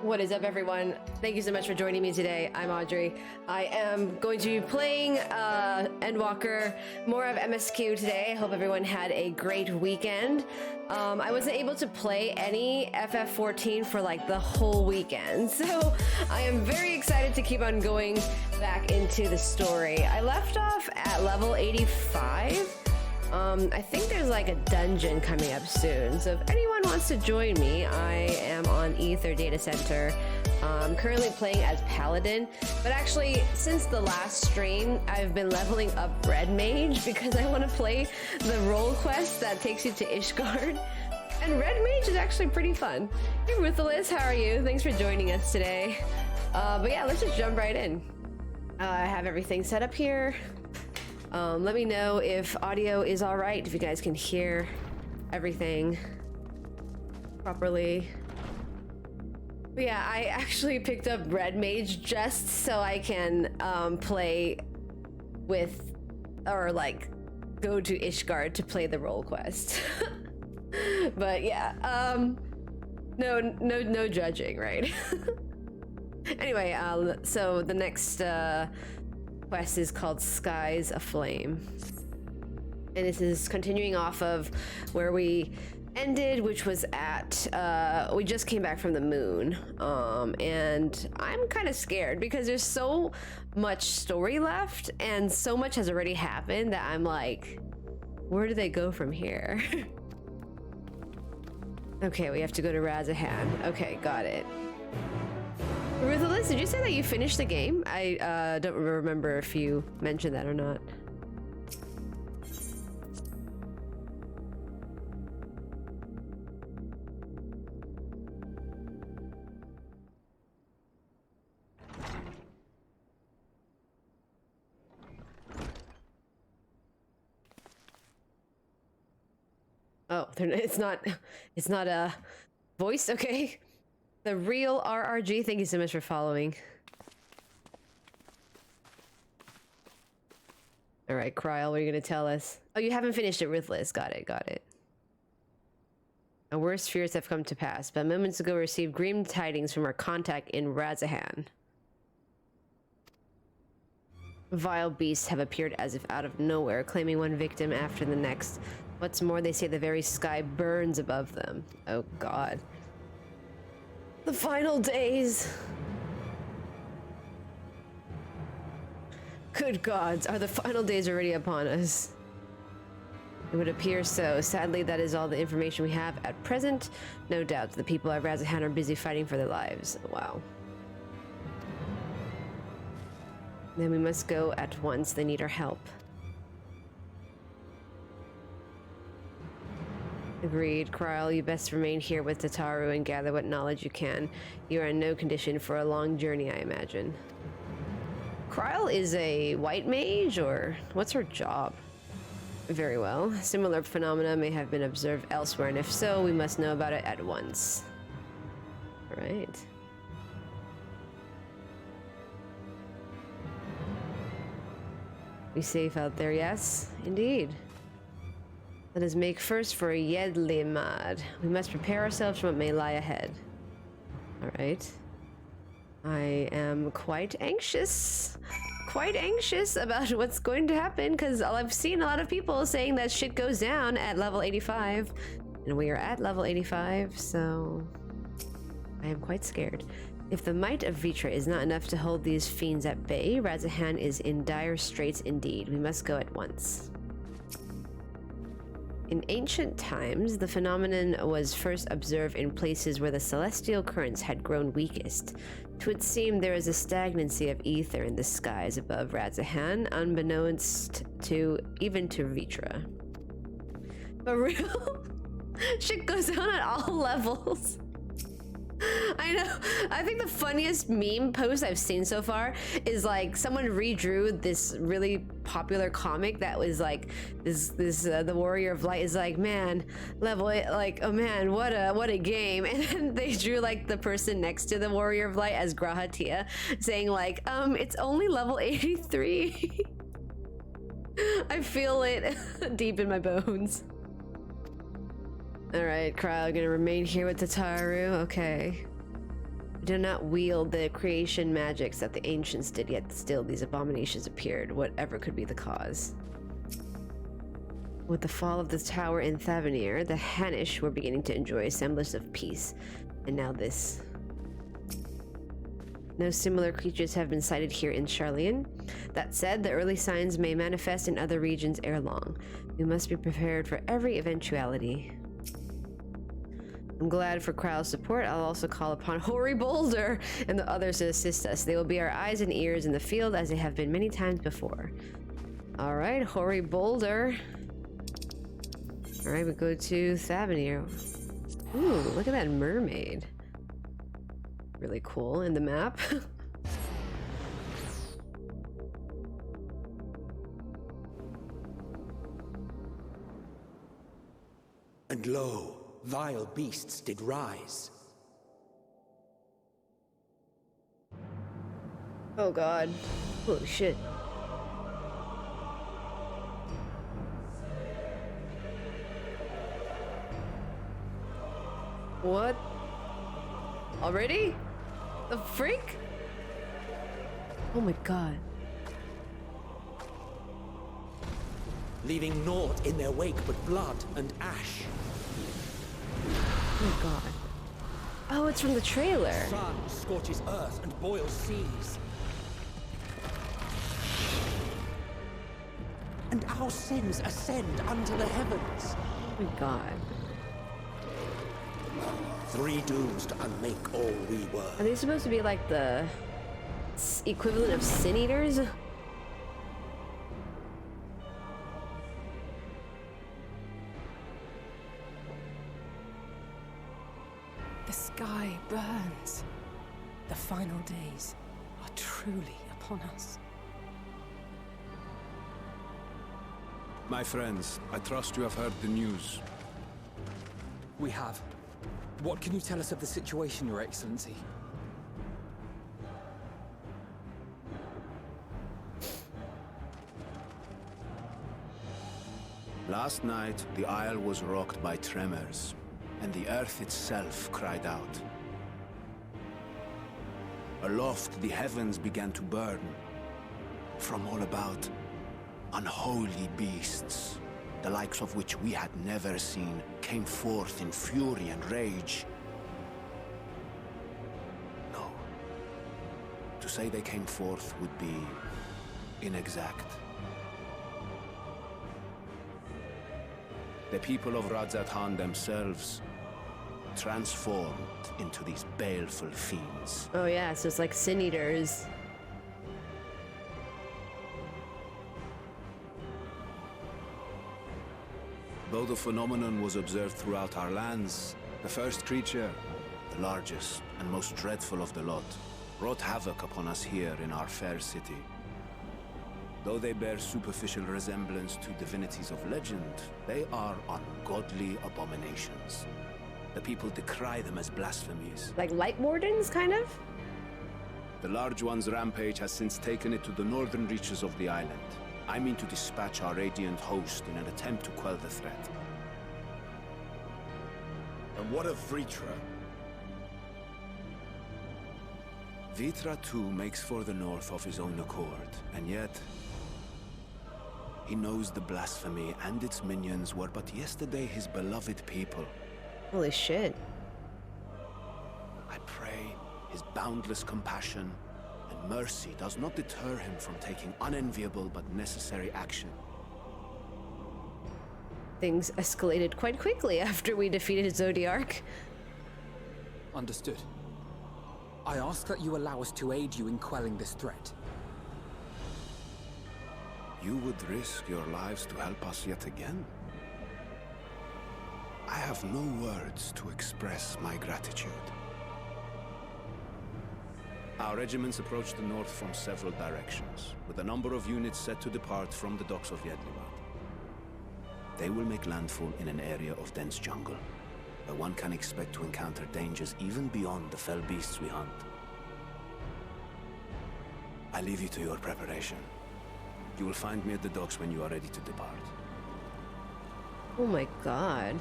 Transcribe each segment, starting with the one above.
What is up, everyone? Thank you so much for joining me today. I'm Audrey. I am going to be playing Endwalker, more of MSQ today. I hope everyone had a great weekend. I wasn't able to play any FF14 for like the whole weekend, so I am very excited to keep on going back into the story. I left off at level 85. I think there's like a dungeon coming up soon, so if anyone wants to join me, I am on Ether Data Center. I'm currently playing as Paladin, but actually, since the last stream, I've been leveling up Red Mage because I want to play the role quest that takes you to Ishgard. And Red Mage is actually pretty fun. Hey Ruthless, how are you? Thanks for joining us today. But yeah, let's just jump right in. I have everything set up here. Let me know if audio is all right, if you guys can hear everything properly. But yeah, I actually picked up Red Mage just so I can play with, or like go to Ishgard to play the role quest. But yeah, no judging, right? Anyway, so the next quest is called Skies Aflame, and this is continuing off of where we ended, which was at we just came back from the moon, and I'm kind of scared because there's so much story left and so much has already happened that I'm like, where do they go from here? Okay, we have to go to Razahan. Okay, got it. Ruthless, did you say that you finished the game? I don't remember if you mentioned that or not. Oh, it's not a voice, okay. The real RRG, thank you so much for following. All right, Kryl, what are you gonna tell us? Oh, you haven't finished it, Ruthless. Got it. Our worst fears have come to pass, but moments ago we received grim tidings from our contact in Razahan. Vile beasts have appeared as if out of nowhere, claiming one victim after the next. What's more, they say the very sky burns above them. Oh God. The final days. Good gods, are the final days already upon us? It would appear so. Sadly, that is all the information we have at present. No doubt the people of Razahan are busy fighting for their lives. Wow. Then we must go at once. They need our help. Agreed. Kryl, you best remain here with Tataru and gather what knowledge you can. You are in no condition for a long journey, I imagine. Kryl is a white mage, or what's her job? Very well. Similar phenomena may have been observed elsewhere, and if so, we must know about it at once. All right. We safe out there, yes? Indeed. Let us make first for Yedlimad. We must prepare ourselves for what may lie ahead. Alright. I am quite anxious about what's going to happen, because I've seen a lot of people saying that shit goes down at level 85. And we are at level 85, so I am quite scared. If the might of Vitra is not enough to hold these fiends at bay, Razahan is in dire straits indeed. We must go at once. In ancient times, the phenomenon was first observed in places where the celestial currents had grown weakest. It would seem there is a stagnancy of ether in the skies above Razahan, unbeknownst to even to Vitra. But real shit goes on at all levels. I know. I think the funniest meme post I've seen so far is like someone redrew this really popular comic that was like this the Warrior of Light is like, man, level 8, like, oh man, what a game. And then they drew like the person next to the Warrior of Light as Grahatia saying like, it's only level 83. I feel it deep in my bones. All right, Kryl, gonna remain here with Tataru. Okay. do not wield the creation magics that the ancients did, yet still these abominations appeared, whatever could be the cause. With the fall of the tower in Thavnair, the Hanish were beginning to enjoy a semblance of peace. And now this. No similar creatures have been sighted here in Charlian. That said, the early signs may manifest in other regions ere long. We must be prepared for every eventuality. I'm glad for Krau's support. I'll also call upon Hoary Boulder and the others to assist us. They will be our eyes and ears in the field as they have been many times before. Alright, Hoary Boulder. Alright, we go to Thavnair. Ooh, look at that mermaid. Really cool in the map. And lo, vile beasts did rise. Oh god. Holy shit. What? Already? The freak? Oh my god. Leaving naught in their wake but blood and ash. Oh my god. Oh, it's from the trailer. Sun scorches earth and boils seas. And our sins ascend unto the heavens. Oh my god. Three dooms to unmake all we were. Are they supposed to be like the equivalent of sin eaters? The sky burns. The final days are truly upon us. My friends, I trust you have heard the news. We have. What can you tell us of the situation, Your Excellency? Last night, the isle was rocked by tremors, and the earth itself cried out. Aloft, the heavens began to burn. From all about, unholy beasts, the likes of which we had never seen, came forth in fury and rage. No. To say they came forth would be inexact. The people of Razahan themselves transformed into these baleful fiends. Oh yeah, so it's like sin eaters. Though the phenomenon was observed throughout our lands, the first creature, the largest and most dreadful of the lot, wrought havoc upon us here in our fair city. Though they bear superficial resemblance to divinities of legend, they are ungodly abominations. The people decry them as blasphemies. Like light wardens, kind of? The large one's rampage has since taken it to the northern reaches of the island. I mean to dispatch our radiant host in an attempt to quell the threat. And what of Vitra? Vitra too makes for the north of his own accord, and yet he knows the blasphemy and its minions were but yesterday his beloved people. Holy shit. I pray his boundless compassion and mercy does not deter him from taking unenviable but necessary action. Things escalated quite quickly after we defeated Zodiark. Understood. I ask that you allow us to aid you in quelling this threat. You would risk your lives to help us yet again? I have no words to express my gratitude. Our regiments approach the north from several directions, with a number of units set to depart from the docks of Yedlimat. They will make landfall in an area of dense jungle, where one can expect to encounter dangers even beyond the fell beasts we hunt. I leave you to your preparation. You will find me at the docks when you are ready to depart. Oh my god.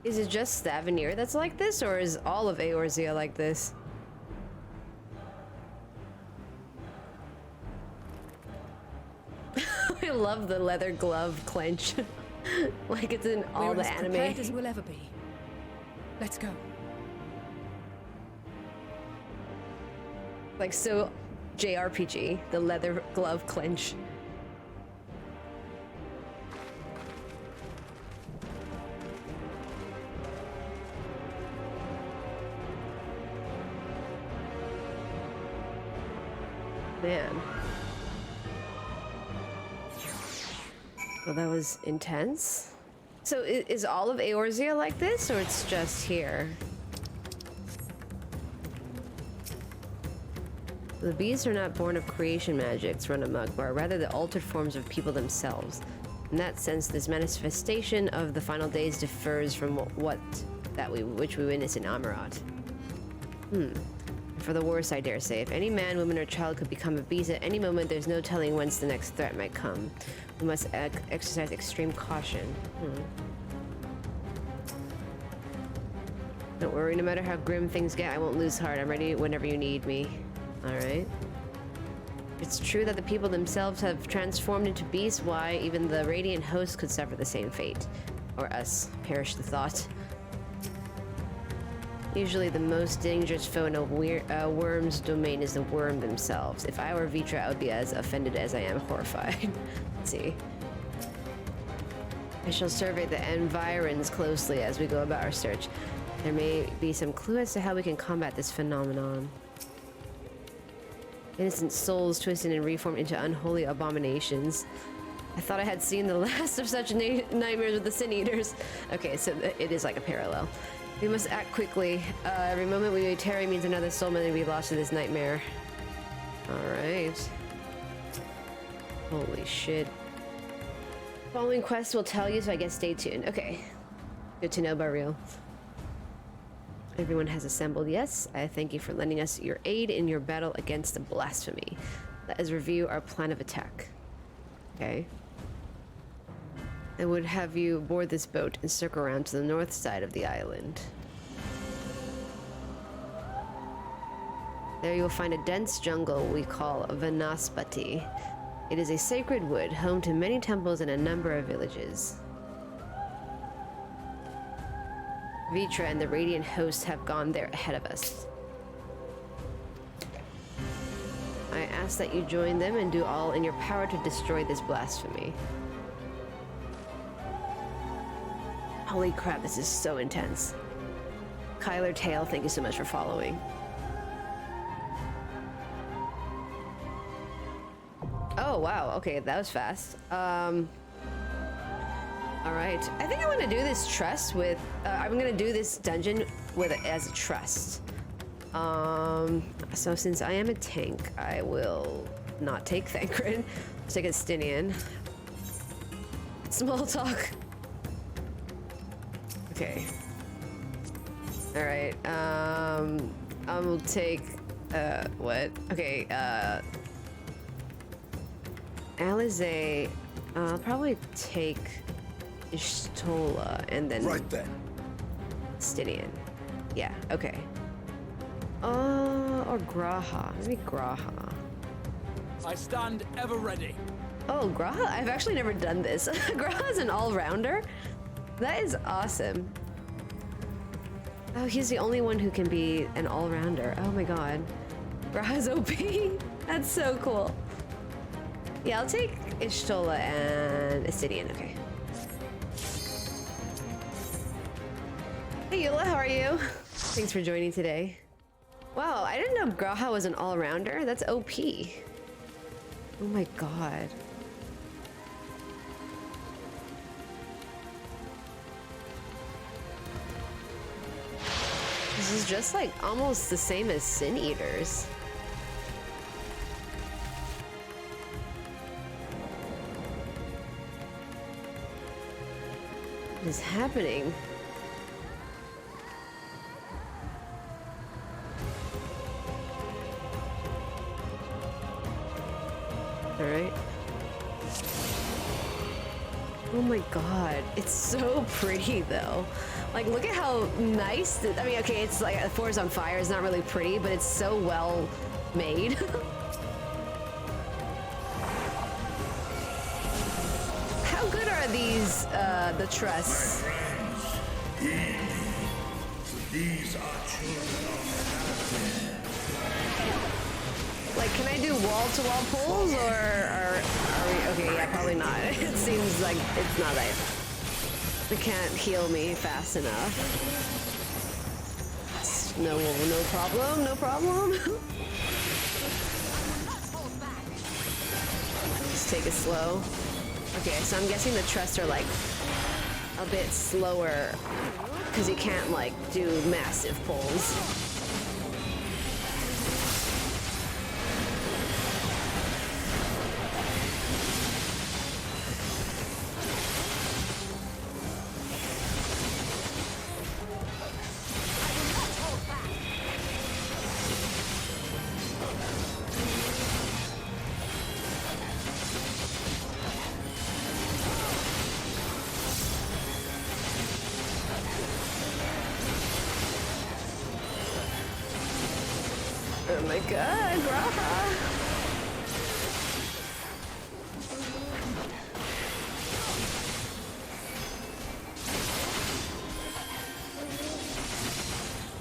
Is it just Thavnair that's like this, or is all of Eorzea like this? I love the leather glove clench. Like it's in all the anime. We're as prepared as we'll ever be. Let's go. Like so JRPG, the leather glove clench. Man. Well, that was intense. So is all of Eorzea like this, or it's just here? The beasts are not born of creation magics run amok, but are rather the altered forms of people themselves. In that sense, this manifestation of the final days differs from which we witness in Amarat. For the worse, I dare say. If any man, woman, or child could become a beast at any moment, there's no telling whence the next threat might come. We must exercise extreme caution. Don't worry, no matter how grim things get, I won't lose heart. I'm ready whenever you need me. Alright. It's true that the people themselves have transformed into beasts. Why, even the radiant host could suffer the same fate. Or us. Perish the thought. Usually the most dangerous foe in a worm's domain is the worm themselves. If I were Vitra, I would be as offended as I am horrified. Let's see. I shall survey the environs closely as we go about our search. There may be some clue as to how we can combat this phenomenon. Innocent souls twisted and reformed into unholy abominations. I thought I had seen the last of such nightmares with the Sin Eaters. Okay, so it is like a parallel. We must act quickly. Every moment we tarry means another soul may be lost to this nightmare. Alright. Holy shit. Following quests will tell you, so I guess stay tuned. Okay. Good to know, Baril. Everyone has assembled. Yes, I thank you for lending us your aid in your battle against the blasphemy. Let us review our plan of attack. Okay. I would have you board this boat and circle around to the north side of the island. There you will find a dense jungle we call Vanaspati. It is a sacred wood, home to many temples and a number of villages. Vitra and the Radiant Host have gone there ahead of us. I ask that you join them and do all in your power to destroy this blasphemy. Holy crap, this is so intense. Kyler Tail, thank you so much for following. Oh, wow. Okay, that was fast. Alright. I think I want to do this trust with... I'm going to do this dungeon with as a trust. So since I am a tank, I will not take Thancred. I'll take a Stinian. Small talk. Okay. Alright, I will take, what? Okay, Alize, I'll probably take Ishtola and then... Right then. Stinian. Yeah, okay. Or Graha. Maybe Graha. I stand ever ready. Oh, Graha? I've actually never done this. Graha's an all-rounder? That is awesome. Oh, he's the only one who can be an all-rounder. Oh my god. Graha's OP. That's so cool. Yeah, I'll take Ishtola and Astidian. Okay. Hey, Eula, how are you? Thanks for joining today. Wow, I didn't know Graha was an all-rounder. That's OP. Oh my god. This is just like almost the same as Sin Eaters. What is happening? All right. Oh my god, it's so pretty though. Like, look at how nice. I mean, okay, it's like the floor is on fire. It's not really pretty, but it's so well made. How good are these, the trusses? My friends, heed me. These are children of Thavnair. Like, can I do wall-to-wall pulls, or are we, okay, yeah, probably not. It seems like it's not that. It can't heal me fast enough. No problem, no problem. Just take it slow. Okay, so I'm guessing the trusts are like a bit slower because you can't like do massive pulls. Oh my god, Graha!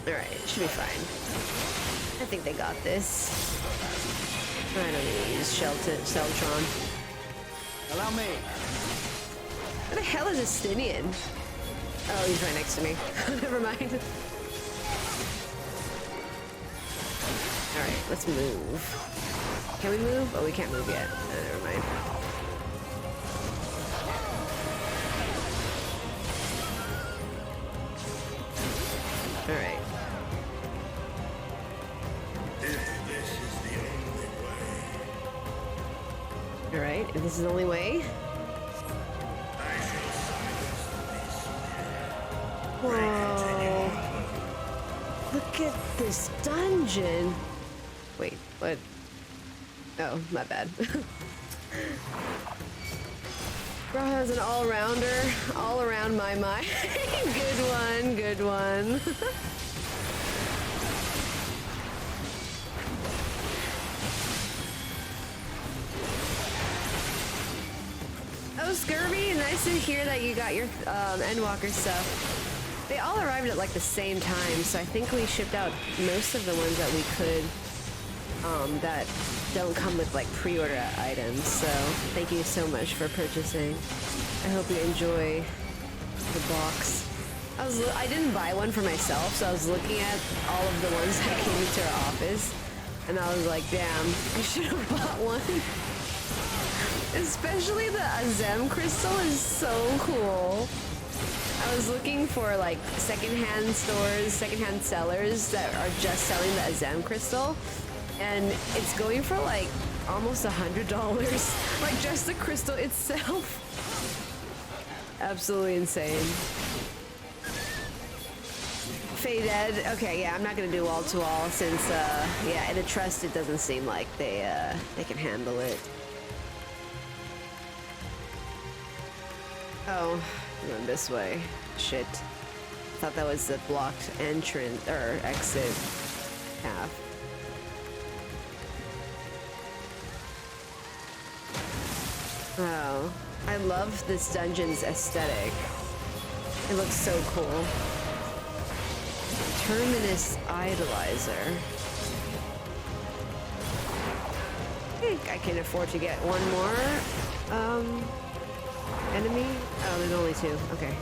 Alright, it should be fine. I think they got this. I don't need to use Sheltron. Allow me. What the hell is a Stinian? Oh, he's right next to me. Never mind. Alright, let's move. Can we move? Oh, we can't move yet. Oh, never mind. Alright. If this is the only way, Alright, if this is the only way. I shall silence the beast. Whoa. Look at this dungeon. Wait, what? Oh, my bad. Graha's an all-rounder, all around my mind. Good one, good one. Oh, Scurvy, nice to hear that you got your Endwalker stuff. They all arrived at like the same time, so I think we shipped out most of the ones that we could that don't come with like pre-order items. So thank you so much for purchasing. I hope you enjoy the box. I didn't buy one for myself, so I was looking at all of the ones that came into our office, and I was like, damn, I should have bought one. Especially the Azem crystal is so cool. I was looking for like secondhand stores, secondhand sellers that are just selling the Azem crystal, and it's going for like almost $100, like just the crystal itself. Absolutely insane. Faded. Okay, yeah, I'm not gonna do wall to wall since yeah, in a trust it doesn't seem like they can handle it. Oh, I'm going this way. Shit. Thought that was the blocked entrance or exit path. Oh, I love this dungeon's aesthetic. It looks so cool. Terminus Idolizer. I think I can afford to get one more enemy. Oh, there's only two. Okay.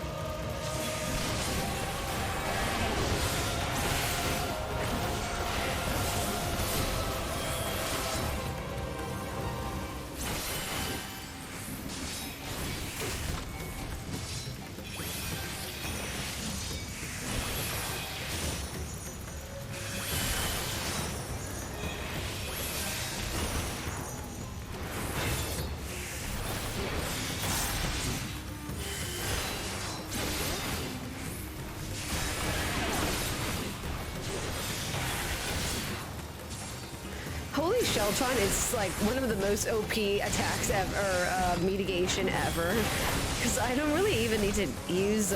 Holy Sheltron is like one of the most OP attacks ever, mitigation ever. because I don't really even need to use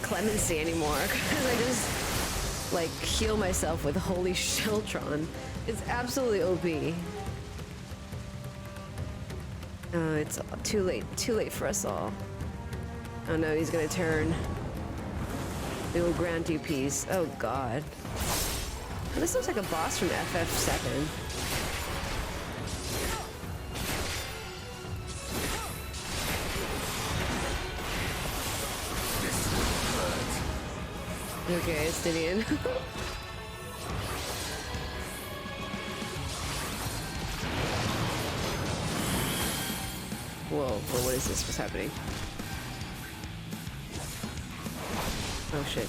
clemency anymore, because I just like heal myself with holy Sheltron. It's absolutely OP. Oh, it's too late for us all. Oh no, he's gonna turn. We will grant you peace. Oh god. This looks like a boss from FF7. Okay, Stydian. Whoa, what is this? What's happening? Oh shit.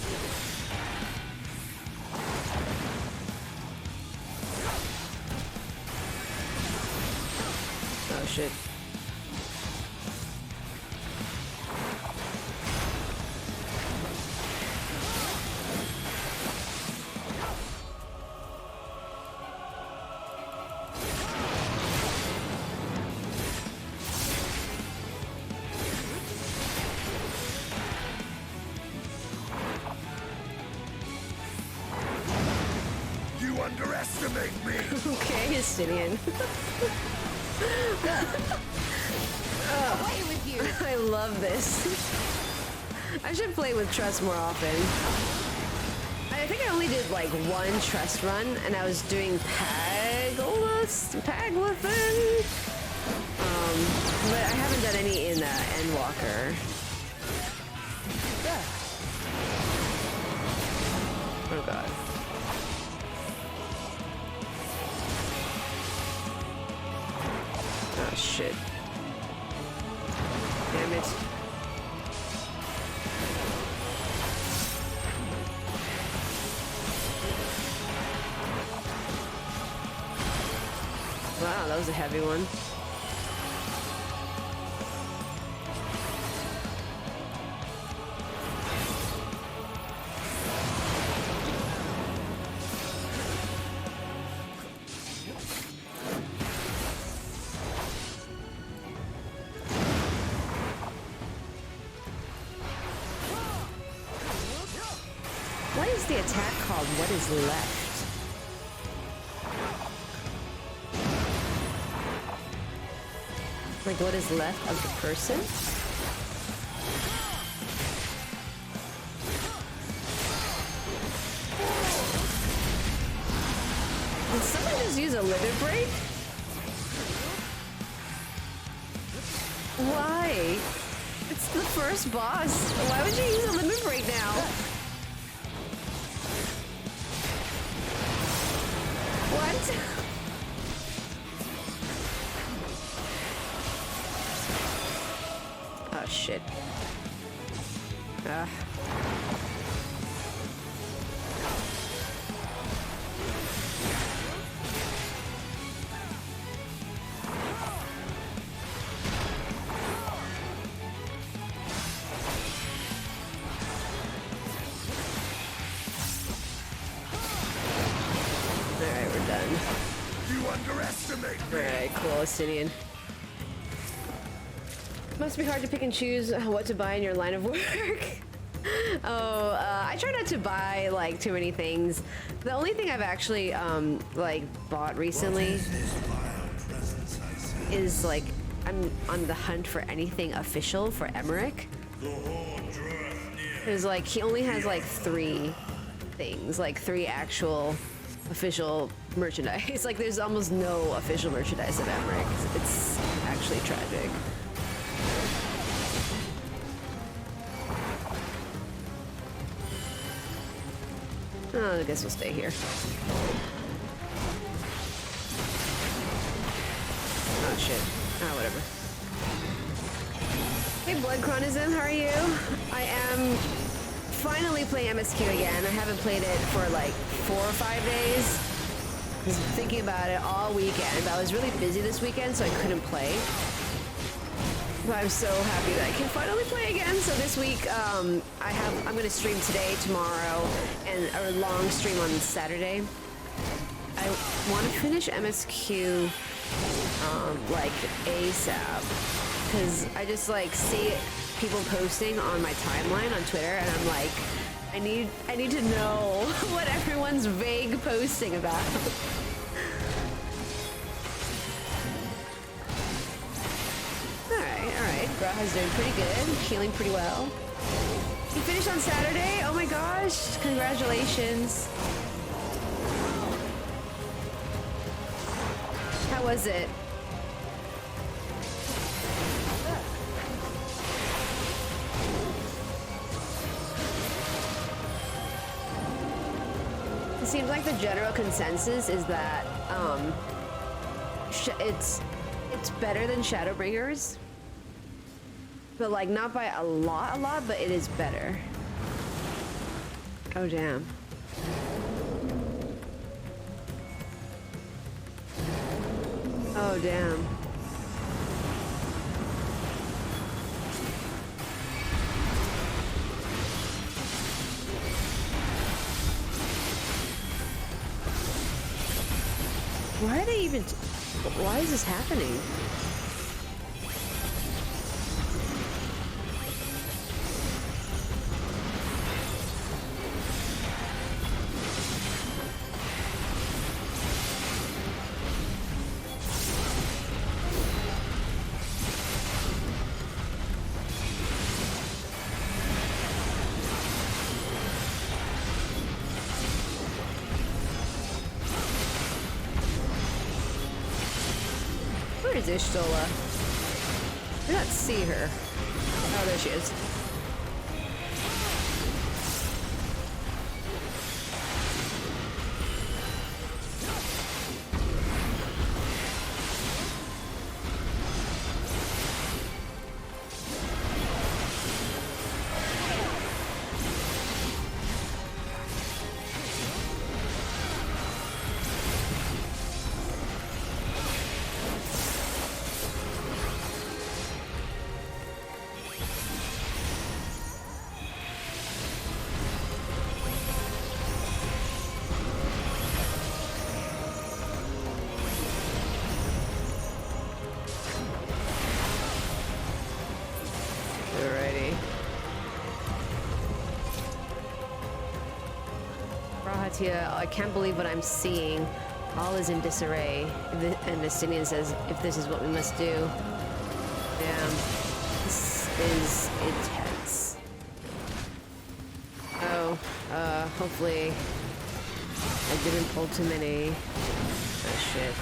Oh shit. Underestimate me! Okay, Stydian. Away with you! I love this. I should play with Trust more often. I think I only did like one Trust run, and I was doing Paglithin. But I haven't done any in Endwalker. Oh god. Oh shit. Damn it. Wow, that was a heavy one. What is the attack called? What is left? Like what is left of the person? Did someone just use a limit break? Why? It's the first boss. Why would you use a limit break now? What? Oh shit. Alright, we're done. You underestimate me! Alright, cool, Stydian. Must be hard to pick and choose what to buy in your line of work. I try not to buy like too many things. The only thing I've actually like bought recently is like I'm on the hunt for anything official for Emmerich. Because like he only has like 3 things, like 3 actual official merchandise. Like there's almost no official merchandise of Emmerich. It's actually tragic. Oh, I guess we'll stay here. Oh shit. Ah, whatever. Hey, Bloodchronism, how are you? I am finally playing MSQ again. I haven't played it for like 4 or 5 days. I was thinking about it all weekend. I was really busy this weekend, so I couldn't play. But I'm so happy that I can finally play again. So this week, I'm gonna stream today, tomorrow, and a long stream on Saturday. I want to finish MSQ like ASAP, because I just like see people posting on my timeline on Twitter, and I'm like, I need to know what everyone's vague posting about. Alright. Graha's doing pretty good. Healing pretty well. You finished on Saturday? Oh my gosh. Congratulations. How was it? It seems like the general consensus is that it's better than Shadowbringers, but like not by a lot, but it is better. Oh damn. Oh damn. Why are they even... Why is this happening? Where is Ishtola? I do not see her. Oh, there she is. I can't believe what I'm seeing. All is in disarray. And Justinian says, if this is what we must do. Damn. This is intense. Oh, hopefully I didn't pull too many. Oh shit.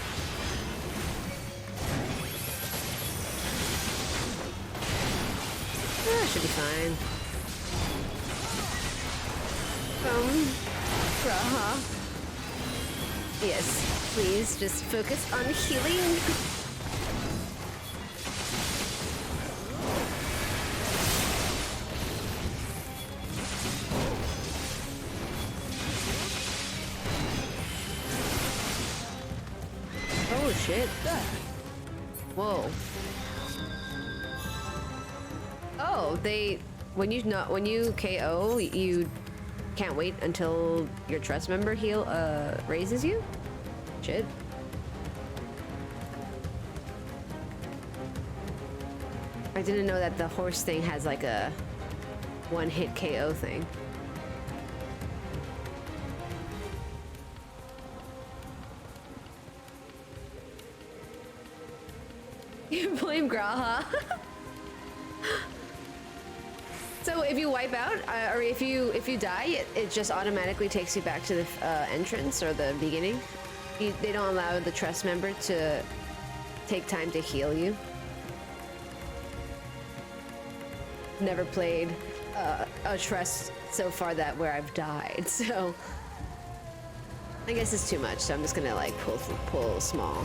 Should be fine. Raha. Yes, please just focus on healing. Oh shit. Whoa. Oh, when you KO, you can't wait until your trust member raises you? Shit. I didn't know that the horse thing has like a one-hit KO thing. You blame Graha. So if you wipe out, or if you die, it just automatically takes you back to the entrance or the beginning. They don't allow the trust member to take time to heal you. Never played a trust so far where I've died, so I guess it's too much. So I'm just gonna like pull small.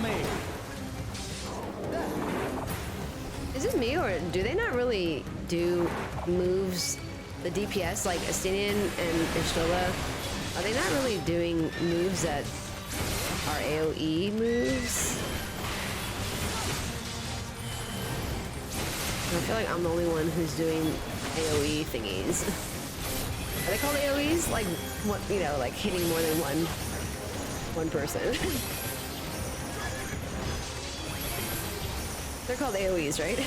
me. Is it me, or do they not really do moves, the DPS, like Astinian and Ishtola? Are they not really doing moves that are AoE moves? I feel like I'm the only one who's doing AoE thingies. Are they called AoEs? Like, what, you know, like hitting more than one person. They're called AoEs, right?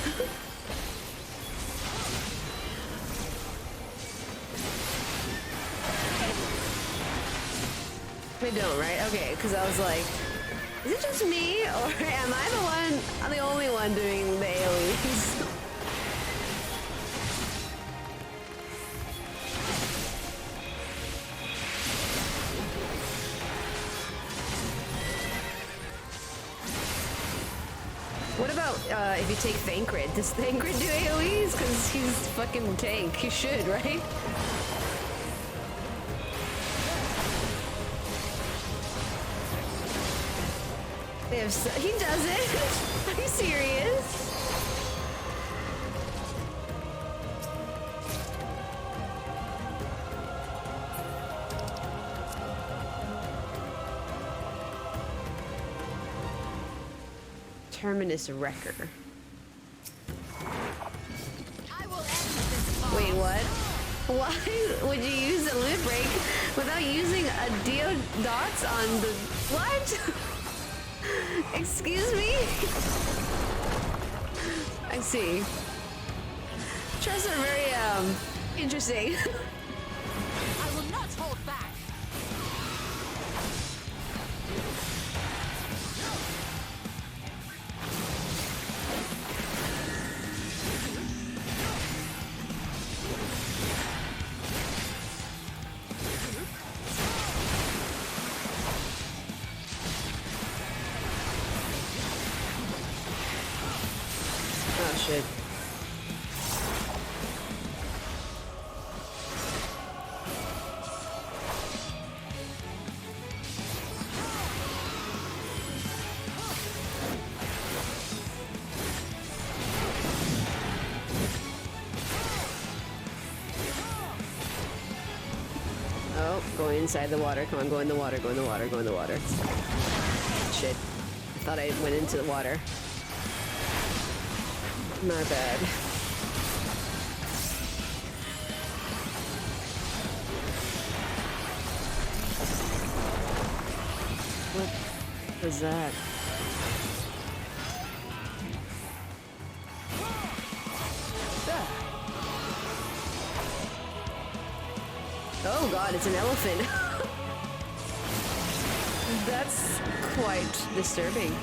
They don't, right? Okay, because I was like, is it just me, or am I the one, I'm the only one doing the AoEs? What about if you take Thancred? Does Thancred do AoEs? Because he's fucking tank. He should, right? They have he does it? Are you serious? Terminus Wrecker. Wait, what? Why would you use a limit break without using a Dots on the... What? Excuse me? I see. Chests are very, interesting. I will not hold back. Oh, shit. Oh, going inside the water. Come on, go in the water, go in the water, go in the water. Shit. I thought I went into the water. My bad. What was that? Oh god, it's an elephant. That's quite disturbing.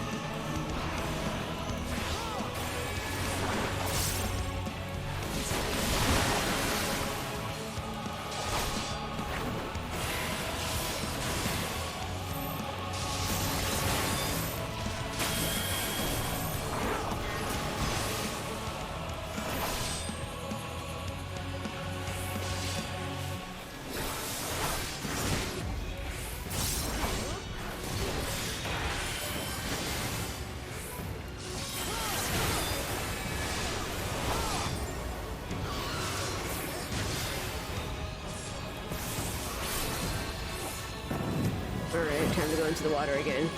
Alright, time to go into the water again.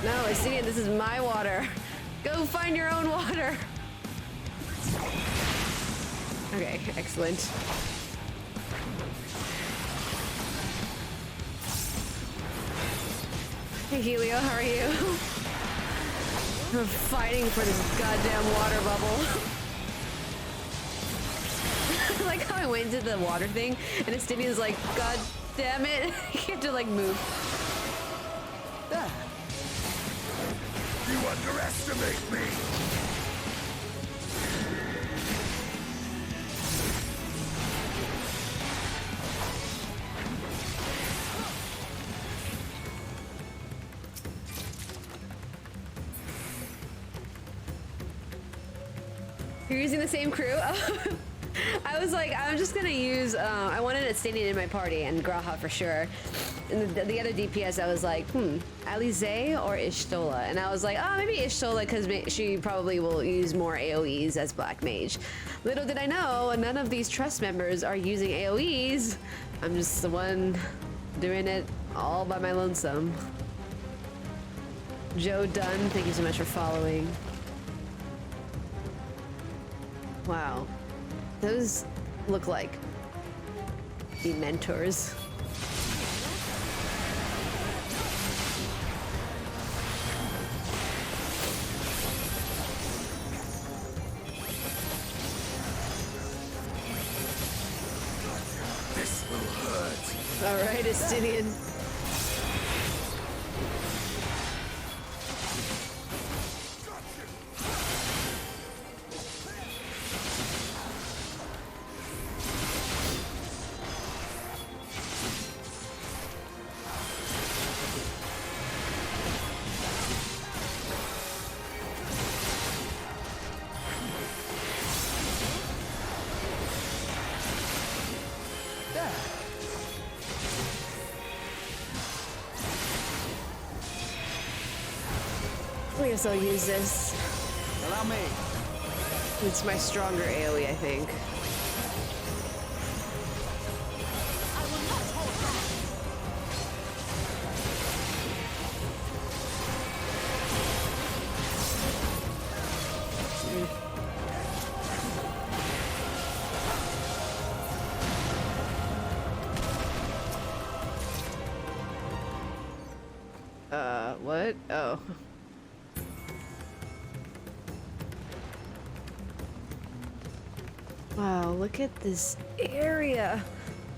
No, Astinian, this is my water. Go find your own water. Okay, excellent. Hey Helio, how are you? I'm fighting for this goddamn water bubble. I like how I went into the water thing and Astinian's like, God damn it. You have to like move. You underestimate me! You're using the same crew? I was like, I'm just gonna use. I wanted it standing in my party and Graha for sure. And the other DPS, I was like, Alize or Ishtola, and I was like, oh, maybe Ishtola because she probably will use more AOE's as Black Mage. Little did I know, none of these trust members are using AOE's. I'm just the one doing it all by my lonesome. Joe Dunn, thank you so much for following. Wow. Those look like the mentors. This will hurt. All right, Estinian. I guess I'll use this. Allow me. It's my stronger AoE, I think. I will not hold back. What? Oh. Wow, look at this area.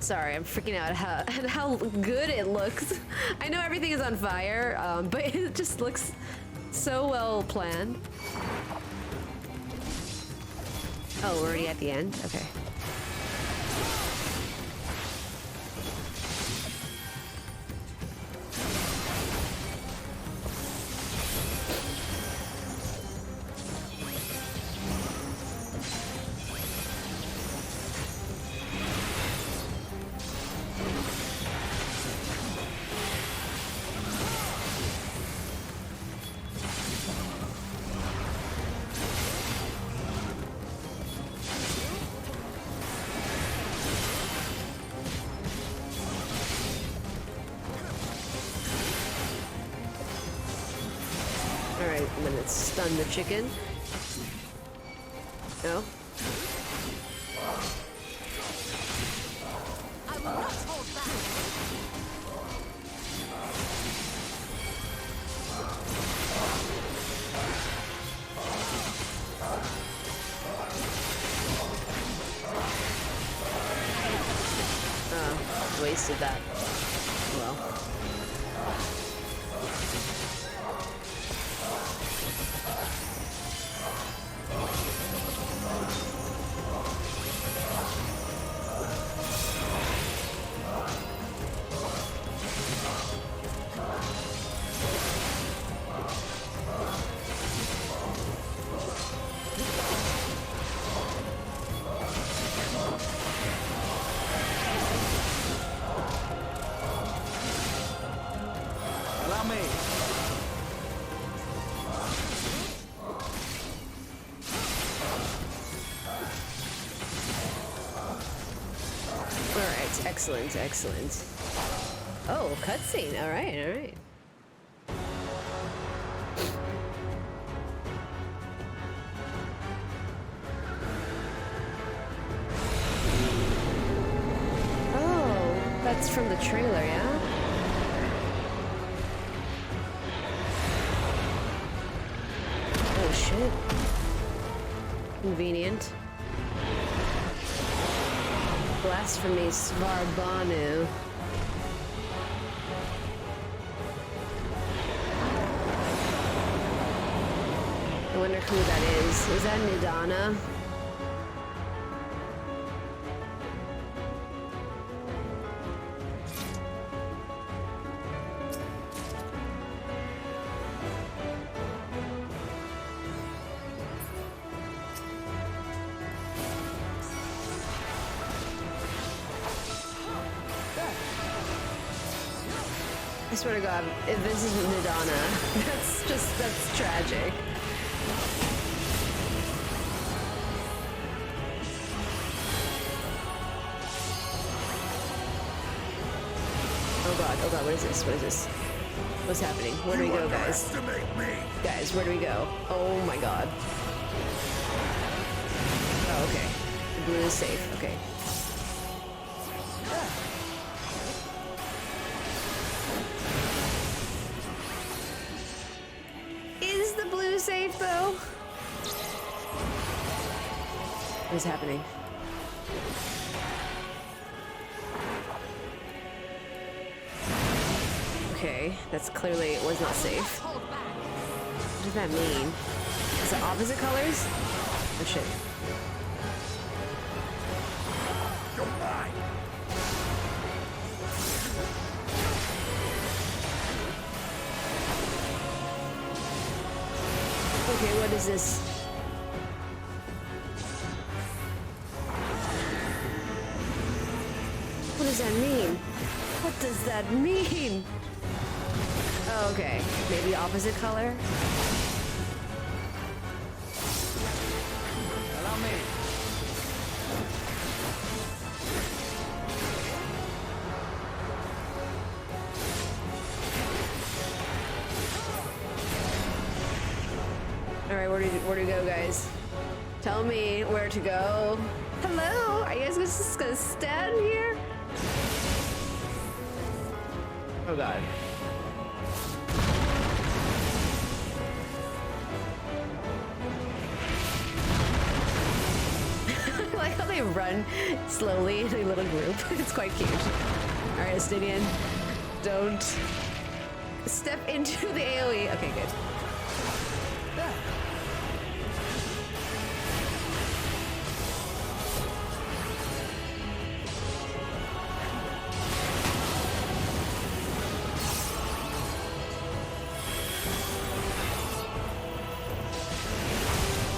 Sorry, I'm freaking out at how good it looks. I know everything is on fire, but it just looks so well planned. Oh, we're already at the end? Okay. Alright, and then it's stun the chicken. No? I will not hold back. Oh, wasted that. Well. Excellent, excellent. Oh, cutscene. All right, all right. Oh, that's from the trailer, yeah? Oh, shit. Convenient. Blasphemy Svarbanu. I wonder who that is. Is that Nidana? I swear to God, if this isn't Nidana, that's tragic. Oh God, what is this? What is this? What's happening? Where do we go, guys? Guys, where do we go? Oh my God. Oh, okay. The blue is safe, okay. Is the blue safe, though? What is happening? Okay, that's clearly was not safe. What does that mean? Is it opposite colors? Oh shit. Okay, what is this? What does that mean? What does that mean? Oh, okay, maybe opposite color? Allow me. Alright, where do we go, guys? Tell me where to go. Hello? Are you guys just gonna stand here? Oh God. I like how they run slowly in a little group. It's quite cute. Alright, Estinian. Don't step into the AoE. Okay, good.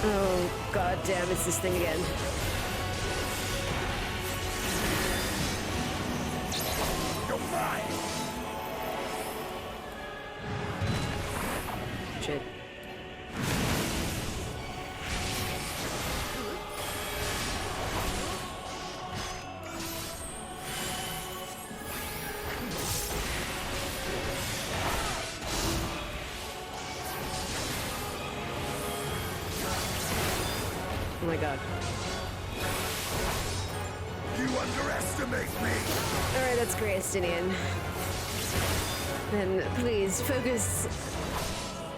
Oh, God damn, it's this thing again. Shit. Oh my God. You underestimate me. Alright, that's great, Estinian. Then please focus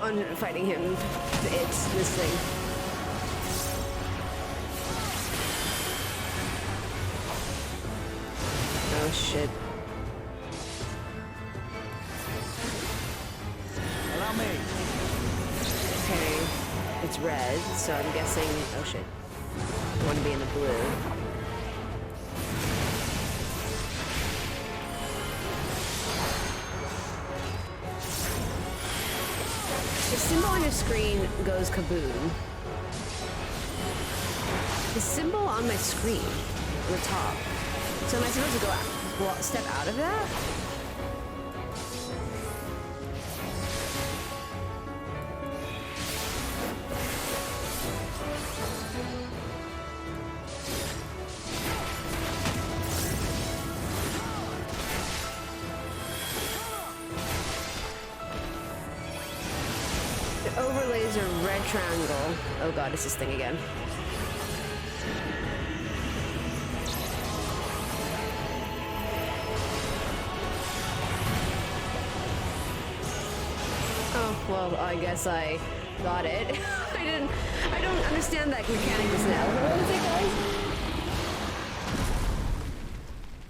on fighting him. It's this thing. Oh shit. Allow me. Okay. It's red, so I'm guessing. Oh shit. I want to be in the blue. The symbol on your screen goes kaboom. The symbol on my screen, on the top. So am I supposed to go out, well, step out of that? The overlays a red triangle. Oh God, it's this thing again. Oh, well, I guess I got it. I don't understand that mechanic just now. What was it, guys?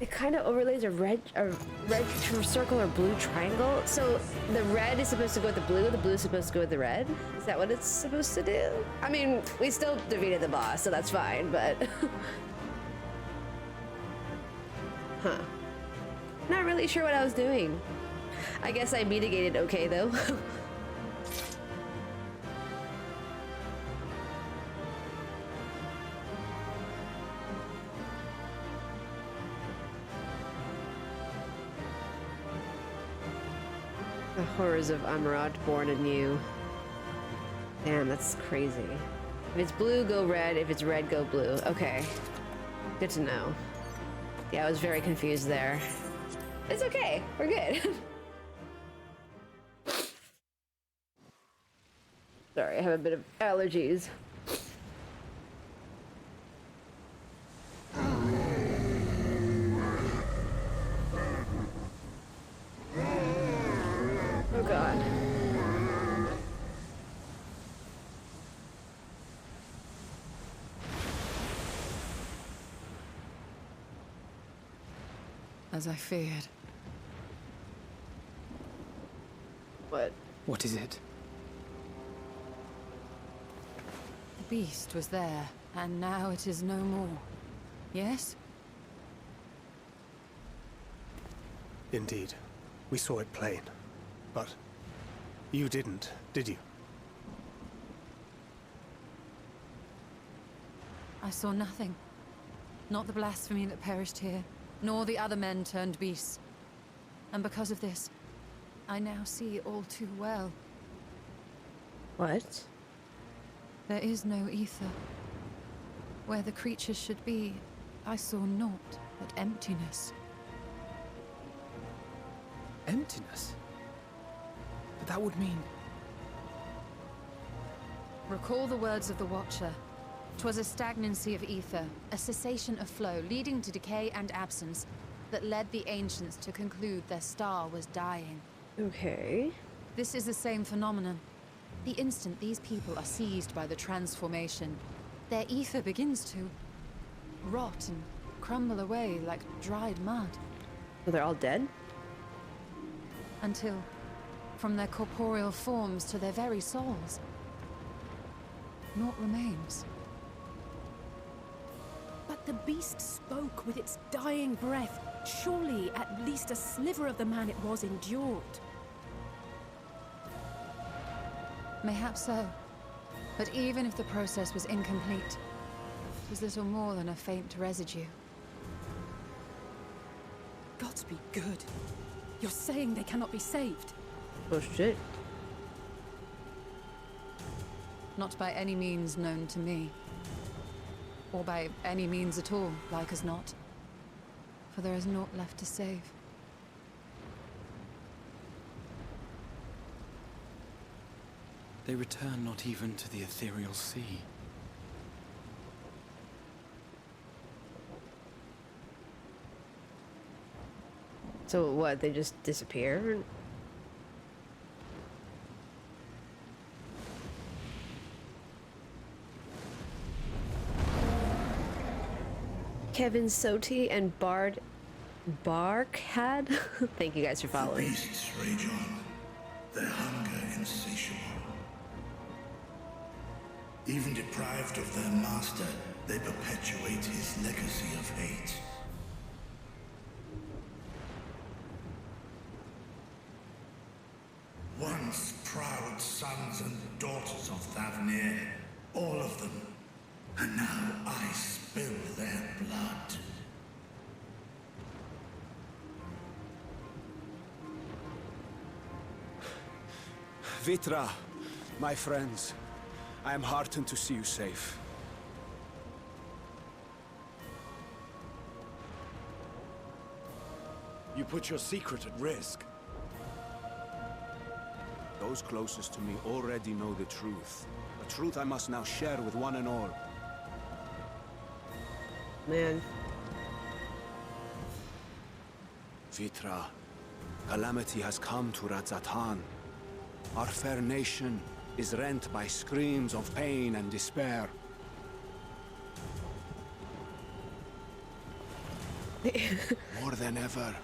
It kind of overlays a red circle or blue triangle. So the red is supposed to go with the blue is supposed to go with the red? Is that what it's supposed to do? I mean, we still defeated the boss, so that's fine, but... Huh. Not really sure what I was doing. I guess I mitigated okay, though. The horrors of Amarat born anew. Damn, that's crazy. If it's blue, go red. If it's red, go blue. Okay. Good to know. Yeah, I was very confused there. It's okay. We're good. Sorry, I have a bit of allergies. Oh God. As I feared. What? What is it? The beast was there, and now it is no more. Yes? Indeed. We saw it plain. But you didn't, did you? I saw nothing. Not the blasphemy that perished here, nor the other men turned beasts. And because of this, I now see all too well. What? There is no ether. Where the creatures should be, I saw naught but emptiness. Emptiness? But that would mean... Recall the words of the Watcher. 'Twas a stagnancy of ether, a cessation of flow, leading to decay and absence, that led the ancients to conclude their star was dying. Okay. This is the same phenomenon. The instant these people are seized by the transformation, their ether begins to rot and crumble away like dried mud. So they're all dead? Until, from their corporeal forms to their very souls, naught remains. But the beast spoke with its dying breath. Surely at least a sliver of the man it was endured. Mayhaps so. But even if the process was incomplete, it was little more than a faint residue. Gods be good. You're saying they cannot be saved? Oh shit. Not by any means known to me. Or by any means at all, like as not. For there is naught left to save. They return not even to the ethereal sea. So what, they just disappear? Kevin Soti and Bard Barkhad. Thank you guys for The following. beasts rage on, their hunger insatiable. Even deprived of their master, they perpetuate his legacy of hate. Once proud sons and daughters of Thavnair, all of them, and now I spill their blood. Vitra, my friends, I am heartened to see you safe. You put your secret at risk. Those closest to me already know the truth. A truth I must now share with one and all. Man. Vitra, calamity has come to Razahan. Our fair nation is rent by screams of pain and despair. More than ever,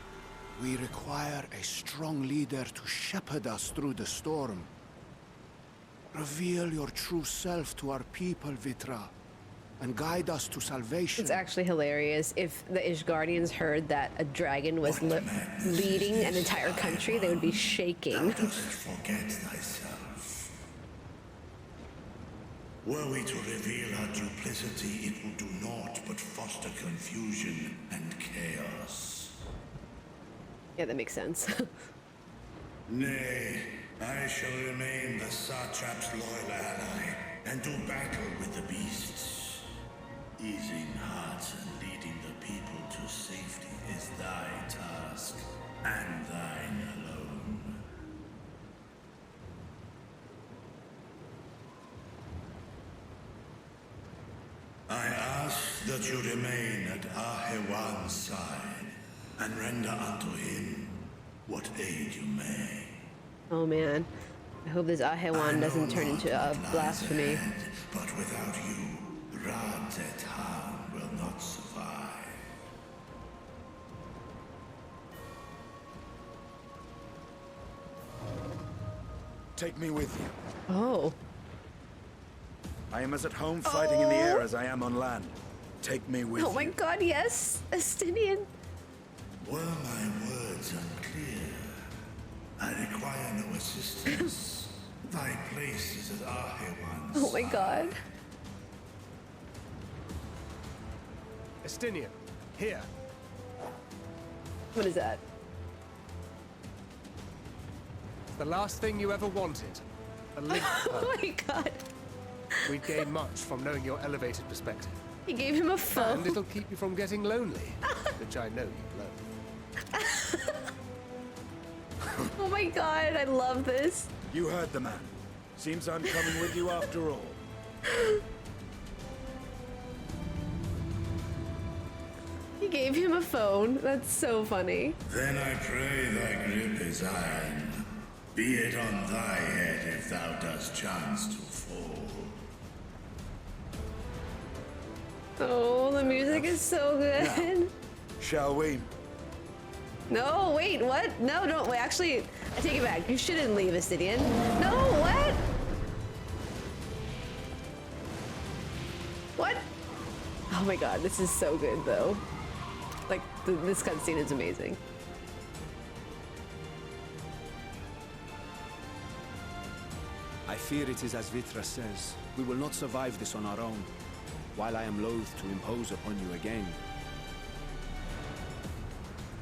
we require a strong leader to shepherd us through the storm. Reveal your true self to our people, Vitra, and guide us to salvation. It's actually hilarious. If the Ishgardians heard that a dragon was leading an entire country, they would be shaking. Thou dost forget thyself. Were we to reveal our duplicity, it will do naught but foster confusion and chaos. Yeah, that makes sense. Nay, I shall remain the Satrap's loyal ally and do battle with the beasts. Easing hearts and leading the people to safety is thy task, and thine alone. I ask that you remain at Ahewan's side, and render unto him what aid you may. Oh man. I hope this Ahewan doesn't turn into a blasphemy. But without you, Razahan will not survive. Take me with you. Oh. I am as at home fighting in the air as I am on land. Take me with you. Oh my god, yes! Estinian! Were my words unclear? I require no assistance. Thy place is at Ahewan's Oh my god. Estinian, here. What is that? The last thing you ever wanted. A link Oh my god. We'd gain much from knowing your elevated perspective. He gave him a phone. And it'll keep you from getting lonely, which I know you love. Oh my god, I love this. You heard the man. Seems I'm coming with you after all. He gave him a phone. That's so funny. Then I pray thy grip is iron. Be it on thy head if thou dost chance to fall. Oh, the music is so good. Shall we? No, wait, what? No, don't wait. Actually, I take it back. You shouldn't leave, Astidian. No, what? What? Oh my god, this is so good though. Like, this cutscene is amazing. I fear it is as Vitra says. We will not survive this on our own. While I am loath to impose upon you again.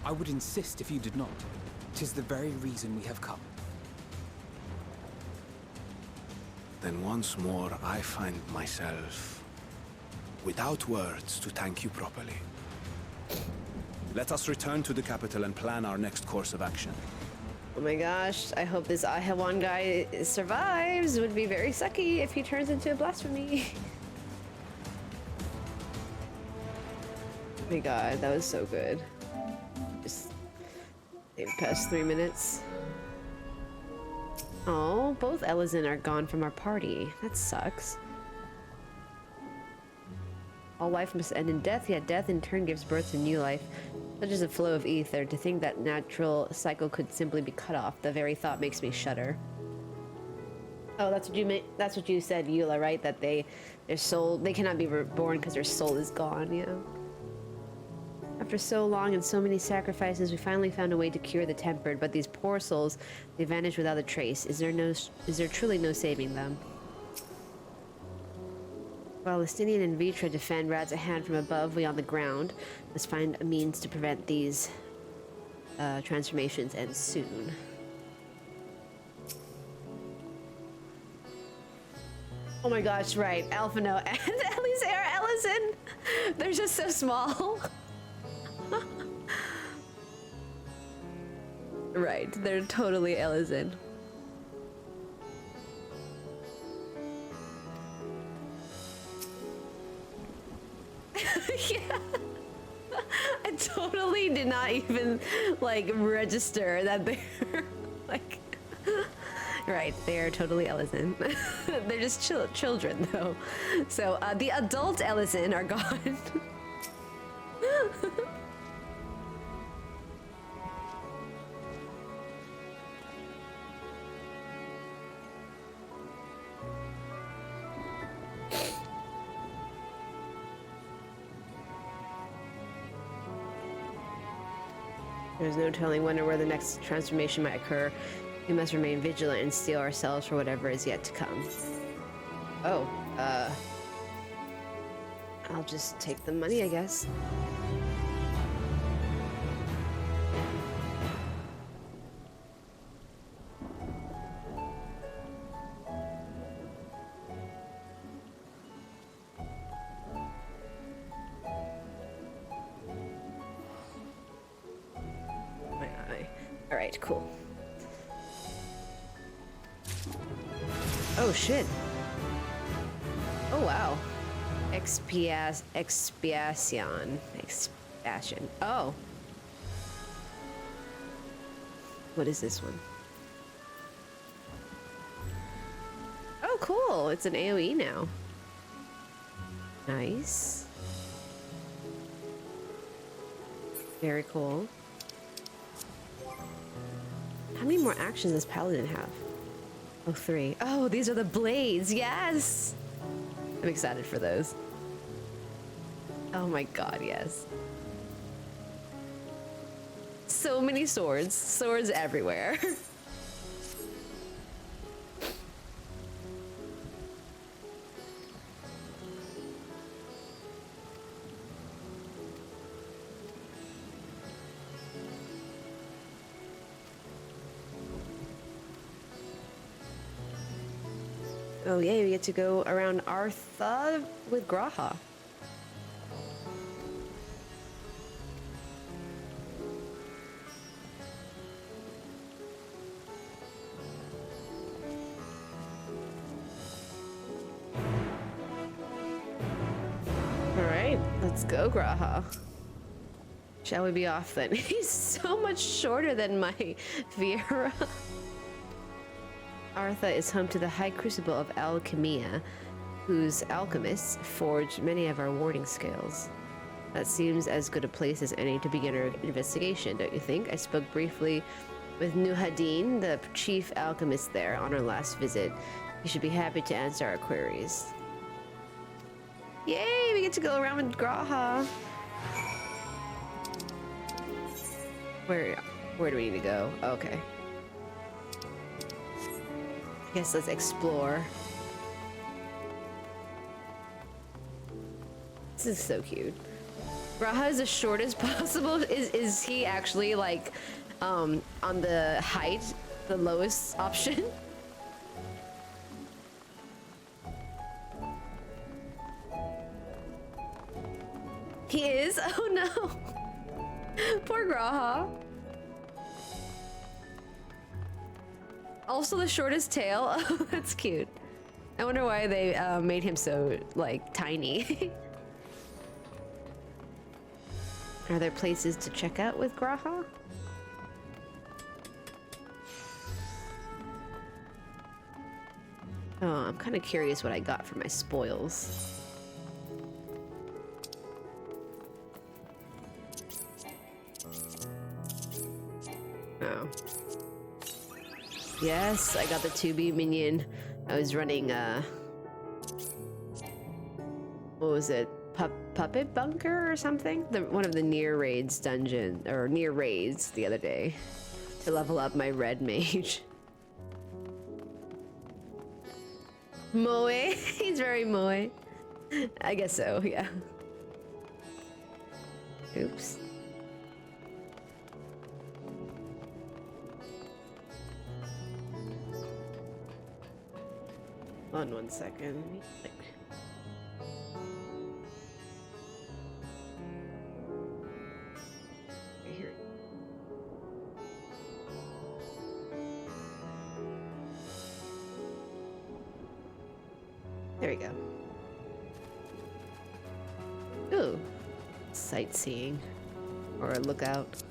I would insist if you did not. 'Tis the very reason we have come. Then once more I find myself without words to thank you properly. Let us return to the capital and plan our next course of action. Oh my gosh, I hope this Ahewan guy survives. It would be very sucky if he turns into a blasphemy. Oh my god, that was so good. Just past 3 minutes. Oh, both Elizin are gone from our party. That sucks. All life must end in death, yet death in turn gives birth to new life. Such is a flow of ether. To think that natural cycle could simply be cut off, the very thought makes me shudder. Oh, that's what you said, Eula, right? That their soul, they cannot be reborn because their soul is gone, yeah. After so long and so many sacrifices, we finally found a way to cure the tempered, but these poor souls, they vanish without a trace. Is there truly no saving them? While Estinian and Vitra defend Razahan from above, we on the ground must find a means to prevent these transformations, and soon. Oh my gosh, right. Alphino and Elisir Ellison! They're just so small. Right, they're totally Ellison. Yeah. I totally did not even like register that they're like right, they're totally Ellison. They're just children though. So the adult Ellison are gone. There's no telling when or where the next transformation might occur. We must remain vigilant and steel ourselves for whatever is yet to come. Oh, I'll just take the money, I guess. All right, cool. Oh shit. Oh wow. Expiation. Oh. What is this one? Oh, cool. It's an AoE now. Nice. Very cool. How many more actions does Paladin have? Oh, 3. Oh, these are the blades. Yes. I'm excited for those. Oh my god, yes. So many swords. Swords everywhere. Oh yeah, we get to go around Artha with Graha. Alright, let's go, Graha. Shall we be off then? He's so much shorter than my Vera. Artha is home to the High Crucible of Alchemia, whose alchemists forged many of our warding scales. That seems as good a place as any to begin our investigation, don't you think? I spoke briefly with Nuhadin, the chief alchemist there, on our last visit. He should be happy to answer our queries. Yay, we get to go around with Graha. Where do we need to go? Okay. I guess let's explore. This is so cute. Graha is as short as possible. Is he actually like on the height, the lowest option? He is? Oh no. Poor Graha. Also the shortest tail. Oh, that's cute. I wonder why they made him so, like, tiny. Are there places to check out with Graha? Oh, I'm kind of curious what I got for my spoils. Oh. Yes, I got the 2B minion. I was running, what was it? Puppet Bunker or something? One of the near raids dungeon, or near raids the other day to level up my red mage. Moe? He's very Moe. I guess so, yeah. Oops. Hold on 1 second. Right here. There we go. Ooh. Sightseeing. Or a lookout.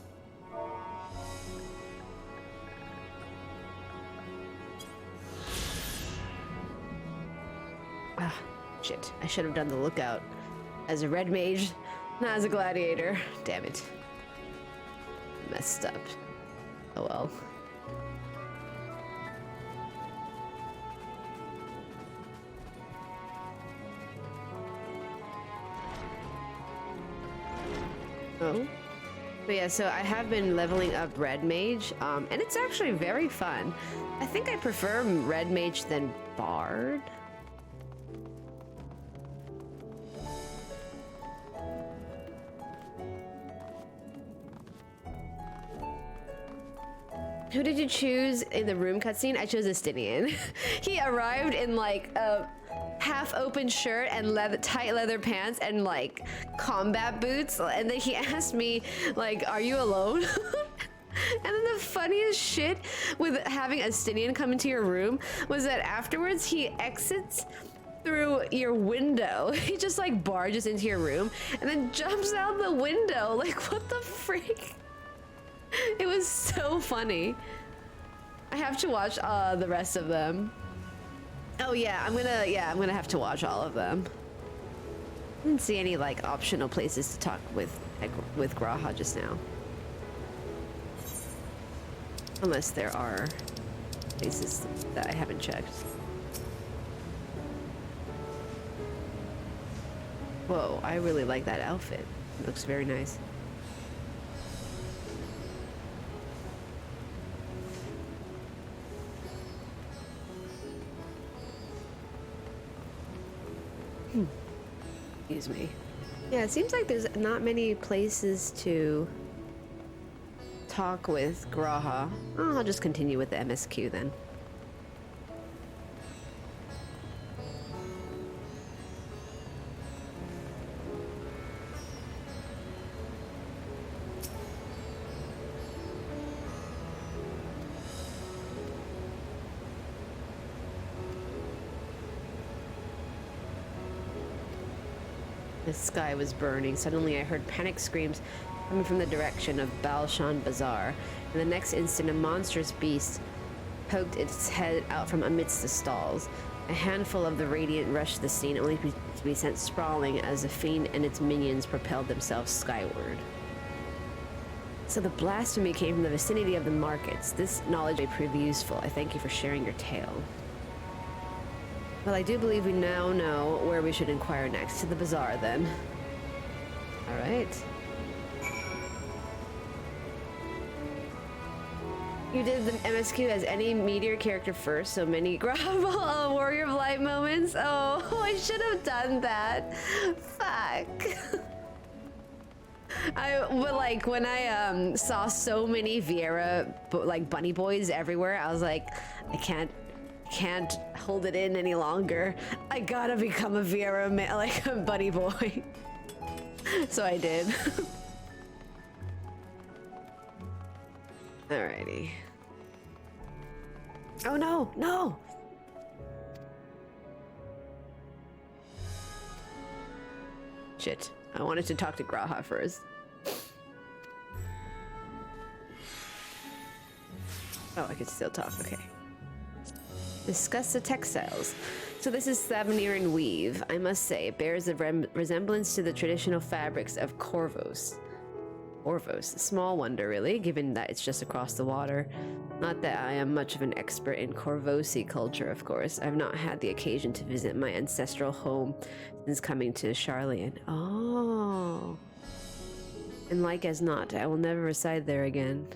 Ah, shit. I should have done the lookout as a red mage, not as a gladiator. Damn it. Messed up. Oh well. Oh. But yeah, so I have been leveling up red mage, and it's actually very fun. I think I prefer red mage than bard. Who did you choose in the room cutscene? I chose Estinian. He arrived in like a half-open shirt and tight leather pants and like combat boots, and then he asked me like, "Are you alone?" And then the funniest shit with having Astinian come into your room was that afterwards he exits through your window. He just like barges into your room and then jumps out the window. Like, what the freak? It was so funny. I have to watch the rest of them. Oh yeah, I'm gonna have to watch all of them. I didn't see any like optional places to talk with Graha just now. Unless there are places that I haven't checked. Whoa, I really like that outfit. It looks very nice. Excuse me. Yeah, it seems like there's not many places to talk with Graha. Oh, I'll just continue with the MSQ then. The sky was burning. Suddenly I heard panic screams coming from the direction of Balshan Bazaar. In the next instant, a monstrous beast poked its head out from amidst the stalls. A handful of the Radiant rushed the scene, only to be sent sprawling as the fiend and its minions propelled themselves skyward. So the blasphemy came from the vicinity of the markets. This knowledge may prove useful. I thank you for sharing your tale. Well, I do believe we now know where we should inquire next. To the bazaar, then. All right. You did the MSQ as any meteor character first, so many gravel warrior of light moments. Oh, I should have done that. Fuck. But like when I saw so many Vieira like bunny boys everywhere, I was like, I can't hold it in any longer. I gotta become a Vieira like a bunny boy. So I did. Alrighty. Oh no, no! Shit. I wanted to talk to Graha first. Oh, I could still talk, okay. Discuss the textiles. So this is Thavnair weave. I must say, it bears a resemblance to the traditional fabrics of Corvos. Corvos, a small wonder really, given that it's just across the water. Not that I am much of an expert in Corvosi culture, of course. I've not had the occasion to visit my ancestral home since coming to Charlian. Oh. And like as not, I will never reside there again.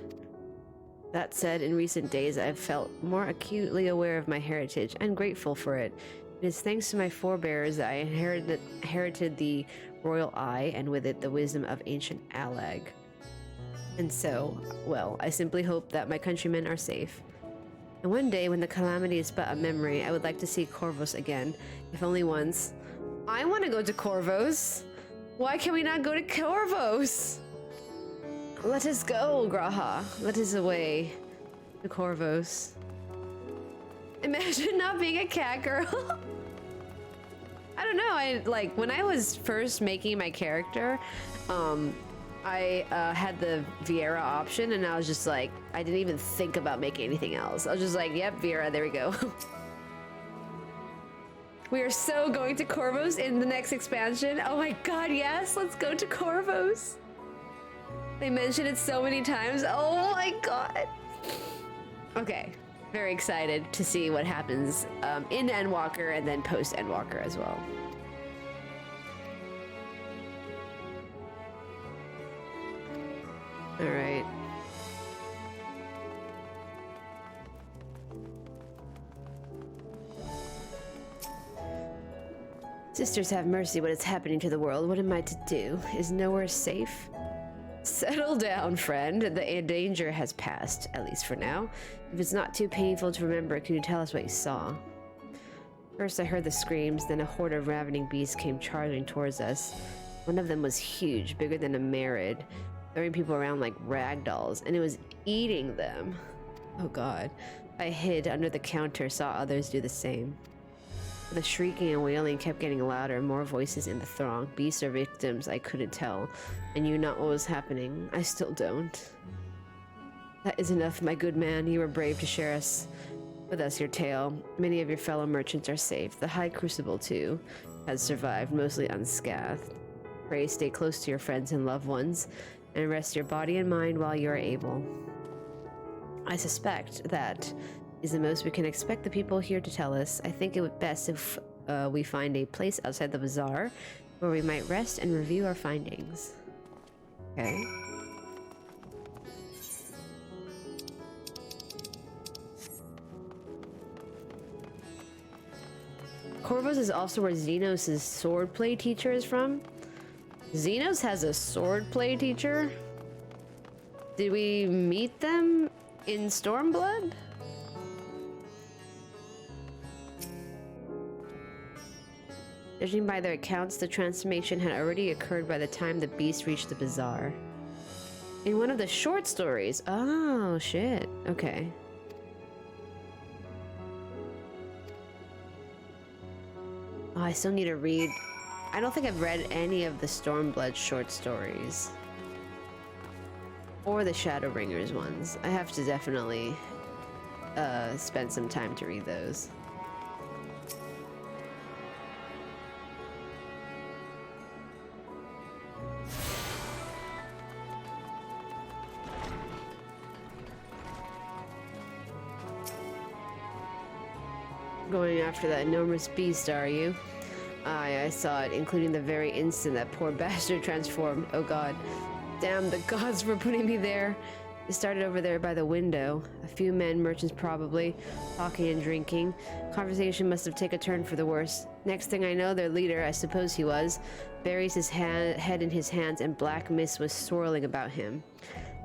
That said, in recent days I've felt more acutely aware of my heritage and grateful for it. It is thanks to my forebears that I inherited the royal eye and with it the wisdom of ancient Alag. And so, well, I simply hope that my countrymen are safe. And one day, when the calamity is but a memory, I would like to see Corvos again, if only once. I want to go to Corvos! Why can we not go to Corvos? Let us go, Graha. Let us away to Corvos. Imagine not being a cat girl. I don't know, when I was first making my character, I had the Vieira option and I was just like, I didn't even think about making anything else. I was just like, yep, Vieira, there we go. We are so going to Corvos in the next expansion. Oh my god, yes, let's go to Corvos. They mentioned it so many times. Oh my god. Okay, very excited to see what happens in Endwalker and then post Endwalker as well. All right. Sisters have mercy, what is happening to the world? What am I to do? Is nowhere safe? Settle down, friend. The danger has passed, at least for now. If it's not too painful to remember, can you tell us what you saw? First I heard the screams, then a horde of ravening beasts came charging towards us. One of them was huge, bigger than a Merid. throwing people around like rag dolls, and it was eating them. Oh god. I hid under the counter, saw others do the same. The shrieking and wailing kept getting louder, more voices in the throng. Beasts or victims, I couldn't tell. I knew not what was happening. I still don't. That is enough, my good man. You were brave to share with us your tale. Many of your fellow merchants are safe. The High Crucible, too, has survived, mostly unscathed. Pray stay close to your friends and loved ones, and rest your body and mind while you are able. I suspect that is the most we can expect the people here to tell us. I think it would best if we find a place outside the bazaar where we might rest and review our findings. Okay. Corvus is also where Xenos' swordplay teacher is from. Xenos has a swordplay teacher? Did we meet them in Stormblood? Judging by their accounts, the transformation had already occurred by the time the beast reached the bazaar. In one of the short stories. Oh, shit. Okay. Oh, I still need to read. I don't think I've read any of the Stormblood short stories. Or the Shadowbringers ones. I have to definitely spend some time to read those. Going after that enormous beast, are you? Aye, I saw it, including the very instant that poor bastard transformed. Oh god. Damn, the gods were putting me there. It started over there by the window. A few men, merchants probably, talking and drinking. Conversation must have taken a turn for the worse. Next thing I know, their leader, I suppose he was, buries his head in his hands and black mist was swirling about him.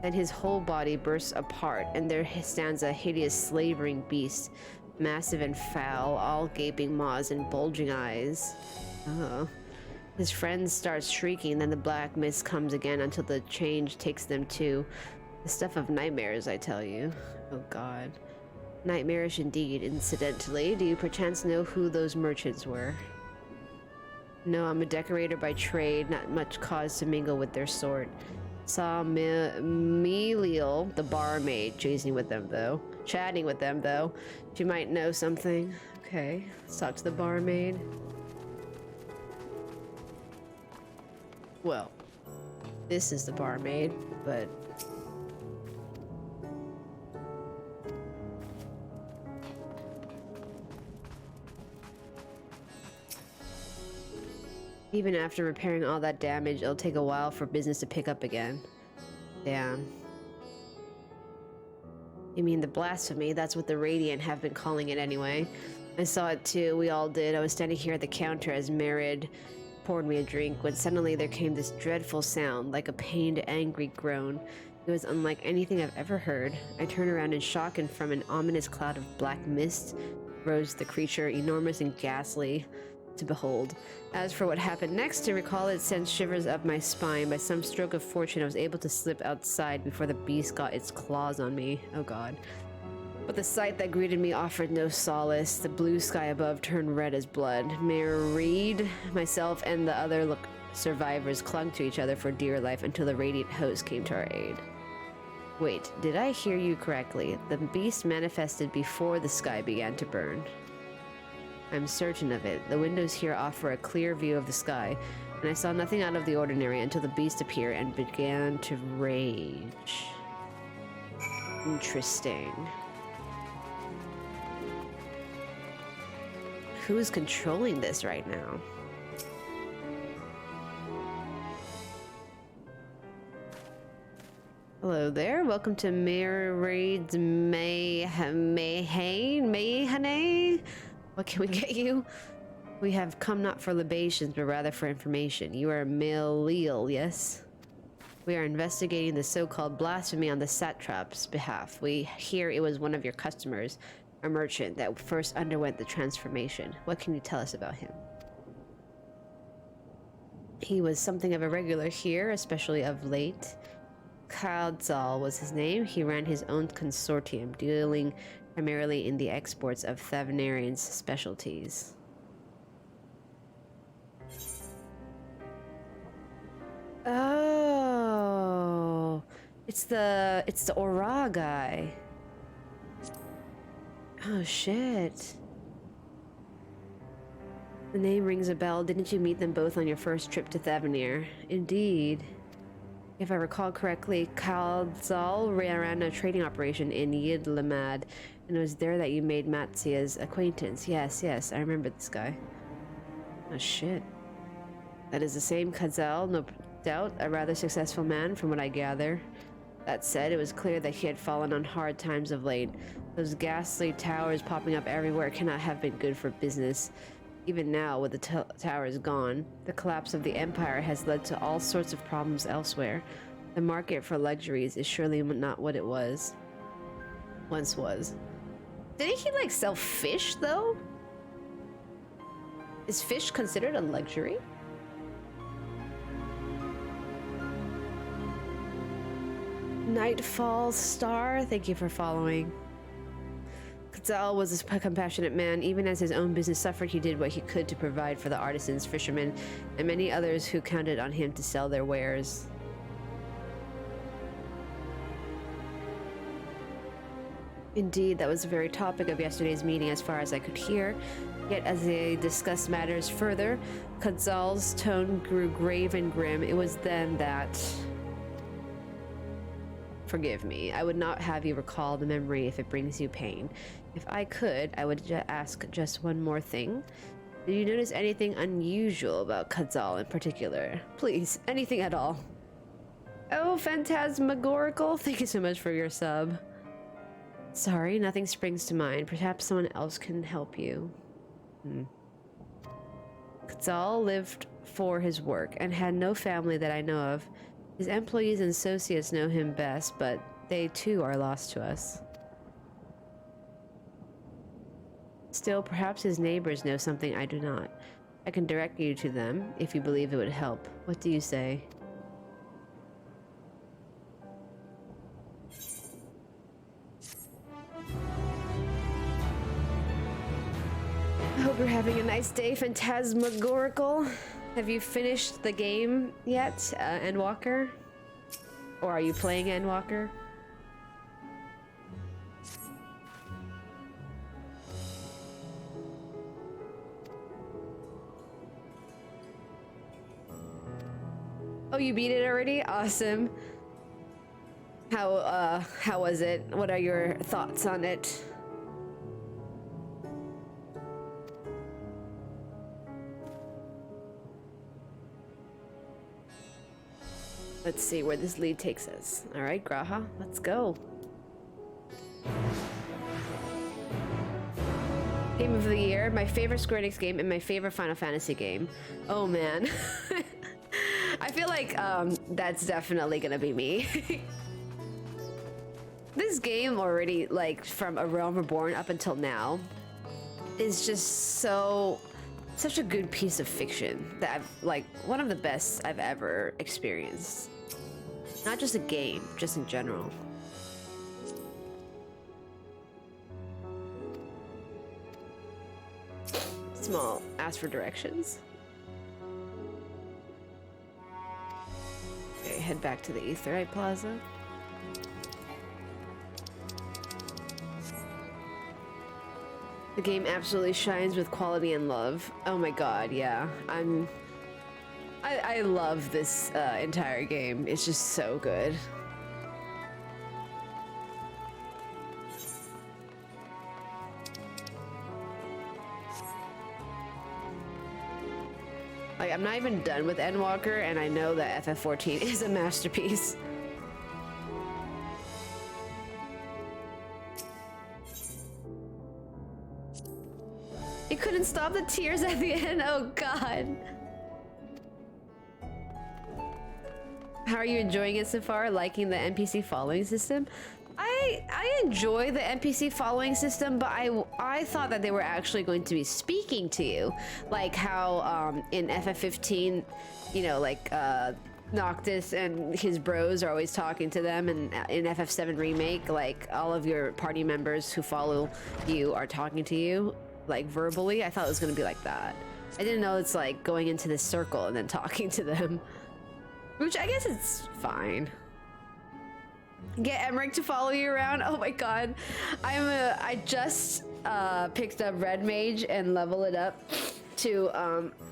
Then his whole body bursts apart, and there stands a hideous slavering beast. Massive and foul, all gaping maws and bulging eyes. Oh. His friends start shrieking, then the black mist comes again until the change takes them too. The stuff of nightmares, I tell you. Oh god. Nightmarish indeed, incidentally. Do you perchance know who those merchants were? No, I'm a decorator by trade, not much cause to mingle with their sort. Saw Meliel, the barmaid, chatting with them though. She might know something. Okay, let's talk to the barmaid. Well, this is the barmaid, but... Even after repairing all that damage, it'll take a while for business to pick up again. Damn. You mean the blasphemy? That's what the Radiant have been calling it anyway. I saw it too, we all did. I was standing here at the counter as Merid poured me a drink when suddenly there came this dreadful sound, like a pained, angry groan. It was unlike anything I've ever heard. I turned around in shock, and from an ominous cloud of black mist rose the creature, enormous and ghastly to behold. As for what happened next, to recall it sent shivers up my spine. By some stroke of fortune, I was able to slip outside before the beast got its claws on me. Oh god. But the sight that greeted me offered no solace. The blue sky above turned red as blood. Mayor Reed, myself, and the other survivors clung to each other for dear life until the Radiant host came to our aid. Wait, did I hear you correctly? The beast manifested before the sky began to burn. I'm certain of it. The windows here offer a clear view of the sky, and I saw nothing out of the ordinary until the beast appeared and began to rage. Interesting. Who's controlling this right now? Hello there. Welcome to Mayor Reed's Mayhane. What can we get you? We have come not for libations, but rather for information. You are Meliel, yes? We are investigating the so-called blasphemy on the satrap's behalf. We hear it was one of your customers, a merchant, that first underwent the transformation. What can you tell us about him? He was something of a regular here, especially of late. Kadzal was his name. He ran his own consortium, dealing primarily in the exports of Thavnairian specialties. Oh, it's the Aura guy. Oh shit. The name rings a bell. Didn't you meet them both on your first trip to Thavnair? Indeed. If I recall correctly, Kadzal ran a trading operation in Yidlamad, and it was there that you made Matsia's acquaintance. Yes, I remember this guy. Oh shit. That is the same Kadzal, no doubt, a rather successful man from what I gather. That said, it was clear that he had fallen on hard times of late. Those ghastly towers popping up everywhere cannot have been good for business. Even now, with the towers gone, the collapse of the Empire has led to all sorts of problems elsewhere. The market for luxuries is surely not what it once was. Didn't he, like, sell fish, though? Is fish considered a luxury? Nightfall Star, thank you for following. Kadzal was a compassionate man. Even as his own business suffered, he did what he could to provide for the artisans, fishermen, and many others who counted on him to sell their wares. Indeed, that was the very topic of yesterday's meeting as far as I could hear. Yet as they discussed matters further, Kadzal's tone grew grave and grim. It was then that... Forgive me, I would not have you recall the memory if it brings you pain. If I could, I would ask just one more thing. Did you notice anything unusual about Kadzal in particular? Please, anything at all. Oh, Phantasmagorical, thank you so much for your sub. Sorry, nothing springs to mind. Perhaps someone else can help you. Kadzal lived for his work and had no family that I know of. His employees and associates know him best, but they too are lost to us. Still, perhaps his neighbors know something I do not. I can direct you to them if you believe it would help. What do you say? I hope you're having a nice day, Phantasmagorical. Have you finished the game yet, Endwalker? Or are you playing Endwalker? Oh, you beat it already? Awesome. How was it? What are your thoughts on it? Let's see where this lead takes us. All right, Graha, let's go. Game of the year, my favorite Square Enix game and my favorite Final Fantasy game. Oh man. I feel like that's definitely gonna be me. This game already, like, from A Realm Reborn up until now, is just such a good piece of fiction that I've, like, one of the best I've ever experienced. Not just a game, just in general. Small, ask for directions. Okay, head back to the Aetheryte Plaza. The game absolutely shines with quality and love. Oh my god, yeah. I love this entire game. It's just so good. Like, I'm not even done with Endwalker, and I know that FF14 is a masterpiece. You couldn't stop the tears at the end? Oh god. How are you enjoying it so far? Liking the NPC following system? I enjoy the NPC following system, but I thought that they were actually going to be speaking to you, like how in FF15, you know, like Noctis and his bros are always talking to them, and in FF7 Remake, like, all of your party members who follow you are talking to you, like, verbally. I thought it was gonna be like that. I didn't know it's like going into this circle and then talking to them. Which I guess it's fine. Get Emmerich to follow you around? Oh my god. I just picked up Red Mage and level it up to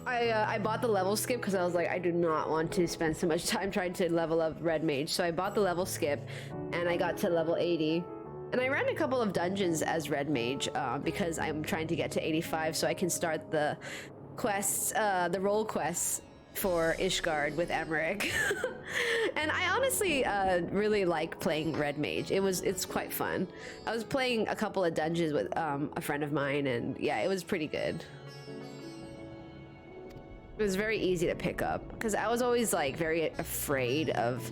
I bought the level skip because I was like, I do not want to spend so much time trying to level up Red Mage. So I bought the level skip and I got to level 80. And I ran a couple of dungeons as Red Mage because I'm trying to get to 85 so I can start the quests, the role quests for Ishgard with Emmerich. And I honestly really like playing Red Mage. It's quite fun. I was playing a couple of dungeons with a friend of mine, and yeah, it was pretty good. It was very easy to pick up because I was always like very afraid of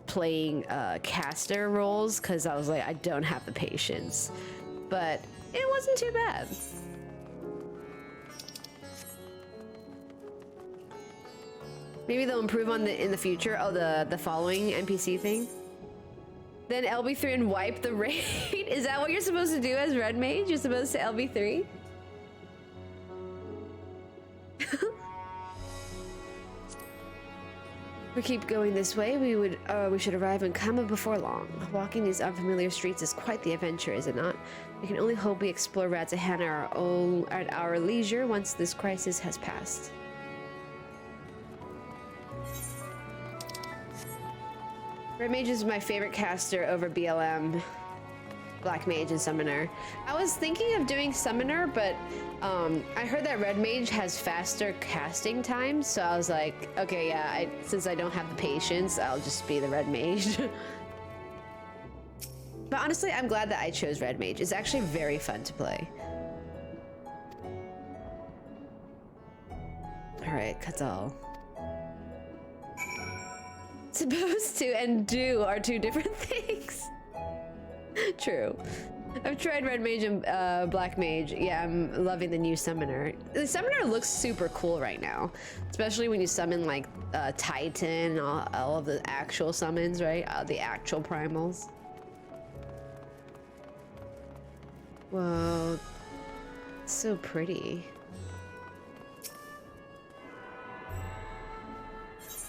playing caster roles because I was like, I don't have the patience, but it wasn't too bad. Maybe they'll improve on in the future. Oh, the following NPC thing. Then LB3 and wipe the raid. Is that what you're supposed to do as Red Mage? You're supposed to LB3? We keep going this way. We should arrive in Kama before long. Walking these unfamiliar streets is quite the adventure, is it not? We can only hope we explore Razahan at our leisure once this crisis has passed. Red Mage is my favorite caster over BLM, Black Mage, and Summoner. I was thinking of doing Summoner, but I heard that Red Mage has faster casting times, so I was like, okay, yeah, since I don't have the patience, I'll just be the Red Mage. But honestly, I'm glad that I chose Red Mage. It's actually very fun to play. Alright, Katal. Supposed to and do are two different things. True. I've tried Red Mage and Black Mage. Yeah, I'm loving the new Summoner. The Summoner looks super cool right now, especially when you summon like Titan and all of the actual summons, right? The actual primals. Whoa, so pretty.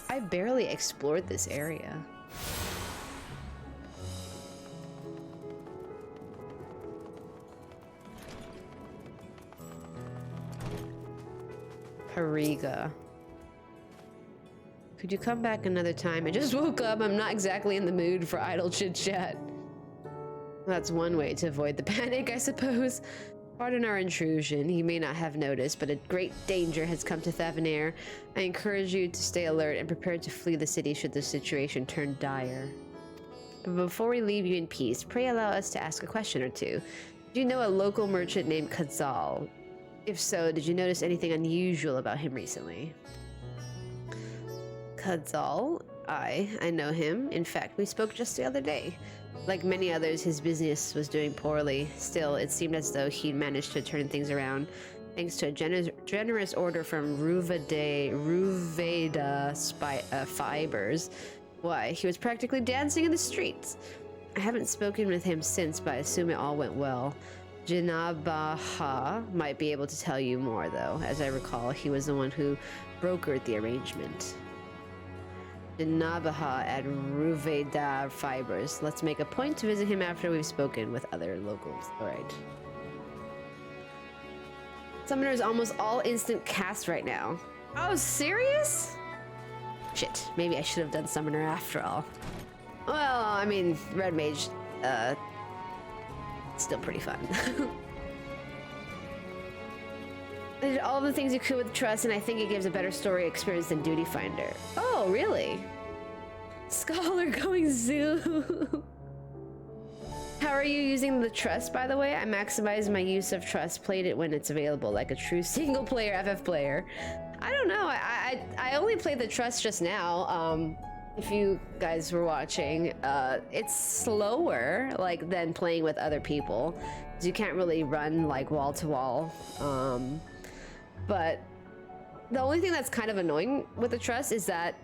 I barely explored this area. Pariga. Could you come back another time? I just woke up. I'm not exactly in the mood for idle chit-chat. That's one way to avoid the panic, I suppose. Pardon our intrusion. You may not have noticed, but a great danger has come to Thavnair. I encourage you to stay alert and prepare to flee the city should the situation turn dire. But before we leave you in peace, pray allow us to ask a question or two. Do you know a local merchant named Kazal? If so, did you notice anything unusual about him recently? Kazal? I know him. In fact, we spoke just the other day. Like many others, his business was doing poorly. Still, it seemed as though he'd managed to turn things around, thanks to a generous order from Ruveda Fibers. Why, he was practically dancing in the streets. I haven't spoken with him since, but I assume it all went well. Jinabaha might be able to tell you more, though. As I recall, he was the one who brokered the arrangement. Nabaha at Ruveda Fibers. Let's make a point to visit him after we've spoken with other locals. Alright. Summoner is almost all instant cast right now. Oh, serious? Shit, maybe I should have done Summoner after all. Well, I mean, Red Mage, still pretty fun. I did all the things you could with Trust, and I think it gives a better story experience than Duty Finder. Oh, really? Scholar going zoo. How are you using the Trust, by the way? I maximize my use of Trust, played it when it's available, like a true single-player FF player. I don't know. I only played the Trust just now. If you guys were watching, it's slower, like, than playing with other people. You can't really run, like, wall-to-wall. But the only thing that's kind of annoying with the Trust is that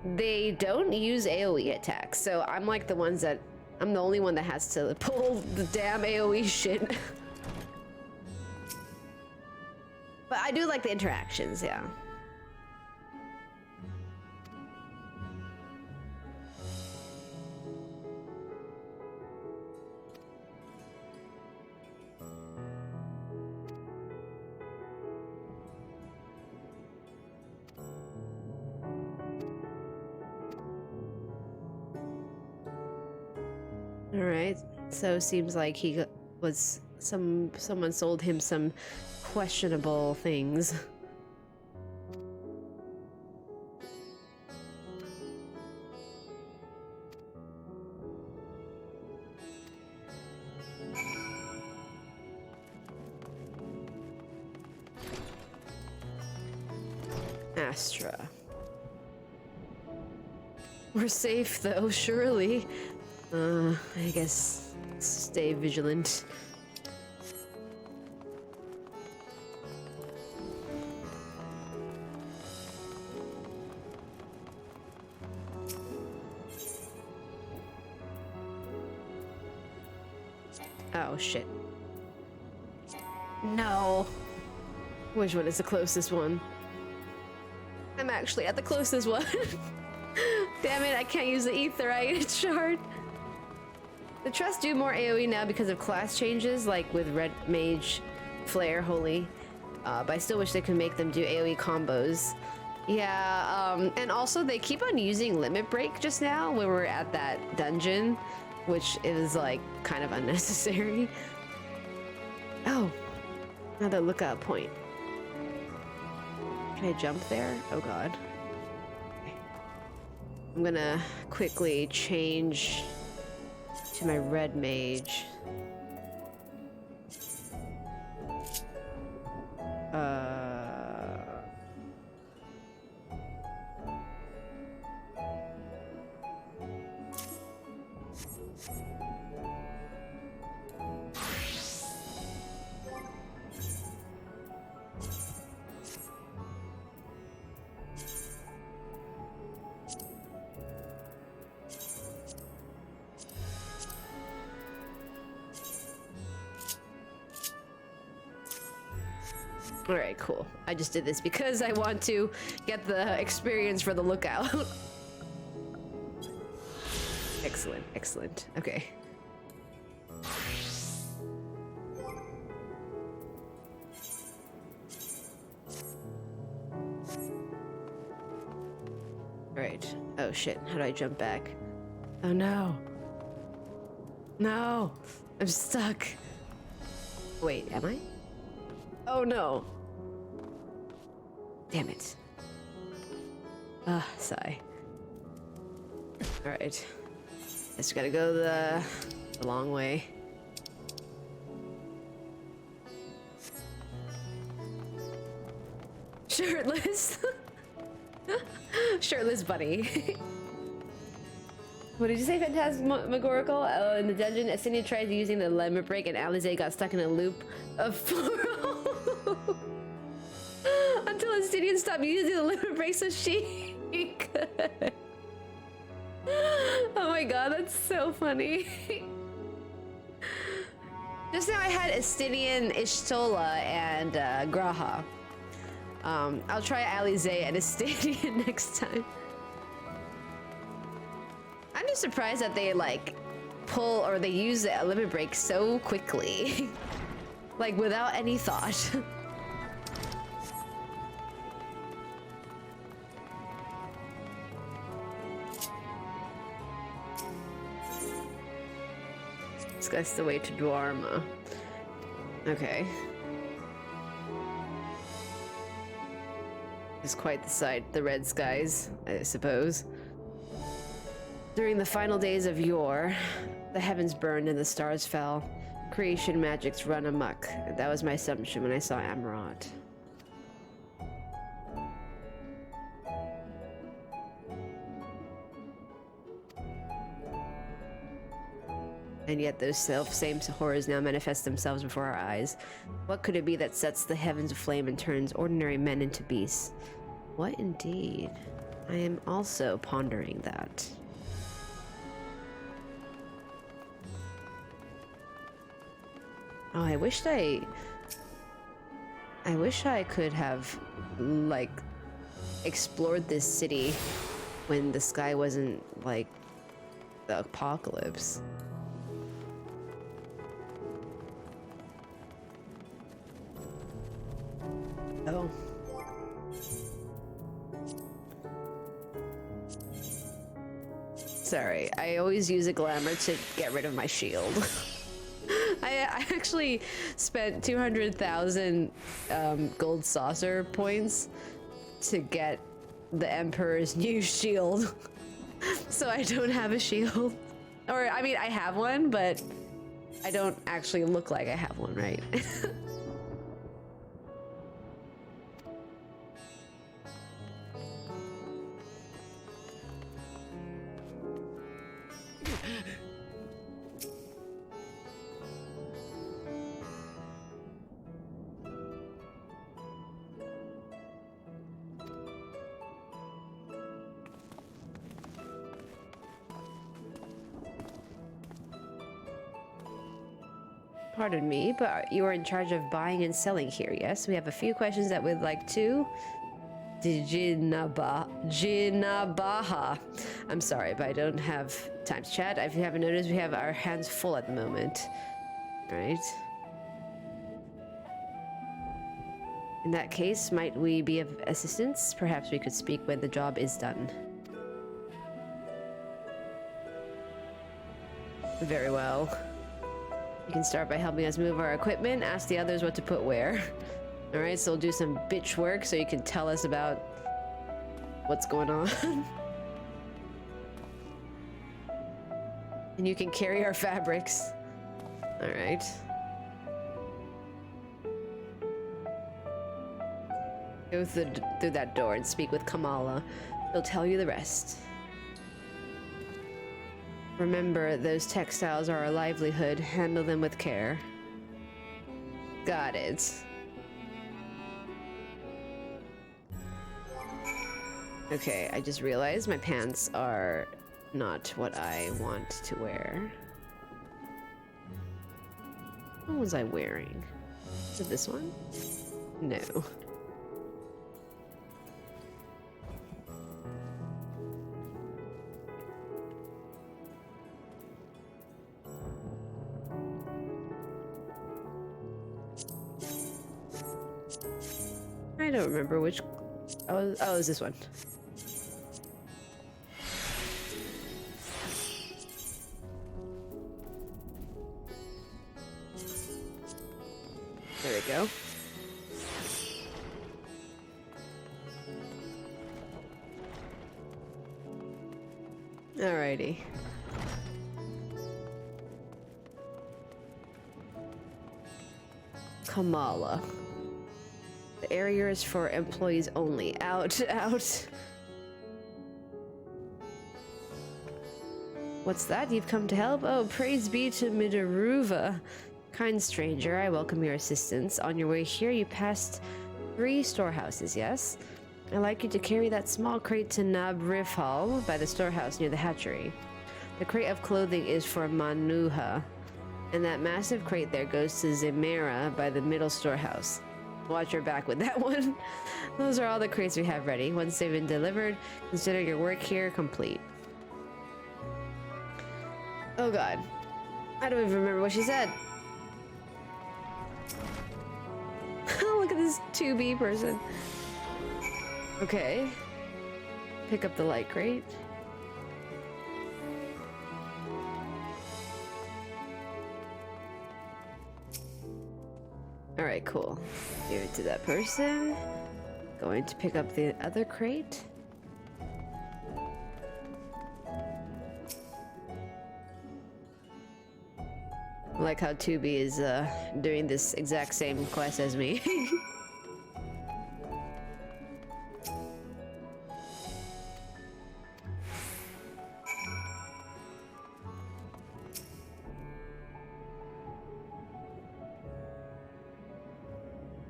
They don't use AoE attacks, so I'm like the ones that I'm the only one that has to pull the damn AoE shit. But I do like the interactions, yeah. All right, so seems like he was someone sold him some questionable things. Astra. We're safe though, surely. I guess stay vigilant. Oh shit. No. Which one is the closest one? I'm actually at the closest one. Damn it, I can't use the aetherite shard. The trusts do more AoE now because of class changes, like with Red Mage, Flare, Holy. But I still wish they could make them do AoE combos. Yeah, and also they keep on using Limit Break just now when we're at that dungeon, which is like kind of unnecessary. Oh, another lookout point. Can I jump there? Oh god. Okay. I'm gonna quickly change to my Red Mage. Alright, cool. I just did this because I want to get the experience for the lookout. Excellent, excellent. Okay. Alright. Oh shit, how do I jump back? Oh no. No! I'm stuck. Wait, am I? Oh no. Damn it. Sigh. Alright. Just gotta go the long way. Shirtless. Shirtless bunny. What did you say, Phantasmagorical? Oh, in the dungeon, Astinia tried using the limit break and Alize got stuck in a loop of 4 until Astinia stopped using the limit break so she could. Oh my god, that's so funny. Just now I had Astidian, Ishtola, and Graha. I'll try Alize and Astidian next time. I'm just surprised that they like pull or they use the limit break so quickly. Like without any thought. That's the way to Dwarma. Okay. It's quite the sight, the red skies, I suppose. During the final days of yore, the heavens burned and the stars fell. Creation magics run amok. That was my assumption when I saw Amarant. And yet those same horrors now manifest themselves before our eyes. What could it be that sets the heavens aflame and turns ordinary men into beasts? What indeed? I am also pondering that. Oh, I wish I could have, like, explored this city when the sky wasn't, like, the apocalypse. Oh. Sorry, I always use a glamour to get rid of my shield. I actually spent 200,000 gold saucer points to get the Emperor's new shield. So I don't have a shield. Or, I mean, I have one, but I don't actually look like I have one, right? Pardon me, but you are in charge of buying and selling here, yes? We have a few questions that we'd like to... Jinabaha. I'm sorry, but I don't have time to chat. If you haven't noticed, we have our hands full at the moment. Right? In that case, might we be of assistance? Perhaps we could speak when the job is done. Very well. You can start by helping us move our equipment, ask the others what to put where. Alright, so we'll do some bitch work so you can tell us about what's going on. And you can carry our fabrics. Alright. Go through that door and speak with Kamala. She'll tell you the rest. Remember, those textiles are our livelihood. Handle them with care. Got it. Okay, I just realized my pants are not what I want to wear. What was I wearing? Is it this one? No. I don't remember which... Oh, it's this one. There we go. Alrighty. Kamala. The area is for employees only. Out, out. What's that? You've come to help? Oh, praise be to Midaruva. Kind stranger, I welcome your assistance. On your way here, you passed 3 storehouses, yes? I'd like you to carry that small crate to Nabrifal by the storehouse near the hatchery. The crate of clothing is for Manuha, and that massive crate there goes to Zemera by the middle storehouse. Watch your back with that one. Those are all the crates we have ready. Once they've been delivered, consider your work here complete. Oh god. I don't even remember what she said. Look at this 2B person. Okay. Pick up the light crate. Alright, cool. Give it to that person. Going to pick up the other crate. I like how 2B is doing this exact same quest as me.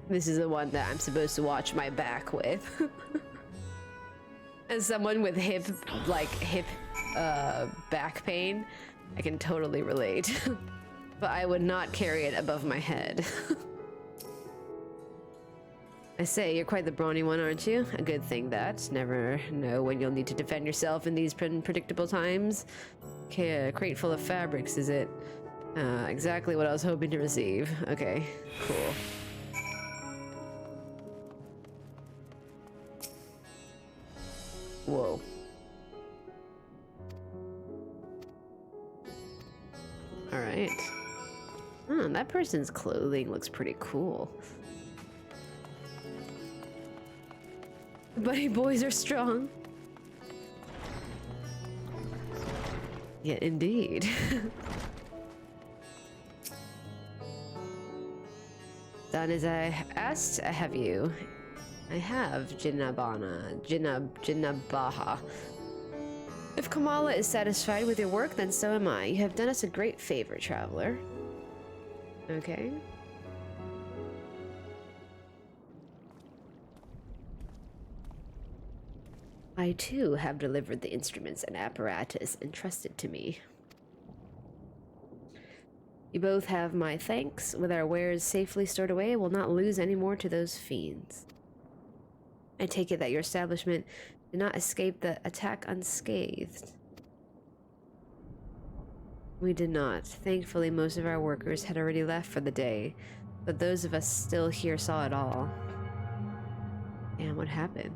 This is the one that I'm supposed to watch my back with. As someone with hip back pain, I can totally relate. But I would not carry it above my head. I say, you're quite the brawny one, aren't you? A good thing that. Never know when you'll need to defend yourself in these unpredictable times. Okay, a crate full of fabrics, is it? Exactly what I was hoping to receive. Okay, cool. Whoa. Alright. Oh, that person's clothing looks pretty cool. Buddy boys are strong. Yeah, indeed. Done as I asked, I have you. I have Jinnabaha. If Kamala is satisfied with your work, then so am I. You have done us a great favor, traveler. Okay. I too have delivered the instruments and apparatus entrusted to me. You both have my thanks. With our wares safely stored away, we'll not lose any more to those fiends. I take it that your establishment did not escape the attack unscathed. We did not. Thankfully, most of our workers had already left for the day, but those of us still here saw it all. And what happened?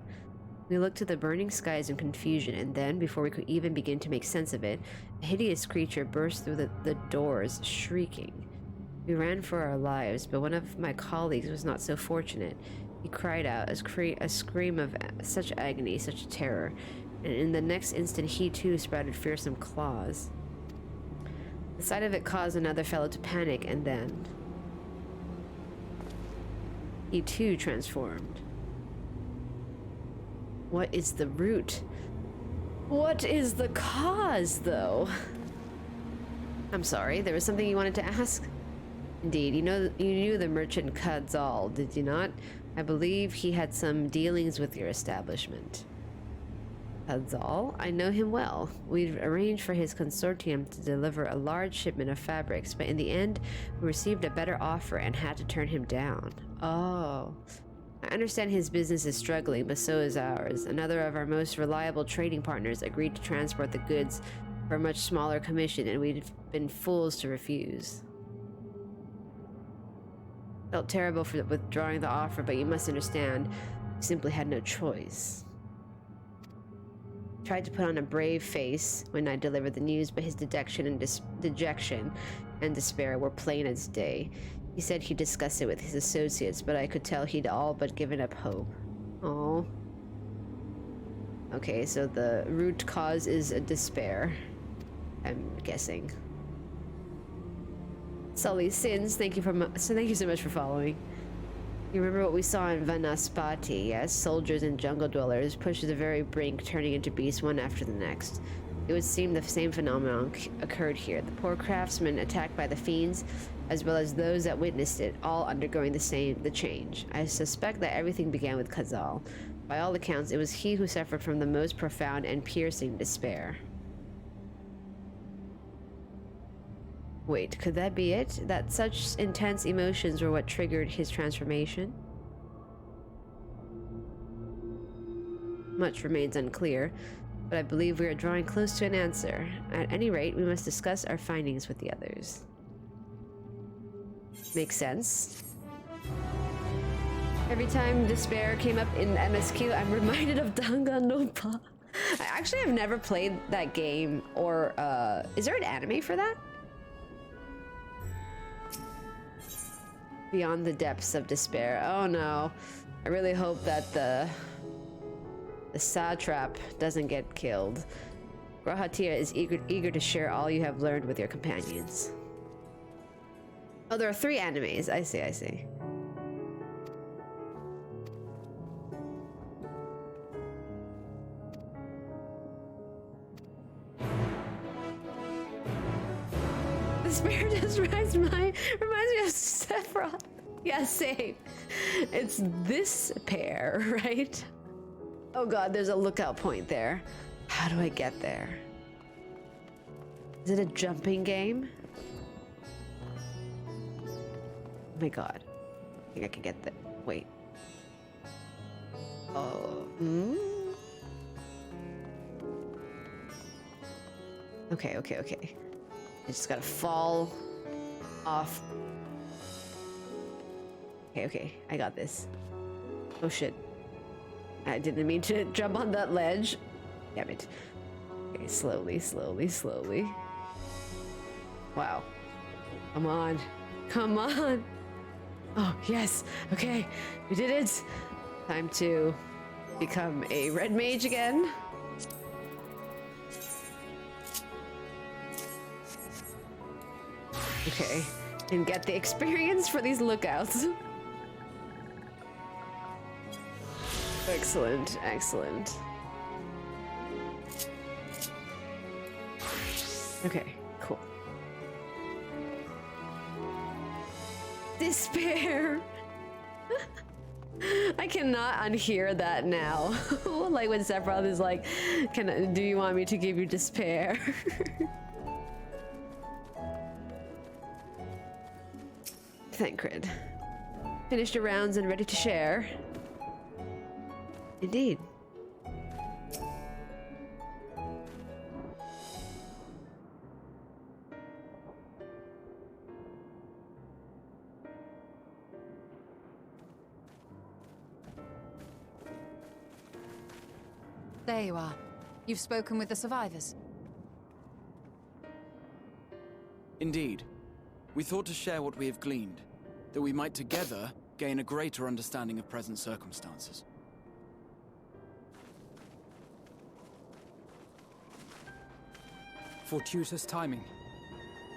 We looked to the burning skies in confusion, and then, before we could even begin to make sense of it, a hideous creature burst through the doors, shrieking. We ran for our lives, but one of my colleagues was not so fortunate. He cried out, a scream of such agony, such terror, and in the next instant he too sprouted fearsome claws. The sight of it caused another fellow to panic, and then he too transformed. What is the root? What is the cause, though? I'm sorry, there was something you wanted to ask? Indeed, you knew the merchant Kadzal, did you not? I believe he had some dealings with your establishment. Kadzal? I know him well. We'd arranged for his consortium to deliver a large shipment of fabrics, but in the end, we received a better offer and had to turn him down. Oh. I understand his business is struggling, but so is ours. Another of our most reliable trading partners agreed to transport the goods for a much smaller commission, and we'd been fools to refuse. Felt terrible for withdrawing the offer, but you must understand, we simply had no choice. Tried to put on a brave face when I delivered the news, but his dejection and despair were plain as day. He said he'd discuss it with his associates, but I could tell he'd all but given up hope. Oh. Okay, so the root cause is a despair, I'm guessing. Sully's sins, thank you so much for following. You remember what we saw in Vanaspati, yes? Soldiers and jungle dwellers pushed to the very brink, turning into beasts one after the next. It would seem the same phenomenon occurred here. The poor craftsmen attacked by the fiends, as well as those that witnessed it, all undergoing the change. I suspect that everything began with Kadzal. By all accounts, it was he who suffered from the most profound and piercing despair. Wait, could that be it? That such intense emotions were what triggered his transformation? Much remains unclear, but I believe we are drawing close to an answer. At any rate, we must discuss our findings with the others. Makes sense. Every time despair came up in MSQ, I'm reminded of Danganronpa. I actually have never played that game, or is there an anime for that? Beyond the depths of despair. Oh no. I really hope that the satrap doesn't get killed. Grahatia is eager to share all you have learned with your companions. Oh, there are 3 animes. I see. Despair just reminds me of Sephiroth. Yeah, same. It's this pair, right? Oh god, there's a lookout point there. How do I get there? Is it a jumping game? Oh my god. I think I can get that. Wait. Oh. Okay. I just gotta fall off. Okay. I got this. Oh shit. I didn't mean to jump on that ledge. Damn it. Okay, slowly. Wow. Come on. Oh, yes. Okay, we did it. Time to become a red mage again. Okay, and get the experience for these lookouts. Excellent. Okay, cool. Despair. I cannot unhear that now. Like when Sephiroth is like, do you want me to give you despair? Thancred. Finished your rounds and ready to share. Indeed. There you are. You've spoken with the survivors. Indeed. We thought to share what we have gleaned, that we might together gain a greater understanding of present circumstances. Fortuitous timing.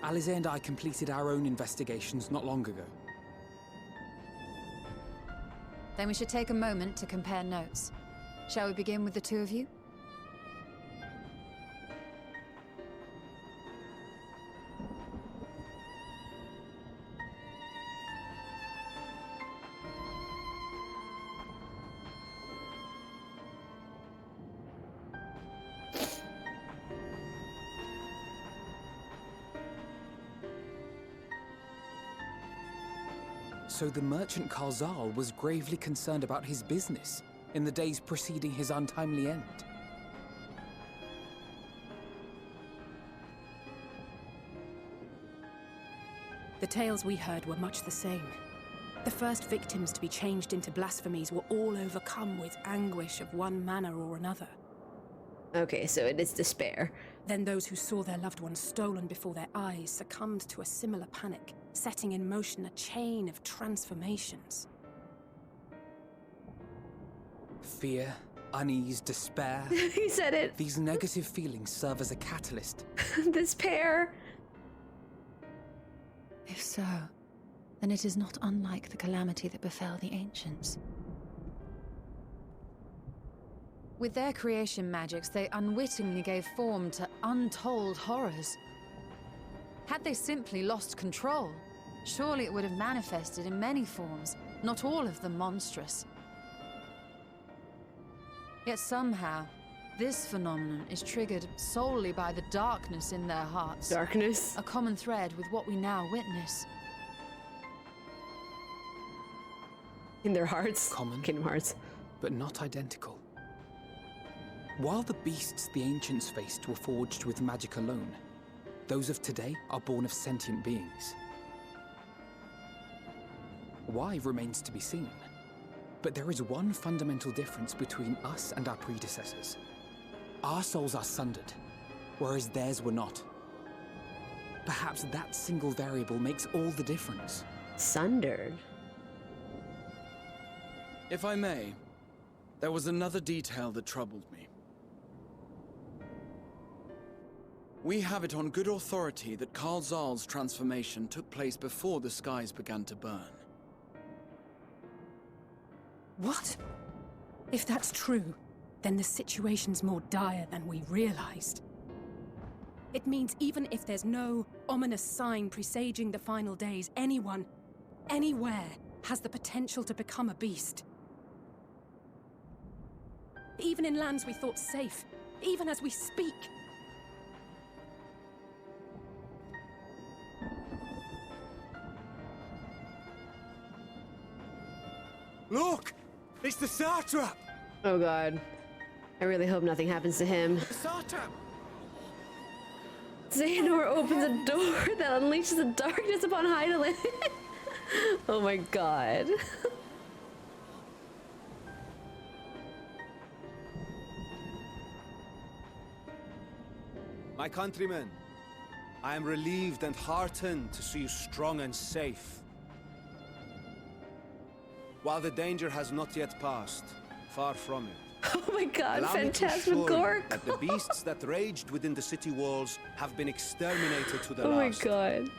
Alize and I completed our own investigations not long ago. Then we should take a moment to compare notes. Shall we begin with the two of you? So the merchant Karzal was gravely concerned about his business in the days preceding his untimely end. The tales we heard were much the same. The first victims to be changed into blasphemies were all overcome with anguish of one manner or another. Okay, so it is despair. Then those who saw their loved ones stolen before their eyes succumbed to a similar panic, setting in motion a chain of transformations. Fear, unease, despair. He said it. These negative feelings serve as a catalyst. Despair. If so, then it is not unlike the calamity that befell the ancients. With their creation magics, they unwittingly gave form to untold horrors. Had they simply lost control, surely it would have manifested in many forms, not all of them monstrous. Yet somehow, this phenomenon is triggered solely by the darkness in their hearts. Darkness. A common thread with what we now witness. In their hearts. Common. Kingdom Hearts. But not identical. While the beasts the ancients faced were forged with magic alone, those of today are born of sentient beings. Why remains to be seen. But there is one fundamental difference between us and our predecessors. Our souls are sundered, whereas theirs were not. Perhaps that single variable makes all the difference. Sundered? If I may, there was another detail that troubled me. We have it on good authority that Karzal's transformation took place before the skies began to burn. What? If that's true, then the situation's more dire than we realized. It means even if there's no ominous sign presaging the final days, anyone, anywhere, has the potential to become a beast. even in lands we thought safe, even as we speak. Look! It's the satrap! Oh god. I really hope nothing happens to him. The satrap! Xehanort opens a door that unleashes the darkness upon Hydaelyn. Oh my god. My countrymen, I am relieved and heartened to see you strong and safe. While the danger has not yet passed, far from it. Oh my god, Allow me to assure you Phantasmagorical. that the beasts that raged within the city walls have been exterminated to the Oh my last. god.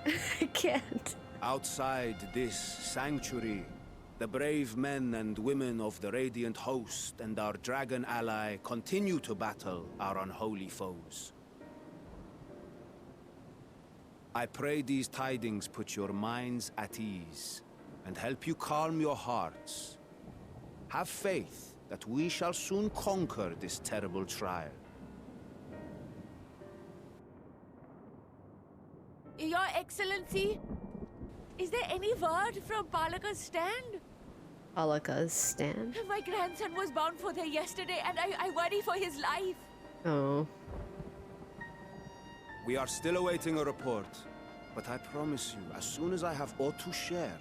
I can't. Outside this sanctuary, the brave men and women of the Radiant Host and our dragon ally continue to battle our unholy foes. I pray these tidings put your minds at ease and help you calm your hearts. Have faith that we shall soon conquer this terrible trial. Your Excellency, is there any word from Palaka's stand? Palaka's stand? My grandson was bound for there yesterday, and I worry for his life. Oh. We are still awaiting a report, but I promise you, as soon as I have aught to share.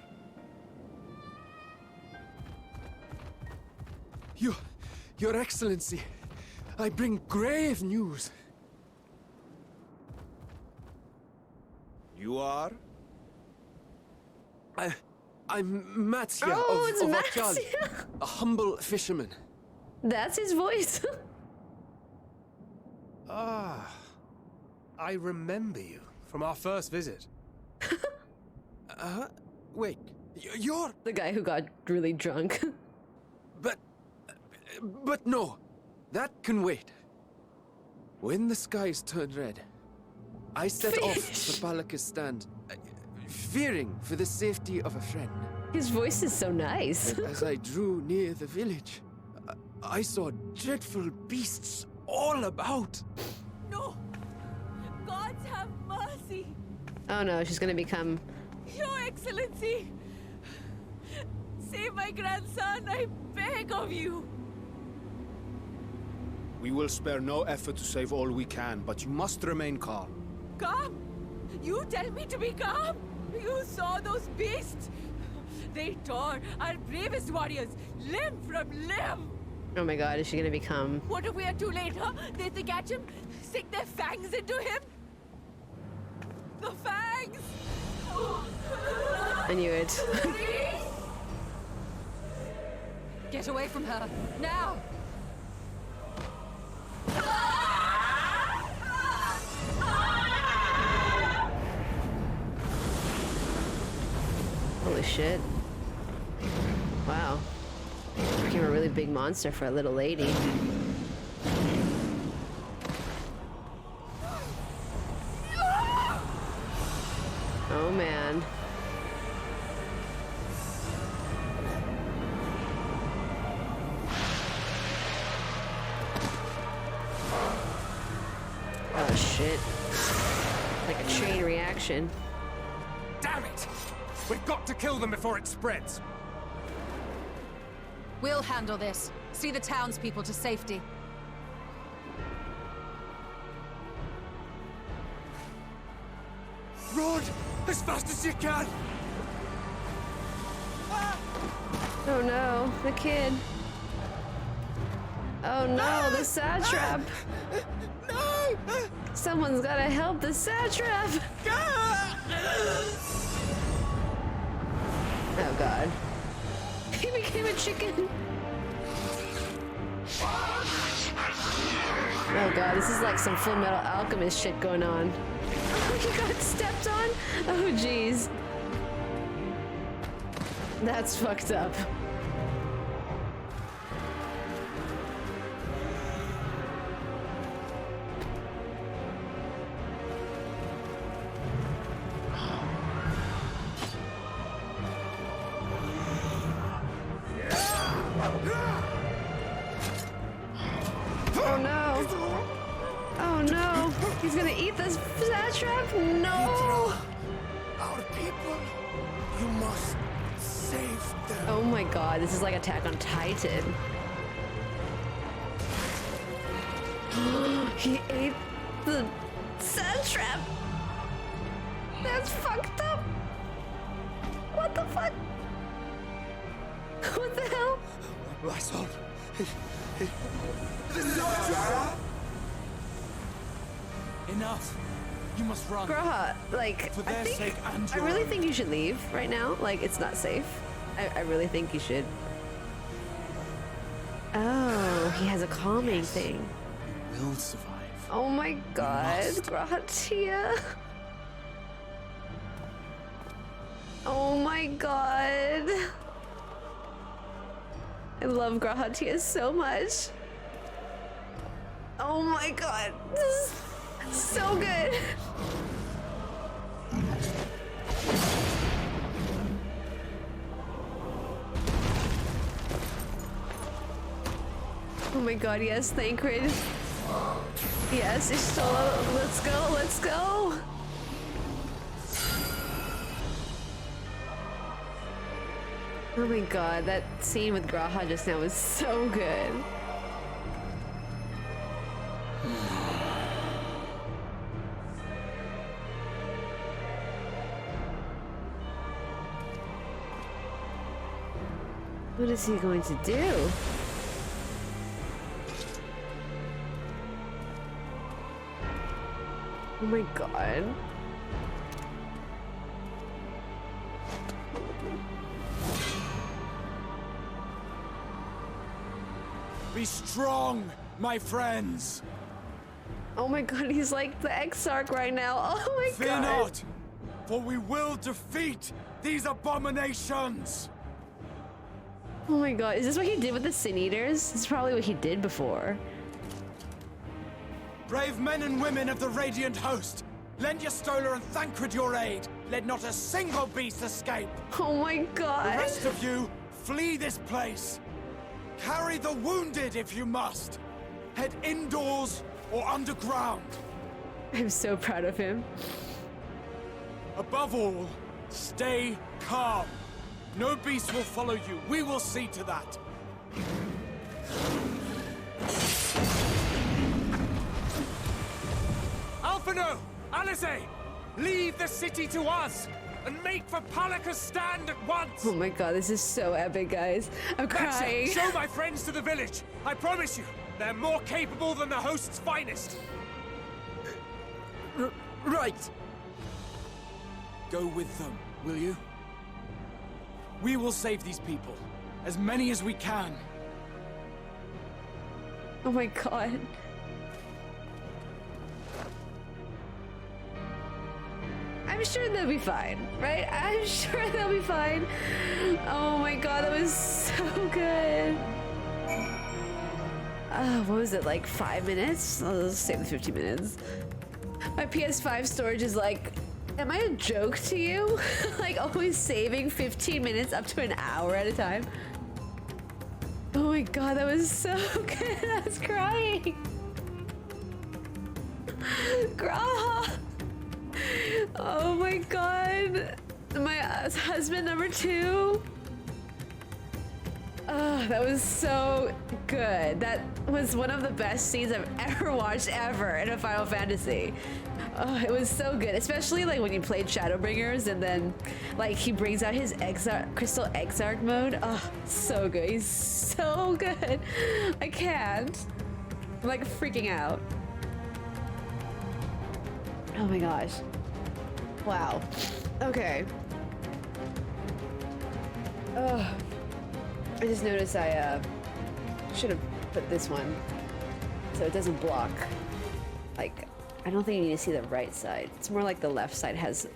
Your Excellency, I bring grave news. You are? I'm Matsya Oh, it's of Matsya. Achal, a humble fisherman. That's his voice. Ah, I remember you from our first visit. Wait, you're... The guy who got really drunk. But no, that can wait. When the skies turned red, I set off for Palaka's stand, fearing for the safety of a friend. His voice is so nice. And as I drew near the village, I saw dreadful beasts all about. No! Gods have mercy! Oh no, she's gonna become... Your Excellency! Save my grandson, I beg of you! We will spare no effort to save all we can, but you must remain calm. Calm? You tell me to be calm? You saw those beasts? They tore our bravest warriors limb from limb! Oh my god, is she gonna become... What if we are too late, huh? They catch him, stick their fangs into him? The fangs! I knew it. Get away from her, now! Holy shit. Wow. Became a really big monster for a little lady. Oh man. Oh shit. Like a chain reaction. Damn it! We've got to kill them before it spreads. We'll handle this. See the townspeople to safety. Run as fast as you can! Oh no, the kid. Oh no, the satrap. No! Someone's gotta help the satrap. Oh god. He became a chicken. Oh god, this is like some Full Metal Alchemist shit going on. He got stepped on? Oh jeez. That's fucked up. He's gonna eat this satrap? No! Our people, you must save them. Oh my god, this is like Attack on Titan. He ate the satrap! That's fucked up! What the fuck? What the hell? My son. Enough. You must run. Graha, like, For their sake and I your really own. think you should leave right now. Like, it's not safe. I really think you should. Oh, he has a calming thing. We'll survive. Oh my god, must. Grahatia. Oh my god. I love Grahatia so much. Oh my god, this is so good. Oh my god, yes, Thancred. Yes, Ishtola, let's go, let's go. Oh my god, that scene with Graha just now was so good. What is he going to do? Oh my god. Be strong, my friends. Oh my god, he's like the Exarch right now. Oh my Fear god. not, for we will defeat these abominations. Oh my god, is this what he did with the Sin Eaters? This is probably what he did before. Brave men and women of the Radiant Host, lend your Stola and Thancred your aid. Let not a single beast escape. Oh my god. The rest of you, flee this place. Carry the wounded if you must. Head indoors or underground. I'm so proud of him. Above all, stay calm. No beast will follow you. We will see to that. Alphino! Alice! Leave the city to us! And make for Palaka's stand at once! Oh my god, this is so epic, guys. I'm That's crying. it. Show my friends to the village! I promise you, they're more capable than the host's finest! Right. Go with them, will you? We will save these people. As many as we can. Oh my god. I'm sure they'll be fine, right? I'm sure they'll be fine. Oh my god, that was so good. What was it, like 5 minutes? Let's save the 50 minutes. My PS5 storage is like, am I a joke to you? Like always saving 15 minutes up to an hour at a time. Oh my god, that was so good. I was crying. Graha. Oh my god. My husband number 2. Oh, that was so good. That was one of the best scenes I've ever watched ever in a Final Fantasy. Oh, it was so good, especially like when you played Shadowbringers and then like he brings out his Crystal Exarch mode. Oh, so good. He's so good. I can't. I'm like freaking out. Oh my gosh. Wow. Okay. Oh. I just noticed I should have put this one so it doesn't block. Like, I don't think you need to see the right side. It's more like the left side has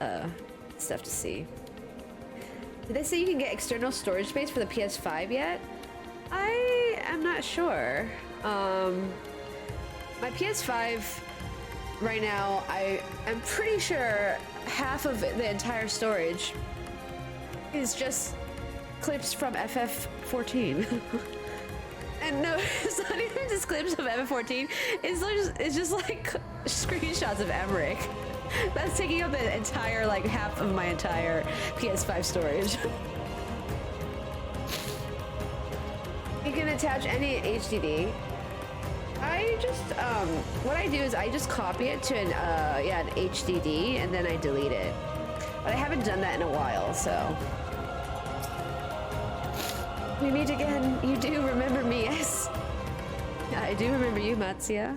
stuff to see. Did they say you can get external storage space for the PS5 yet? I am not sure. My PS5 right now, I am pretty sure half of the entire storage is just clips from FF14. And no, it's not even just clips of FF14. It's just like screenshots of Emmerich. That's taking up the entire, like, half of my entire PS5 storage. You can attach any HDD. I just, what I do is I just copy it to an HDD, and then I delete it. But I haven't done that in a while, so. We meet again. You do remember me, yes. I do remember you, Matsuya.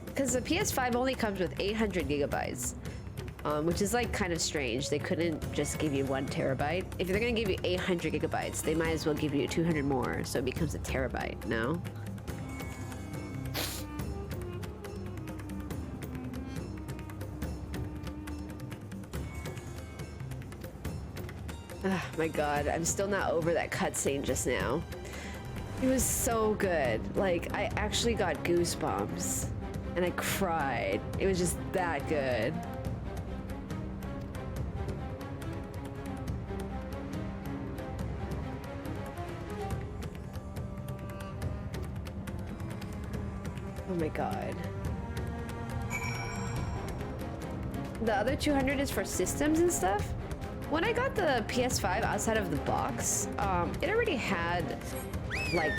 Because the PS5 only comes with 800 gigabytes, which is like kind of strange. They couldn't just give you 1 terabyte. If they're gonna give you 800 gigabytes, they might as well give you 200 more, so it becomes a terabyte, no? Oh my god, I'm still not over that cutscene just now. It was so good. Like, I actually got goosebumps. And I cried. It was just that good. Oh my god. The other 200 is for systems and stuff. When I got the PS5 outside of the box, it already had like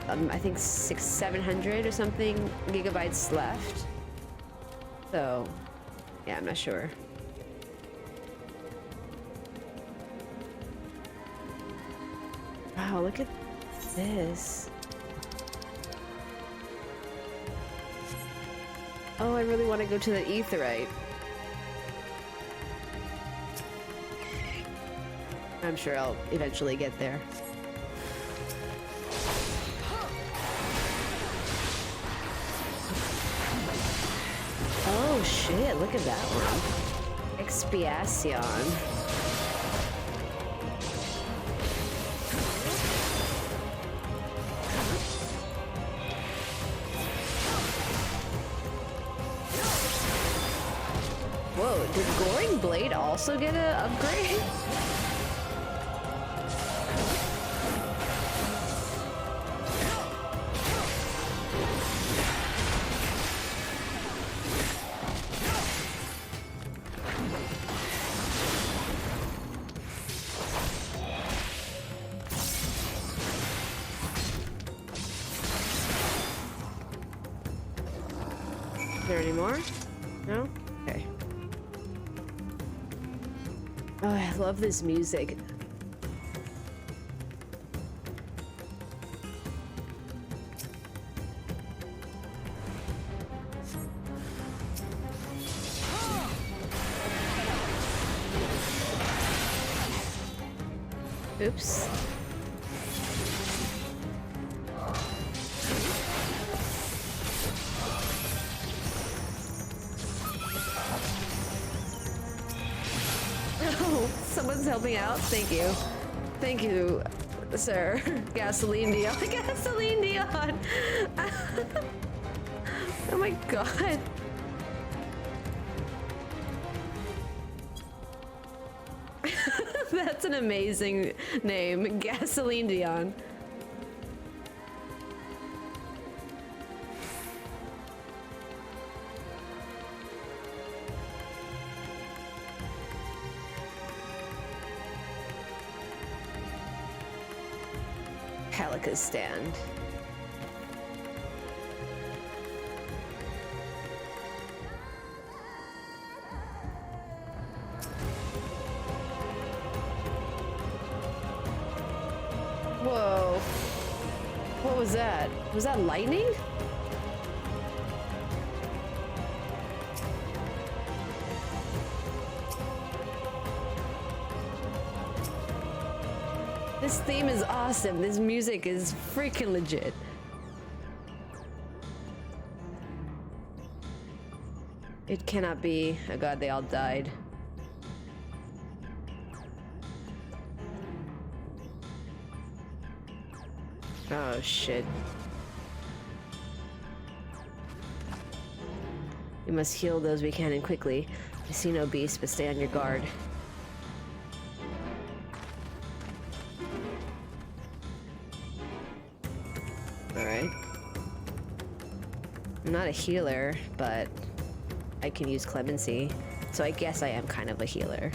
I think 600-700 or something gigabytes left. So yeah, I'm not sure. Wow, look at this. Oh, I really want to go to the Aetheryte. I'm sure I'll eventually get there. Oh shit, look at that one. Expiation. Whoa, did Goring Blade also get an upgrade? Is there any more? No? Okay. Oh, I love this music. Oops. Oh, someone's helping out. Thank you. Thank you, sir. Gasoline Dion. Gasoline Dion. Oh my god. That's an amazing name. Gasoline Dion. Palika's stand. Whoa. What was that? Was that lightning? This theme is awesome. This music is freaking legit. It cannot be. Oh god, they all died. Oh shit. We must heal those we can and quickly. I see no beast, but stay on your guard. Alright. I'm not a healer, but I can use clemency. So I guess I am kind of a healer.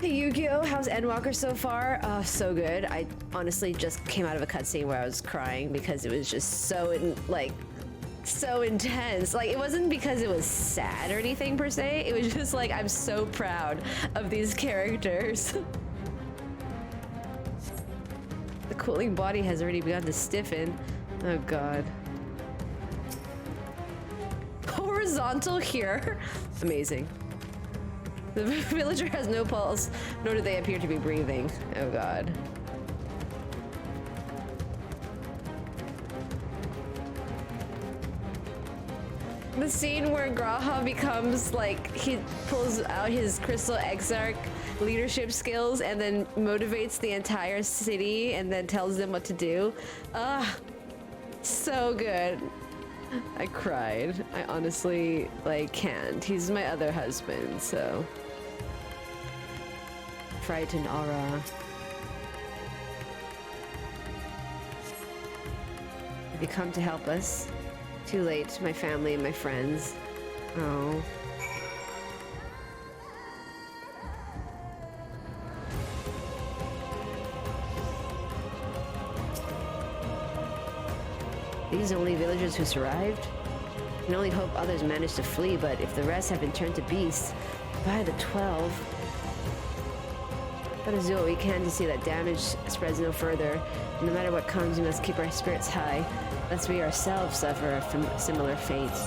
Hey Yu-Gi-Oh! How's Endwalker so far? Oh, so good. I honestly just came out of a cutscene where I was crying because it was just so so intense. Like, it wasn't because it was sad or anything per se. It was just like, I'm so proud of these characters. The cooling body has already begun to stiffen. Oh god. Horizontal here? Amazing. The villager has no pulse, nor do they appear to be breathing. Oh god. The scene where Graha becomes like, he pulls out his crystal exarch leadership skills and then motivates the entire city and then tells them what to do. Ah, so good. I cried. I honestly, like, can't. He's my other husband, so. Frightened aura. Have you come to help us? Too late, my family and my friends. Oh. These are only villagers who survived? I can only hope others managed to flee, but if the rest have been turned to beasts, by the 12. Let us do what we can to see that damage spreads no further. No matter what comes, we must keep our spirits high, lest we ourselves suffer from similar fates.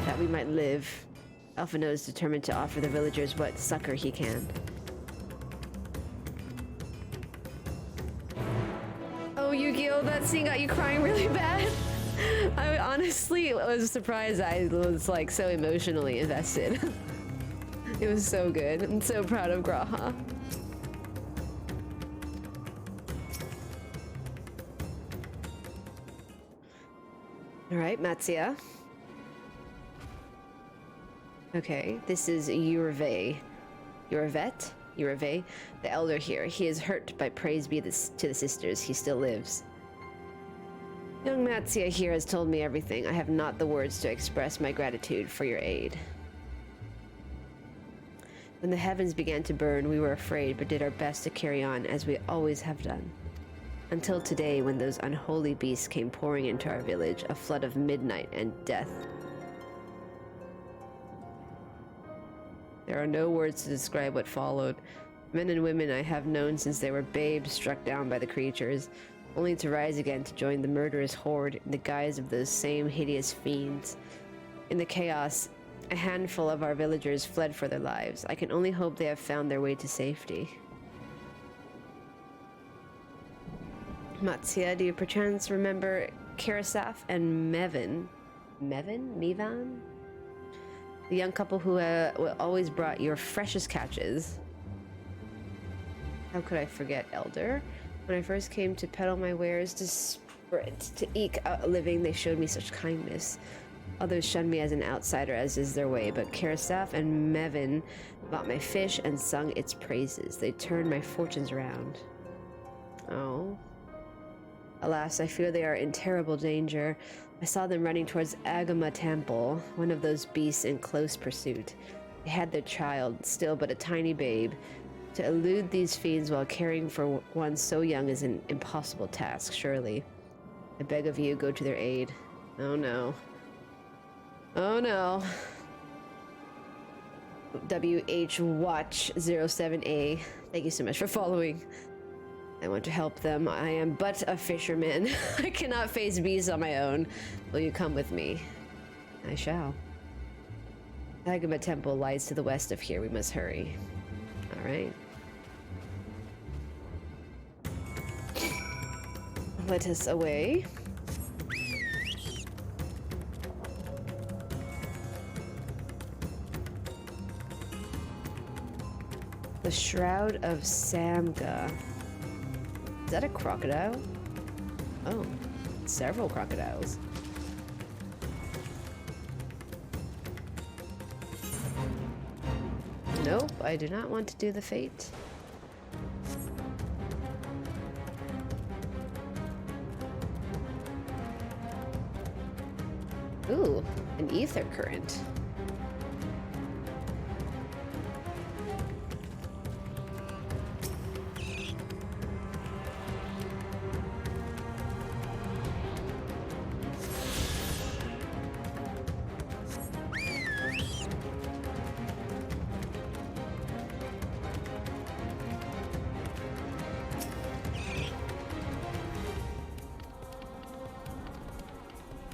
That we might live, Alphino is determined to offer the villagers what succor he can. Oh, Yu-Gi-Oh! That scene got you crying really bad. I honestly was surprised. I was like so emotionally invested. It was so good. I'm so proud of Graha. All right, Matsuya. Okay, this is Yurve. Yurve, the elder here. He is hurt, but praise be to the sisters, he still lives. Young Matsuya here has told me everything. I have not the words to express my gratitude for your aid. When the heavens began to burn, we were afraid, but did our best to carry on, as we always have done. Until today, when those unholy beasts came pouring into our village, a flood of midnight and death. There are no words to describe what followed. Men and women I have known since they were babes struck down by the creatures, only to rise again to join the murderous horde in the guise of those same hideous fiends. In the chaos, a handful of our villagers fled for their lives. I can only hope they have found their way to safety. Matsuya, do you perchance remember Karasaf and Mevin? Mevin? The young couple who always brought your freshest catches. How could I forget, Elder? When I first came to peddle my wares to eke out a living, they showed me such kindness. Others shunned me as an outsider, as is their way, but Karasaf and Mevin bought my fish and sung its praises. They turned my fortunes around. Oh. Alas, I fear they are in terrible danger. I saw them running towards Agama Temple, one of those beasts in close pursuit. They had their child, still but a tiny babe. To elude these fiends while caring for one so young is an impossible task, surely. I beg of you, go to their aid. Oh no. Oh no. WH Watch 07A. Thank you so much for following. I want to help them. I am but a fisherman. I cannot face beasts on my own. Will you come with me? I shall. Agama Temple lies to the west of here. We must hurry. All right. Let us away. The Shroud of Samga. Is that a crocodile? Oh, several crocodiles. I do not want to do the fate. Ooh, an ether current.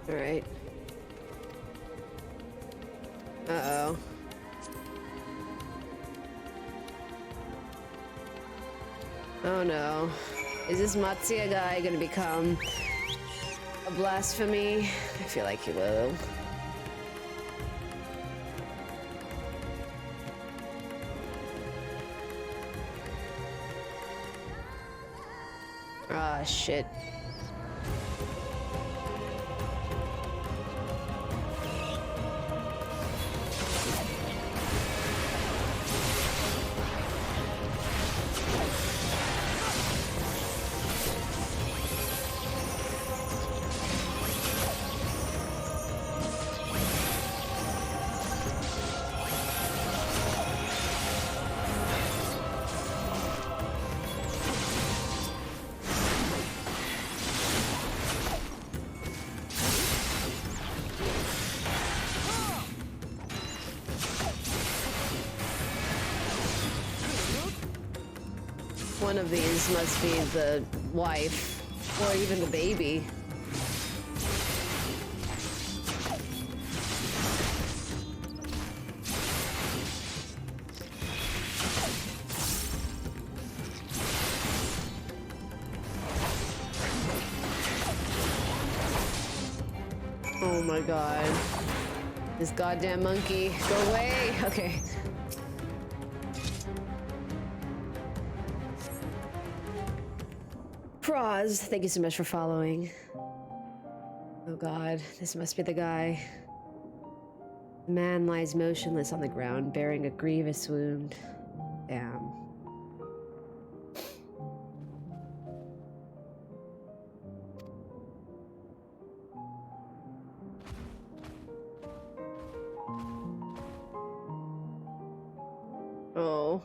All right. Uh-oh. Oh no. Is this Matsuya guy gonna become a blasphemy? I feel like he will. Ah, shit. One of these must be the wife, or even the baby. Oh my god. This goddamn monkey. Go away! Okay. Praz, thank you so much for following. Oh god, this must be the guy. The man lies motionless on the ground, bearing a grievous wound. Damn. Oh.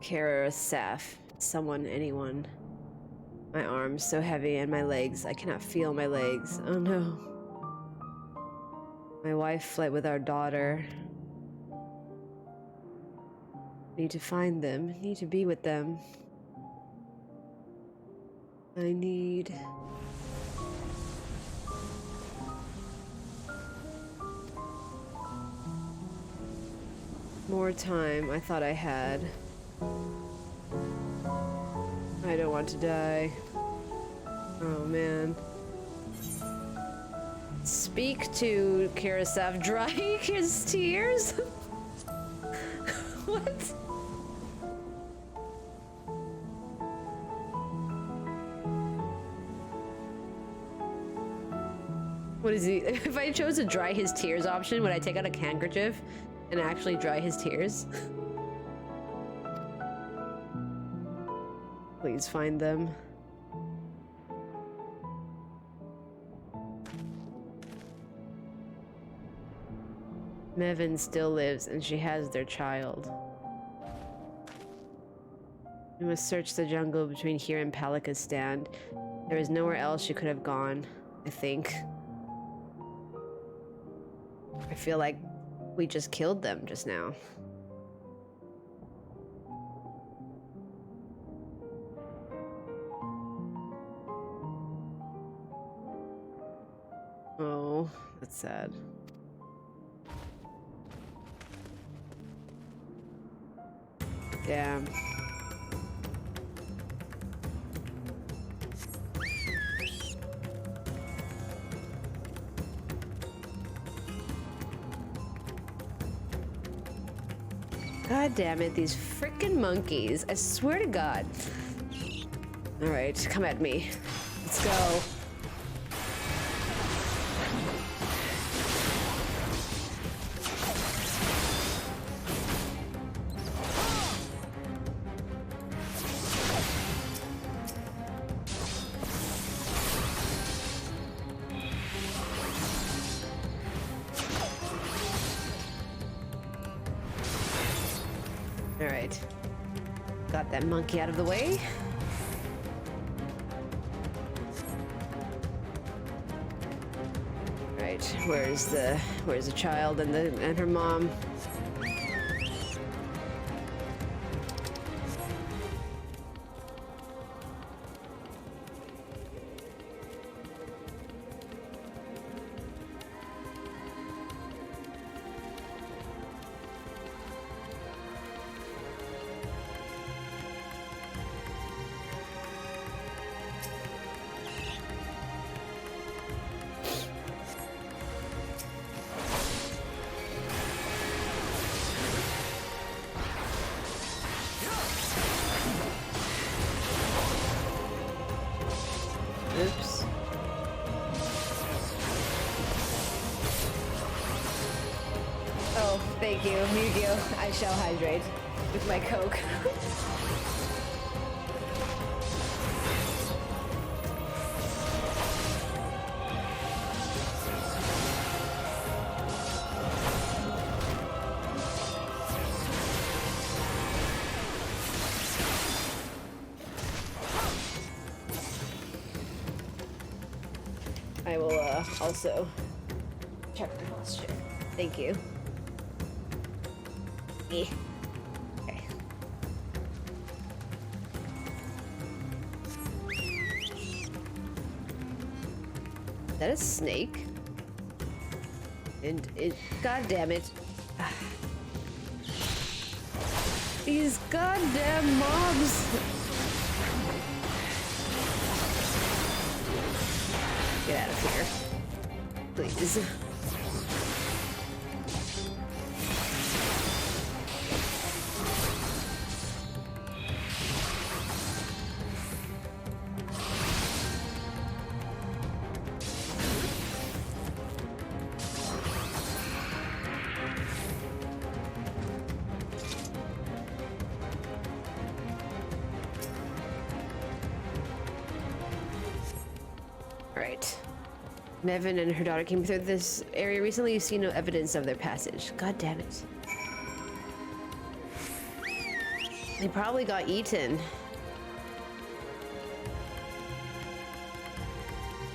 Karasaf. Someone, anyone. My arms so heavy and my legs. I cannot feel my legs. Oh no. My wife fled with our daughter. Need to find them. Need to be with them. I need... more time. I thought I had. I don't want to die. Oh man. Speak to Karasaf. Dry his tears? What? What is he? If I chose a dry his tears option, would I take out a handkerchief and actually dry his tears? Please find them. Mevin still lives and she has their child. We must search the jungle between here and Palika's stand. There is nowhere else she could have gone, I think. I feel like we just killed them just now. Oh, that's sad. Damn. God damn it, these frickin' monkeys. I swear to God. Alright, come at me. Let's go. Got that monkey out of the way. Right, where's the child and her mom? Oops. Oh, thank you, Yu-Gi-Oh! I shall hydrate with my Coke. I will also check my posture. Thank you. Okay. Is that a snake? And it, god damn it. These goddamn mobs. Get out of here. Please. Right. Mevin and her daughter came through this area recently. You see no evidence of their passage. God damn it. They probably got eaten.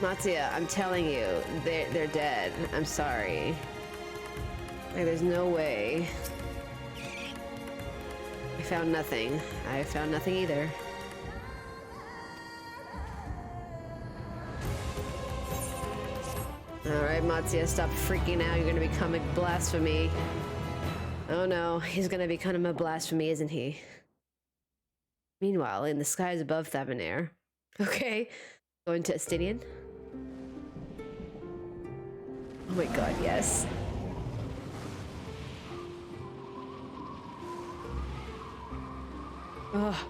Matsuya, I'm telling you, they're dead. I'm sorry. Like, there's no way. I found nothing. I found nothing either. Alright, Matsuya, stop freaking out. You're gonna become a blasphemy. Oh no, he's gonna become a blasphemy, isn't he? Meanwhile, in the skies above Thavnair. Okay, going to Estinian. Oh my god, yes. Oh.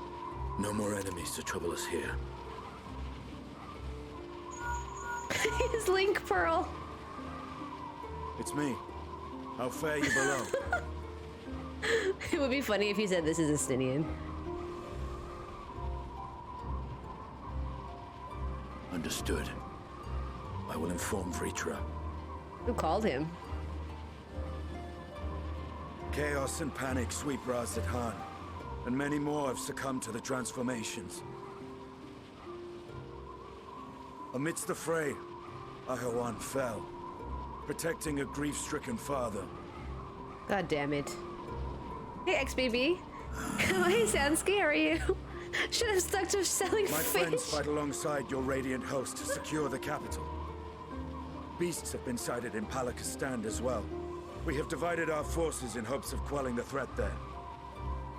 No more enemies to trouble us here. His link pearl. It's me. How fare you below? It would be funny if you said this is Estinian. Understood. I will inform Vitra. Who called him? Chaos and panic sweep Razahan, and many more have succumbed to the transformations. Amidst the fray, Ahawan fell, protecting a grief-stricken father. God damn it. Hey, XBB. Why Sansky, how are you? Should have stuck to selling My fish. friends fight alongside your radiant host to secure the capital. Beasts have been sighted in Palakistan as well. We have divided our forces in hopes of quelling the threat there.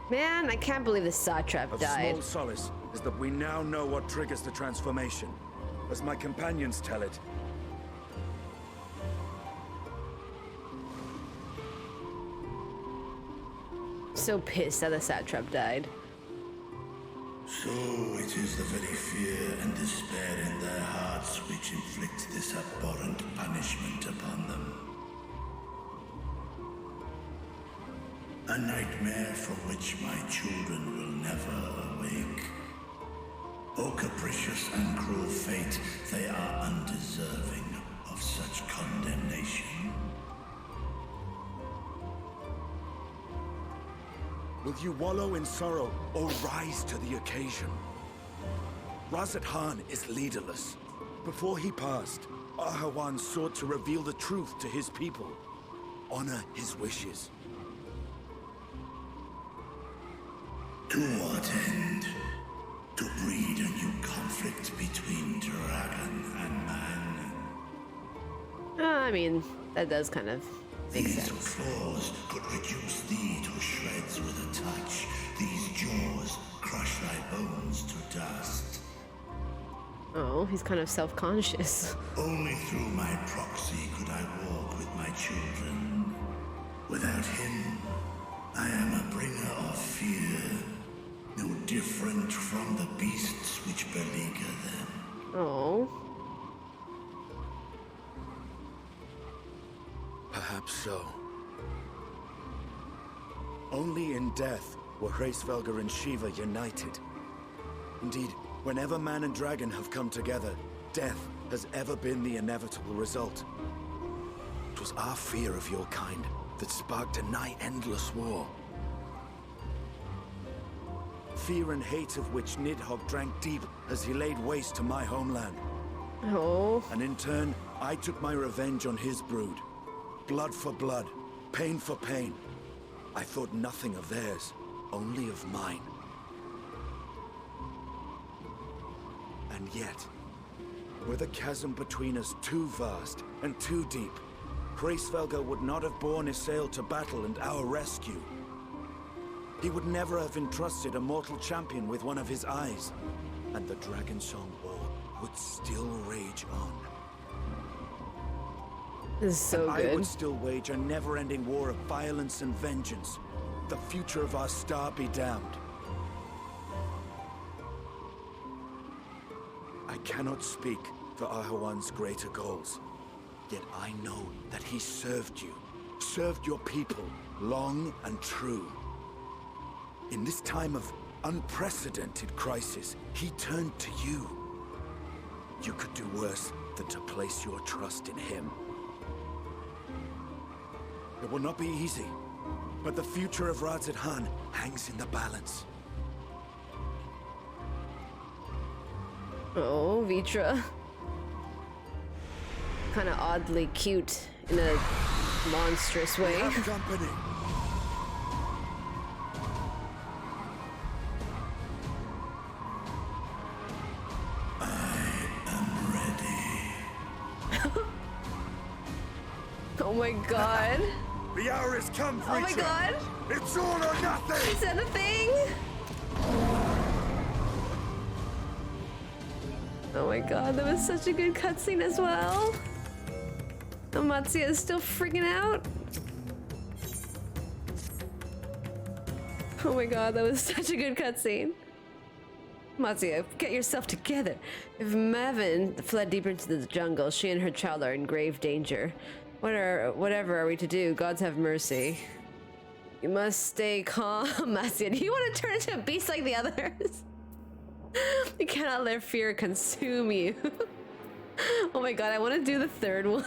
Man, I can't believe the satrap Of died. small solace is that we now know what triggers the transformation. As my companions tell it, So pissed that the satrap died. So it is the very fear and despair in their hearts which inflict this abhorrent punishment upon them. A nightmare from which my children will never awake. O capricious and cruel fate, they are undeserving of such condemnation. Will you wallow in sorrow or rise to the occasion? Razahan is leaderless. Before he passed, Ahawan sought to reveal the truth to his people. Honor his wishes. To what end? To breed a new conflict between dragon and man. I mean, that does kind of make These sense. claws could reduce thee to shreds with a touch. These jaws crush thy bones to dust. Oh, he's kind of self-conscious. Only through my proxy could I walk with my children. Without him, I am a bringer of fear, no different from the beasts which beleaguer them. Oh. Perhaps so. Only in death were Hraesvelgr and Shiva united. Indeed, whenever man and dragon have come together, death has ever been the inevitable result. It was our fear of your kind that sparked a nigh-endless war. Fear and hate of which Nidhogg drank deep as he laid waste to my homeland. Oh. And in turn, I took my revenge on his brood. Blood for blood, pain for pain. I thought nothing of theirs, only of mine. And yet, were the chasm between us too vast and too deep, Hraesvelgr would not have borne Isael to battle and our rescue. He would never have entrusted a mortal champion with one of his eyes, and the Dragonsong War would still rage on. This is so I good. would still wage a never-ending war of violence and vengeance. The future of our star be damned. I cannot speak for Ahawan's greater goals, yet I know that he served you, served your people, long and true. In this time of unprecedented crisis, he turned to you. You could do worse than to place your trust in him. It will not be easy, but the future of Razahan hangs in the balance. Oh, Vitra. Kind of oddly cute in a monstrous way. We have company. Oh my god. The hour has come, Vitra. Oh my god. It's all or nothing! Is that a thing? Oh my god, that was such a good cutscene as well. Amatsia is still freaking out. Oh my god, that was such a good cutscene. Matsuya, get yourself together. If Mevin fled deeper into the jungle, she and her child are in grave danger. Whatever are we to do? Gods have mercy. You must stay calm, Matsuya. Do you want to turn into a beast like the others? You cannot let fear consume you. Oh my god, I want to do the third one.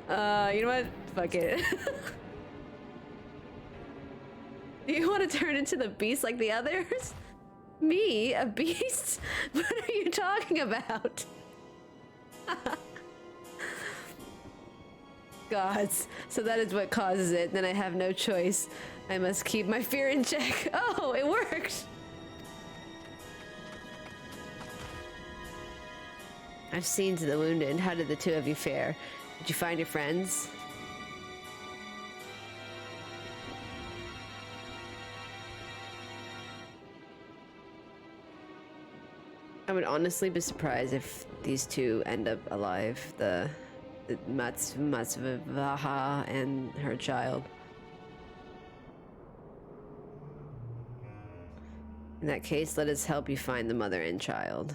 You know what? Fuck it. You want to turn into the beast like the others? Me? A beast? What are you talking about? Gods. So that is what causes it. Then I have no choice. I must keep my fear in check. Oh, it worked! I've seen to the wounded. How did the two of you fare? Did you find your friends? I would honestly be surprised if these two end up alive. The Matsvaha and her child. In that case, let us help you find the mother and child.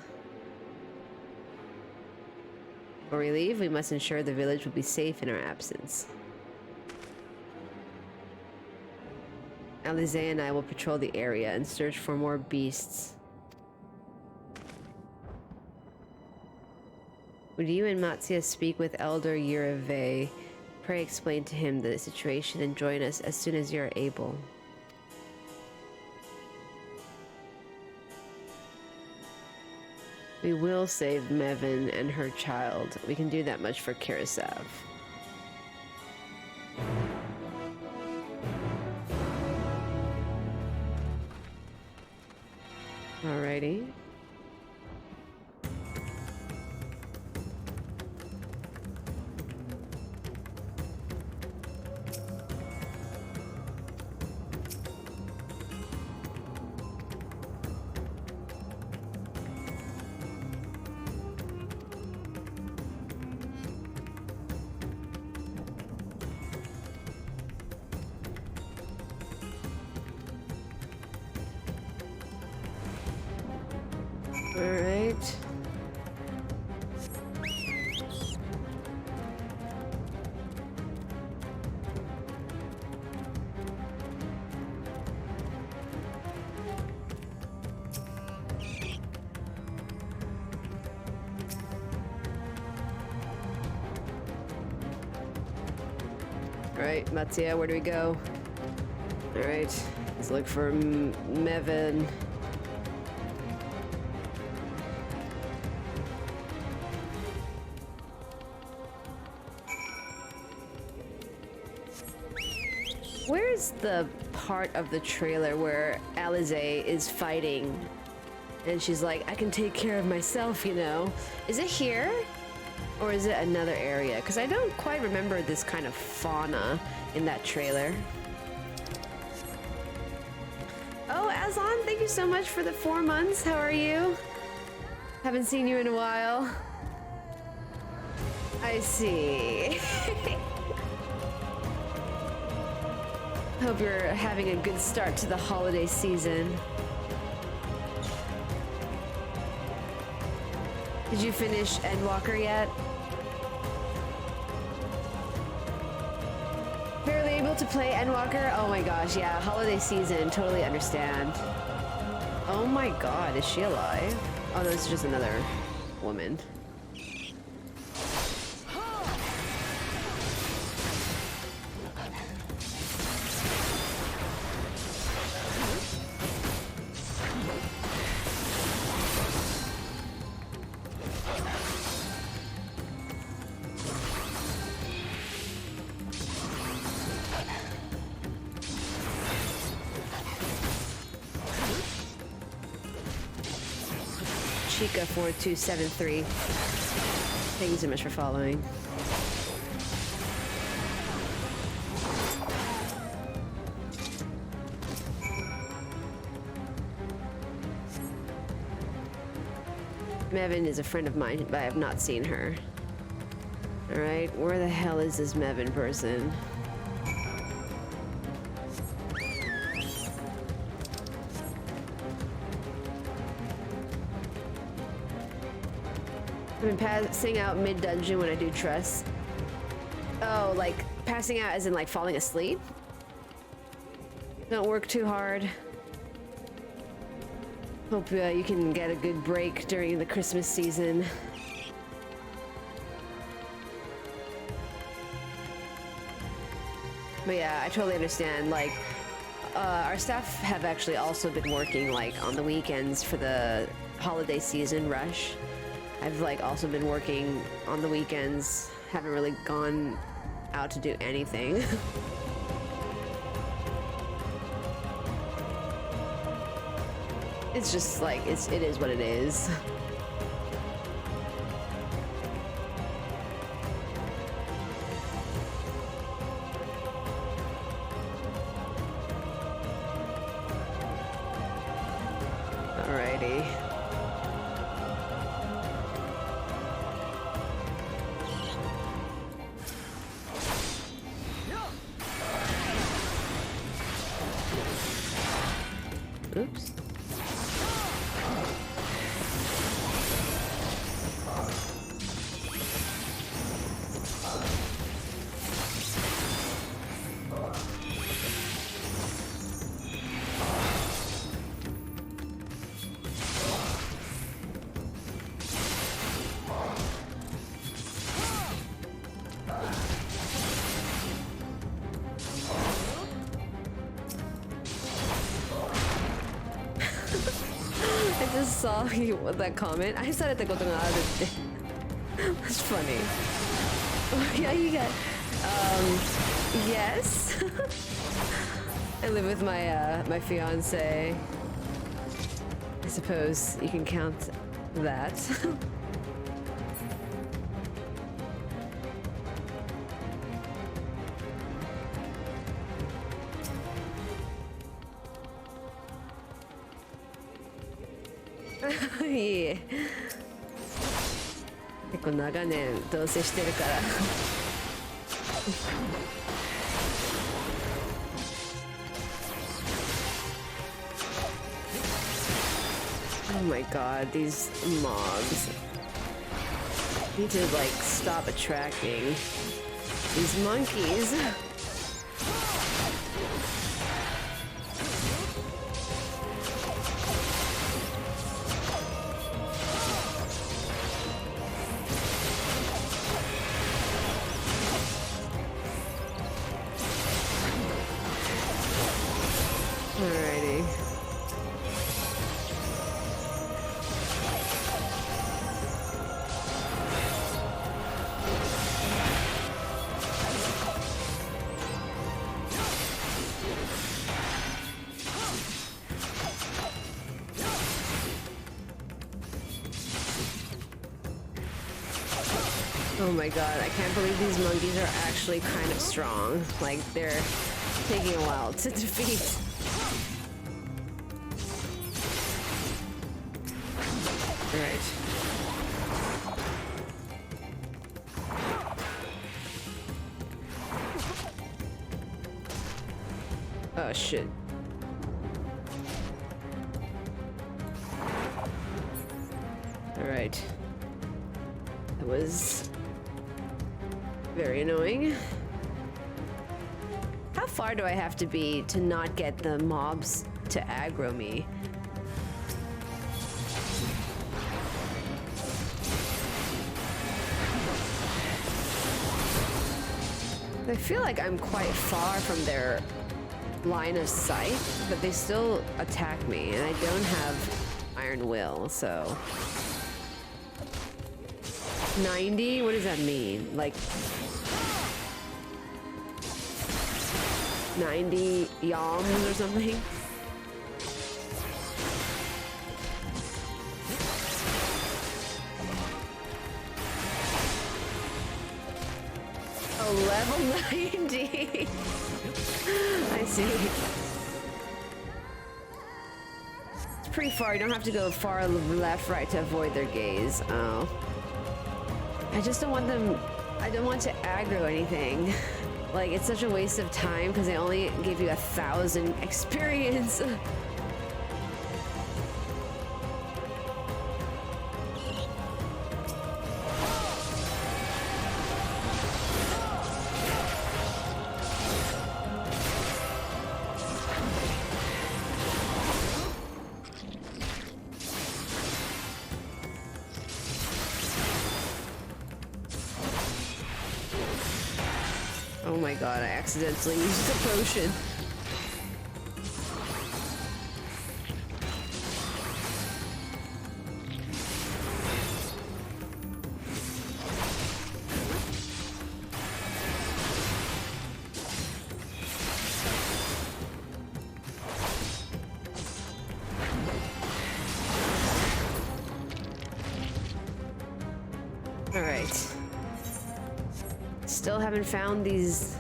Before we leave, we must ensure the village will be safe in our absence. Alize and I will patrol the area and search for more beasts. Would you and Matsuya speak with Elder Yurave Pray explain to him the situation and join us as soon as you're able. We will save Mevin and her child. We can do that much for Kirisav. Alrighty. Alright. Alright, Mattia, where do we go? Alright, let's look for Mevin. Where's the part of the trailer where Alize is fighting and she's like, I can take care of myself, you know? Is it here? Or is it another area? Because I don't quite remember this kind of fauna in that trailer. Oh, Azan, thank you so much for the 4 months. How are you? Haven't seen you in a while. I see. Hope you're having a good start to the holiday season. Did you finish Endwalker yet? Barely able to play Endwalker? Oh my gosh, yeah, holiday season, totally understand. Oh my god, is she alive? Oh, this is just another woman. Chica 4273. Thank you so much for following. Mevin is a friend of mine, but I have not seen her. Alright, where the hell is this Mevin person? I've been passing out mid-dungeon when I do trust. Oh, like passing out as in like falling asleep? Don't work too hard. Hope you can get a good break during the Christmas season. But yeah, I totally understand. Like, our staff have actually also been working like on the weekends for the holiday season rush. I've like also been working on the weekends. Haven't really gone out to do anything. It's just like, it is what it is. Alrighty. Oops. just saw that comment. I said itことがあるって That's funny. Yeah, you got yes. I live with my my fiance. I suppose you can count that. Yeah. 結構長年同棲してるから。Oh my god, these mobs need to like stop attracting these monkeys. Alrighty. Oh my god, I can't believe these monkeys are actually kind of strong. Like, they're taking a while to defeat. Alright. Oh shit. Alright. That was very annoying. How far do I have to be to not get the mobs to aggro me? I feel like I'm quite far from their line of sight, but they still attack me, and I don't have Iron Will, so... 90? What does that mean? Like... 90 yalms or something? Oh, level 90! I see. It's pretty far. You don't have to go far left, right to avoid their gaze. Oh. I just don't want them... I don't want to aggro anything. Like, it's such a waste of time because they only give you 1,000 experience. Oh my god, I accidentally used the potion. Alright. Still haven't found these...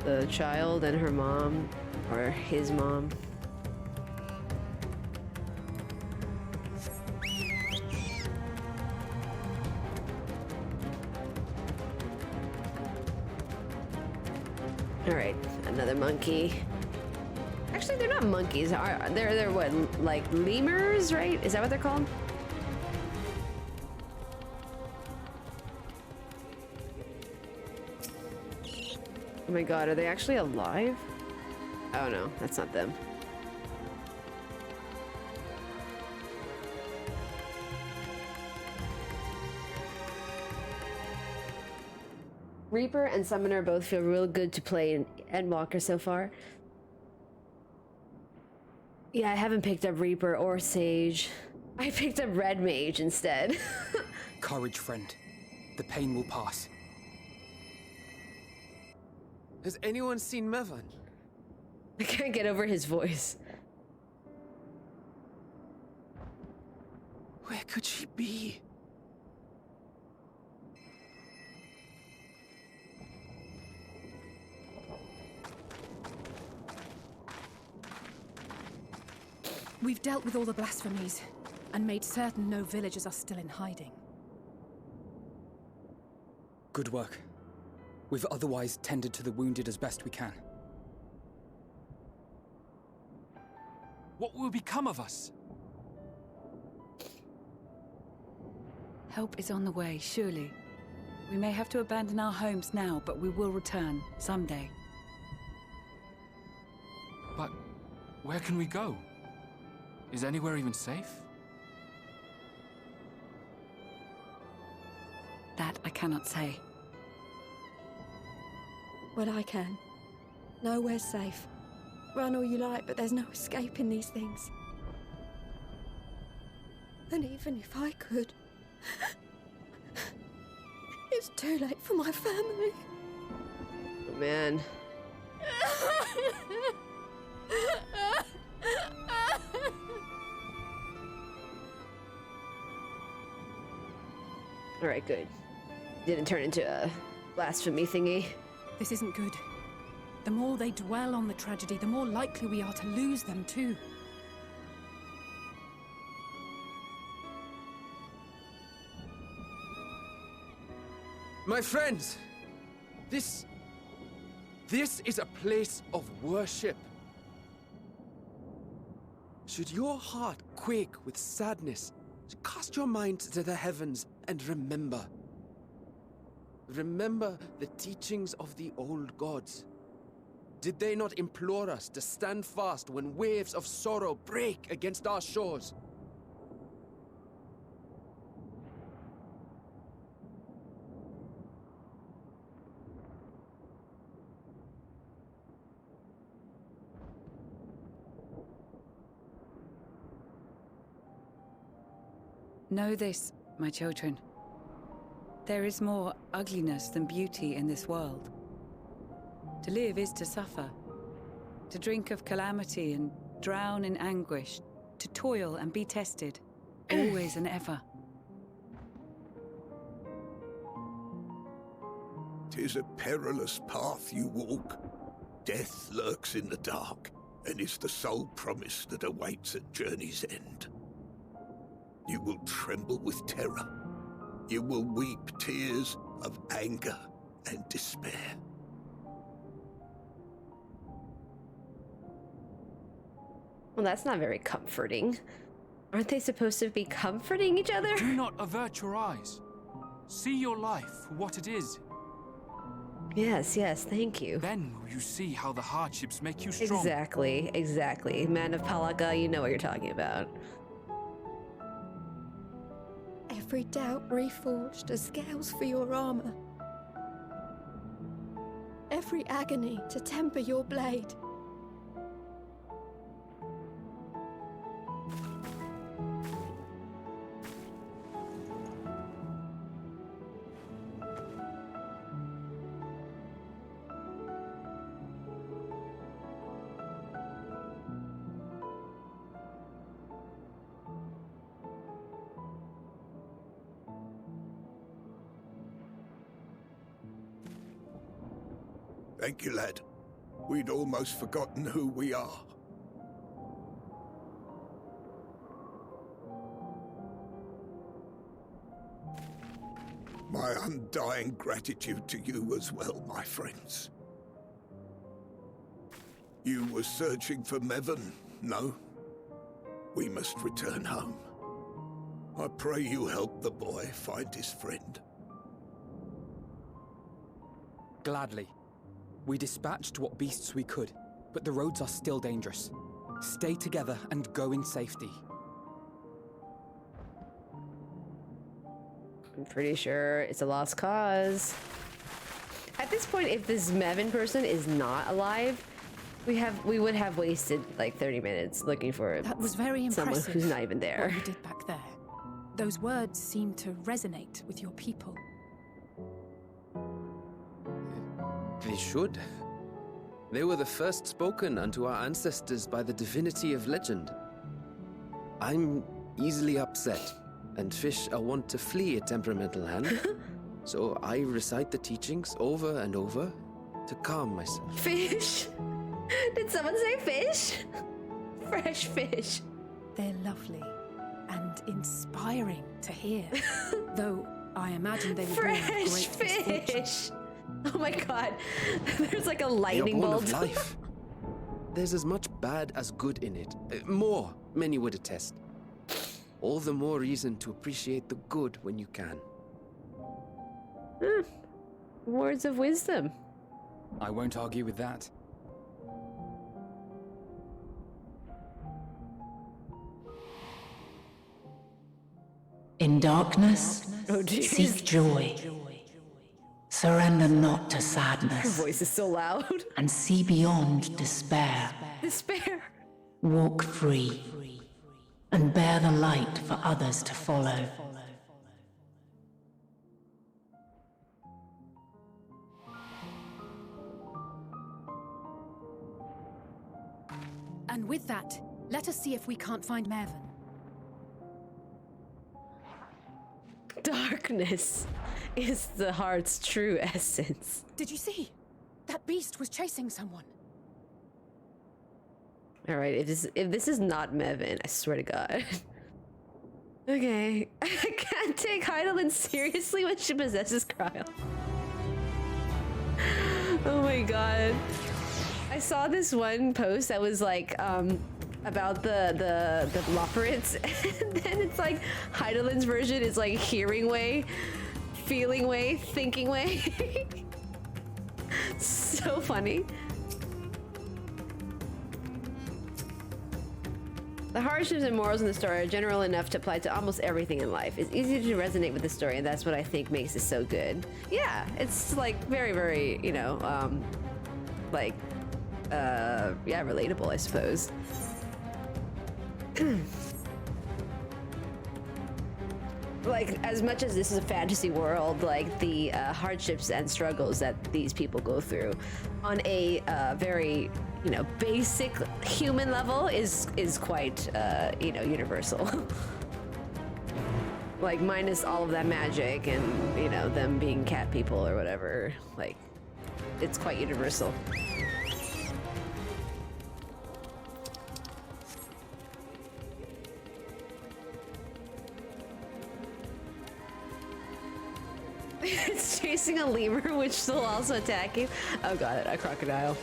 the child and her mom, or his mom. Alright, another monkey. Actually, they're not monkeys. They're what, like lemurs, right? Is that what they're called? Oh my god, are they actually alive? Oh no, that's not them. Reaper and Summoner both feel real good to play in Endwalker so far. Yeah, I haven't picked up Reaper or Sage. I picked up Red Mage instead. Courage, friend. The pain will pass. Has anyone seen Mevin? I can't get over his voice. Where could she be? We've dealt with all the blasphemies, and made certain no villagers are still in hiding. Good work. We've otherwise tended to the wounded as best we can. What will become of us? Help is on the way, surely. We may have to abandon our homes now, but we will return someday. But where can we go? Is anywhere even safe? That I cannot say. Well, I can. Nowhere's safe. Run all you like, but there's no escaping these things. And even if I could, it's too late for my family. Oh, man. Alright, good. Didn't turn into a blasphemy thingy. This isn't good. The more they dwell on the tragedy, the more likely we are to lose them too. My friends! This is a place of worship. Should your heart quake with sadness, cast your mind to the heavens and remember. Remember the teachings of the old gods. Did they not implore us to stand fast when waves of sorrow break against our shores? Know this, my children. There is more ugliness than beauty in this world. To live is to suffer. To drink of calamity and drown in anguish. To toil and be tested. Always and ever. 'Tis a perilous path you walk. Death lurks in the dark, and is the sole promise that awaits at journey's end. You will tremble with terror. You will weep tears of anger and despair. Well, that's not very comforting. Aren't they supposed to be comforting each other? Do not avert your eyes. See your life for what it is. Yes, yes, thank you. Then will you see how the hardships make you strong. Exactly, exactly. Man of Palaka, you know what you're talking about. Every doubt reforged as scales for your armor. Every agony to temper your blade. Thank you, lad. We'd almost forgotten who we are. My undying gratitude to you as well, my friends. You were searching for Mevin, no? We must return home. I pray you help the boy find his friend. Gladly. We dispatched what beasts we could, but the roads are still dangerous. Stay together and go in safety. I'm pretty sure it's a lost cause. At this point, if this Mevin person is not alive, We would have wasted like 30 minutes looking for That was very someone impressive. who's not even there. What you did back there. Those words seem to resonate with your people. They should. They were the first spoken unto our ancestors by the divinity of legend. I'm easily upset, and fish are wont to flee a temperamental hand, so I recite the teachings over and over to calm myself. Fish? Did someone say fish? Fresh fish. They're lovely and inspiring to hear. Though I imagine they were born of Fresh great misfortune. fish. Oh my god. There's like a They are lightning born bolt. of life. There's as much bad as good in it. More, many would attest. All the more reason to appreciate the good when you can. Words of wisdom. I won't argue with that. In darkness, Oh, jeez. seek joy. Surrender not to Her sadness, voice is so loud. and see beyond despair. Despair. Walk free, and bear the light for others to follow. And with that, let us see if we can't find Mevin. Darkness is the heart's true essence. Did you see? That beast was chasing someone. All right, if this is not Mevin, I swear to God. Okay, I can't take Heidelin seriously when she possesses cryo. Oh my God. I saw this one post that was like about the Loporits, and then it's like Heidelin's version is like hearing way, feeling way, thinking way. So funny. The hardships and morals in the story are general enough to apply to almost everything in life. It's easy to resonate with the story, and that's what I think makes it so good. Yeah, it's like very, very, you know, yeah, relatable, I suppose. Like, as much as this is a fantasy world, like the hardships and struggles that these people go through on a very, you know, basic human level is quite, you know, universal. Like, minus all of that magic and, you know, them being cat people or whatever. Like, it's quite universal. It's chasing a lemur, which will also attack you. Oh, got it, a crocodile.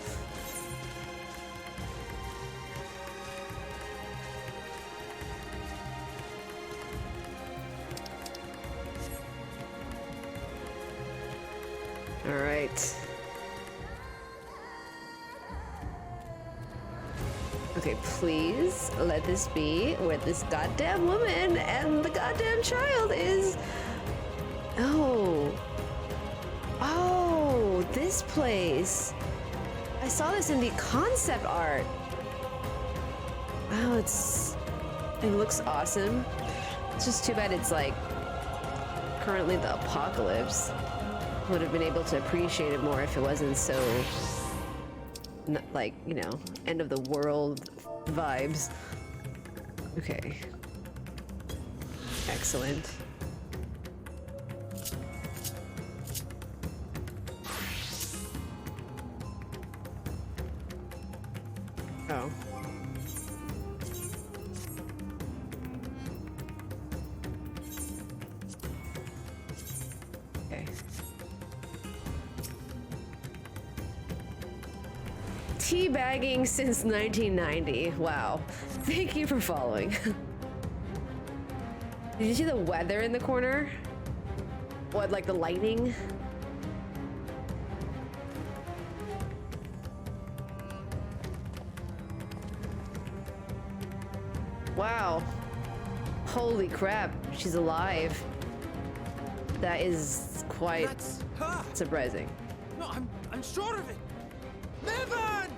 All right. Okay, please let this be where this goddamn woman and the goddamn child is. Oh. Oh, this place. I saw this in the concept art. Oh, it looks awesome. It's just too bad it's like currently the apocalypse. Would have been able to appreciate it more if it wasn't so like, you know, end of the world vibes. Okay. Excellent. Oh. Okay. Teabagging since 1990. Wow. Thank you for following. Did you see the weather in the corner? What, like the lightning? Wow. Holy crap, she's alive. That is quite surprising. No, I'm sure of it. Mevin!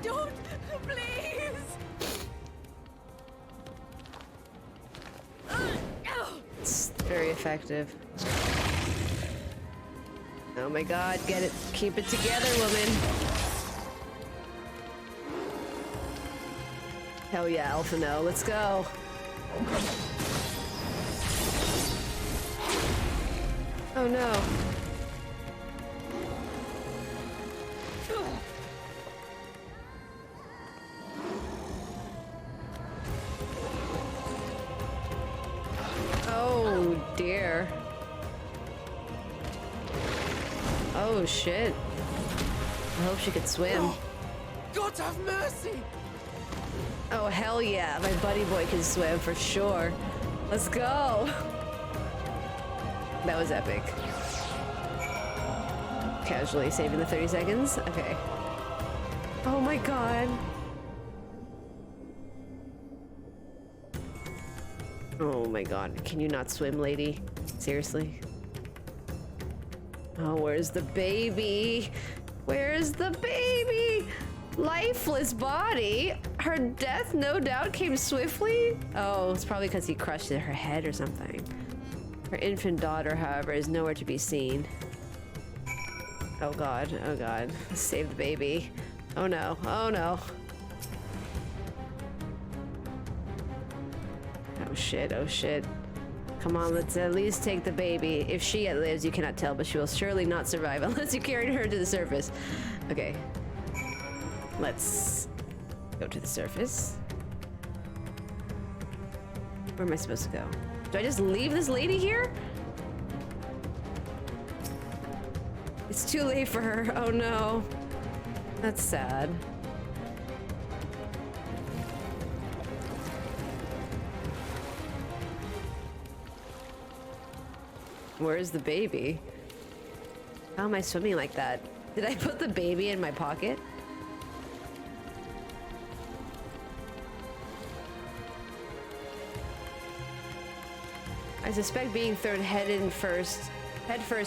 Don't, please! It's very effective. Oh my god, get it. Keep it together, woman. Hell yeah, Alphino, let's go. Oh no. Oh dear. Oh shit. I hope she could swim. Oh, God have mercy! Oh hell yeah, my buddy boy can swim for sure. Let's go. That was epic. Casually saving the 30 seconds. Okay. Oh my god. Oh my god. Can you not swim, lady? Seriously? Oh, where's the baby? Where's the baby? Lifeless body? Her death no doubt came swiftly? Oh, it's probably because he crushed her head or something. Her infant daughter, however, is nowhere to be seen. Oh god, oh god. Save the baby. Oh no, oh no. Oh shit, oh shit. Come on, let's at least take the baby. If she yet lives, you cannot tell, but she will surely not survive unless you carried her to the surface. Okay. Let's go to the surface. Where am I supposed to go? Do I just leave this lady here? It's too late for her. Oh no. That's sad. Where's the baby? How am I swimming like that? Did I put the baby in my pocket? I suspect being thrown head first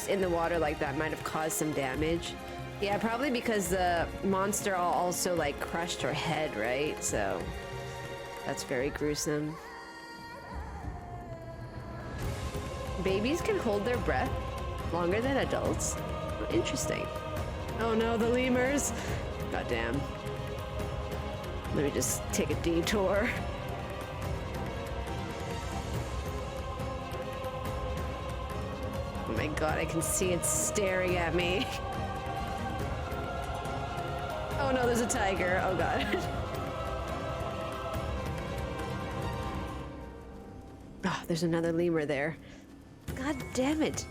in the water like that might have caused some damage. Yeah, probably because the monster also like crushed her head, right? So that's very gruesome. Babies can hold their breath longer than adults. Oh, interesting. Oh no, the lemurs. Goddamn. Let me just take a detour. Oh my god, I can see it staring at me. Oh no, there's a tiger. Oh god. Oh, there's another lemur there. God damn it.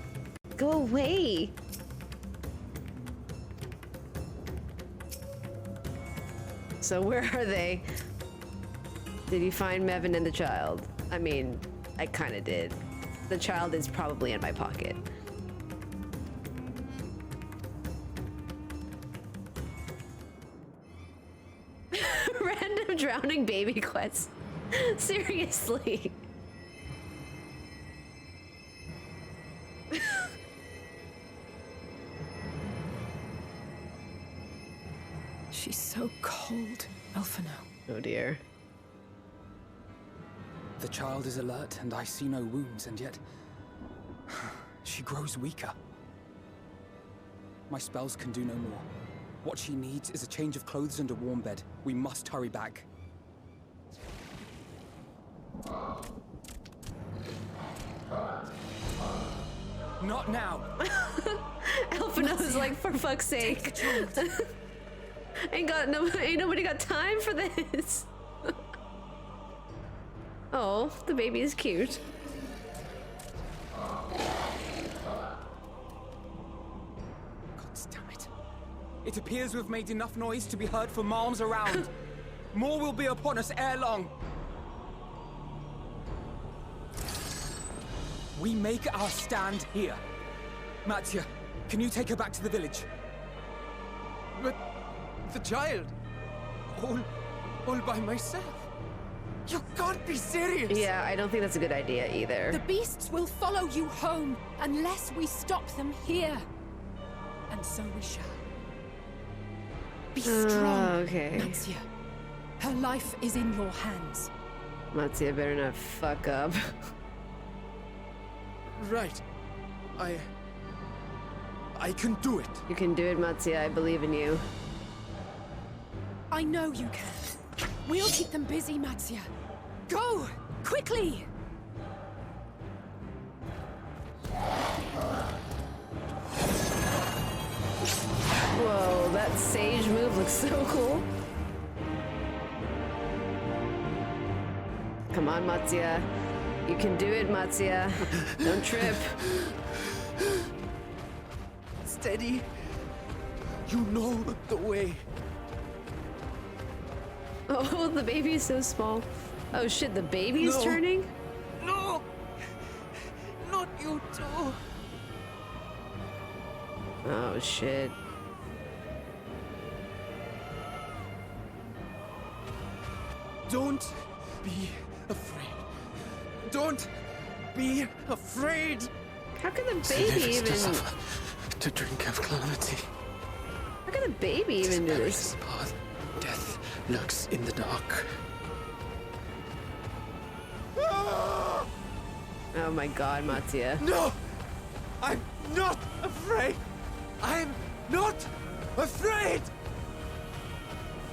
Go away. So where are they? Did you find Mevin and the child? I mean, I kind of did. The child is probably in my pocket. Random drowning baby quests. Seriously. She's so cold, Alphino. Oh dear. The child is alert and I see no wounds, and yet she grows weaker. My spells can do no more. What she needs is a change of clothes and a warm bed. We must hurry back. Not now. Alphino's like, for fuck's sake. Ain't nobody got time for this. Oh, the baby is cute. God damn it. It appears we've made enough noise to be heard for miles around. More will be upon us ere long. We make our stand here. Mattia, can you take her back to the village? But the child, all by myself. You can't be serious! Yeah, I don't think that's a good idea either. The beasts will follow you home unless we stop them here. And so we shall. Be strong, okay. Matsia. Her life is in your hands. Matsia better not fuck up. Right. I can do it. You can do it, Matsia. I believe in you. I know you can. We'll keep them busy, Matsia. Go! Quickly! Whoa, that sage move looks so cool. Come on, Matsia. You can do it, Matsia. Don't trip. Steady. You know the way. Oh, the baby is so small. Oh shit, the baby's turning? No! Not you too. Oh shit. Don't be afraid. Don't be afraid. How can the To baby live is even... to suffer, to drink of calamity. How can the baby even do this? Path. Death lurks in the dark. Oh my god, Matsia. No! I'm not afraid! I'm not afraid!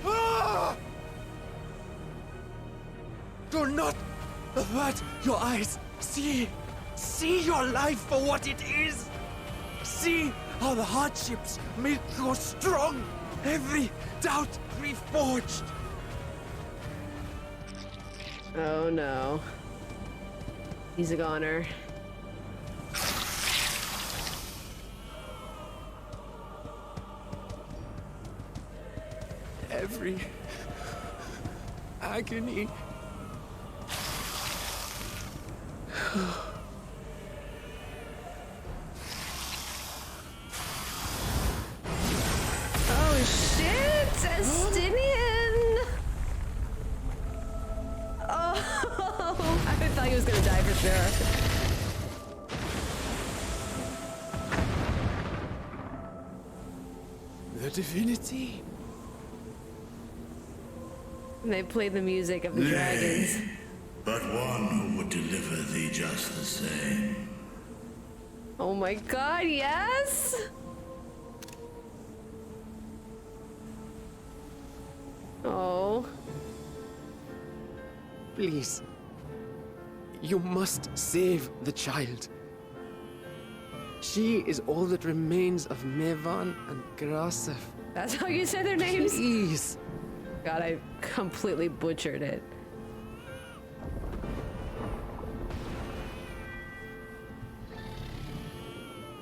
Ah! Do not avert your eyes. See your life for what it is. See how the hardships make you strong. Every doubt reforged. Oh no. He's a goner. Every agony. Oh shit! Estinian! Oh, I thought he was gonna die for sure. The divinity. And they played the music of the dragons. But one who would deliver thee just the same. Oh my god, yes! Oh. Please. You must save the child. She is all that remains of Mevin and Grasef. That's how you say their names? Please. God, I completely butchered it.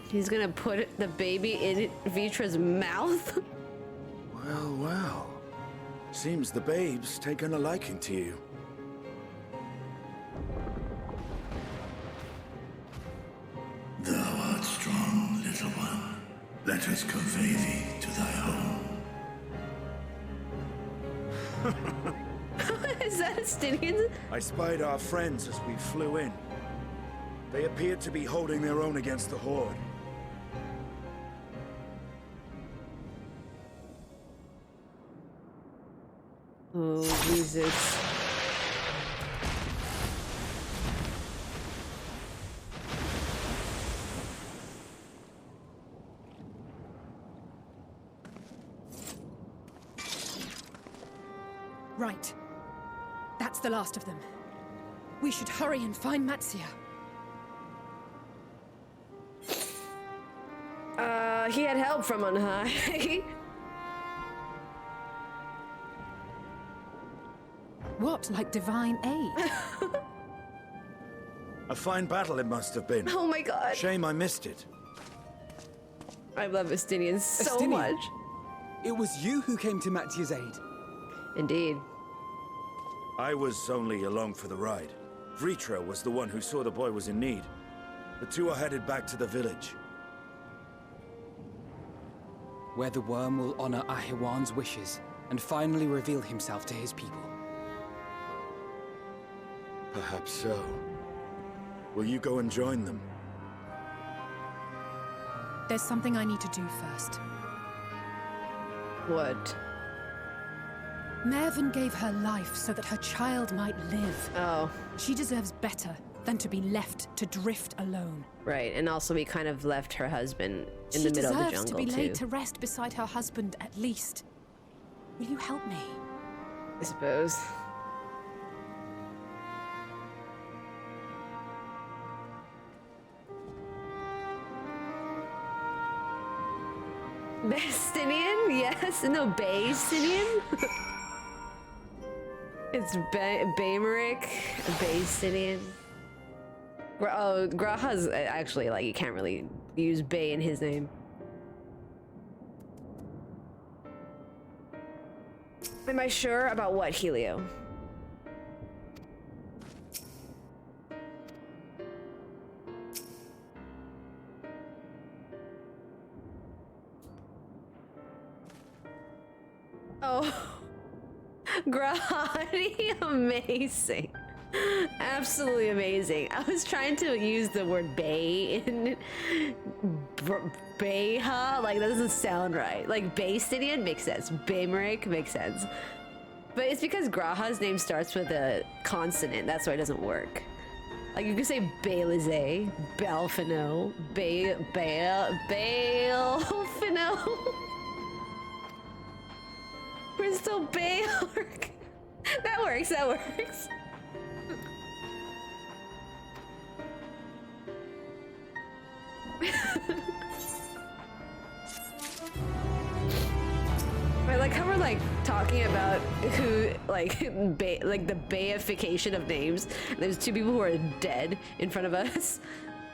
He's gonna put the baby in Vitra's mouth? Well, well. Seems the babe's taken a liking to you. Thou art strong, little one. Let us convey thee to thy home. Is that Estinian? I spied our friends as we flew in. They appeared to be holding their own against the Horde. Oh, Jesus. Right. That's the last of them. We should hurry and find Matsia. He had help from on high. What, like divine aid? A fine battle it must have been. Oh my god. Shame I missed it. I love Estinian so Estinian. much. It was you who came to Matia's aid. Indeed. I was only along for the ride. Vitra was the one who saw the boy was in need. The two are headed back to the village. Where the worm will honor Ahiwan's wishes and finally reveal himself to his people. Perhaps so. Will you go and join them? There's something I need to do first. What? Mevin gave her life so that her child might live. Oh. She deserves better than to be left to drift alone. Right, and also we kind of left her husband in the middle of the jungle, She deserves to be laid to rest beside her husband, at least. Will you help me? I suppose. Bestinian? Yes. No, Baystinian? It's Baymeric. Baystinian. Oh, Graha's actually, like, you can't really use Bay in his name. Am I sure about what, Helio? Oh, Grahani, amazing. Absolutely amazing. I was trying to use the word bay in Bayha, like that doesn't sound right. Like Baystinian makes sense. Baymeric makes sense. But it's because Graha's name starts with a consonant. That's why it doesn't work. Like you could say Baelize, Balfino, Balfino. Crystal Bayark. That works, that works. I like how we're like talking about who like the bayification of names. There's two people who are dead in front of us.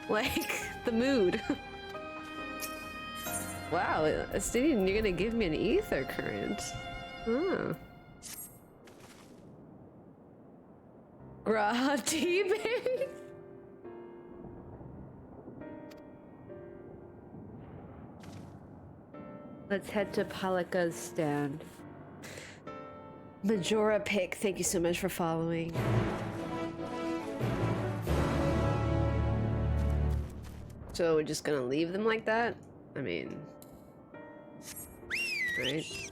Like the mood. Wow, Astidian, you're gonna give me an ether current. Huh. Graha teabag. Let's head to Palika's stand. Majora Pick, thank you so much for following. So we're just gonna leave them like that? I mean, right?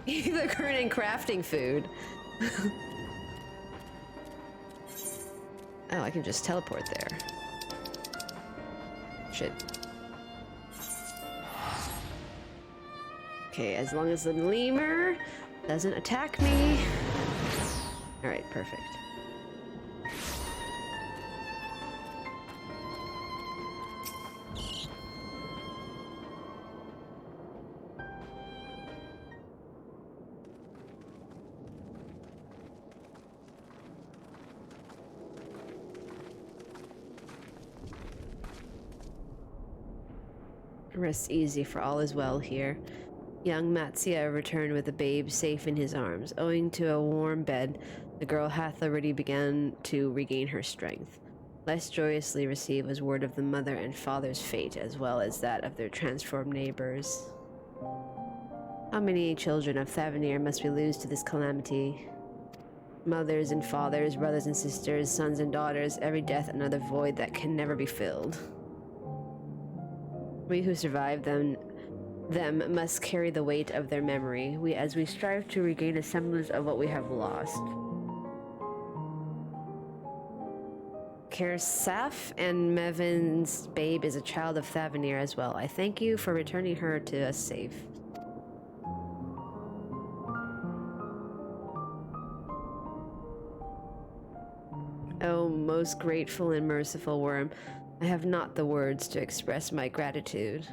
Either current and crafting food. Oh, I can just teleport there. Shit. Okay, as long as the lemur doesn't attack me. Alright, perfect. Rest easy, for all is well here. Young Matsia returned with the babe safe in his arms. Owing to a warm bed, the girl hath already begun to regain her strength. Less joyously received was word of the mother and father's fate, as well as that of their transformed neighbors. How many children of Thavnair must we lose to this calamity? Mothers and fathers, brothers and sisters, sons and daughters, every death another void that can never be filled. We who survived them must carry the weight of their memory, as we strive to regain a semblance of what we have lost. Kersaf and Mevin's babe is a child of Thavnair as well. I thank you for returning her to us safe. Oh, most grateful and merciful worm, I have not the words to express my gratitude.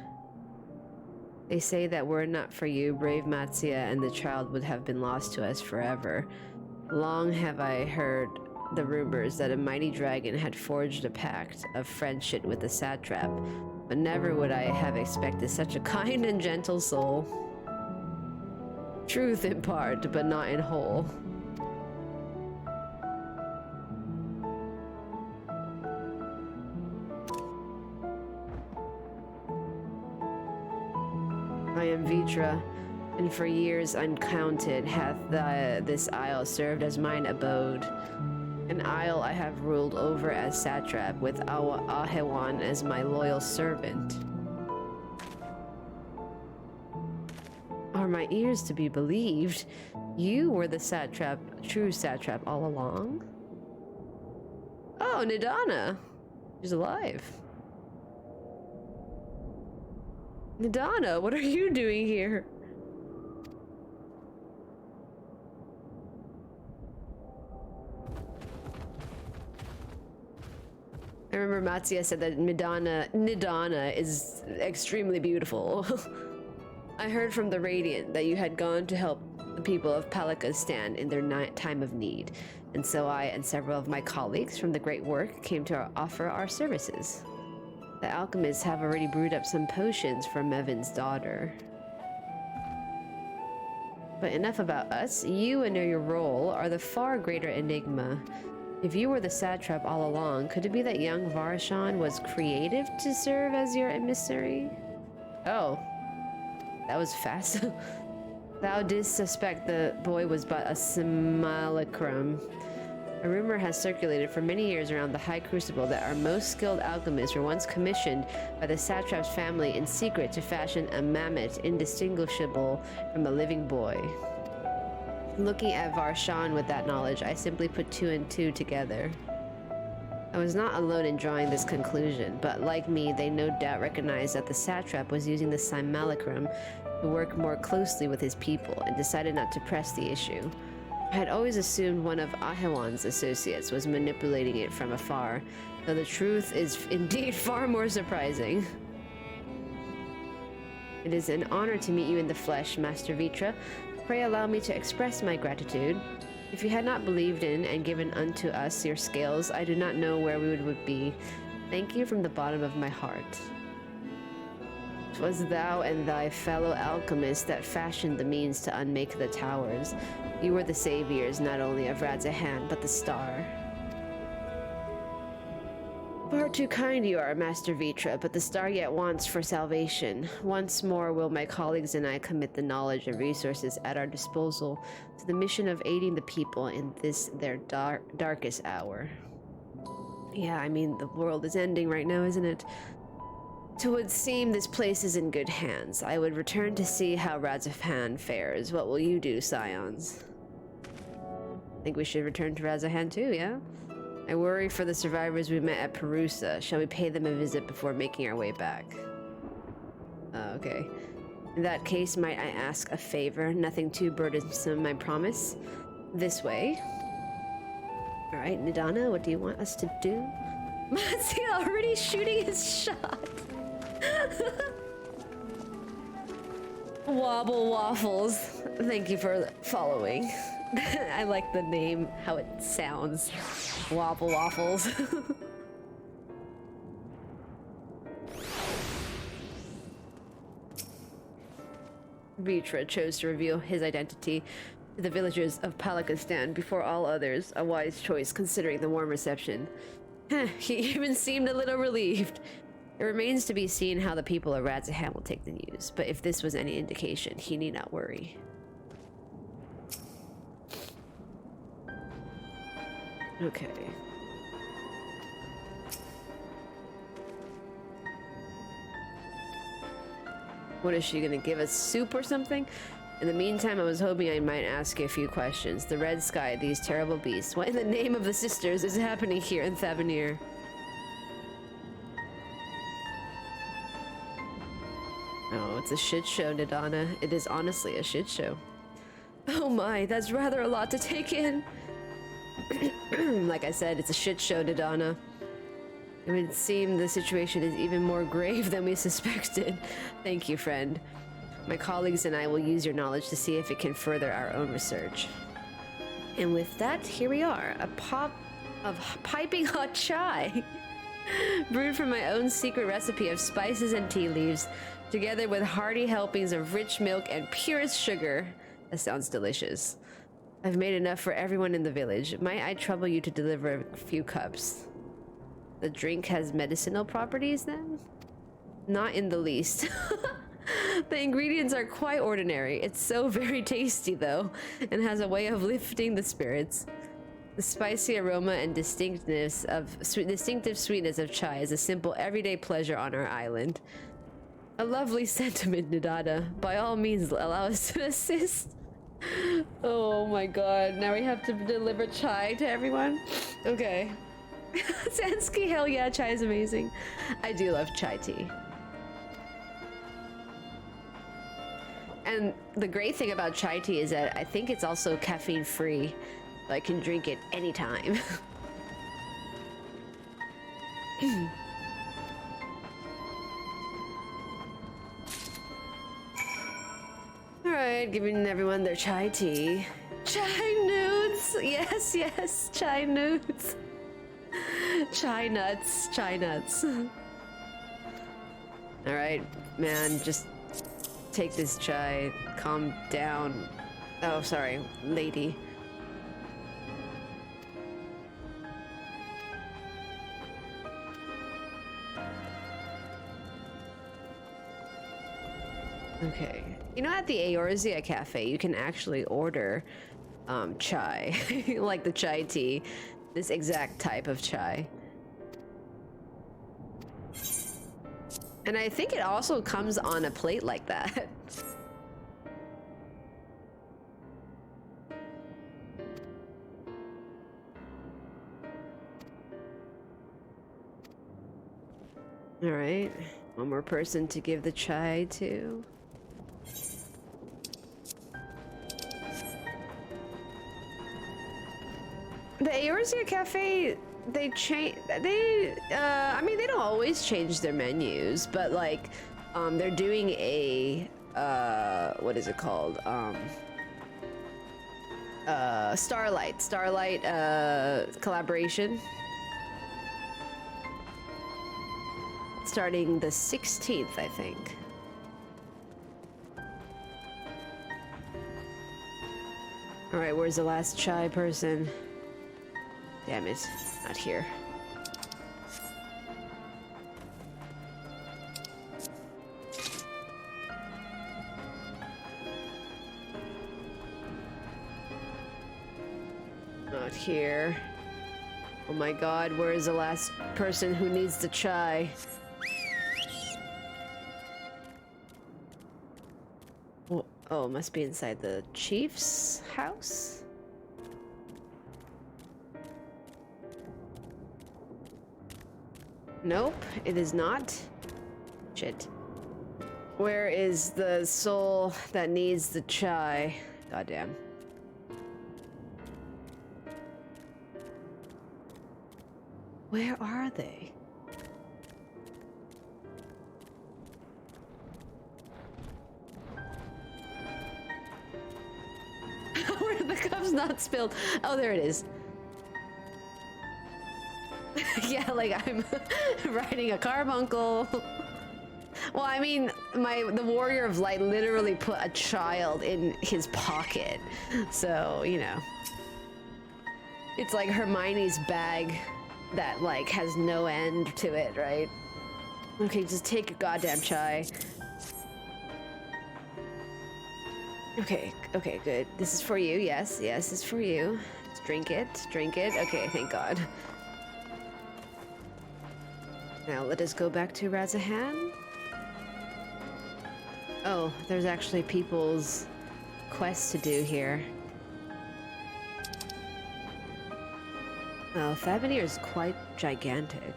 They say that were it not for you, brave Matsia and the child would have been lost to us forever. Long have I heard the rumors that a mighty dragon had forged a pact of friendship with the satrap, but never would I have expected such a kind and gentle soul. Truth in part, but not in whole. I am Vitra, and for years uncounted hath this isle served as mine abode. An isle I have ruled over as satrap, with Ahewan as my loyal servant. my ears to be believed. You were the true satrap all along? Oh, Nidana. She's alive. Nidana, what are you doing here? I remember Matsuya said that Nidana is extremely beautiful. I heard from the Radiant that you had gone to help the people of Palakistan in their time of need, and so I and several of my colleagues from the Great Work came to offer our services. The alchemists have already brewed up some potions for Mevin's daughter. But enough about us. You and your role are the far greater enigma. If you were the satrap all along, could it be that young Varshan was creative to serve as your emissary? Oh, that was fast. Thou didst suspect the boy was but a simulacrum. A rumor has circulated for many years around the High Crucible that our most skilled alchemists were once commissioned by the satrap's family in secret to fashion a mammoth indistinguishable from a living boy. Looking at Varshan with that knowledge, I simply put two and two together. I was not alone in drawing this conclusion, but like me, they no doubt recognized that the satrap was using the simulacrum to work more closely with his people and decided not to press the issue. I had always assumed one of Ahewan's associates was manipulating it from afar, though the truth is indeed far more surprising. It is an honor to meet you in the flesh, Master Vitra. Pray allow me to express my gratitude. If you had not believed in and given unto us your scales, I do not know where we would be. Thank you from the bottom of my heart. 'Twas thou and thy fellow alchemists that fashioned the means to unmake the towers. You were the saviors not only of Razahan, but the star. Far too kind you are, Master Vitra, but the star yet wants for salvation. Once more will my colleagues and I commit the knowledge and resources at our disposal to the mission of aiding the people in this their darkest hour. Yeah, I mean, the world is ending right now, isn't it? It would seem this place is in good hands. I would return to see how Razahan fares. What will you do, Scions? I think we should return to Razahan too, yeah? I worry for the survivors we met at Perusa. Shall we pay them a visit before making our way back? Okay. In that case, might I ask a favor? Nothing too burdensome, I promise. This way. Alright, Nidana, what do you want us to do? Matsuya already shooting his shot! Wobble Waffles. Thank you for following. I like the name, how it sounds. Wobble Waffles. Vitra chose to reveal his identity to the villagers of Palakistan before all others, a wise choice considering the warm reception. He even seemed a little relieved. It remains to be seen how the people of Razahan will take the news, but if this was any indication, he need not worry. Okay. What is she gonna give us? Soup or something? In the meantime, I was hoping I might ask you a few questions. The red sky, these terrible beasts. What in the name of the sisters is happening here in Thavnair? Oh, it's a shit show, Nidana. It is honestly a shit show. Oh my, that's rather a lot to take in. Like I said, it's a shit show, Nidana. It would seem the situation is even more grave than we suspected. Thank you, friend. My colleagues and I will use your knowledge to see if it can further our own research. And with that, here we are, a pot of piping hot chai. Brewed from my own secret recipe of spices and tea leaves, together with hearty helpings of rich milk and purest sugar. That sounds delicious. I've made enough for everyone in the village. Might I trouble you to deliver a few cups? The drink has medicinal properties, then? Not in the least. The ingredients are quite ordinary. It's so very tasty, though, and has a way of lifting the spirits. The spicy aroma and distinctive sweetness of chai is a simple, everyday pleasure on our island. A lovely sentiment, Nidada. By all means, allow us to assist. Oh my god, now we have to deliver chai to everyone? Okay. Sansky, hell yeah, chai is amazing. I do love chai tea. And the great thing about chai tea is that I think it's also caffeine free. So I can drink it anytime. Alright, giving everyone their chai tea. Chai nudes! Yes, yes, chai nudes. Chai nuts, chai nuts. Alright, man, just take this chai. Calm down. Oh, sorry, lady. Okay. You know, at the Eorzea Cafe, you can actually order chai, like the chai tea, this exact type of chai. And I think it also comes on a plate like that. All right, one more person to give the chai to. The Eorzea Cafe, they change. I mean, they don't always change their menus, but like, they're doing a what is it called? Starlight collaboration. Starting the 16th, I think. All right, where's the last chai person? Damn it, not here. Not here. Oh my god, where is the last person who needs the chai? Oh, it must be inside the chief's house? Nope, it is not. Shit. Where is the soul that needs the chai? Goddamn. Where are they? Where are the cups not spilled? Oh, there it is. Yeah, like I'm riding a carbuncle. Well, I mean, the Warrior of Light literally put a child in his pocket. So, you know. It's like Hermione's bag that, like, has no end to it, right? Okay, just take your goddamn chai. Okay, okay, good. This is for you, yes, yes, it's for you. Just drink it, drink it. Okay, thank God. Now let us go back to Razahan. Oh, there's actually people's quests to do here. Oh, Thavnair is quite gigantic.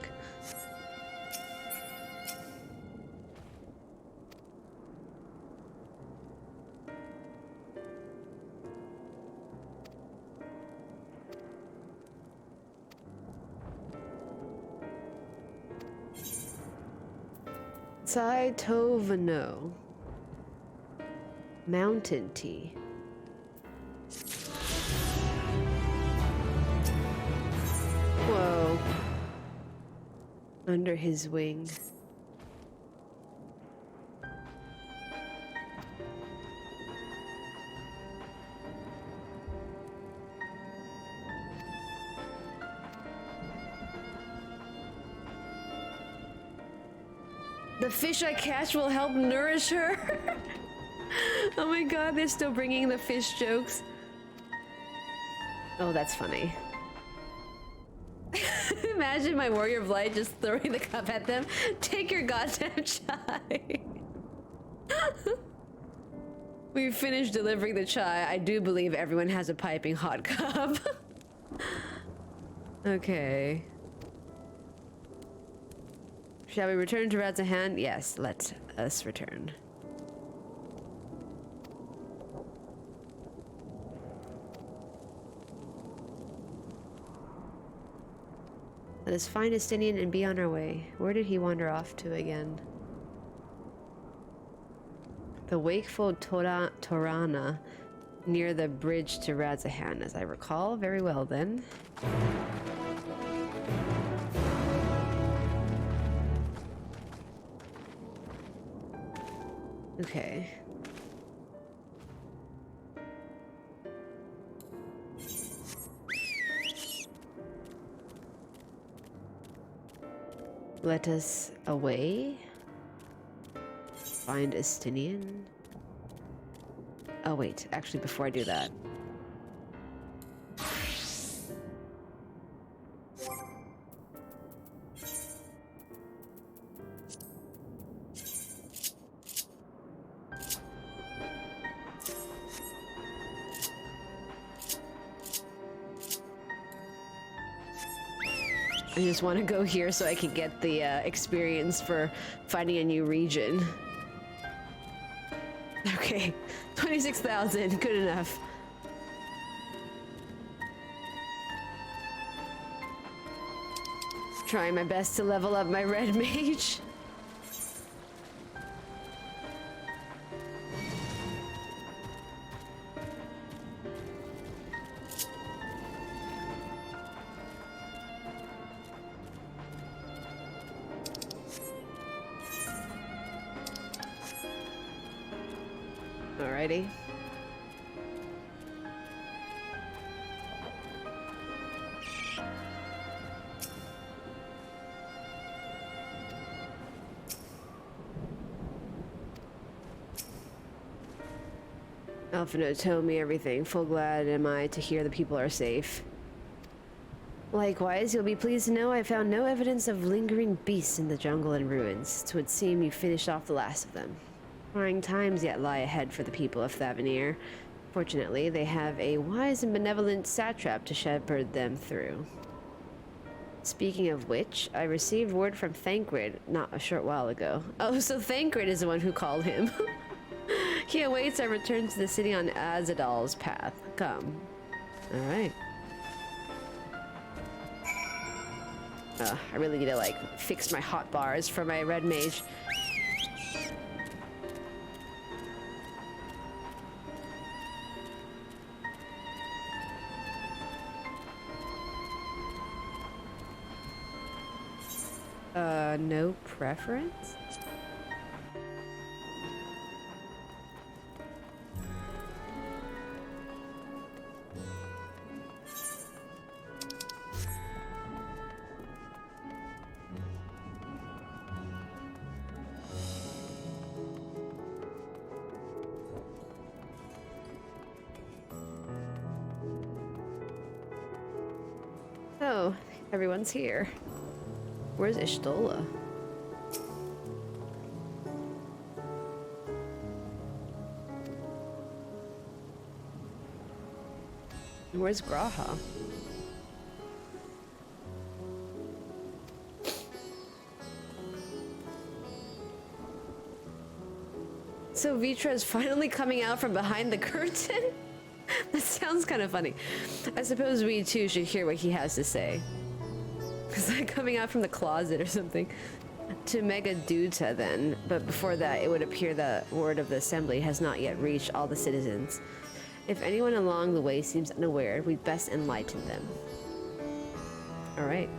Tovano. Mountain tea. Whoa. Under his wing. The fish I catch will help nourish her. Oh my god, they're still bringing the fish jokes. Oh, that's funny. Imagine my Warrior of Light just throwing the cup at them. Take your goddamn chai. We finished delivering the chai. I do believe everyone has a piping hot cup. Okay. Shall we return to Razahan? Yes, let us return. Let us find Estinian and be on our way. Where did he wander off to again? The wakeful Torana near the bridge to Razahan, as I recall. Very well then. Okay. Let us away. Find Estinian. Oh wait, actually before I do that. I just want to go here so I can get the experience for finding a new region. Okay, 26,000, good enough. Trying my best to level up my red mage. Alrighty. Alphino told me everything. Full glad am I to hear the people are safe. Likewise, you'll be pleased to know I found no evidence of lingering beasts in the jungle and ruins. It would seem you finished off the last of them. Trying times yet lie ahead for the people of Thavnair. Fortunately, they have a wise and benevolent satrap to shepherd them through. Speaking of which, I received word from Thancred not a short while ago. Oh, so Thancred is the one who called him. He awaits our return to the city on Azadal's path. Come. Alright. I really need to, like, fix my hot bars for my red mage. No preference? Oh, everyone's here. Where's Ishtola? Where's Graha? So Vitra is finally coming out from behind the curtain? That sounds kind of funny. I suppose we too should hear what he has to say. Is that coming out from the closet or something? To Megaduta then, but before that it would appear the word of the assembly has not yet reached all the citizens. If anyone along the way seems unaware, we'd best enlighten them. Alright.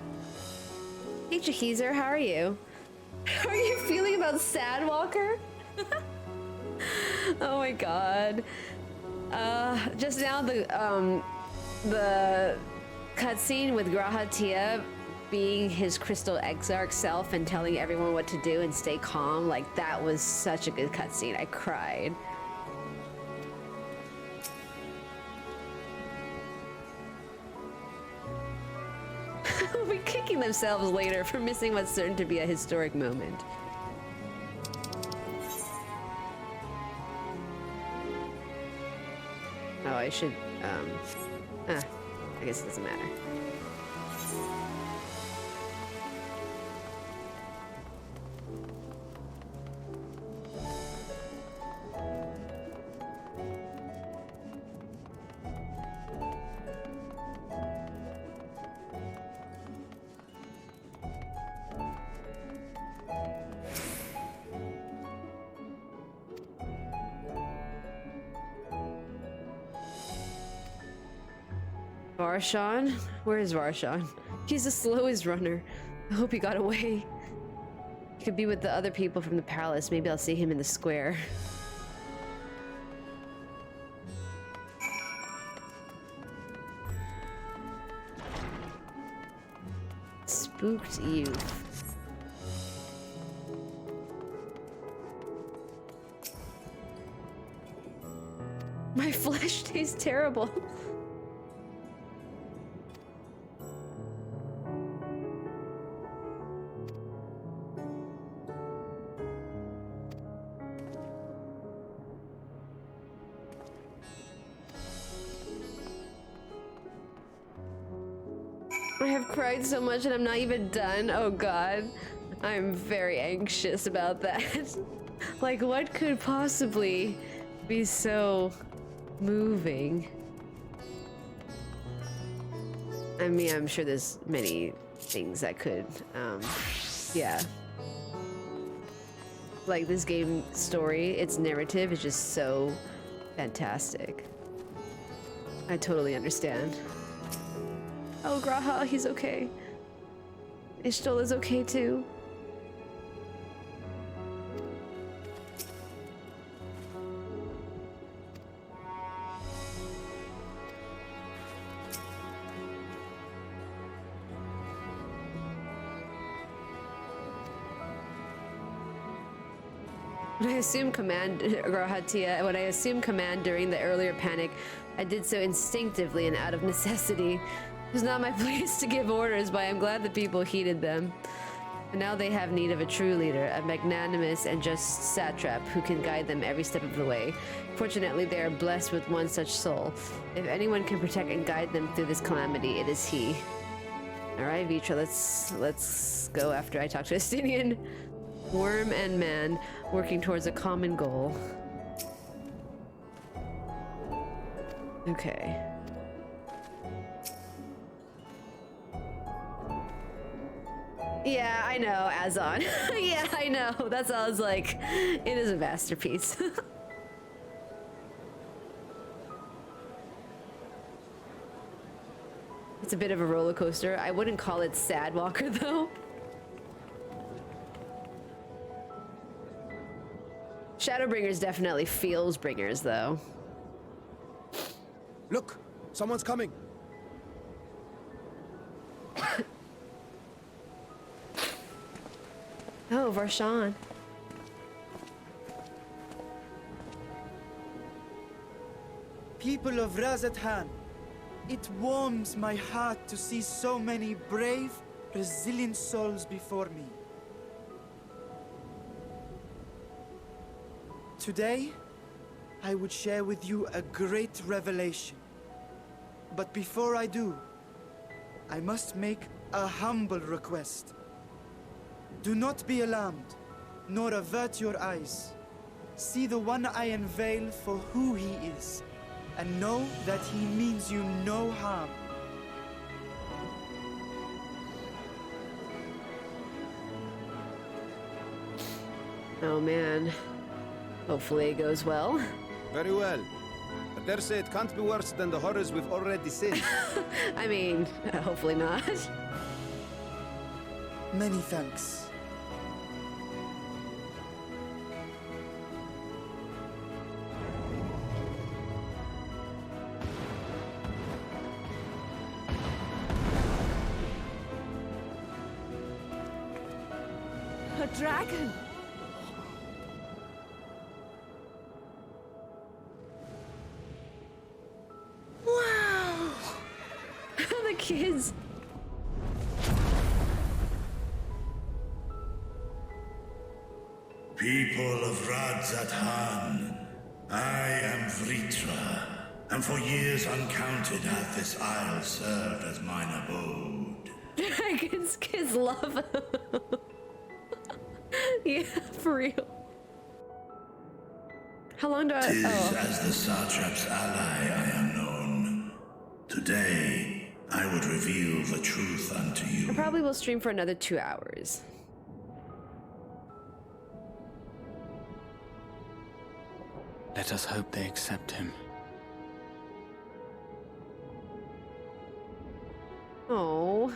Hey Chahizer, how are you? How are you feeling about Sadwalker? Oh my god. Just now the cutscene with Graha Tia being his crystal exarch self and telling everyone what to do and stay calm, like that was such a good cutscene. I cried. Will be kicking themselves later for missing what's certain to be a historic moment. Oh, I should, I guess it doesn't matter. Varshan? Where is Varshan? He's the slowest runner. I hope he got away. He could be with the other people from the palace. Maybe I'll see him in the square. Spooked youth. My flesh tastes terrible. I have cried so much and I'm not even done. Oh god. I'm very anxious about that. Like, what could possibly be so moving? I mean, I'm sure there's many things that could, yeah. Like, this game story, its narrative is just so fantastic. I totally understand. Oh, Graha, he's okay. Ishtal is okay too. When I assumed command, Grahatia, when I assumed command during the earlier panic, I did so instinctively and out of necessity. It was not my place to give orders, but I'm glad the people heeded them. And now they have need of a true leader, a magnanimous and just satrap who can guide them every step of the way. Fortunately, they are blessed with one such soul. If anyone can protect and guide them through this calamity, it is he. Alright, Vitra, let's go after I talk to Estinian. Worm and man, working towards a common goal. Okay. Yeah, I know, Azon. Yeah, I know. That's all I was like. It is a masterpiece. It's a bit of a roller coaster. I wouldn't call it Sad Walker, though. Shadowbringers definitely feels bringers, though. Look! Someone's coming! Oh, Varshan. People of Razahan, it warms my heart to see so many brave, resilient souls before me. Today, I would share with you a great revelation. But before I do, I must make a humble request. Do not be alarmed, nor avert your eyes. See the one I unveil for who he is, and know that he means you no harm. Oh man. Hopefully it goes well. Very well. I dare say it can't be worse than the horrors we've already seen. I mean, hopefully not. Many thanks. A dragon! Wow! The kids. People of Razahan, I am Vitra, and for years uncounted hath this isle served as mine abode. Dragons kiss love. Yeah, for real. How long do I... Tis as the Satrap's ally I am known. Today, I would reveal the truth unto you. I probably will stream for another 2 hours. Let us hope they accept him. Oh.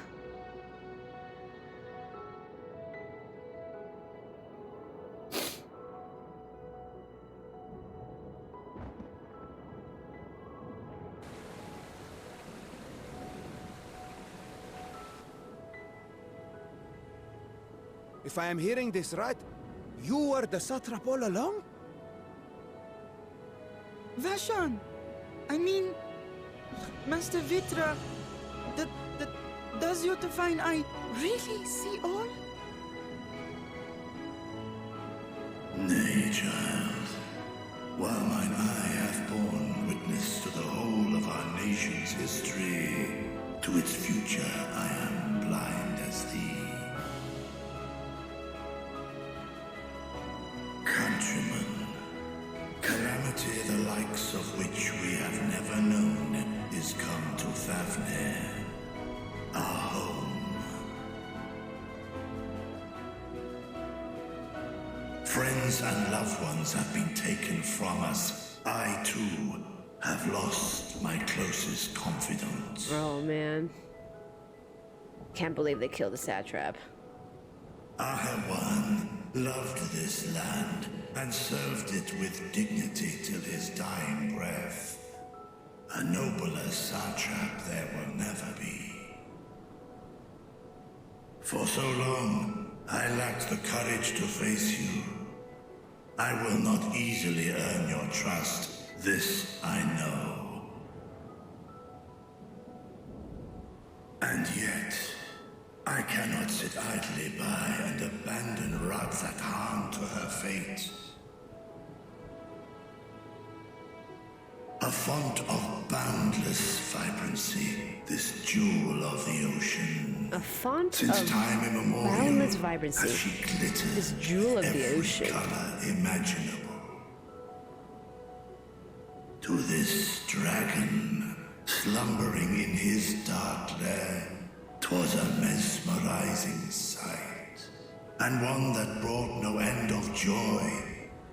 If I am hearing this right, you were the satrap all along? Vashan! I mean, Master Vitra, does your divine eye really see all? Nay, child. While mine eye hath borne witness to the whole of our nation's history, to its future I am blind as thee. Countrymen, calamity the likes of which we have never known is come to Thavnair, our home. Friends and loved ones have been taken from us. I, too, have lost my closest confidants. Oh, man. Can't believe they killed the satrap. Ahawan loved this land and served it with dignity till his dying breath. A nobler satrap there will never be. For so long, I lacked the courage to face you. I will not easily earn your trust, this I know. And yet, I cannot sit idly by and abandon Razahan to her fate. A font of boundless vibrancy, this jewel of the ocean. A font Since of time immemorial, boundless vibrancy. as she glitters, this jewel of the ocean. color imaginable. To this dragon, slumbering in his dark lair, 'twas a mesmerizing sight, and one that brought no end of joy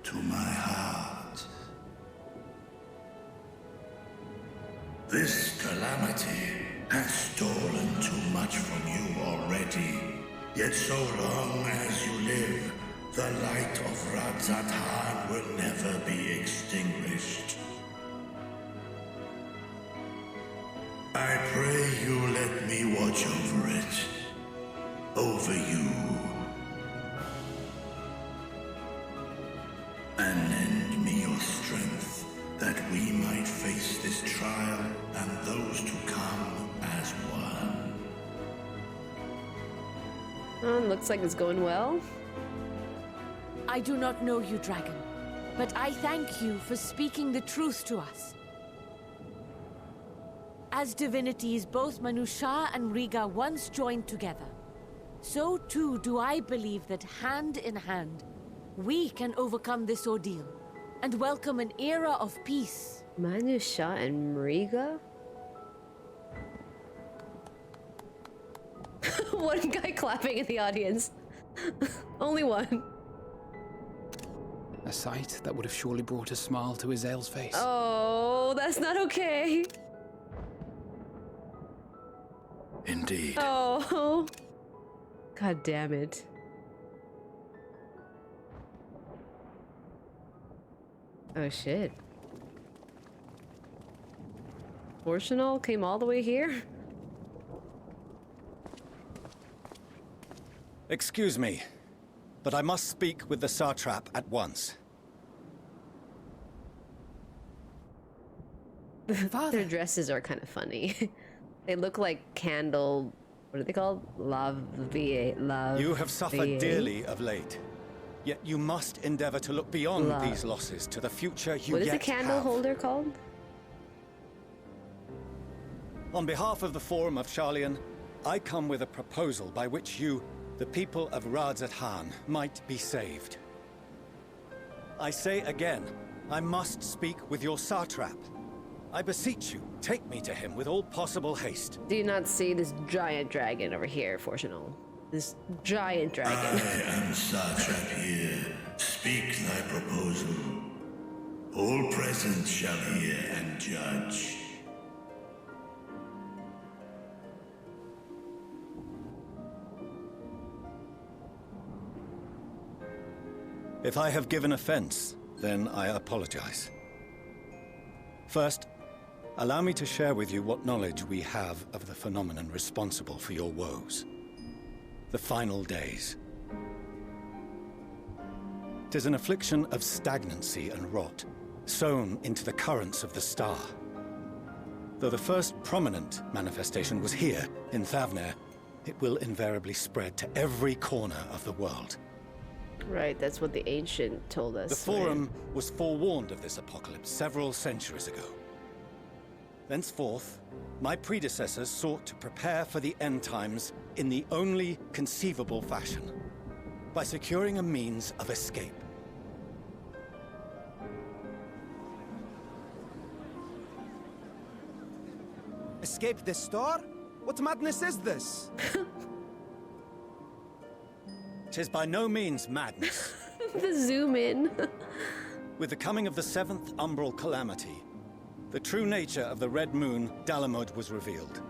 to my heart. This calamity hath stolen too much from you already, yet so long as you live, the light of Razahan will never be extinguished. I pray you let me watch over it. Over you. And lend me your strength, that we might face this trial and those to come as one. Looks like it's going well. I do not know you, dragon, but I thank you for speaking the truth to us. As divinities, both Manusha and Riga once joined together. So too do I believe that hand in hand, we can overcome this ordeal and welcome an era of peace. Manusha and Riga? One guy clapping in the audience. Only one. A sight that would have surely brought a smile to Azael's face. Oh, that's not okay. Indeed. Oh. God damn it. Oh shit. Portional came all the way here? Excuse me, but I must speak with the satrap at once. Their dresses are kind of funny. They look like candle... What are they called? Love. You have suffered dearly of late. Yet you must endeavor to look beyond these losses to the future you What is yet the candle have. holder called? On behalf of the Forum of Sharlayan, I come with a proposal by which you, the people of Razahan, might be saved. I say again, I must speak with your satrap. I beseech you, take me to him with all possible haste. Do you not see this giant dragon over here, Fortunal? This giant dragon. I am satrap here. Speak thy proposal. All present shall hear and judge. If I have given offense, then I apologize. First, allow me to share with you what knowledge we have of the phenomenon responsible for your woes. The final days. 'Tis an affliction of stagnancy and rot, sown into the currents of the star. Though the first prominent manifestation was here, in Thavnair, it will invariably spread to every corner of the world. Right, that's what the ancient told us. The Forum was forewarned of this apocalypse several centuries ago. Thenceforth, my predecessors sought to prepare for the end times in the only conceivable fashion, by securing a means of escape. Escape the star? What madness is this? 'Tis by no means madness. The zoom in. With the coming of the 7th umbral calamity, the true nature of the Red Moon, Dalamod, was revealed.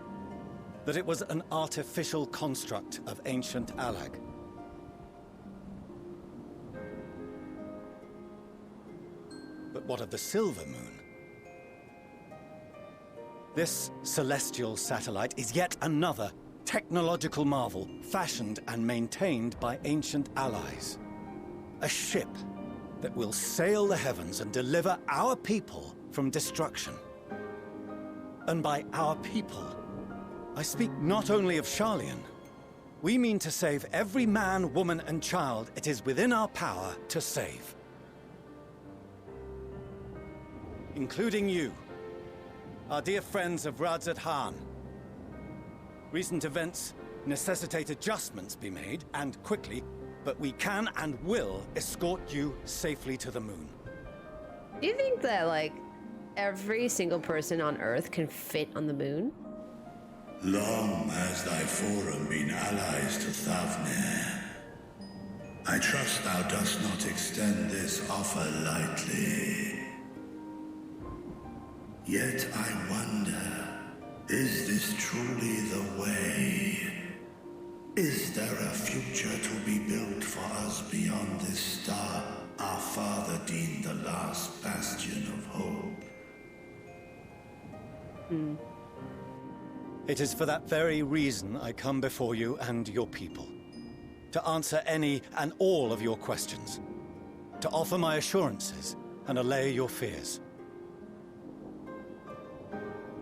That it was an artificial construct of ancient Alag. But what of the Silver Moon? This celestial satellite is yet another technological marvel, fashioned and maintained by ancient allies. A ship that will sail the heavens and deliver our people from destruction. And by our people, I speak not only of Sharlayan. We mean to save every man, woman, and child it is within our power to save. Including you, our dear friends of Razahan. Recent events necessitate adjustments be made, and quickly, but we can and will escort you safely to the moon. Do you think that, like, every single person on Earth can fit on the moon? Long has thy Forum been allies to Thavnair. I trust thou dost not extend this offer lightly. Yet I wonder, is this truly the way? Is there a future to be built for us beyond this star our father deemed the last bastion of hope? It is for that very reason I come before you and your people. To answer any and all of your questions. To offer my assurances and allay your fears.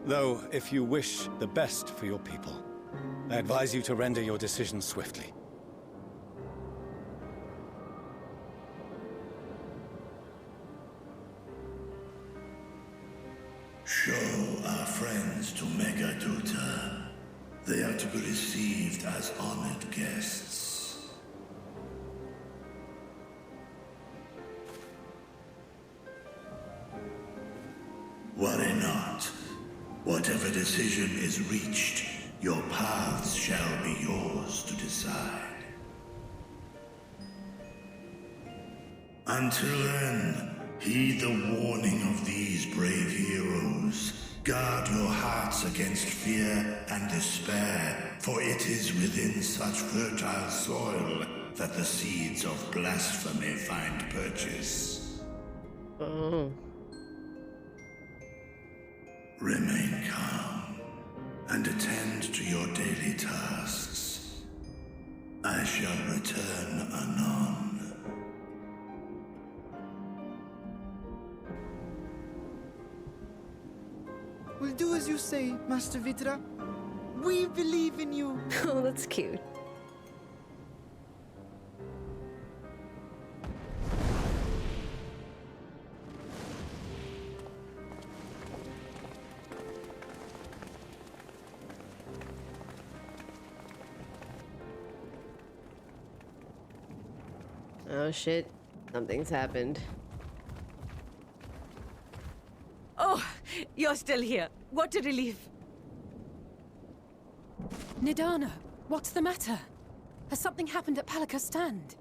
Though, if you wish the best for your people, I advise you to render your decision swiftly. Show our friends to Megaduta. They are to be received as honored guests. Worry not. Whatever decision is reached, your paths shall be yours to decide. Until then, heed the warning of these brave heroes. Guard your hearts against fear and despair, for it is within such fertile soil that the seeds of blasphemy find purchase. Remain calm and attend to your daily tasks. I shall return anon. We'll do as you say, Master Vitra. We believe in you. Oh, that's cute. Oh shit. Something's happened. Oh, you're still here. What a relief. Nidana, what's the matter? Has something happened at Palaka's stand?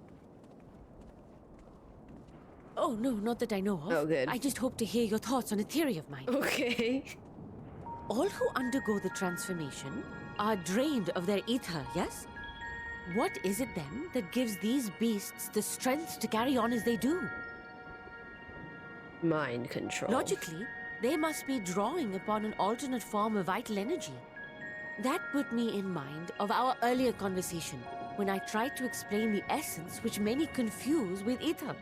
Oh, no, not that I know of. Oh, good. I just hope to hear your thoughts on a theory of mine. Okay. All who undergo the transformation are drained of their ether, yes? What is it then that gives these beasts the strength to carry on as they do? Mind control. Logically, they must be drawing upon an alternate form of vital energy. That put me in mind of our earlier conversation, when I tried to explain the essence which many confuse with ether.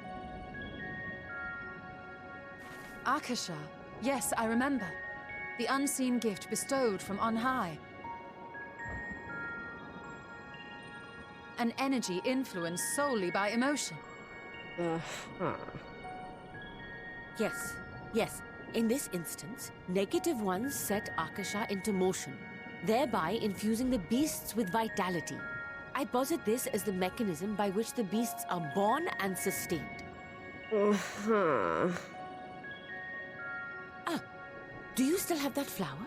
Akasha. Yes, I remember. The unseen gift bestowed from on high. An energy influenced solely by emotion. Yes, yes. In this instance, negative ones set Akasha into motion, thereby infusing the beasts with vitality. I posit this as the mechanism by which the beasts are born and sustained. Do you still have that flower?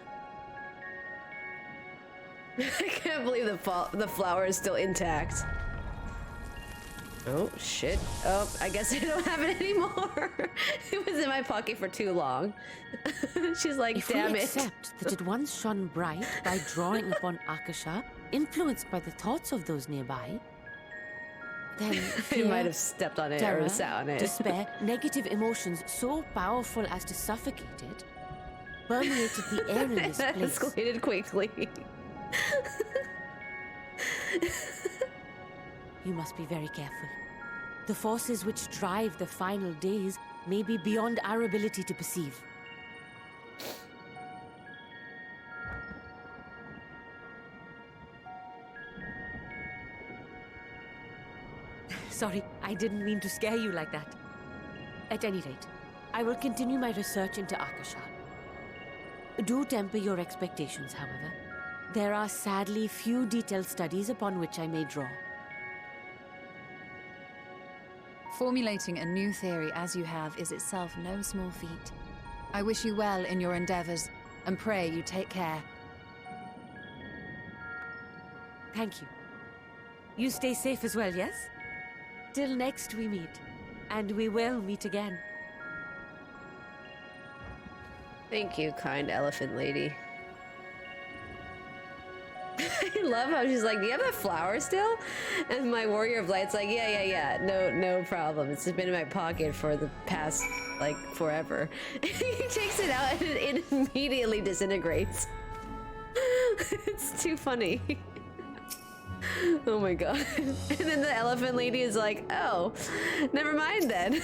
I can't believe the flower is still intact. Oh, shit. Oh, I guess I don't have it anymore. It was in my pocket for too long. She's like, if damn we it. accept that it once shone bright by drawing upon Akasha, influenced by the thoughts of those nearby, then You might have stepped on it terror, or sat on it. despair, negative emotions so powerful as to suffocate it, permeated the air in this That place. escalated quickly. You must be very careful. The forces which drive the final days may be beyond our ability to perceive. Sorry, I didn't mean to scare you like that. At any rate, I will continue my research into Akasha. Do temper your expectations, however. There are sadly few detailed studies upon which I may draw. Formulating a new theory as you have is itself no small feat. I wish you well in your endeavors, and pray you take care. Thank you. You stay safe as well, yes? Till next we meet. And we will meet again. Thank you, kind elephant lady. I love how she's like, do you have that flower still? And my warrior of light's like, yeah. No problem. It's been in my pocket for the past, like, forever. He takes it out and it immediately disintegrates. It's too funny. Oh my god. And then the elephant lady is like, oh, never mind then.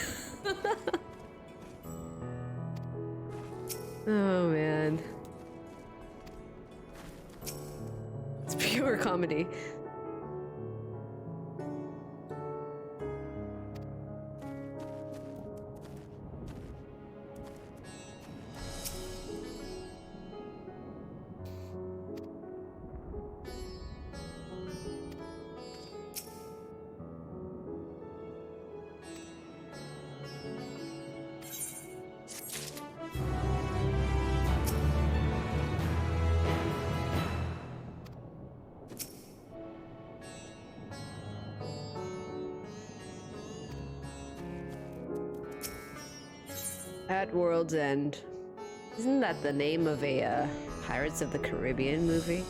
Oh man. It's pure comedy. At World's End. Isn't that the name of a Pirates of the Caribbean movie?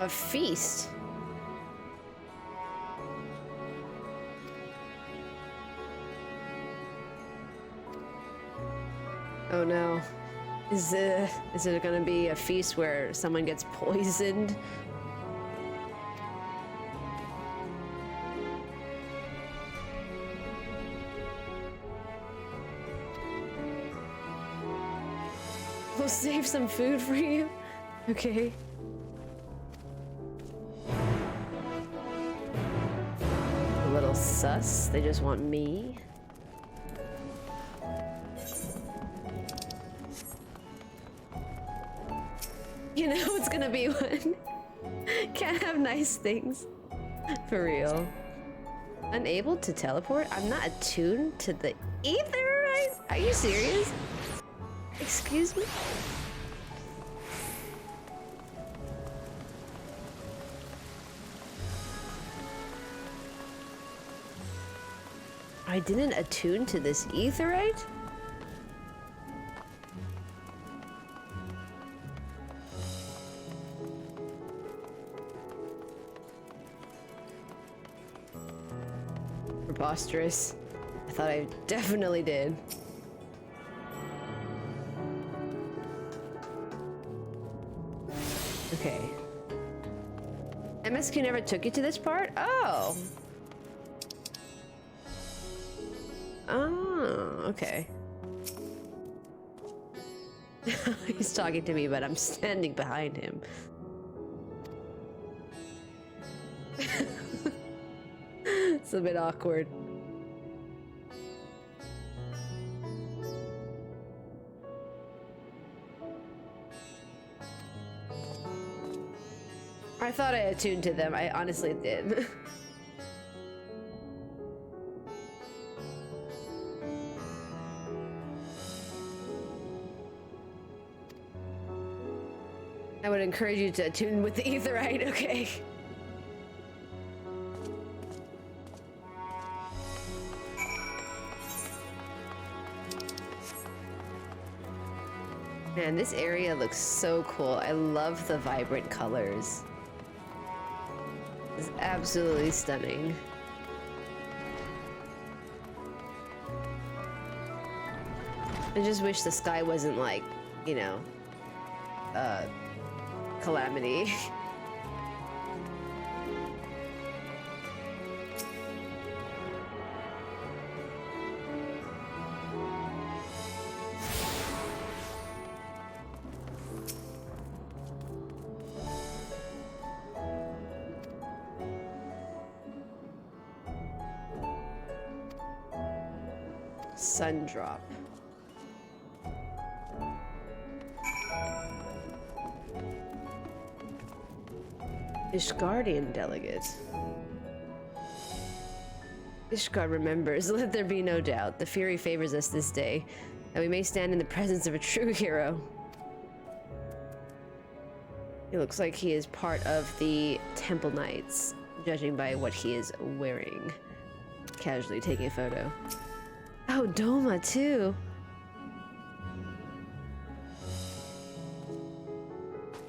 A feast. Oh no. Is it gonna be a feast where someone gets poisoned? We'll save some food for you. Okay. sus. They just want me. You know it's gonna be one. Can't have nice things. For real. Unable to teleport? I'm not attuned to the ether, right? Are you serious? Excuse me? I didn't attune to this etherite? Preposterous. I thought I definitely did. Okay. MSQ never took you to this part? Oh. Oh, okay. He's talking to me, but I'm standing behind him. It's a bit awkward. I thought I attuned to them. I honestly did. I would encourage you to attune with the etherite, okay? Man, this area looks so cool. I love the vibrant colors. It's absolutely stunning. I just wish the sky wasn't like, you know, calamity. Sun drop. Ishgardian delegate. Ishgard remembers, let there be no doubt, the Fury favors us this day, that we may stand in the presence of a true hero. It looks like he is part of the Temple Knights, judging by what he is wearing. Casually taking a photo. Oh, Doma too.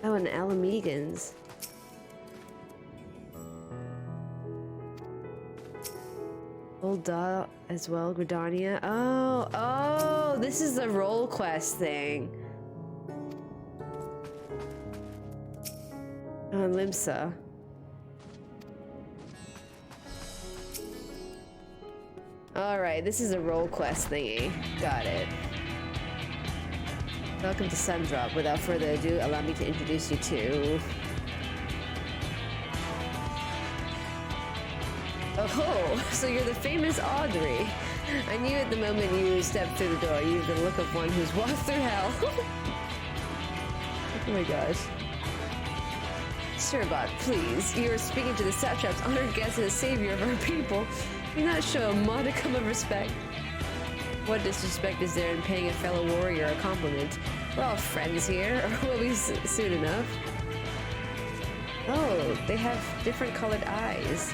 Oh, and Alamegans. Ulda as well, Gridania. Oh, this is the role quest thing. Oh, Limsa. Alright, this is a role quest thingy. Got it. Welcome to Sundrop. Without further ado, allow me to introduce you to... Oh, so you're the famous Audrey. I knew at the moment you stepped through the door, you have the look of one who's walked through hell. Oh my gosh. Sirbot, please. You are speaking to the satrap's honored guest and the savior of our people. Do not show a modicum of respect. What disrespect is there in paying a fellow warrior a compliment? We're all friends here, or will be soon enough. Oh, they have different colored eyes.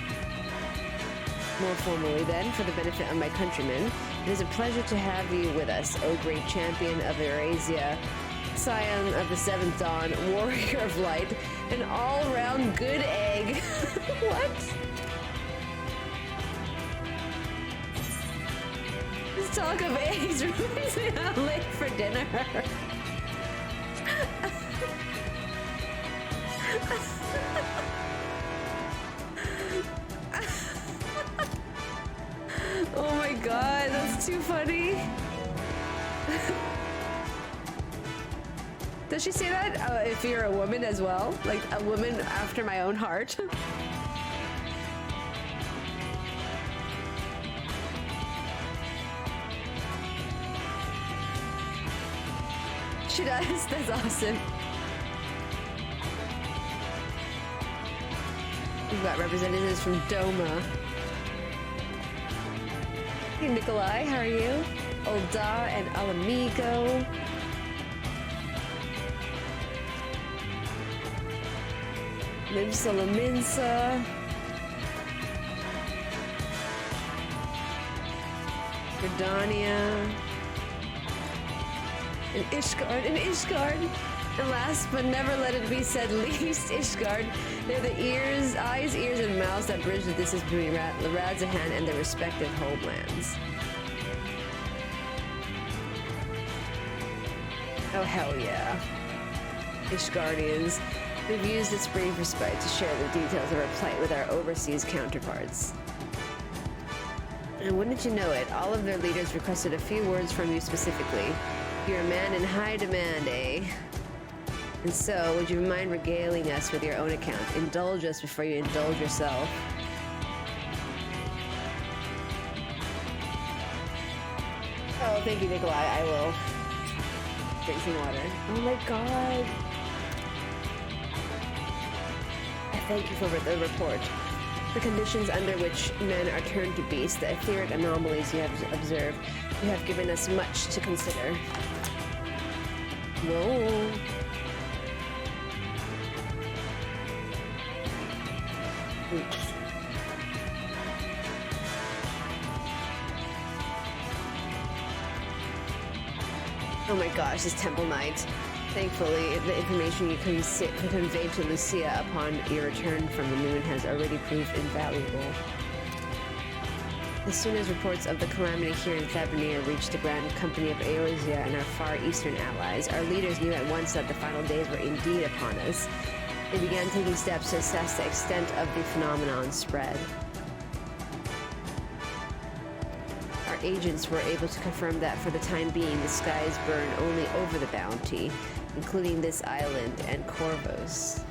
More formally then, for the benefit of my countrymen, it is a pleasure to have you with us, O great champion of Eurasia, scion of the Seventh Dawn, warrior of light, an all-round good egg. What? Let's talk of eggs. I'm late for dinner. Oh my god, that's too funny. Does she say that? If you're a woman as well? Like a woman after my own heart? she does. That's awesome. We've got representatives from Doma. Hey, Nikolai, how are you? Olda and Alamigo. Limsa Laminsa. Gridania. And Ishgard. And last but never let it be said least, Ishgard. They're the eyes, ears, and mouths that bridge the distance between Razahan and their respective homelands. Oh, hell yeah. Ishgardians. We've used its brief respite to share the details of our plight with our overseas counterparts. And wouldn't you know it, all of their leaders requested a few words from you specifically. You're a man in high demand, eh? And so, would you mind regaling us with your own account? Indulge us before you indulge yourself. Oh, thank you, Nikolai. I will drink some water. Oh my god. I thank you for the report. The conditions under which men are turned to beasts, the etheric anomalies you have observed, you have given us much to consider. Whoa. Oops. Oh my gosh, this Temple Knight. Thankfully, the information you conveyed to Lucia upon your return from the moon has already proved invaluable. As soon as reports of the calamity here in Thavnair reached the Grand Company of Eorzea and our far eastern allies, our leaders knew at once that the final days were indeed upon us. They began taking steps to assess the extent of the phenomenon's spread. Our agents were able to confirm that for the time being, the skies burn only over the bounty, including this island and Corvos.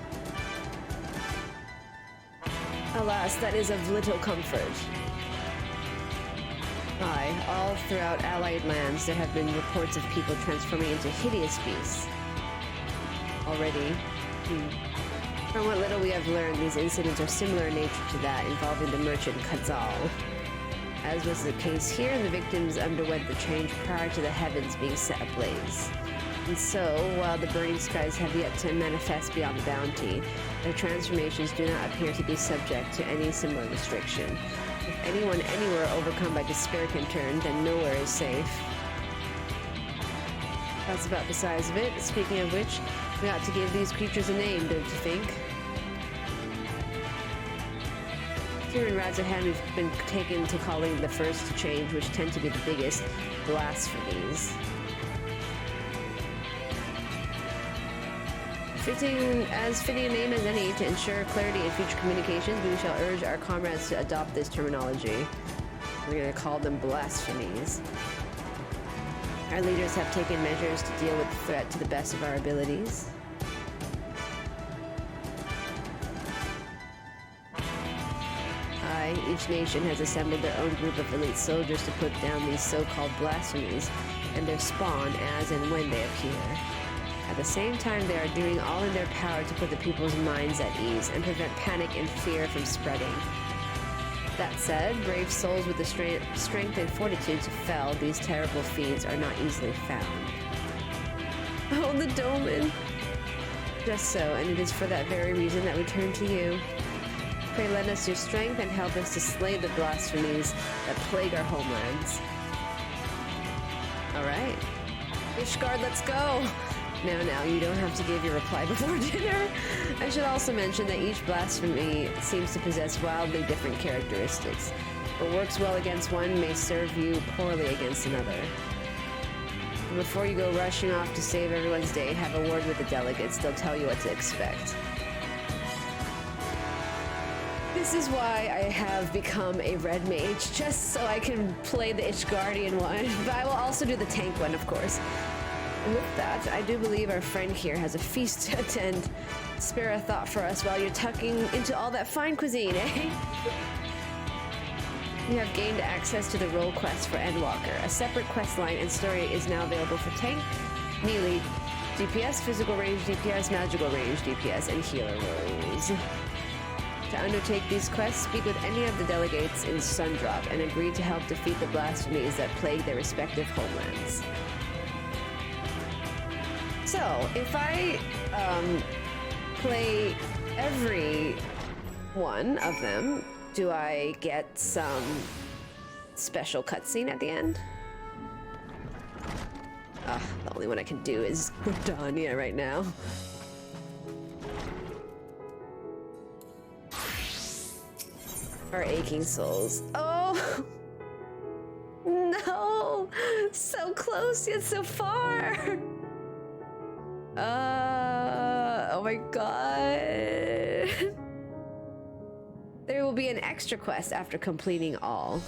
Alas, that is of little comfort. Aye, all throughout allied lands there have been reports of people transforming into hideous beasts. Already. From what little we have learned, these incidents are similar in nature to that involving the merchant Khazal. As was the case here, the victims underwent the change prior to the heavens being set ablaze. And so, while the burning skies have yet to manifest beyond the bounty, their transformations do not appear to be subject to any similar restriction. If anyone anywhere overcome by despair can turn, then nowhere is safe. That's about the size of it. Speaking of which, we ought to give these creatures a name, don't you think? Here in Razahan, we've been taken to calling the first to change, which tend to be the biggest, blasphemies. Fitting a name as any to ensure clarity in future communications, we shall urge our comrades to adopt this terminology. We're going to call them blasphemies. Our leaders have taken measures to deal with the threat to the best of our abilities. Each nation has assembled their own group of elite soldiers to put down these so-called blasphemies and their spawn as and when they appear. At the same time, they are doing all in their power to put the people's minds at ease and prevent panic and fear from spreading. That said, brave souls with the strength and fortitude to fell these terrible fiends are not easily found. Oh, the Doman! Just so, and it is for that very reason that we turn to you. Pray lend us your strength and help us to slay the blasphemies that plague our homelands. Alright. Ishgard, let's go! Now, you don't have to give your reply before dinner. I should also mention that each blasphemy seems to possess wildly different characteristics. What works well against one may serve you poorly against another. And before you go rushing off to save everyone's day, have a word with the delegates. They'll tell you what to expect. This is why I have become a red mage, just so I can play the Ishgardian one, but I will also do the tank one, of course. And with that, I do believe our friend here has a feast to attend. Spare a thought for us while you're tucking into all that fine cuisine, eh? You have gained access to the role quest for Endwalker. A separate quest line and story is now available for tank, melee, DPS, physical range DPS, magical range DPS, and healer roles. To undertake these quests, speak with any of the delegates in Sundrop and agree to help defeat the blasphemies that plague their respective homelands. So, if I play every one of them, do I get some special cutscene at the end? The only one I can do is Gridania right now. Our aching souls. Oh! No! So close yet so far! Oh my god. There will be an extra quest after completing all.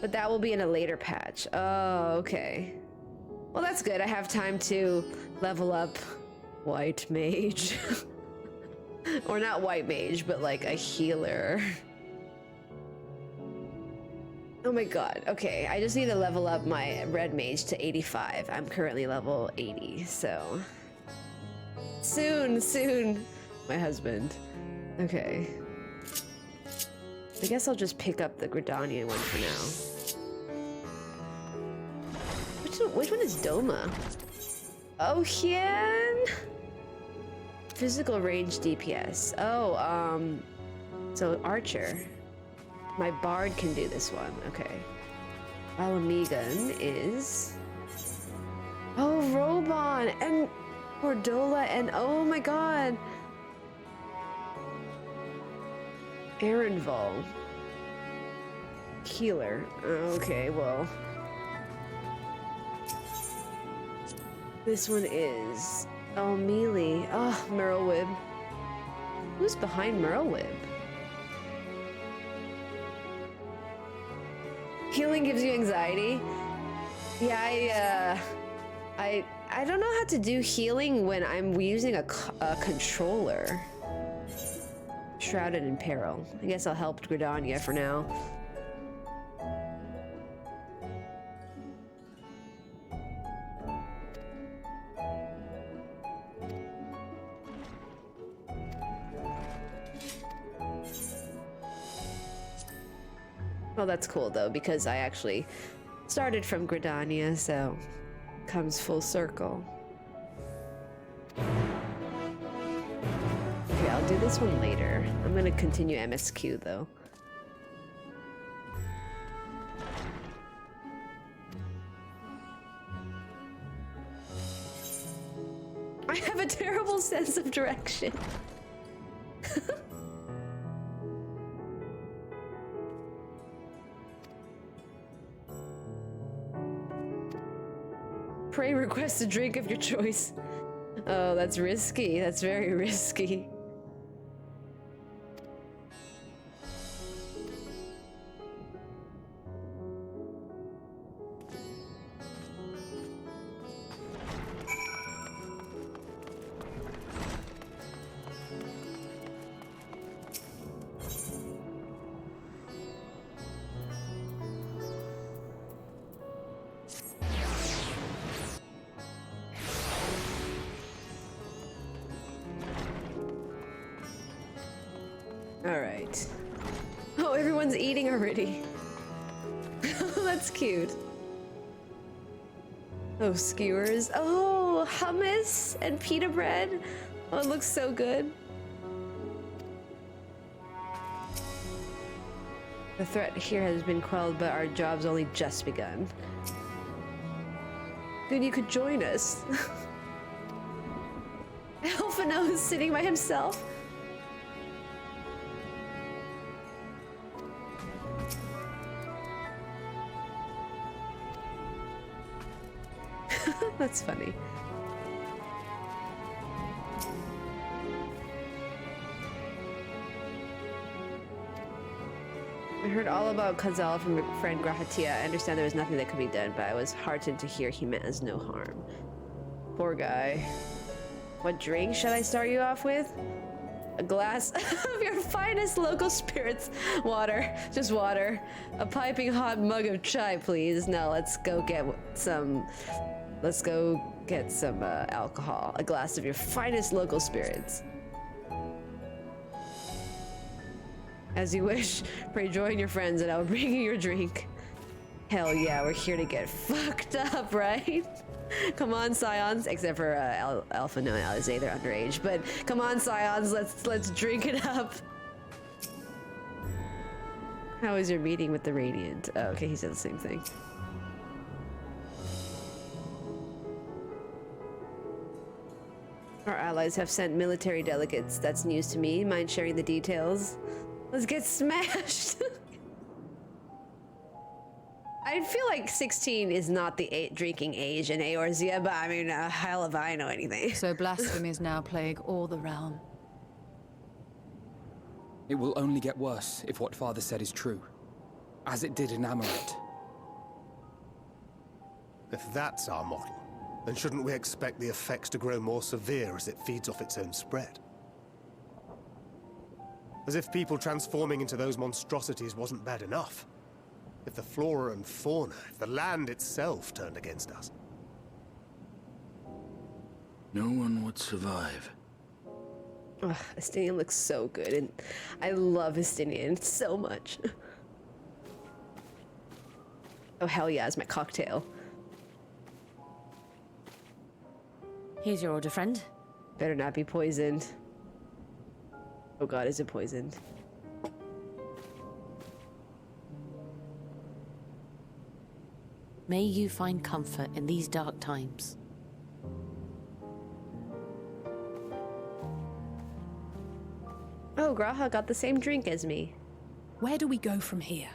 But that will be in a later patch. Oh, okay. Well, that's good. I have time to level up White Mage. Or not White Mage, but like a healer. Oh my god. Okay, I just need to level up my Red Mage to 85. I'm currently level 80, so... Soon, my husband. Okay. I guess I'll just pick up the Gridania one for now. Which one is Doma? Oh, Hien! Physical range DPS. Oh, so Archer. My Bard can do this one. Okay. Alamigan is... Oh, Robon! And Cordola and... Oh my god! Aaronval. Healer. Okay, well... This one is... Oh, Melee. Oh, Merlwyb. Who's behind Merlwyb? Healing gives you anxiety? Yeah, I don't know how to do healing when I'm using a controller. Shrouded in peril. I guess I'll help Gridania for now. Well, that's cool though, because I actually started from Gridania, so comes full circle. Okay, I'll do this one later. I'm gonna continue MSQ though. I have a terrible sense of direction. Pray, request a drink of your choice. Oh, that's risky. That's very risky. Alright. Oh, everyone's eating already. That's cute. Oh, skewers. Oh, hummus and pita bread. Oh, it looks so good. The threat here has been quelled, but our job's only just begun. Good, you could join us. Elfino is sitting by himself. That's funny. I heard all about Kazal from my friend Grahatia. I understand there was nothing that could be done, but I was heartened to hear he meant us no harm. Poor guy. What drink should I start you off with? A glass of your finest local spirits. Water. Just water. A piping hot mug of chai, please. Now let's go get some Let's go get some alcohol. A glass of your finest local spirits. As you wish, pray join your friends and I will bring you your drink. Hell yeah, we're here to get fucked up, right? Come on, Scions. Except for Alpha, no, Alize, they're underage. But come on, Scions, let's drink it up. How was your meeting with the Radiant? Oh, okay, he said the same thing. Our allies have sent military delegates. That's news to me. Mind sharing the details? Let's get smashed. I feel like 16 is not the drinking age in Eorzea, but I mean, hell if I know anything. So blasphemies now plague all the realm. It will only get worse if what Father said is true, as it did in Amaret. If that's our model, then shouldn't we expect the effects to grow more severe as it feeds off its own spread? As if people transforming into those monstrosities wasn't bad enough. If the flora and fauna, if the land itself turned against us. No one would survive. Ugh, Estinian looks so good, and I love Estinian so much. Oh hell yeah, it's my cocktail. Here's your order, friend. Better not be poisoned. Oh god, is it poisoned? May you find comfort in these dark times. Oh, Graha got the same drink as me. Where do we go from here?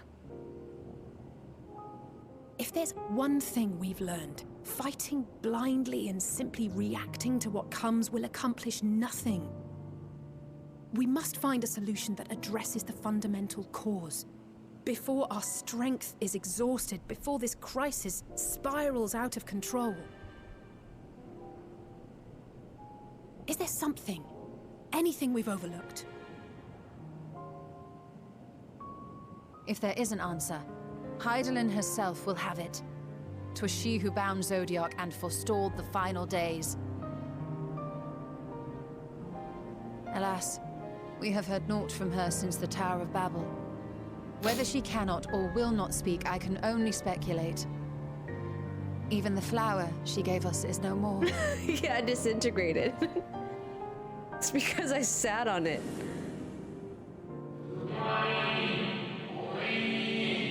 If there's one thing we've learned, fighting blindly and simply reacting to what comes will accomplish nothing. We must find a solution that addresses the fundamental cause. Before our strength is exhausted, before this crisis spirals out of control. Is there something, anything we've overlooked? If there is an answer, Hydaelyn herself will have it. 'Twas she who bound Zodiac and forestalled the final days. Alas, we have heard naught from her since the Tower of Babel. Whether she cannot or will not speak, I can only speculate. Even the flower she gave us is no more. Yeah, disintegrated. It's because I sat on it.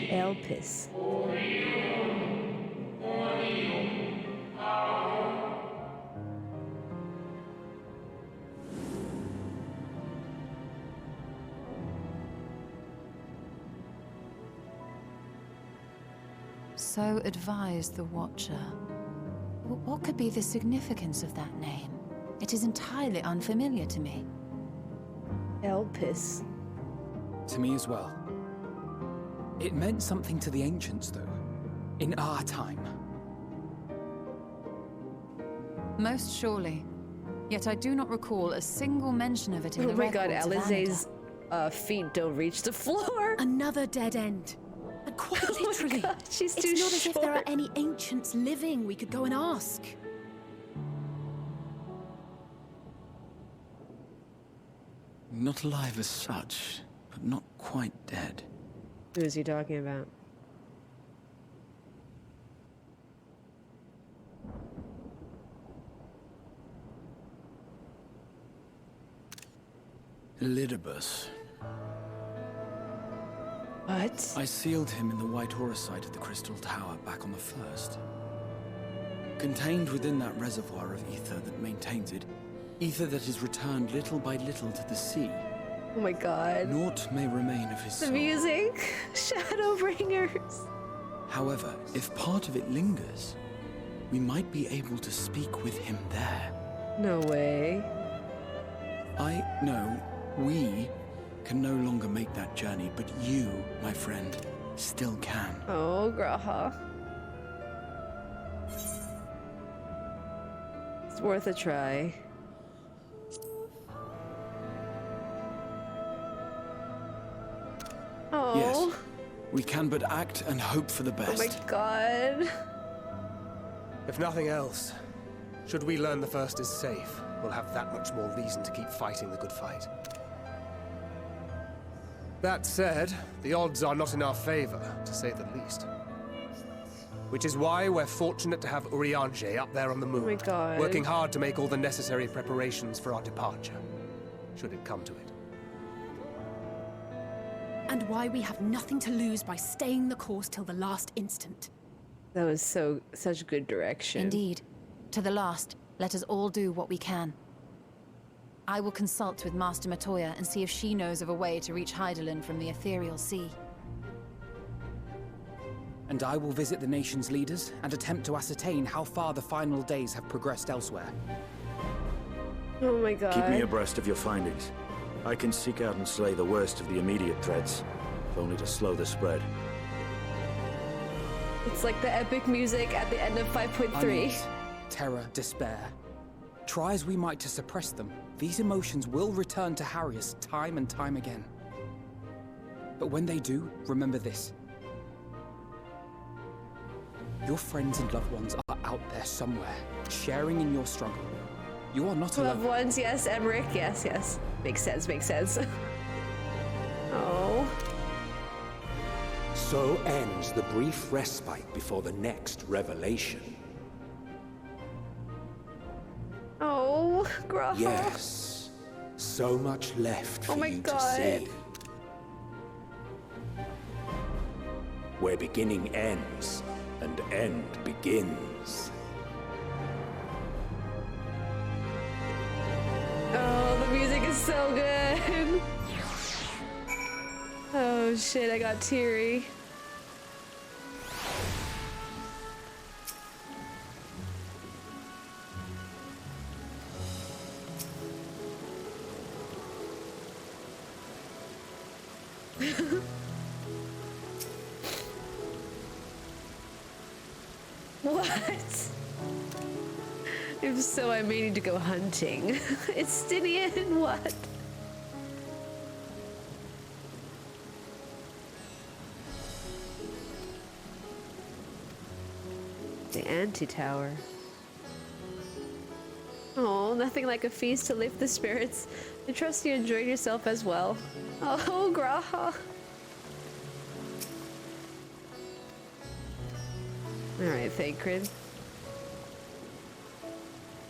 Elpis. So advised the Watcher. What could be the significance of that name? It is entirely unfamiliar to me. Elpis. To me as well. It meant something to the ancients, though. In our time. Most surely. Yet I do not recall a single mention of it in the records. Oh my god, Alize's feet don't reach the floor. Another dead end. And quite literally. God, she's it's too not as if there are short. any ancients living we could go and ask. Not alive as such, but not quite dead. Who is he talking about? Elidibus. What? I sealed him in the White Horusite of the Crystal Tower back on the first. Contained within that reservoir of ether that maintains it, ether that is returned little by little to the sea. Oh my god. Naught may remain of his The soul. music. Shadowbringers. However, if part of it lingers, we might be able to speak with him there. No way. We can no longer make that journey, but you, my friend, still can. Oh, Graha. It's worth a try. Oh. Yes, we can but act and hope for the Oh best. my god. If nothing else, should we learn the First is safe, we'll have that much more reason to keep fighting the good fight. That said, the odds are not in our favor, to say the least. Which is why we're fortunate to have Urianger up there on the moon, Oh my God. working hard to make all the necessary preparations for our departure, should it come to it. And why we have nothing to lose by staying the course till the last instant. That was such good direction. Indeed. To the last, let us all do what we can. I will consult with Master Matoya and see if she knows of a way to reach Hydaelyn from the ethereal sea. And I will visit the nation's leaders and attempt to ascertain how far the final days have progressed elsewhere. Oh my God. Keep me abreast of your findings. I can seek out and slay the worst of the immediate threats, if only to slow the spread. It's like the epic music at the end of 5.3. Unease, terror, despair. Try as we might to suppress them, these emotions will return to harry us time and time again. But when they do, remember this. Your friends and loved ones are out there somewhere, sharing in your struggle. You are not alone. Loved ones, yes. Emmerich, yes, yes. Makes sense, makes sense. Oh. So ends the brief respite before the next revelation. Oh, Grah. Yes. So much left for Oh my you God. to see. Where beginning ends and end begins. Oh, the music is so good. Oh shit, I got teary. What? If so, I may need to go hunting. It's Stinian, what? The anti-tower. Oh, nothing like a feast to lift the spirits. I trust you enjoyed yourself as well. Oh, Graha. Alright, Thancred.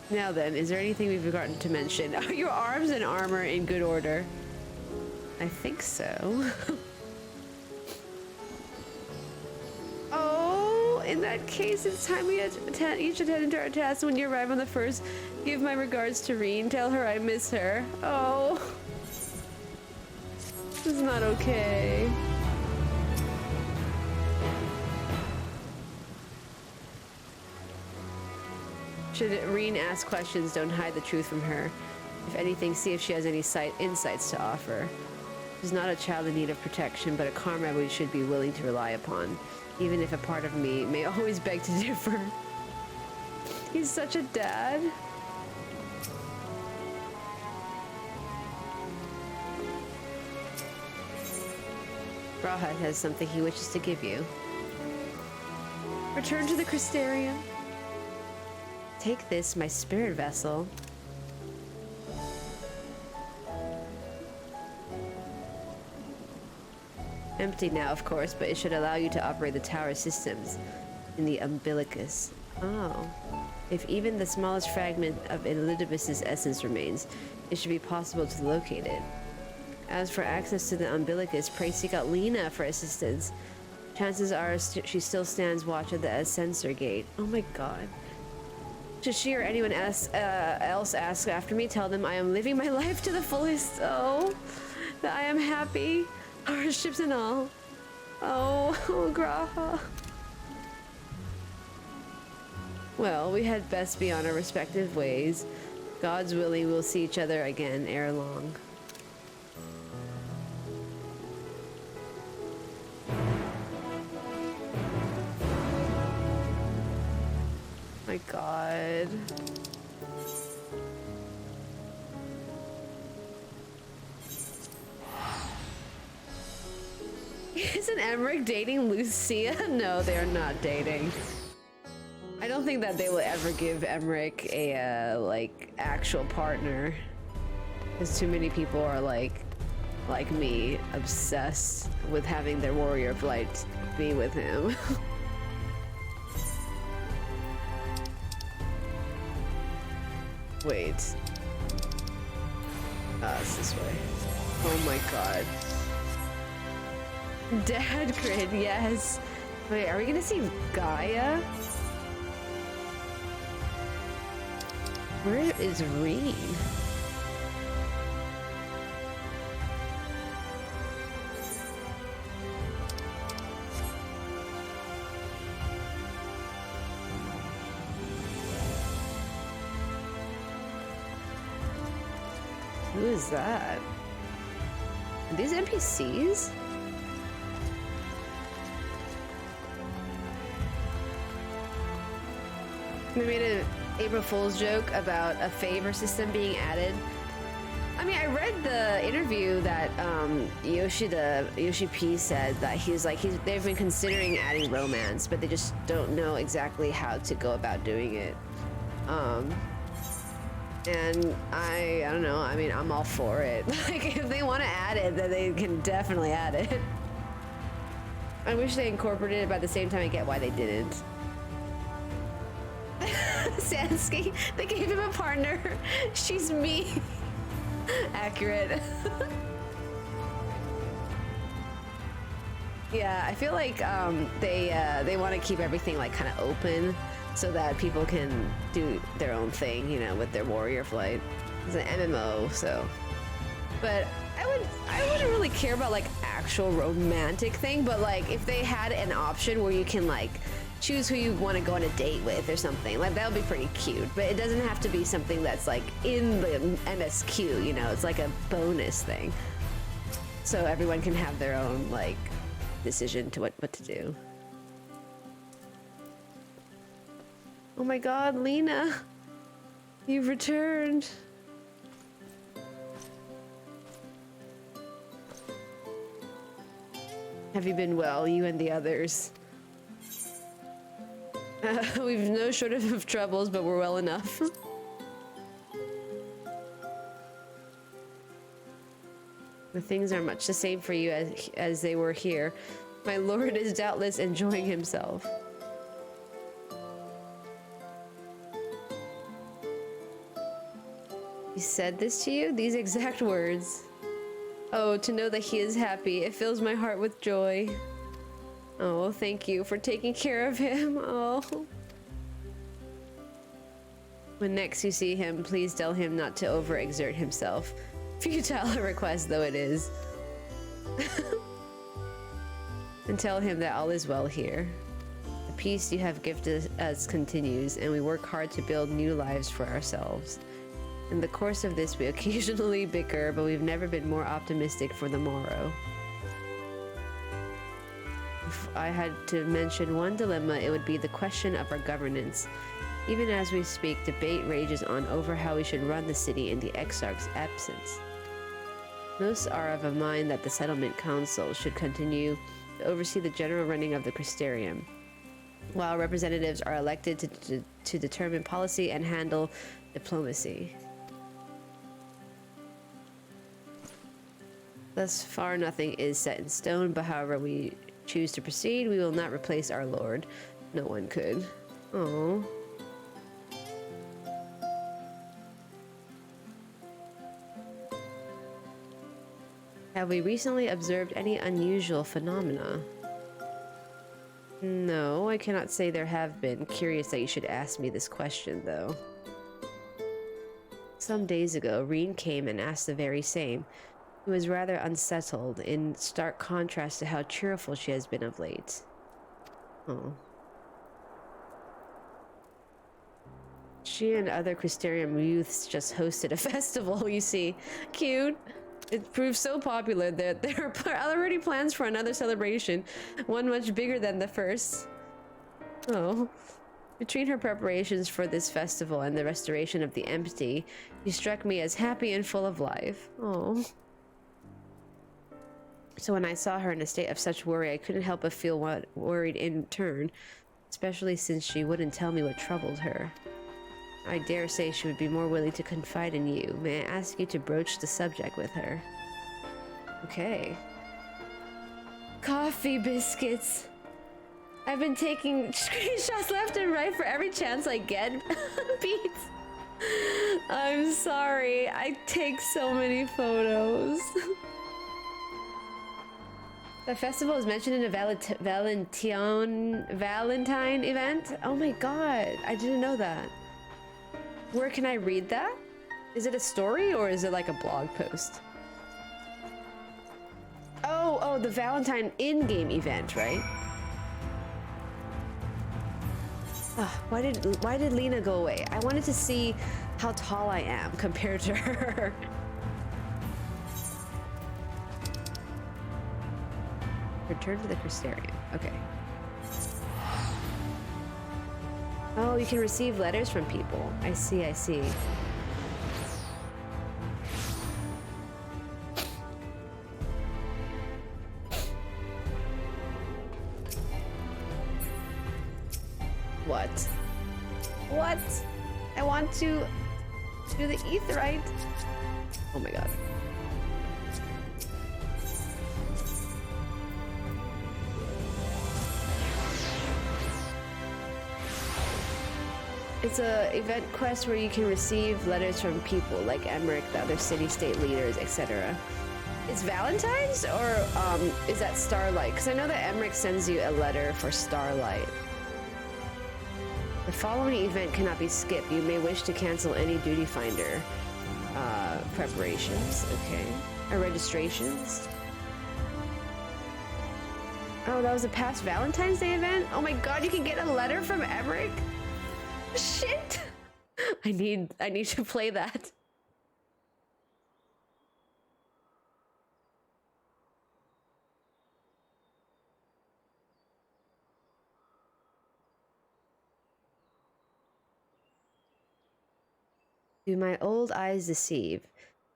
Now then, is there anything we've forgotten to mention? Are your arms and armor in good order? I think so. Oh, in that case, it's time we each attend to our tasks. When you arrive on the first, give my regards to Reen. Tell her I miss her. Oh. This is not okay. Should Reen ask questions, don't hide the truth from her. If anything, see if she has any insights to offer. She's not a child in need of protection, but a comrade we should be willing to rely upon, even if a part of me may always beg to differ. He's such a dad. Rahat has something he wishes to give you. Return to the Crystarium. Take this, my spirit vessel. Empty now, of course, but it should allow you to operate the tower systems in the umbilicus. Oh. If even the smallest fragment of Elidibus's essence remains, it should be possible to locate it. As for access to the umbilicus, pray seek out Lena for assistance. Chances are she still stands watch at the Ascensor Gate. Oh my god. Should she or anyone else ask after me, tell them I am living my life to the fullest. Oh, that I am happy. Hardships and all. Oh, Graha. Well, we had best be on our respective ways. God's willing, we'll see each other again ere long. My god. Isn't Emmerich dating Lucia? No, they're not dating. I don't think that they will ever give Emmerich a like actual partner, because too many people are like me, obsessed with having their warrior of light be with him. Wait. It's this way. Oh my god. Dad grid, yes. Wait, are we gonna see Gaia? Where is Reen? Who is that? Are these NPCs? They made an April Fool's joke about a favor system being added. I mean, I read the interview that Yoshi P said that they've been considering adding romance, but they just don't know exactly how to go about doing it. And I don't know. I mean, I'm all for it. Like, if they want to add it, then they can definitely add it. I wish they incorporated it, but at the same time, I get why they didn't. Sansky, they gave him a partner. She's me. Accurate. Yeah, I feel like they want to keep everything like kind of open, so that people can do their own thing, you know, with their warrior flight. It's an MMO, so. But I wouldn't really care about like actual romantic thing, but like if they had an option where you can like choose who you want to go on a date with or something, like that would be pretty cute. But it doesn't have to be something that's like in the MSQ, you know, it's like a bonus thing. So everyone can have their own like decision to what to do. Oh my god, Lena! You've returned! Have you been well, you and the others? We've no shortage of troubles, but we're well enough. The things are much the same for you as they were here. My lord is doubtless enjoying himself. He said this to you? These exact words. Oh, to know that he is happy. It fills my heart with joy. Oh, thank you for taking care of him. Oh. When next you see him, please tell him not to overexert himself. Futile a request though it is. And tell him that all is well here. The peace you have gifted us continues, and we work hard to build new lives for ourselves. In the course of this, we occasionally bicker, but we've never been more optimistic for the morrow. If I had to mention one dilemma, it would be the question of our governance. Even as we speak, debate rages on over how we should run the city in the Exarch's absence. Most are of a mind that the settlement council should continue to oversee the general running of the Crystarium, while representatives are elected to determine policy and handle diplomacy. Thus far, nothing is set in stone, but however we choose to proceed, we will not replace our lord. No one could. Oh. Have we recently observed any unusual phenomena? No, I cannot say there have been. Curious that you should ask me this question, though. Some days ago, Reen came and asked the very same. He was rather unsettled, in stark contrast to how cheerful she has been of late. Oh. She and other Crystarium youths just hosted a festival, you see. Cute. It proved so popular that there are already plans for another celebration, one much bigger than the first. Oh. Between her preparations for this festival and the restoration of the empty, she struck me as happy and full of life. Oh. So when I saw her in a state of such worry, I couldn't help but feel worried in turn. especially since she wouldn't tell me what troubled her. I dare say she would be more willing to confide in you. May I ask you to broach the subject with her? Okay. Coffee biscuits. I've been taking screenshots left and right for every chance I get. Beats. I'm sorry. I take so many photos. The festival is mentioned in a Valentine event? Oh my god, I didn't know that. Where can I read that? Is it a story or is it like a blog post? Oh, the Valentine in-game event, right? Why did Lena go away? I wanted to see how tall I am compared to her. Return to the Crystarium. Okay. Oh, you can receive letters from people. I see, I see. What? What? I want to do the aetheryte. Oh my god. It's a event quest where you can receive letters from people like Emmerich, the other city-state leaders, etc. Is Valentine's or is that Starlight? Because I know that Emmerich sends you a letter for Starlight. The following event cannot be skipped. You may wish to cancel any duty finder preparations. Okay. Or registrations. Oh, that was a past Valentine's Day event? Oh my god, you can get a letter from Emmerich? Shit! I need to play that. Do my old eyes deceive?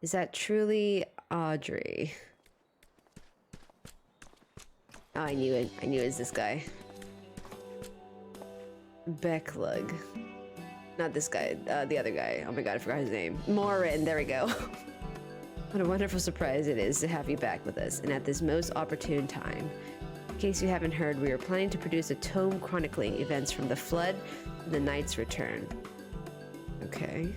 Is that truly Audrey? Oh, I knew it. I knew it was this guy. Becklug. Not this guy, the other guy. Oh my god, I forgot his name. Morin, there we go. What a wonderful surprise it is to have you back with us, and at this most opportune time. In case you haven't heard, we are planning to produce a tome chronicling events from the Flood to the Knight's Return. Okay.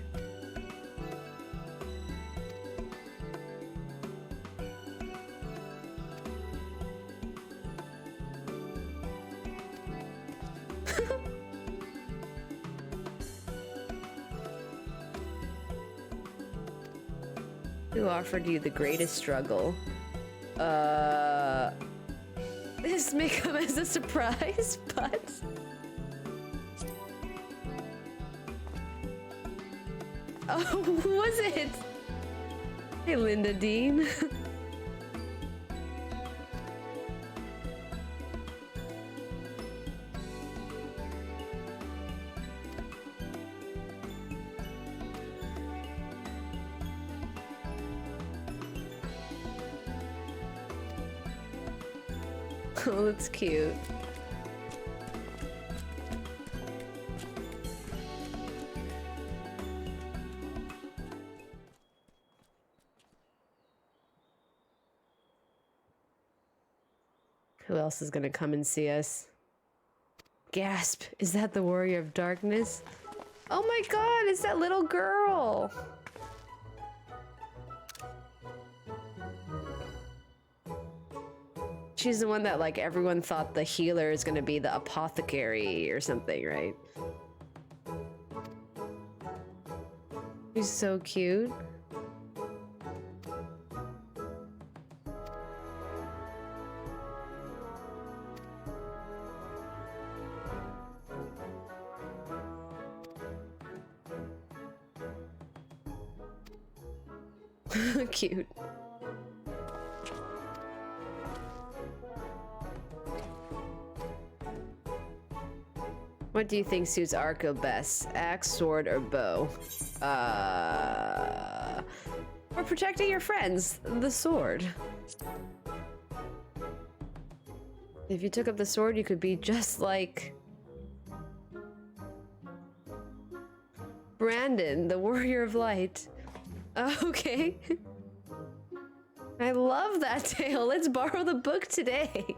Who offered you the greatest struggle? This may come as a surprise, but... Oh, who was it? Hey, Linda Dean. Oh, that's cute. Who else is gonna come and see us? Gasp! Is that the Warrior of Darkness? Oh my god, it's that little girl! She's the one that, like, everyone thought the healer is gonna be the apothecary or something, right? She's so cute. Cute. What do you think suits Arco best? Axe, sword, or bow? For protecting your friends, the sword. If you took up the sword, you could be just like Brandon, the warrior of light. Okay. I love that tale. Let's borrow the book today.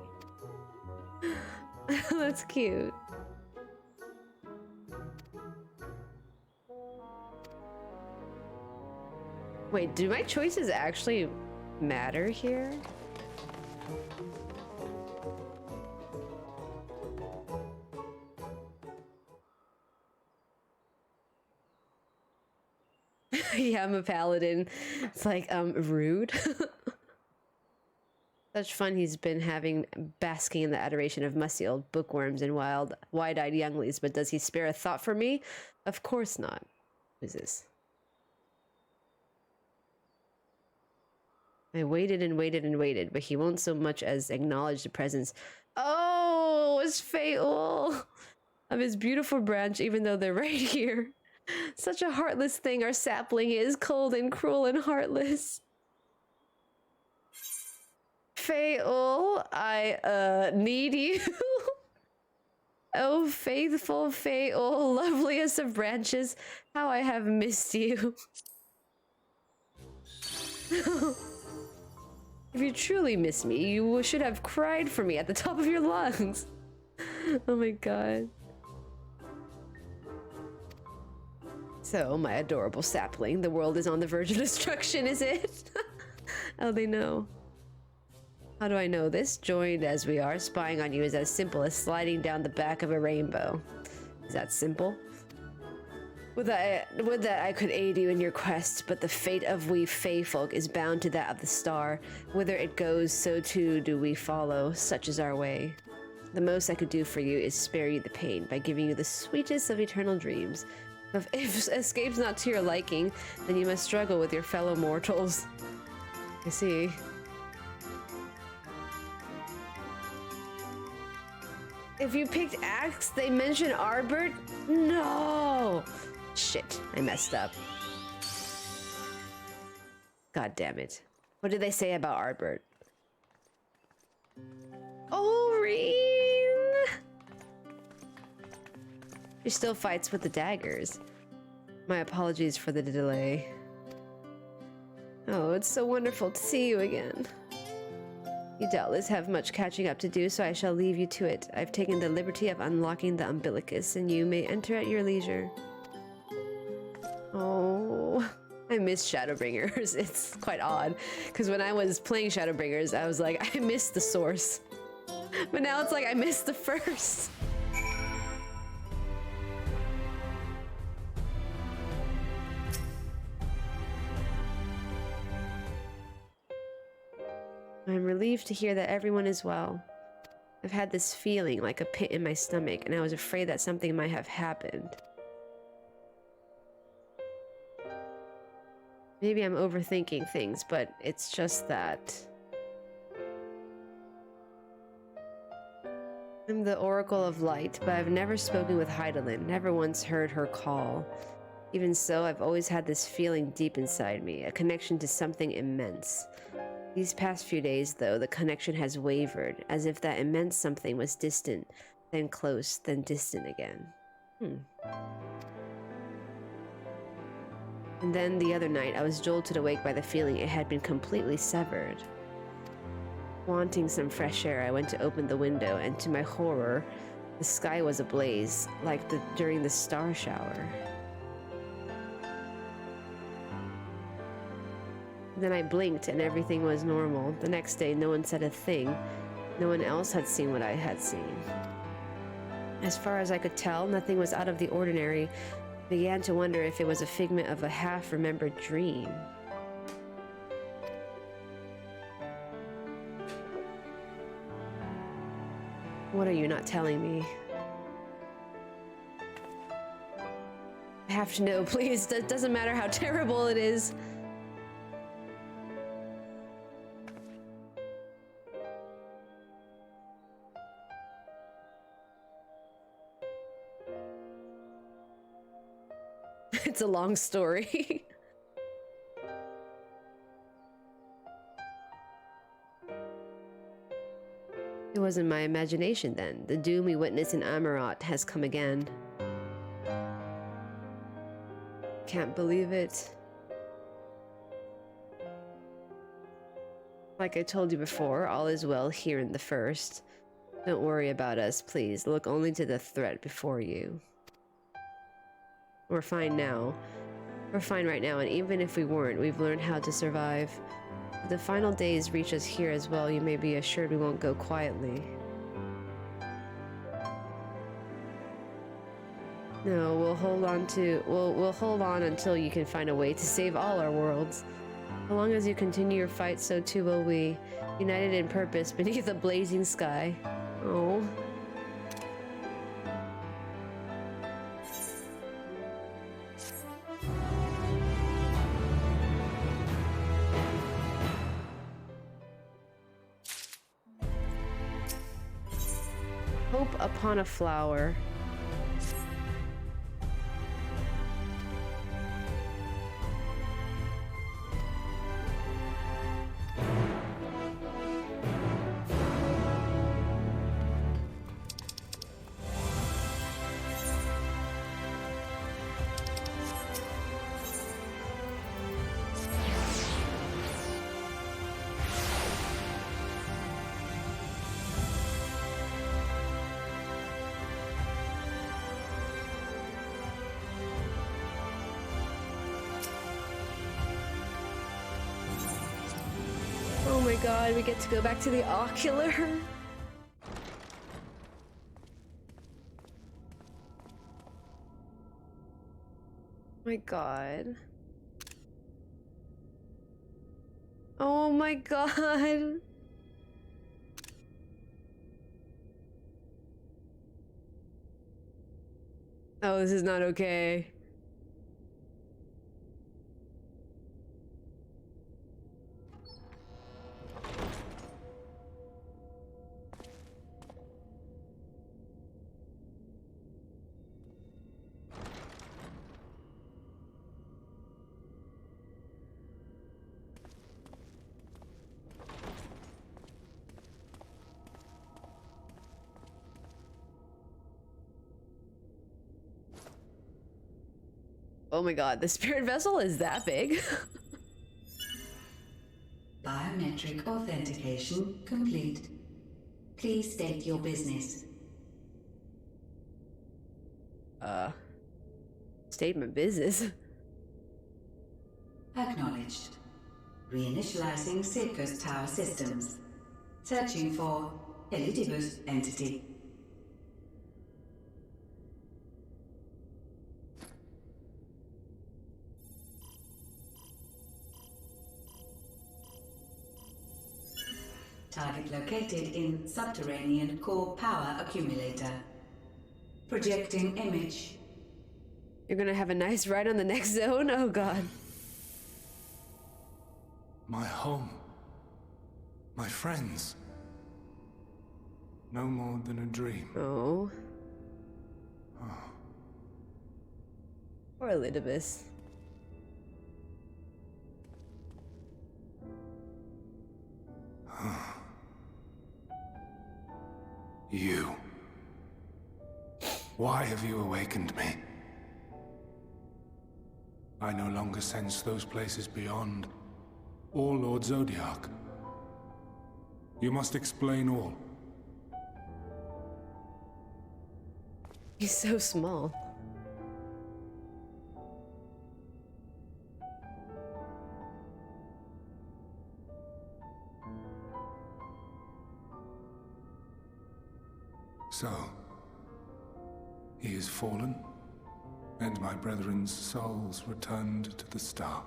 That's cute. Wait, do my choices actually matter here? Yeah, I'm a paladin. It's like, rude. Such fun he's been having basking in the adoration of musty old bookworms and wide-eyed younglies, but does he spare a thought for me? Of course not. Who's this? I waited and waited and waited, but he won't so much as acknowledge the presence. Oh, it's Fatal of his beautiful branch, even though they're right here. Such a heartless thing our sapling is, cold and cruel and heartless. Fatal, I need you. Oh, faithful Fatal, loveliest of branches, how I have missed you. If you truly miss me, you should have cried for me at the top of your lungs. Oh my god. So, my adorable sapling, the world is on the verge of destruction, is it? Oh, they know. How do I know this? Joined as we are, spying on you is as simple as sliding down the back of a rainbow. Is that simple? Would that I could aid you in your quest, but the fate of we Fey folk is bound to that of the star. Whither it goes, so too do we follow, such is our way. The most I could do for you is spare you the pain by giving you the sweetest of eternal dreams. If escape's not to your liking, then you must struggle with your fellow mortals. I see. If you picked Axe, they mention Arbert? No! Shit, I messed up. God damn it. What did they say about Arbert? Oh, Reen! She still fights with the daggers. My apologies for the delay. Oh, it's so wonderful to see you again. You doubtless have much catching up to do, so I shall leave you to it. I've taken the liberty of unlocking the umbilicus, and you may enter at your leisure. Oh, I miss Shadowbringers. It's quite odd, because when I was playing Shadowbringers, I was like, I missed the source. But now it's like, I missed the first. I'm relieved to hear that everyone is well. I've had this feeling like a pit in my stomach, and I was afraid that something might have happened. Maybe I'm overthinking things, but it's just that I'm the Oracle of Light, but I've never spoken with Heidelin, never once heard her call. Even so, I've always had this feeling deep inside me, a connection to something immense. These past few days, though, the connection has wavered, as if that immense something was distant, then close, then distant again. And then the other night, I was jolted awake by the feeling it had been completely severed. Wanting some fresh air, I went to open the window, and to my horror, the sky was ablaze, like during the star shower. Then I blinked and everything was normal. The next day, no one said a thing. No one else had seen what I had seen. As far as I could tell, nothing was out of the ordinary. I began to wonder if it was a figment of a half-remembered dream. What are you not telling me? I have to know, please. It doesn't matter how terrible it is. It's a long story. It wasn't my imagination then. The doom we witnessed in Amarat has come again. Can't believe it. Like I told you before, all is well here in the First. Don't worry about us, please. Look only to the threat before you. We're fine now. We're fine right now, and even if we weren't, we've learned how to survive. If the final days reach us here as well, you may be assured we won't go quietly. No, we'll hold on until you can find a way to save all our worlds. As long as you continue your fight, so too will we, united in purpose beneath a blazing sky. Oh. Hope upon a flower. Oh my god, we get to go back to the ocular. My god. Oh my god. Oh, this is not okay. Oh my god, the spirit vessel is that big? Biometric authentication complete. Please state your business. Statement business. Acknowledged. Reinitializing Circus Tower systems. Searching for Elidibus entity. Target located in subterranean core power accumulator. Projecting image. You're gonna have a nice ride on the next zone? Oh god. My home. My friends. No more than a dream. Oh. Poor Elidibus. You. Why have you awakened me? I no longer sense those places beyond, or Lord Zodiac. You must explain all. He's so small. So, he is fallen, and my brethren's souls returned to the star.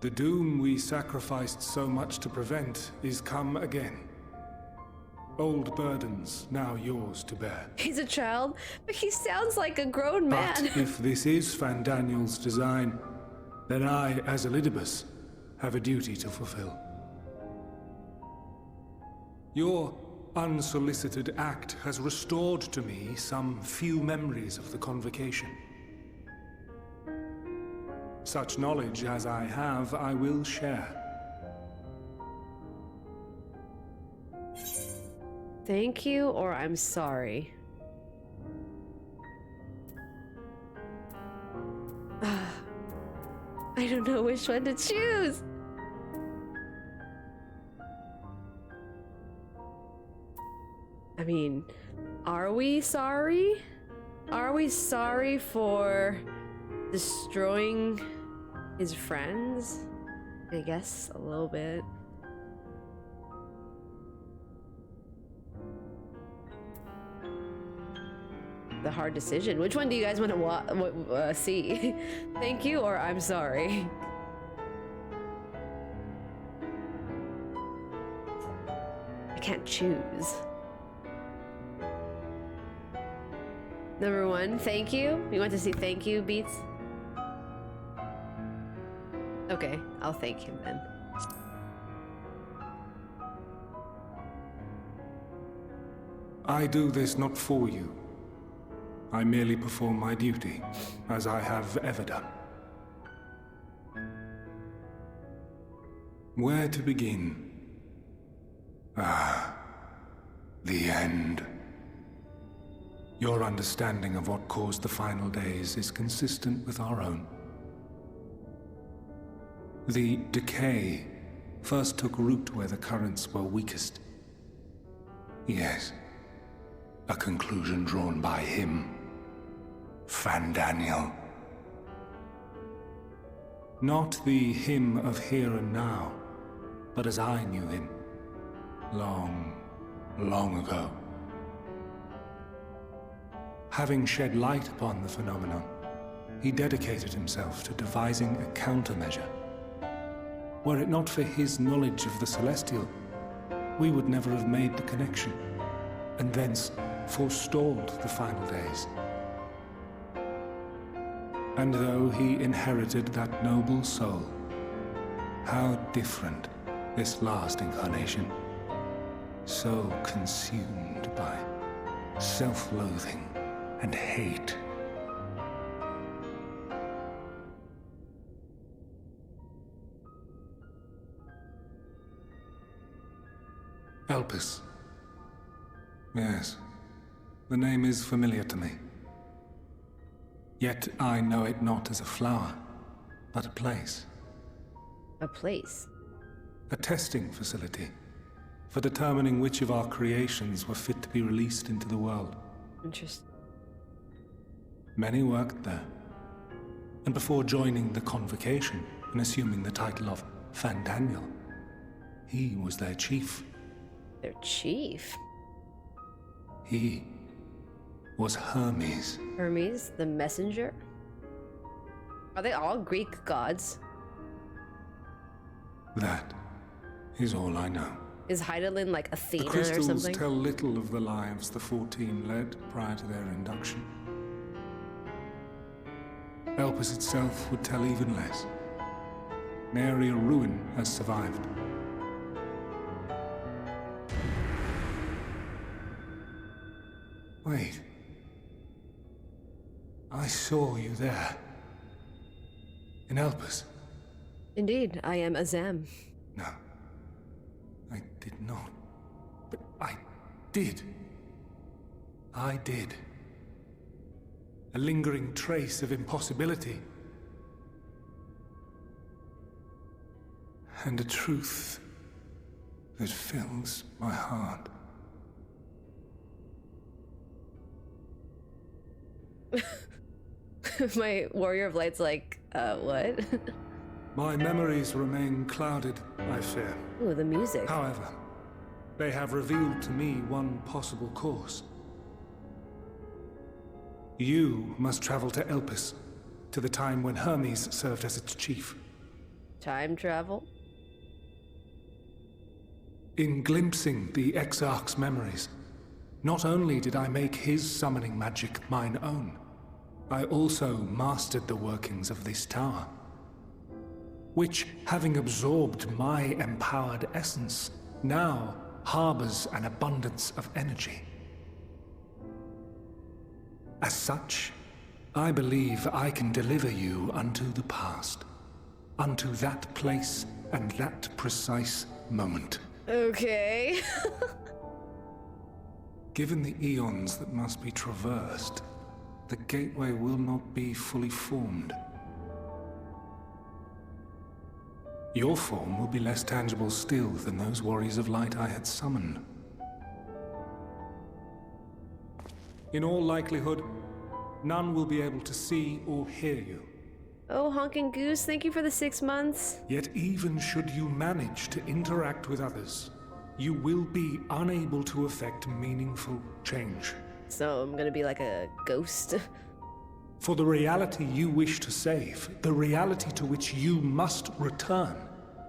The doom we sacrificed so much to prevent is come again. Old burdens now yours to bear. He's a child, but he sounds like a grown man. But if this is Fandaniel's design, then I, as Elidibus, have a duty to fulfill. Your unsolicited act has restored to me some few memories of the convocation. Such knowledge as I have, I will share. Thank you or I'm sorry. I don't know which one to choose. I mean, are we sorry? Are we sorry for destroying his friends? I guess a little bit. The hard decision. Which one do you guys want to see? Thank you or I'm sorry. I can't choose. Number one, thank you. You want to see thank you, Beats? Okay, I'll thank him then. I do this not for you. I merely perform my duty, as I have ever done. Where to begin? Ah, the end. Your understanding of what caused the final days is consistent with our own. The decay first took root where the currents were weakest. Yes, a conclusion drawn by him, Fandaniel. Not the him of here and now, but as I knew him, long, long ago. Having shed light upon the phenomenon, he dedicated himself to devising a countermeasure. Were it not for his knowledge of the Celestial, we would never have made the connection, and thence forestalled the final days. And though he inherited that noble soul, how different this last incarnation, so consumed by self-loathing and hate. Elpis. Yes, the name is familiar to me. Yet I know it not as a flower, but a place. A place? A testing facility for determining which of our creations were fit to be released into the world. Interesting. Many worked there, and before joining the convocation and assuming the title of Fandaniel, he was their chief. Their chief? He was Hermes. Hermes, the messenger? Are they all Greek gods? That is all I know. Is Heidelin like Athena the or crystals something? tell little of the lives the 14 led prior to their induction. Elpis itself would tell even less. Nary a ruin has survived. Wait. I saw you there. In Elpis. Indeed, I am Azam. No. I did not. But I did. I did. A lingering trace of impossibility. And a truth that fills my heart. My warrior of light's like, what? My memories remain clouded, I fear. Ooh, the music. However, they have revealed to me one possible course. You must travel to Elpis, to the time when Hermes served as its chief. Time travel? In glimpsing the Exarch's memories, not only did I make his summoning magic mine own, I also mastered the workings of this tower, which, having absorbed my empowered essence, now harbors an abundance of energy. As such, I believe I can deliver you unto the past, unto that place and that precise moment. Okay. Given the eons that must be traversed, the gateway will not be fully formed. Your form will be less tangible still than those warriors of light I had summoned. In all likelihood, none will be able to see or hear you. Oh, Honking Goose, thank you for the 6 months. Yet even should you manage to interact with others, you will be unable to effect meaningful change. So I'm gonna be like a ghost. For the reality you wish to save, the reality to which you must return,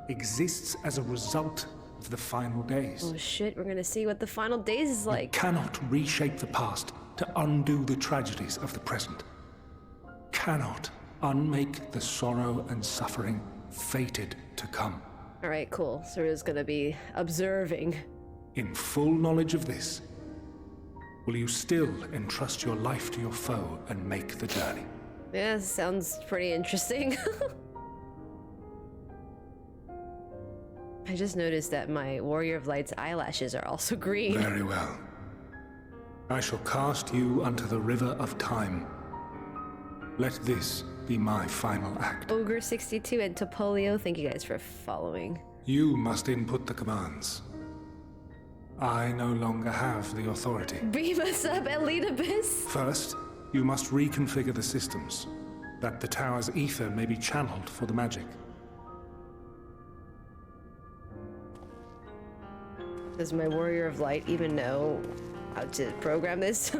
exists as a result of the final days. Oh shit, we're gonna see what the final days is like. You cannot reshape the past to undo the tragedies of the present. Cannot unmake the sorrow and suffering fated to come. Alright, cool. So we're just gonna be observing. In full knowledge of this, will you still entrust your life to your foe and make the journey? Yeah, sounds pretty interesting. I just noticed that my Warrior of Light's eyelashes are also green. Very well. I shall cast you unto the river of time. Let this be my final act. Ogre62 and Topolio, thank you guys for following. You must input the commands. I no longer have the authority. Beam us up, Elpis! First, you must reconfigure the systems, that the tower's ether may be channeled for the magic. Does my Warrior of Light even know how to program this?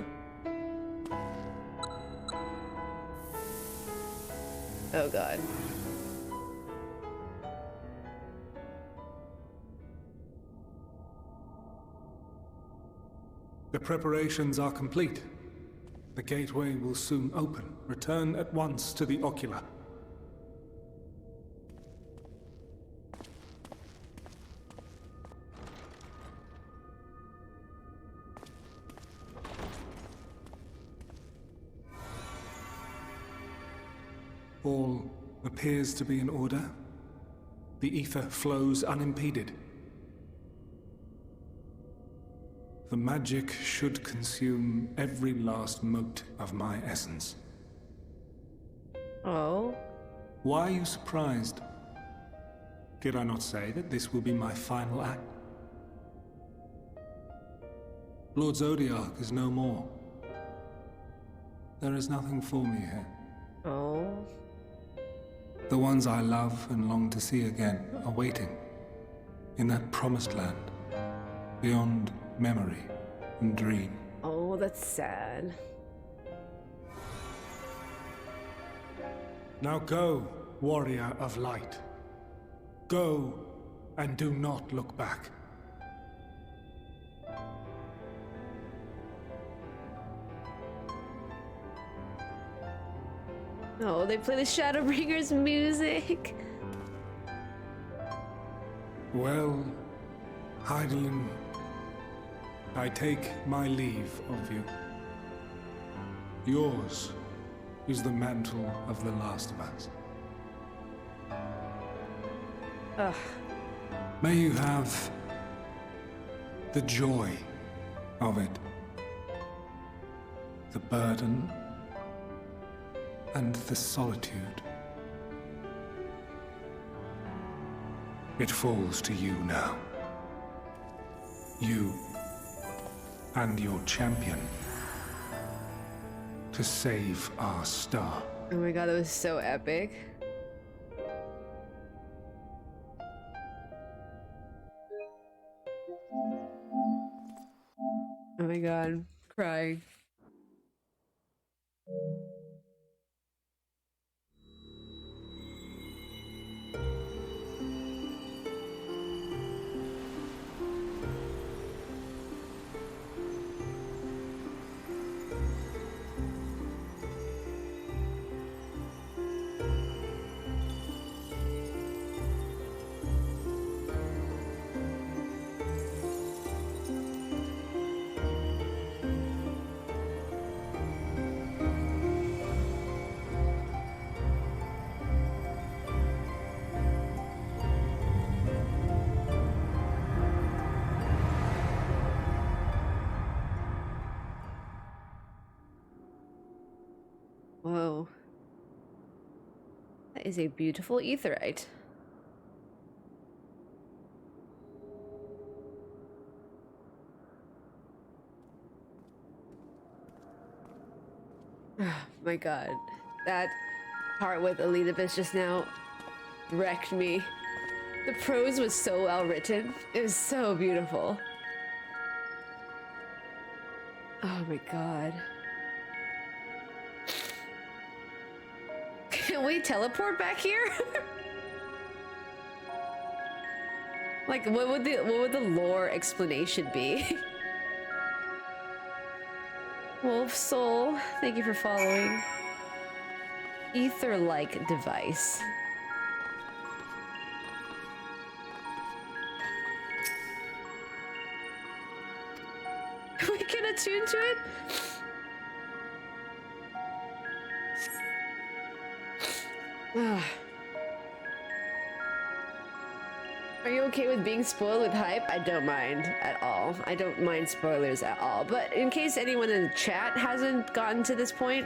Oh god. The preparations are complete. The gateway will soon open. Return at once to the ocular. All appears to be in order. The ether flows unimpeded. The magic should consume every last mote of my essence. Oh? Why are you surprised? Did I not say that this will be my final act? Lord Zodiac is no more. There is nothing for me here. Oh? The ones I love and long to see again are waiting. In that promised land. Beyond memory and dream. Oh, that's sad. Now go, warrior of light. Go, and do not look back. Oh, they play the Shadowbringers music. Well, Heidelin, I take my leave of you. Yours is the mantle of the last of us. Ugh. May you have the joy of it, the burden, and the solitude. It falls to you now. You and your champion to save our star. Oh my god, that was so epic. Oh my god, crying. Whoa. That is a beautiful aetheryte. Oh my god. That part with Elpis just now wrecked me. The prose was so well written. It was so beautiful. Oh my god. Can we teleport back here? Like, what would the lore explanation be? Wolf Soul, thank you for following. Ether-like device. We can attune to it? Are you okay with being spoiled with hype? I don't mind at all. I don't mind spoilers at all. But in case anyone in the chat hasn't gotten to this point,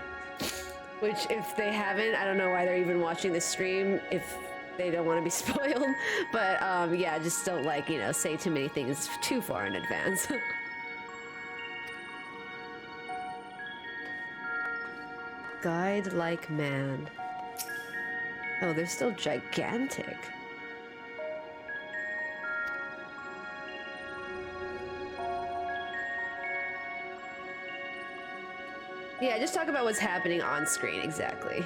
which if they haven't, I don't know why they're even watching the stream if they don't want to be spoiled. But yeah, just don't, like, you know, say too many things too far in advance. Guide like man. Oh, they're still gigantic. Yeah, just talk about what's happening on screen, exactly.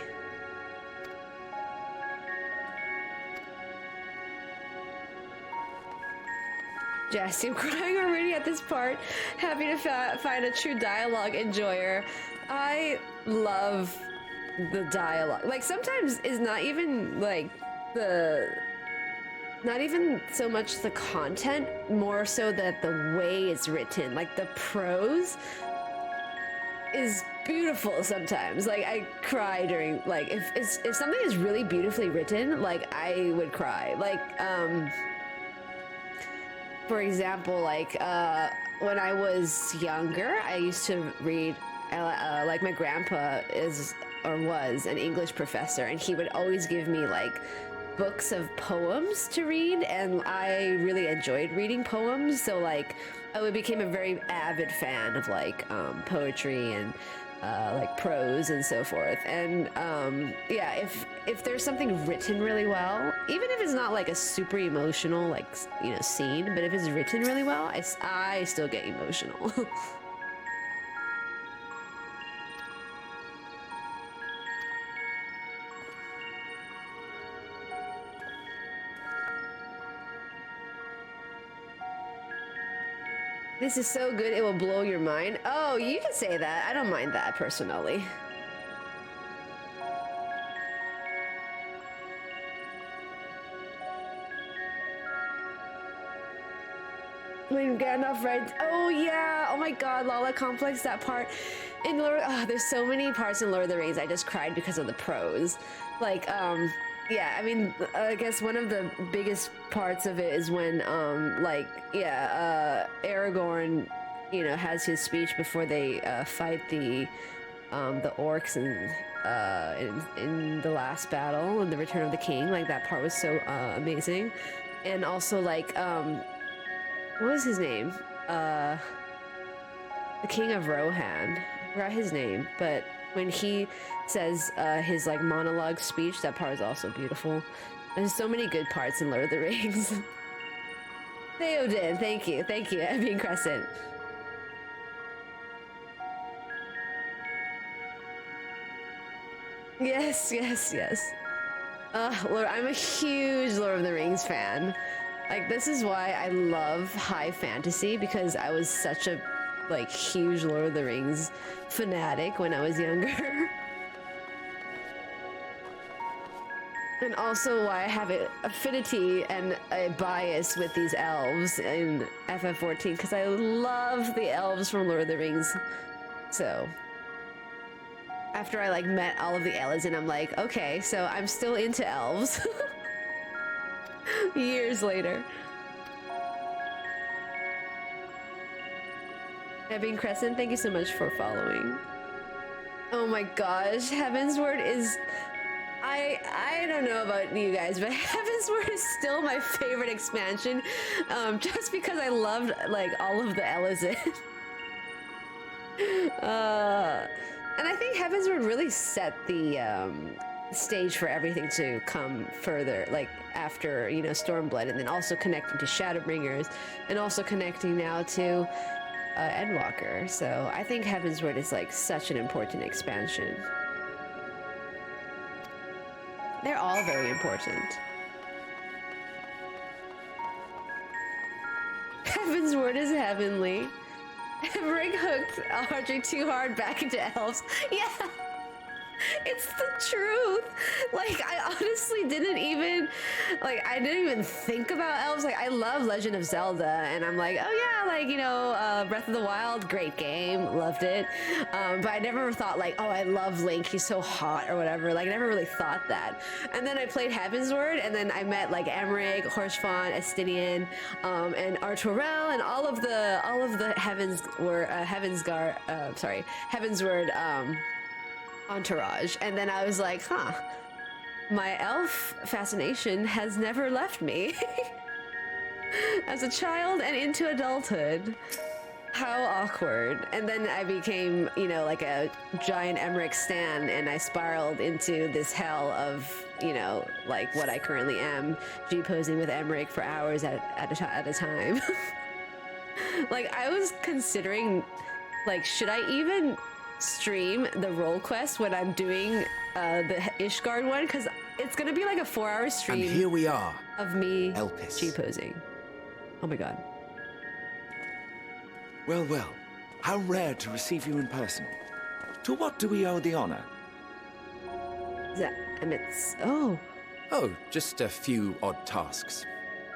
Jassy, I'm crying already at this part. Happy to find a true dialogue enjoyer. I love the dialogue. Like, sometimes it's not even like not even so much the content, more so that the way it's written. Like, the prose is beautiful sometimes. Like, I cry during, like, if something is really beautifully written, like, I would cry. Like, for example, like, when I was younger, I used to read, like, my grandpa was an English professor, and he would always give me, like, books of poems to read, and I really enjoyed reading poems, so, like, I became a very avid fan of, like, poetry and like prose and so forth. And yeah, if there's something written really well, even if it's not like a super emotional, like, you know, scene, but if it's written really well, I still get emotional. This is so good, it will blow your mind. Oh, you can say that. I don't mind that, personally. When Gandalf read... Oh, yeah. Oh, my God. Lala Complex, that part. In Lord... Oh, there's so many parts in Lord of the Rings I just cried because of the prose. Like, yeah, I mean, I guess one of the biggest parts of it is when, like, yeah, Aragorn, you know, has his speech before they fight the orcs in the last battle, in the Return of the King. Like, that part was so amazing. And also, like, what was his name? The King of Rohan. I forgot his name, but when he says his, like, monologue speech, that part is also beautiful. There's so many good parts in Lord of the Rings. Theoden, thank you, Evian Crescent. Yes. Lord, I'm a huge Lord of the Rings fan. Like, this is why I love high fantasy, because I was such a, like, huge Lord of the Rings fanatic when I was younger. And also why I have an affinity and a bias with these elves in FF14, because I love the elves from Lord of the Rings. So, after I, like, met all of the Eladrin, I'm like, okay, so I'm still into elves. Years later. Ebbing Crescent, thank you so much for following. Oh my gosh, Heaven's Word is... I don't know about you guys, but Heaven's Word is still my favorite expansion, just because I loved like all of the Elizin. And I think Heaven's Word really set the stage for everything to come further, like after, you know, Stormblood, and then also connecting to Shadowbringers, and also connecting now to Endwalker. So I think Heaven's Word is like such an important expansion. They're all very important. Heaven's Word is heavenly. Emmerich hooked Audrey too hard back into elves. Yeah, it's the truth. Like, I honestly didn't even think about elves. Like, I love Legend of Zelda, and I'm like, oh yeah, like, you know, Breath of the Wild, great game, loved it. But I never thought like, oh, I love Link, he's so hot or whatever. Like, I never really thought that. And then I played Heaven's Word, and then I met like Emmerich, Horshfon, Estinian, and Arturel, and all of the Heaven's Word entourage. And then I was like, huh, my elf fascination has never left me. As a child and into adulthood. How awkward. And then I became, you know, like a giant Emmerich stan, and I spiraled into this hell of, you know, like what I currently am, G-posing with Emmerich for hours at a time. Like, I was considering, like, should I even stream the role quest when I'm doing the Ishgard one? Because it's gonna be like a 4-hour stream. And here we are, of me Elpis. G-posing. Oh my god. Well, well, how rare to receive you in person. To what do we owe the honor? Is that Emmett's? Oh, just a few odd tasks.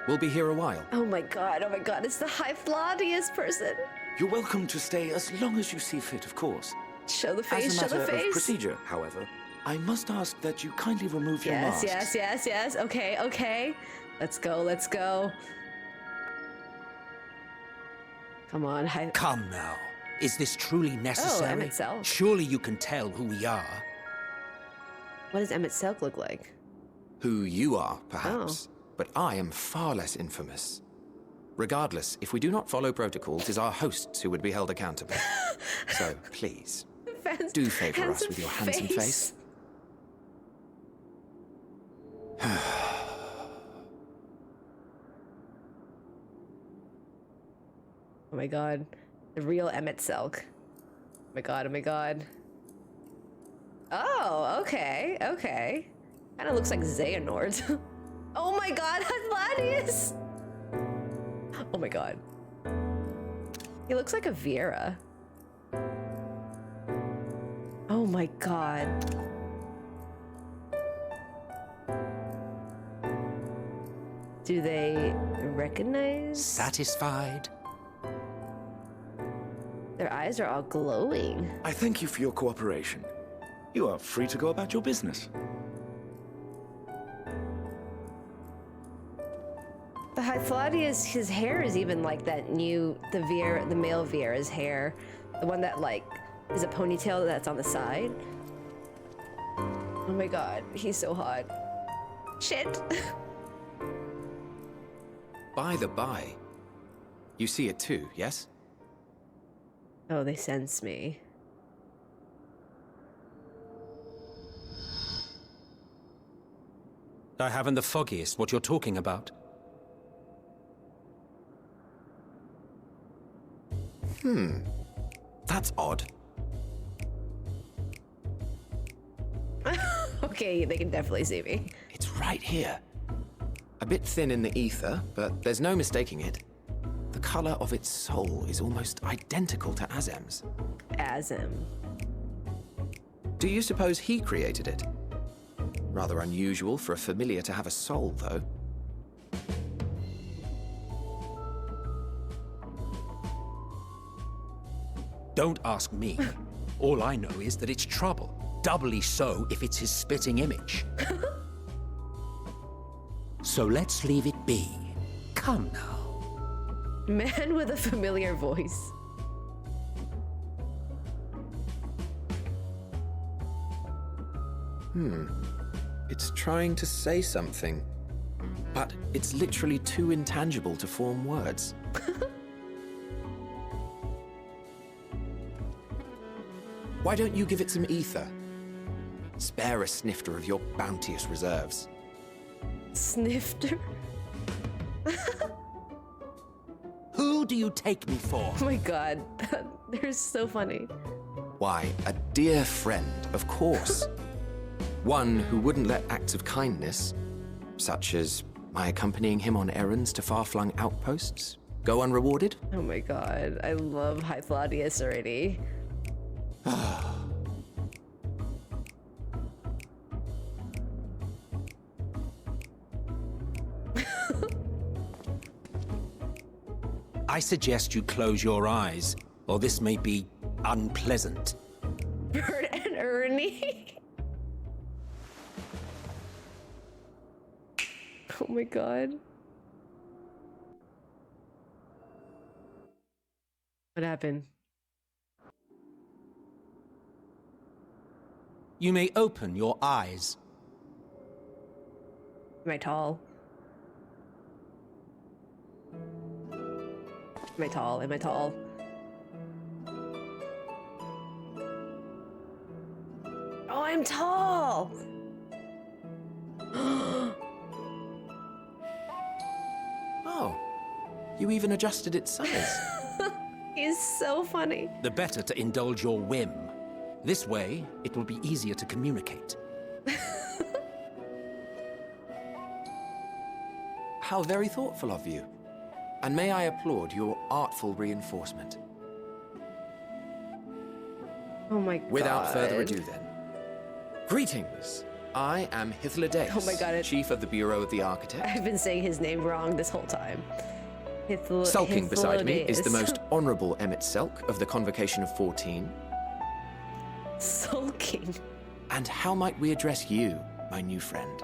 We'll be here a while. oh my god, it's the Hyphlodius person. You're welcome to stay as long as you see fit, of course. Show the As face, a show the matter of face. procedure, however, I must ask that you kindly remove your Yes, masks. yes. Okay. Let's go. Come on, Come now. Is this truly necessary? Emmett Selk. Surely you can tell who we are. What does Emmett Selk look like? Who you are, perhaps. But I am far less infamous. Regardless, if we do not follow protocol, it is our hosts who would be held accountable. So, please, do favor us with your handsome face. Oh my god. The real Emmett Selk. Oh my god. Oh, okay. Kinda looks like Xehanort. Oh my god, Hyphlodius! Oh my god. He looks like a Viera. Oh my god. Do they recognize? Satisfied? Their eyes are all glowing. I thank you for your cooperation. You are free to go about your business. The Hyphlodius, his hair is even like that new, the male Viera's hair. The one that like is a ponytail that's on the side. Oh my god, he's so hot. Shit. By the by, you see it too, yes? Oh, they sense me. I haven't the foggiest what you're talking about. That's odd. Okay, they can definitely see me. It's right here. A bit thin in the ether, but there's no mistaking it. The color of its soul is almost identical to Azem's. Azem. Do you suppose he created it? Rather unusual for a familiar to have a soul, though. Don't ask me. All I know is that it's trouble. Doubly so if it's his spitting image. So let's leave it be. Come now. Man with a familiar voice. It's trying to say something, but it's literally too intangible to form words. Why don't you give it some ether? Spare a snifter of your bounteous reserves. Snifter? Who do you take me for? Oh my god, they're so funny. Why, a dear friend, of course. One who wouldn't let acts of kindness, such as my accompanying him on errands to far-flung outposts, go unrewarded. Oh my god, I love Hythlodeus already. I suggest you close your eyes, or this may be unpleasant. Bert and Ernie. Oh my god. What happened? You may open your eyes. Am I tall? Am I tall? Am I tall? Oh, I'm tall! Oh, you even adjusted its size. He's so funny. The better to indulge your whim. This way, it will be easier to communicate. How very thoughtful of you. And may I applaud your artful reinforcement. Oh my god. Without further ado then. Greetings. I am Hythlodeus, Oh my god, Chief of the Bureau of the Architect. I've been saying his name wrong this whole time. Sulking beside me is the Hythlodeus. most honorable Emmet Selk of the Convocation of 14. Sulking. And how might we address you, my new friend?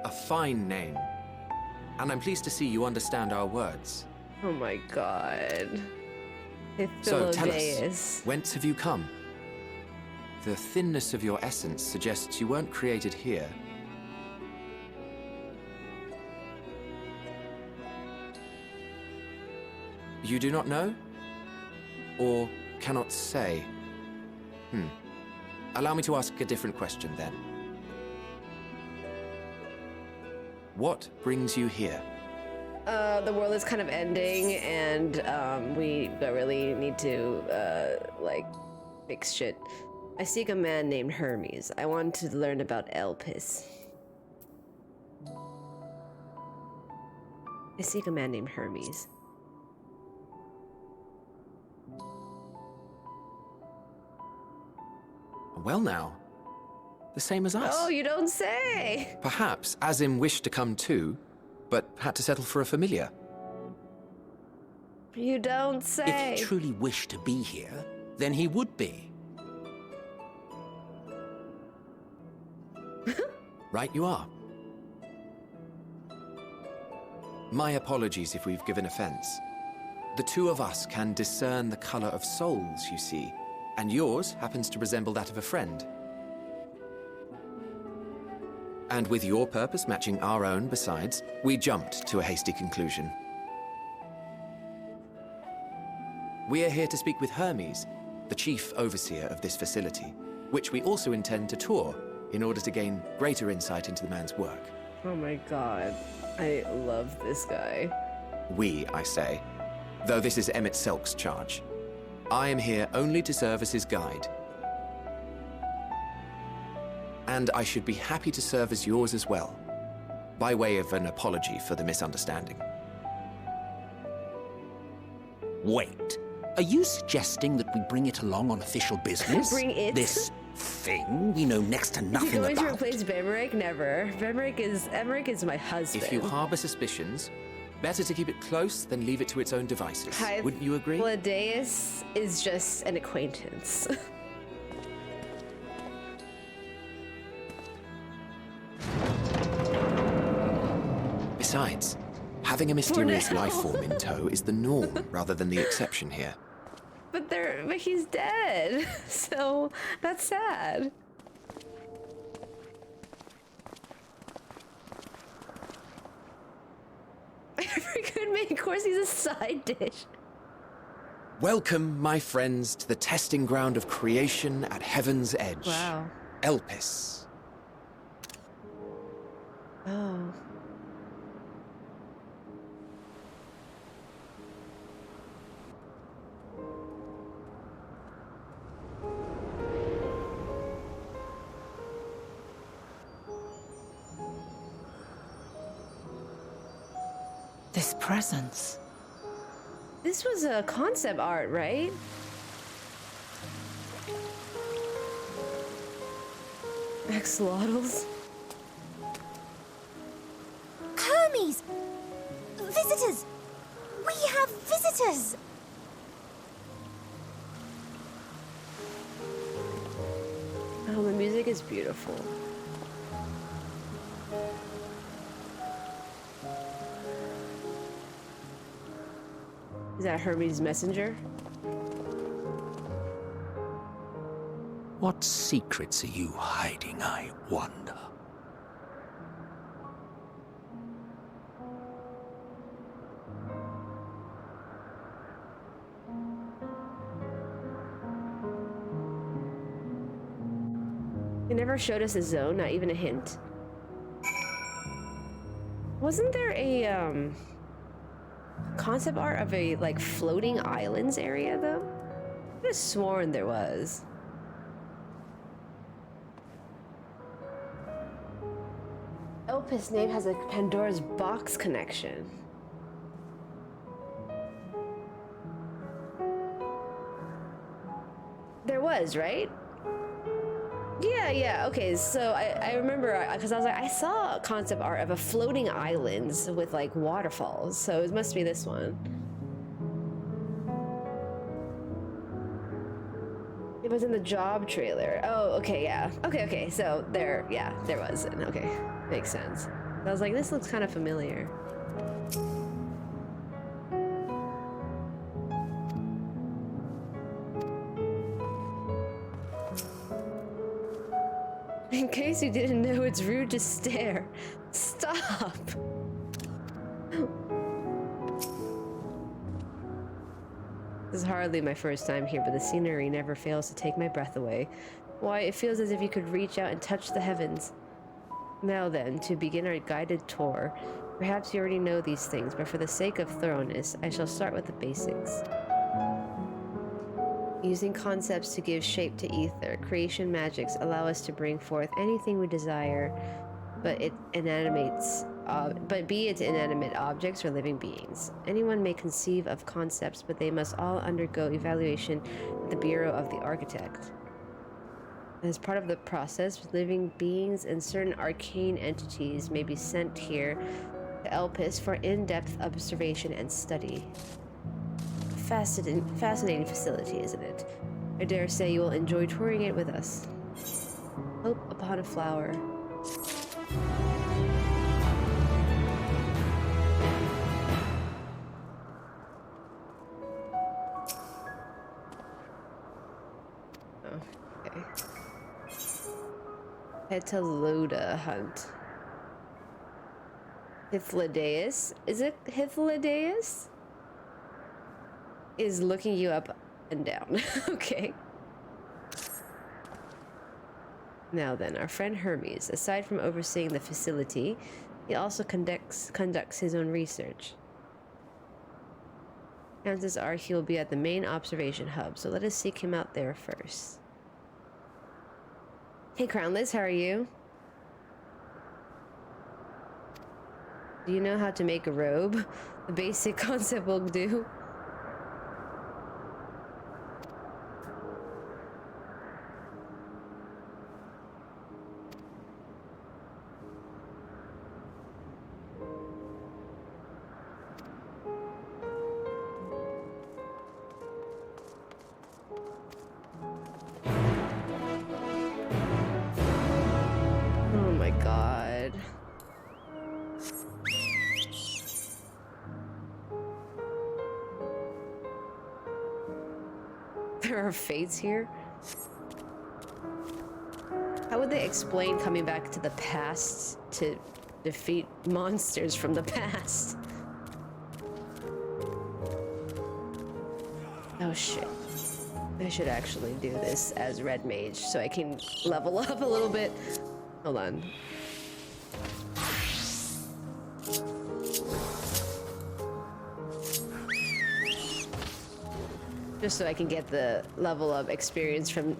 A fine name. And I'm pleased to see you understand our words. Oh my god. So tell us, Hythlodeus. whence have you come? The thinness of your essence suggests you weren't created here. You do not know? Or cannot say? Allow me to ask a different question then. What brings you here? The world is kind of ending, and we really need to like fix shit. I seek a man named Hermes. I want to learn about Elpis. I seek a man named Hermes. Well now, the same as us. Oh, you don't say! Perhaps Azim wished to come too, but had to settle for a familiar. You don't If say. he truly wished to be here, then he would be. Right you are. My apologies if we've given offense. The two of us can discern the color of souls, you see, and yours happens to resemble that of a friend. And with your purpose matching our own besides, we jumped to a hasty conclusion. We are here to speak with Hermes, the chief overseer of this facility, which we also intend to tour in order to gain greater insight into the man's work. Oh my god. I love this guy. We, I say, though this is Emmet Selk's charge. I am here only to serve as his guide. And I should be happy to serve as yours as well, by way of an apology for the misunderstanding. Wait, are you suggesting that we bring it along on official business? Bring it? This thing we know next to You're nothing going to about. replace Bemerick? Never. Emmerich is my husband. If you harbor suspicions, better to keep it close than leave it to its own devices. Wouldn't you agree? Hythlodeus is just an acquaintance. Besides, having a mysterious life form in tow is the norm rather than the exception here. but he's dead. So that's sad. Every good main course, he's a side dish. Welcome, my friends, to the testing ground of creation at Heaven's Edge. Wow. Elpis. Oh. This presence. This was a concept art, right? Axolotls. Hermes! Visitors! We have visitors! Oh, the music is beautiful. Is that Hermes' messenger? What secrets are you hiding, I wonder? They never showed us a zone, not even a hint. Wasn't there a concept art of a like floating islands area though? I could have sworn there was. Elpis name has a Pandora's box connection. There was, right? Yeah, okay, so I remember, because I was like, I saw concept art of a floating islands with like waterfalls, so it must be this one. It was in the job trailer. Oh, okay, yeah. Okay, so there was, okay, makes sense. I was like, this looks kind of familiar. In case you didn't know, it's rude to stare. Stop! This is hardly my first time here, but the scenery never fails to take my breath away. Why, it feels as if you could reach out and touch the heavens. Now then, to begin our guided tour. Perhaps you already know these things, but for the sake of thoroughness, I shall start with the basics. Using concepts to give shape to ether, creation magics allow us to bring forth anything we desire, but be it inanimate objects or living beings. Anyone may conceive of concepts, but they must all undergo evaluation at the Bureau of the Architect. As part of the process, living beings and certain arcane entities may be sent here to Elpis for in-depth observation and study. Fascinating facility, isn't it? I dare say you will enjoy touring it with us. Hope upon a flower. Oh, okay. Head to Loda Hunt. Hythlodaeus? Is it Hythlodaeus? Is looking you up and down. Okay. Now then, our friend Hermes, aside from overseeing the facility, he also conducts his own research. Chances are he will be at the main observation hub, so let us seek him out there first. Hey Crownless, how are you? Do you know how to make a robe? The basic concept will do. Oh my god. There are fates here. How would they explain coming back to the past to defeat monsters from the past? Oh shit. I should actually do this as Red Mage so I can level up a little bit. Hold on. Just so I can get the level up experience from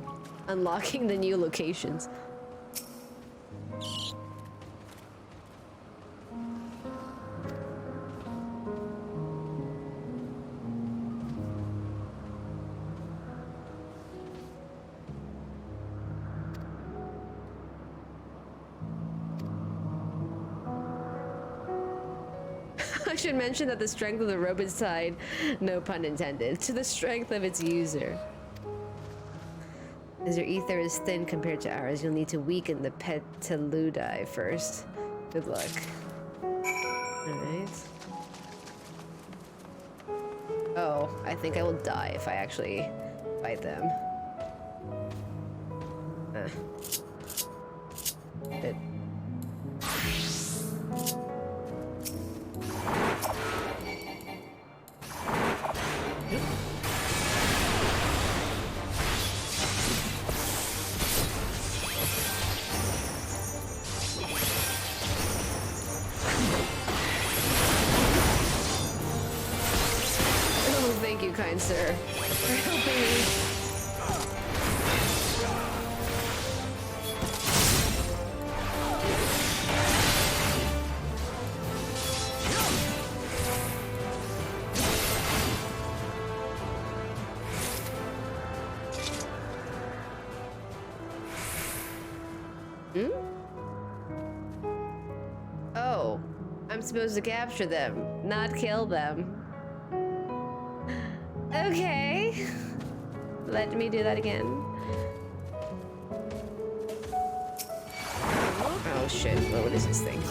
unlocking the new locations. I should mention that the strength of the rope is tied, no pun intended, to the strength of its user. As your ether is thin compared to ours, you'll need to weaken the Petaludi first. Good luck. Alright. Oh, I think I will die if I actually fight them. Good. Thank you, kind sir, for helping me. Oh, I'm supposed to capture them, not kill them. Okay. Let me do that again. Oh shit, well, what is this thing?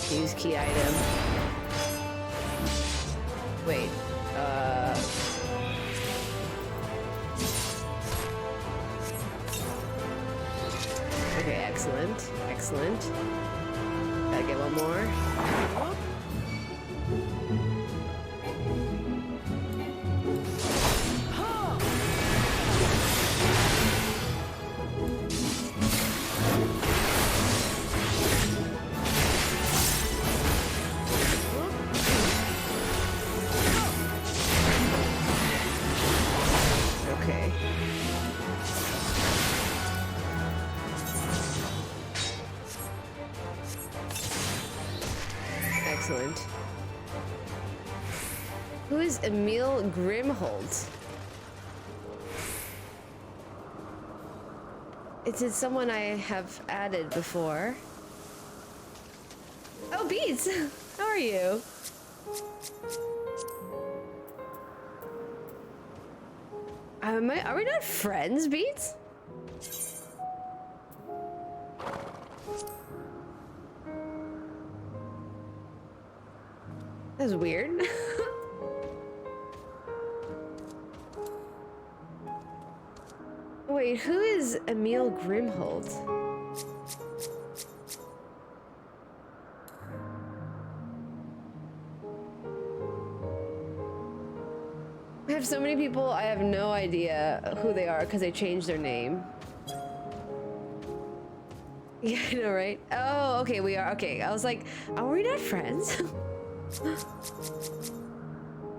Use key item. Wait, okay, excellent, excellent. Gotta get one more. Excellent. Who is Emil Grimholt? It's someone I have added before. Oh, Beats! How are you? Are we not friends, Beats? That's weird. Wait, who is Emil Grimholt? I have so many people, I have no idea who they are because they changed their name. Yeah, I know, right? Oh, okay, we are. Okay, I was like, are we not friends?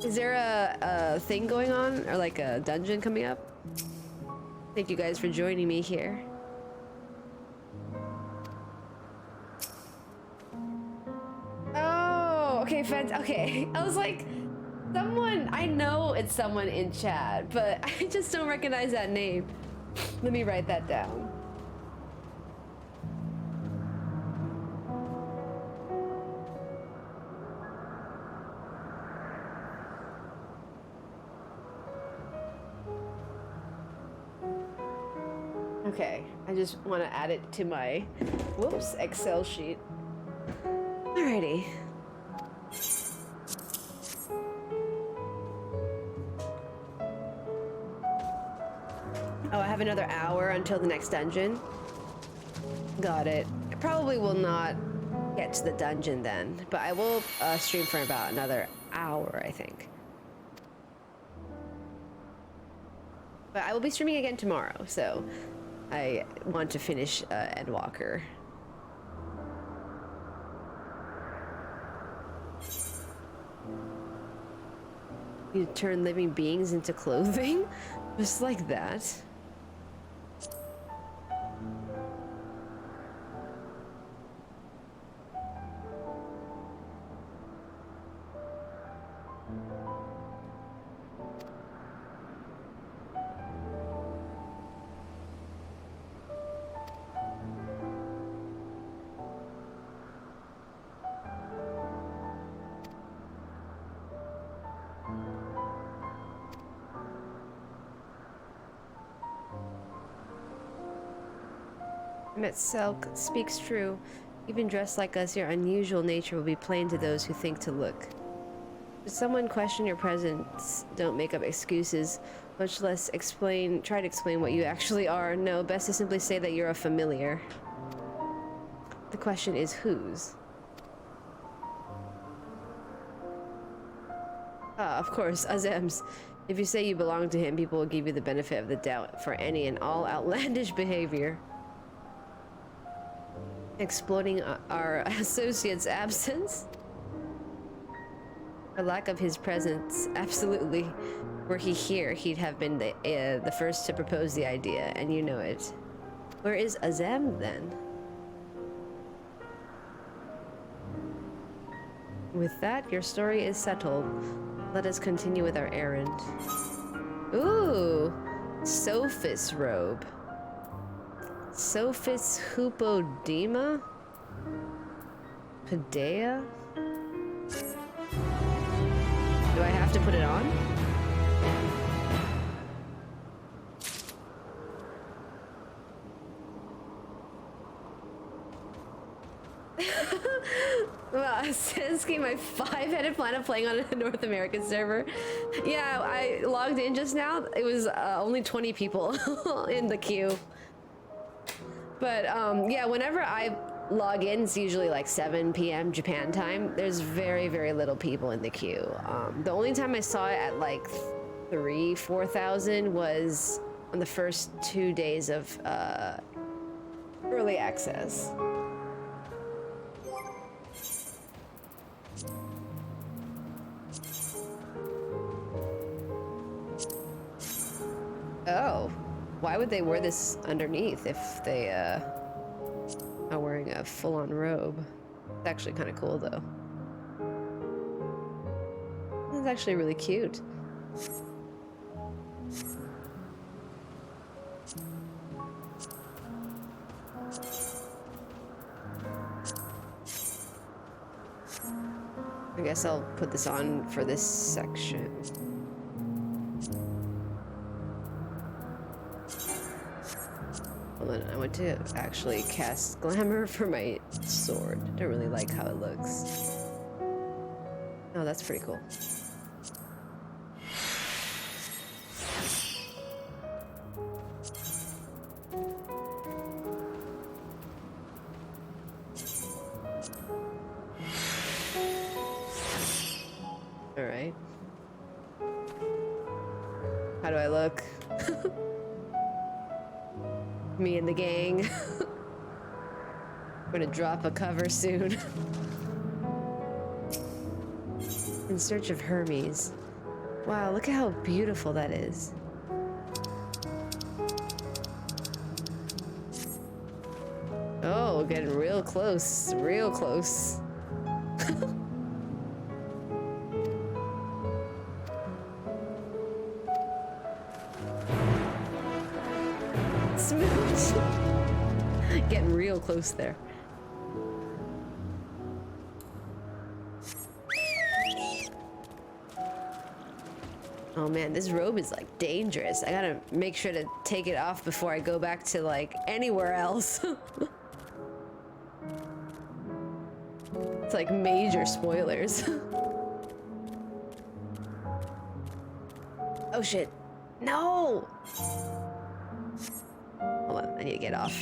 Is there a thing going on, or like a dungeon coming up? Thank you guys for joining me here. Oh, okay, okay. I was like, someone, I know it's someone in chat, but I just don't recognize that name. Let me write that down. Okay, I just want to add it to my, whoops, Excel sheet. Alrighty. Oh, I have another hour until the next dungeon. Got it. I probably will not get to the dungeon then, but I will stream for about another hour, I think. But I will be streaming again tomorrow, so I want to finish Endwalker. You turn living beings into clothing? Just like that. Selk speaks true. Even dressed like us, your unusual nature will be plain to those who think to look. If someone question your presence, don't make up excuses, much less try to explain what you actually are. No, best to simply say that you're a familiar. The question is whose? Ah, of course, Azem's. If you say you belong to him, people will give you the benefit of the doubt for any and all outlandish behavior. Exploiting our associate's absence? For lack of his presence, absolutely. Were he here, he'd have been the first to propose the idea, and you know it. Where is Azem, then? With that, your story is settled. Let us continue with our errand. Ooh! Sophis robe. Sophis Hupodema? Padea? Do I have to put it on? Wow, Sensky, my 5-headed plan of playing on a North American server. Yeah, I logged in just now. It was only 20 people in the queue. But yeah, whenever I log in, it's usually like 7 p.m. Japan time. There's very, very little people in the queue. The only time I saw it at like 4,000 was on the first 2 days of early access. Oh. Why would they wear this underneath if they are wearing a full-on robe? It's actually kind of cool, though. It's actually really cute. I guess I'll put this on for this section. I want to actually cast glamour for my sword. I don't really like how it looks. Oh, that's pretty cool. All right. How do I look? Me and the gang. We're gonna drop a cover soon. In search of Hermes. Wow, look at how beautiful that is. Oh, getting real close. Real close. Smooch. Getting real close there. Oh man, this robe is like dangerous. I gotta make sure to take it off before I go back to like anywhere else. It's like major spoilers. Oh shit. No! Hold on, I need to get off.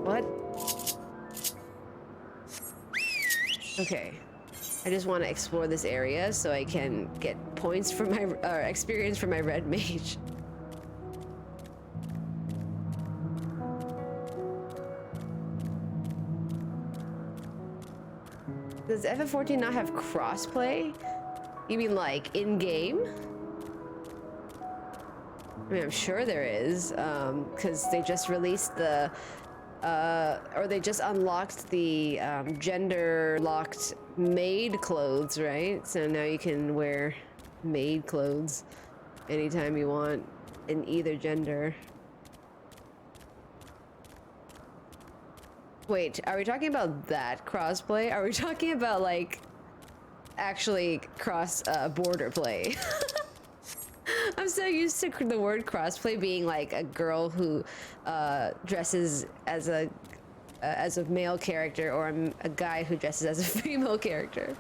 What? Okay. I just want to explore this area so I can get points for my experience for my red mage. Does FF14 not have crossplay? You mean like in-game? I mean, I'm sure there is, because they just released the, or they just unlocked the gender-locked maid clothes, right? So now you can wear maid clothes anytime you want in either gender. Wait, are we talking about that crossplay? Are we talking about like actually cross border play? I'm so used to the word crossplay being like a girl who dresses as a male character, or a guy who dresses as a female character.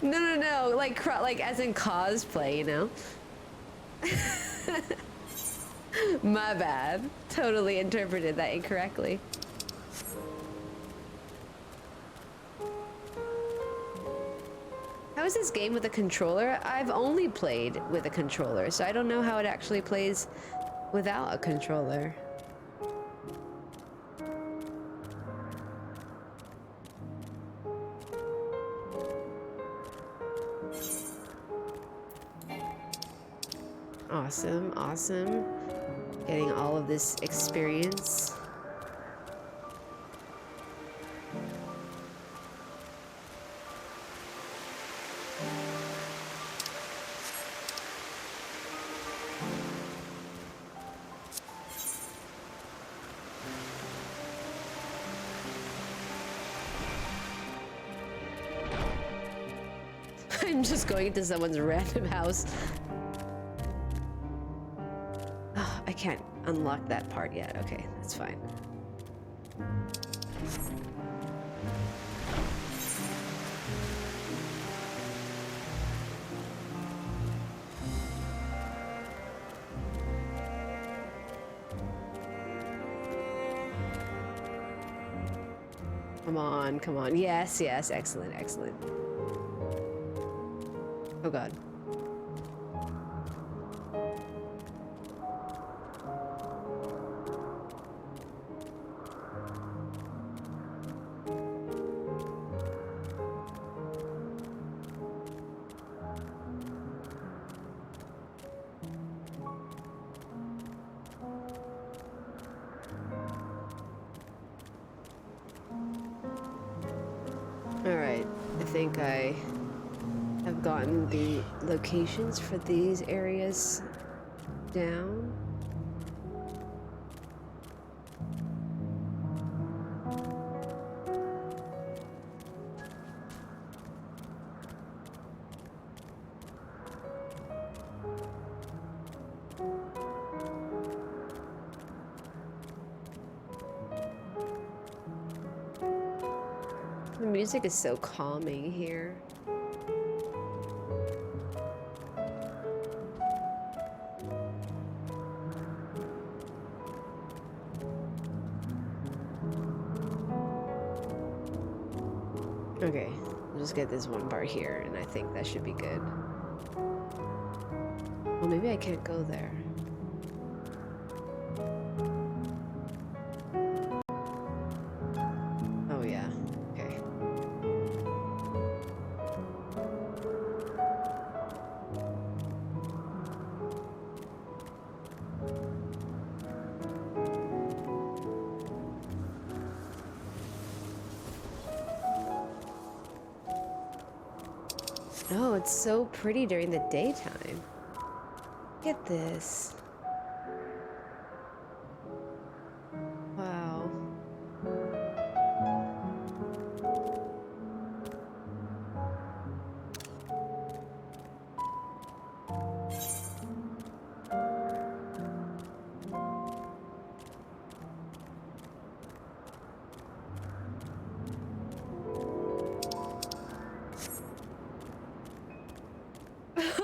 No, like as in cosplay, you know? My bad. Totally interpreted that incorrectly. How is this game with a controller? I've only played with a controller, so I don't know how it actually plays without a controller. Awesome, awesome. Getting all of this experience. I'm just going into someone's random house. Oh, I can't unlock that part yet. Okay, that's fine. Come on, come on. Yes, yes, excellent, excellent. Oh god. Alright, I think I have gotten the locations for these areas down. The music is so calming here. Okay, we'll just get this one part here, and I think that should be good. Well, maybe I can't go there. Oh yeah, Oh, it's so pretty during the daytime. Look at this. Wow.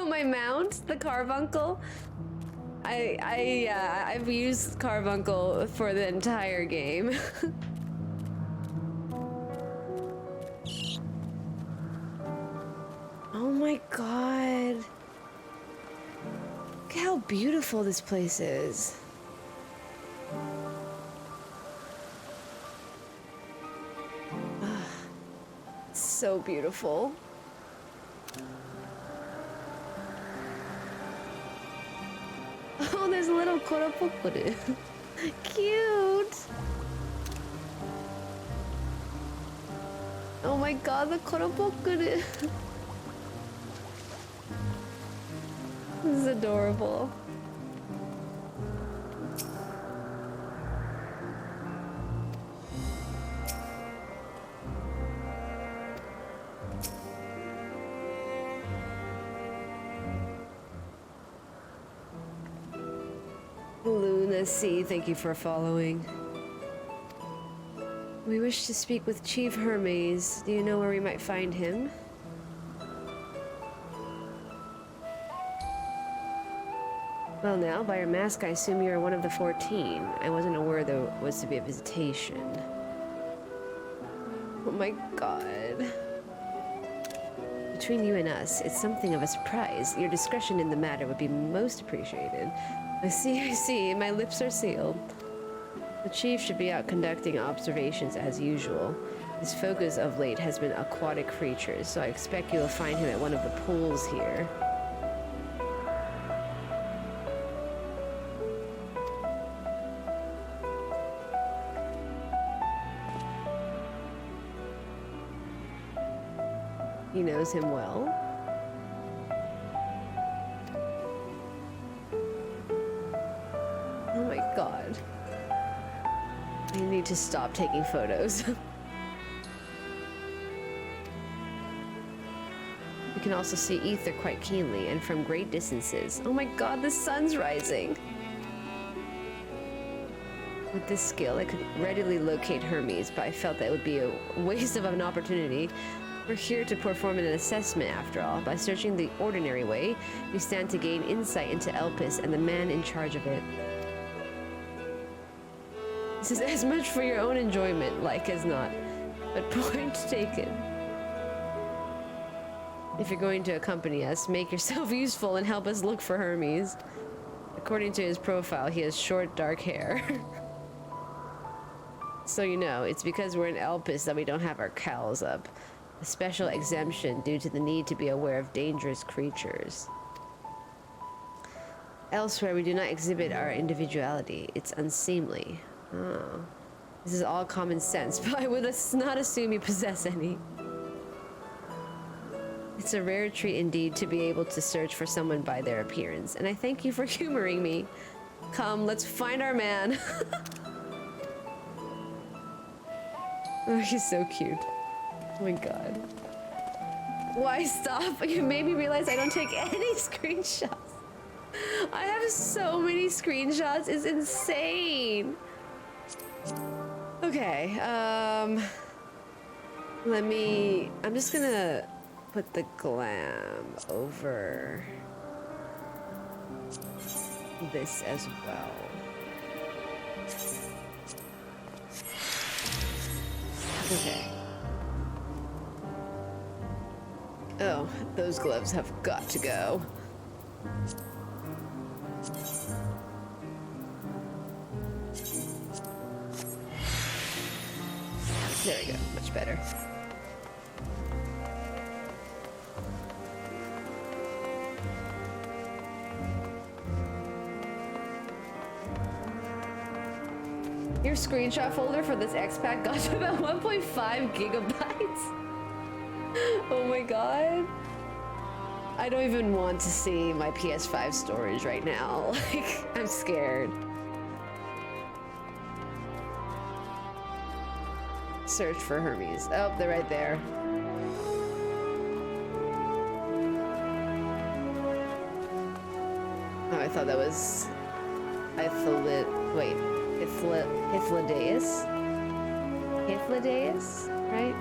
My mount, the carbuncle. I've used carbuncle for the entire game. Oh my god. Look how beautiful this place is. Ah, so beautiful. Oh, there's a little koropokuru. Cute. Oh my god, the koropokuru. This is adorable. Lunacy, thank you for following. We wish to speak with Chief Hermes. Do you know where we might find him? Well now, by your mask I assume you are one of the 14. I wasn't aware there was to be a visitation. Oh my god. Between you and us, it's something of a surprise. Your discretion in the matter would be most appreciated. I see, my lips are sealed. The chief should be out conducting observations as usual. His focus of late has been aquatic creatures, so I expect you will find him at one of the pools here. He knows him well. Oh my god. I need to stop taking photos. You can also see ether quite keenly and from great distances. Oh my god, the sun's rising! With this skill, I could readily locate Hermes, but I felt that it would be a waste of an opportunity. We're here to perform an assessment, after all. By searching the ordinary way, we stand to gain insight into Elpis and the man in charge of it. This is as much for your own enjoyment, like as not. But point taken. If you're going to accompany us, make yourself useful and help us look for Hermes. According to his profile, he has short, dark hair. So you know, it's because we're in Elpis that we don't have our cowls up. A special exemption due to the need to be aware of dangerous creatures. Elsewhere, we do not exhibit our individuality. It's unseemly. Oh. This is all common sense, but I would not assume you possess any. It's a rare treat indeed to be able to search for someone by their appearance, and I thank you for humoring me. Come, let's find our man. Oh, he's so cute. Oh my god. Why stop? You made me realize I don't take any screenshots. I have so many screenshots. It's insane. Okay, I'm just gonna put the glam over this as well. Okay. Oh, those gloves have got to go. There we go, much better. Your screenshot folder for this X-Pack got to about 1.5 gigabytes. Oh my god. I don't even want to see my PS5 storage right now. Like, I'm scared. Search for Hermes. Oh, they're right there. Oh, I thought that was Hythlodaeus? Hythlodaeus, right?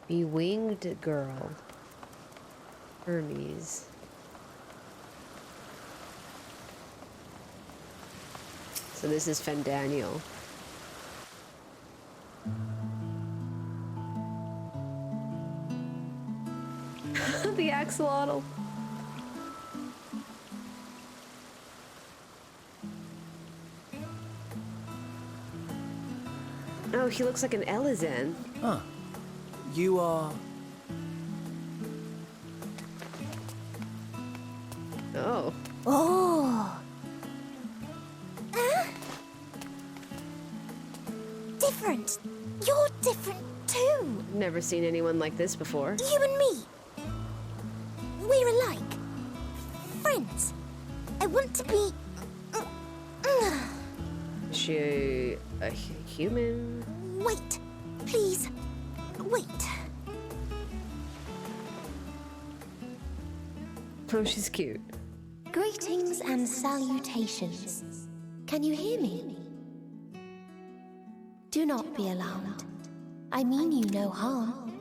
Bewinged girl. Hermes. So this is Fandaniel. The axolotl. Oh, he looks like an Elizan. Huh. You are... Oh. Oh. Different. You're different too. Never seen anyone like this before. You and me. We're alike. Friends. I want to be... Is she a human? Wait. Please. Wait. Oh, she's cute. Greetings and salutations. Can you hear me? Do not be alarmed. I mean you no harm.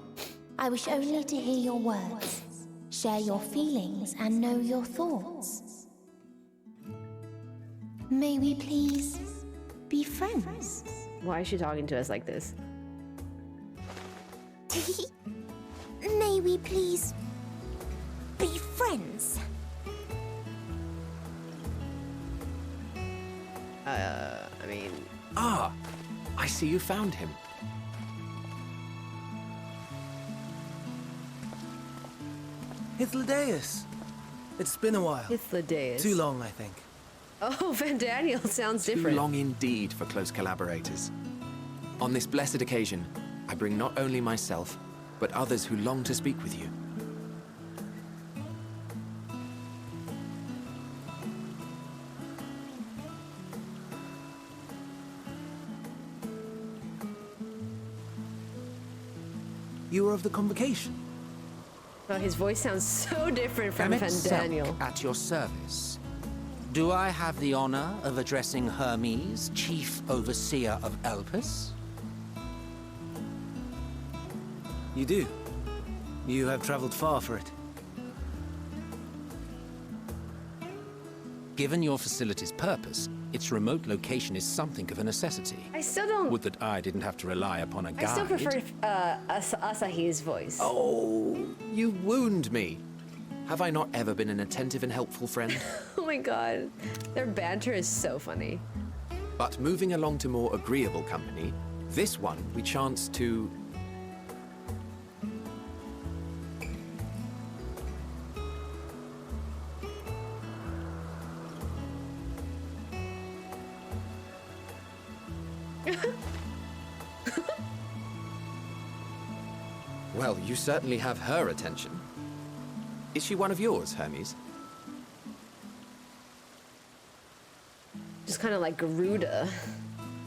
I wish only to hear your words, share your feelings, and know your thoughts. May we please be friends? Why is she talking to us like this? May we please be friends? I mean... Ah! I see you found him. Hythlodaeus. It's been a while. Hythlodaeus. Too long, I think. Oh, Fandaniel sounds different. Too long indeed for close collaborators. On this blessed occasion, I bring not only myself, but others who long to speak with you. You were of the convocation. Oh, his voice sounds so different from Fandaniel. At your service. Do I have the honor of addressing Hermes, Chief Overseer of Elpis? You do. You have traveled far for it. Given your facility's purpose, its remote location is something of a necessity. I still don't... Would that I didn't have to rely upon a guide. I still prefer Asahi's voice. Oh, you wound me. Have I not ever been an attentive and helpful friend? Oh my god. Their banter is so funny. But moving along to more agreeable company, this one we chance to... Well, you certainly have her attention. Is she one of yours, Hermes? Just kind of like Garuda.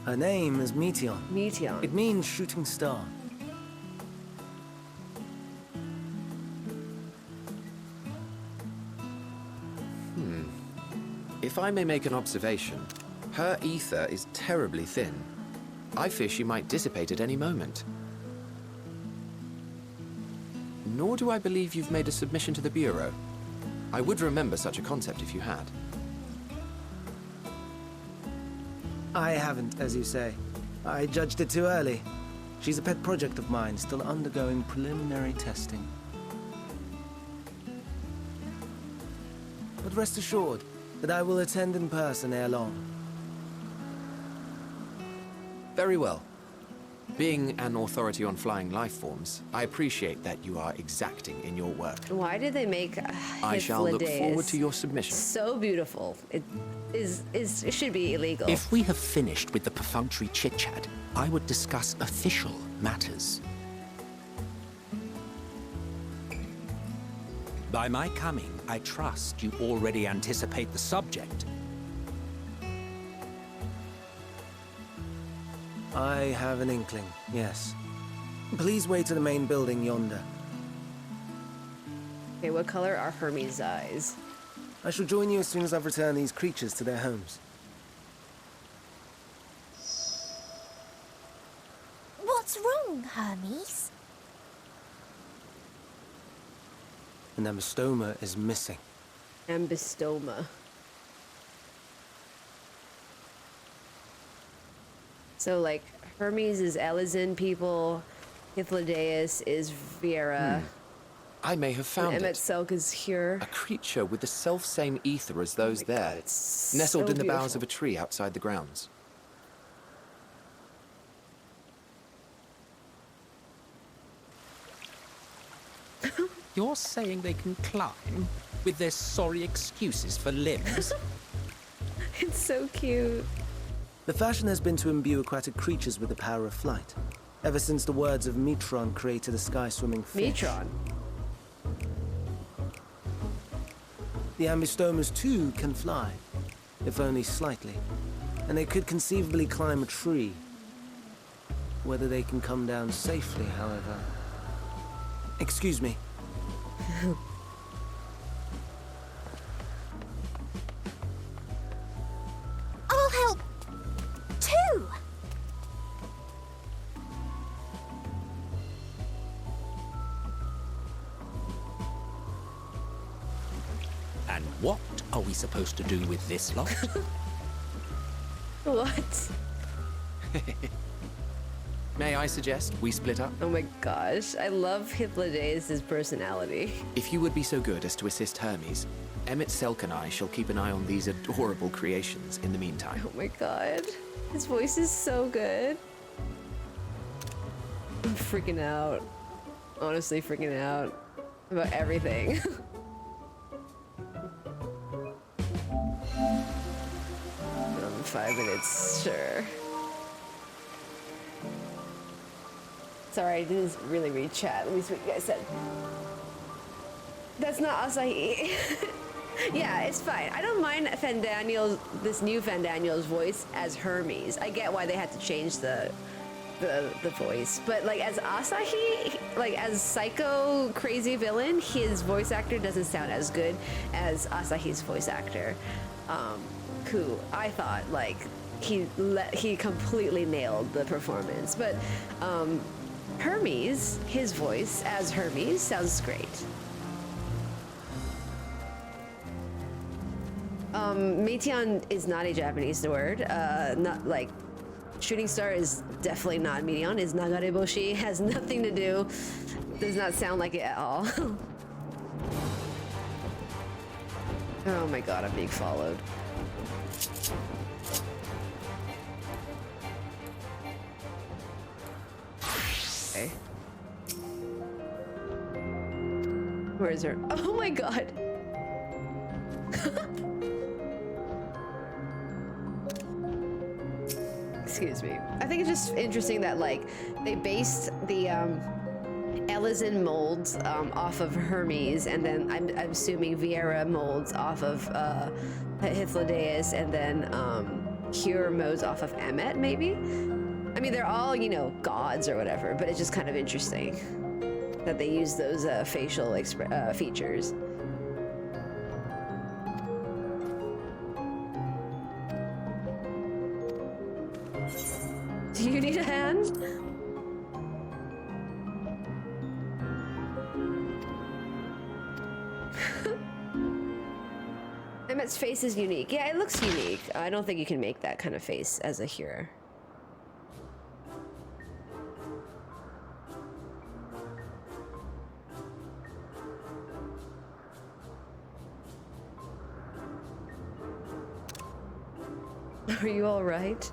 Her name is Meteon. Meteon. It means shooting star. If I may make an observation, her ether is terribly thin. I fear she might dissipate at any moment. Nor do I believe you've made a submission to the Bureau. I would remember such a concept if you had. I haven't, as you say. I judged it too early. She's a pet project of mine, still undergoing preliminary testing. But rest assured that I will attend in person ere long. Very well. Being an authority on flying life forms, I appreciate that you are exacting in your work. Why did they make I shall look Hythlodaeus forward to your submission. so beautiful? It should be illegal. If we have finished with the perfunctory chit-chat, I would discuss official matters. By my coming, I trust you already anticipate the subject. I have an inkling, yes. Please wait to the main building yonder. Okay, what color are Hermes' eyes? I shall join you as soon as I've returned these creatures to their homes. What's wrong, Hermes? An ambystoma is missing. Ambystoma. So, like, Hermes is Elizin people, Hythlodaeus is Vieira. I may have found it. Emet is here. A creature with the self-same ether as those there, nestled so in the boughs beautiful. of a tree outside the grounds. You're saying they can climb with their sorry excuses for limbs? It's so cute. The fashion has been to imbue aquatic creatures with the power of flight, ever since the words of Mitron created a sky-swimming fish. Mitron? The ambystomas, too, can fly, if only slightly, and they could conceivably climb a tree. Whether they can come down safely, however... Excuse me. I'll help, too! And what are we supposed to do with this lot? What? May I suggest we split up? Oh my gosh, I love Hythlodaeus' personality. If you would be so good as to assist Hermes, Emmett Selk and I shall keep an eye on these adorable creations in the meantime. Oh my god, his voice is so good. I'm freaking out. Honestly, freaking out about everything. 5 minutes, sure. Sorry, I didn't really read chat. Let me see what you guys said. That's not Asahi. Yeah, it's fine. I don't mind Fandaniel's, this new Fandaniel's voice as Hermes. I get why they had to change the voice, but like as Asahi, like as psycho crazy villain, his voice actor doesn't sound as good as Asahi's voice actor, who I thought like he completely nailed the performance. But Hermes, his voice as Hermes sounds great. Meiteon is not a Japanese word. Not like shooting star is definitely not Meiteon. Is Nagareboshi, has nothing to do. Does not sound like it at all. Oh my god, I'm being followed. Okay. Where is her? Oh my god. Excuse me. I think it's just interesting that like they based the Elizin molds off of Hermes, and then I'm assuming Vieira molds off of Hythlodaeus, and then Cure modes off of Emmet, maybe? I mean, they're all, you know, gods or whatever, but it's just kind of interesting that they use those facial features. Do you need a hand? Emmet's face is unique. Yeah, it looks unique. I don't think you can make that kind of face as a hero. Are you all right?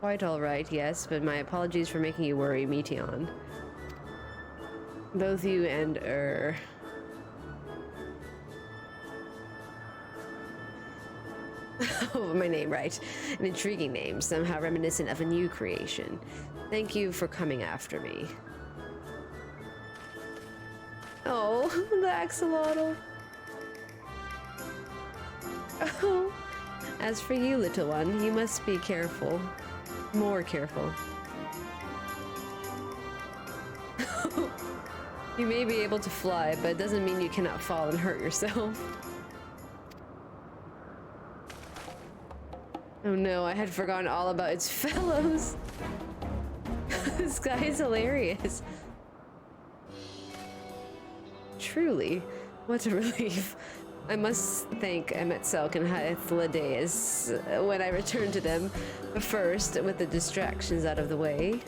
quite alright, yes, but my apologies for making you worry, Meteon. Both you and Oh, my name, right. An intriguing name, somehow reminiscent of a new creation. Thank you for coming after me. Oh, the axolotl. Oh. As for you, little one, you must be careful. More careful. You may be able to fly, but it doesn't mean you cannot fall and hurt yourself. Oh no, I had forgotten all about its fellows. This guy is hilarious. Truly, what a relief. I must thank Emetzelk and Haethledeus when I return to them, but first, with the distractions out of the way.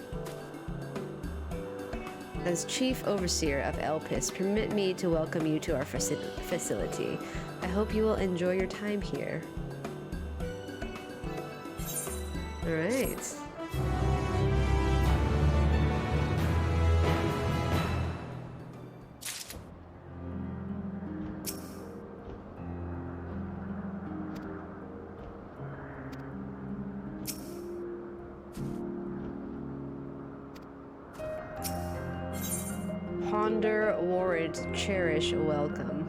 As Chief Overseer of Elpis, permit me to welcome you to our facility. I hope you will enjoy your time here. All right. Ponder, warrant, cherish, welcome.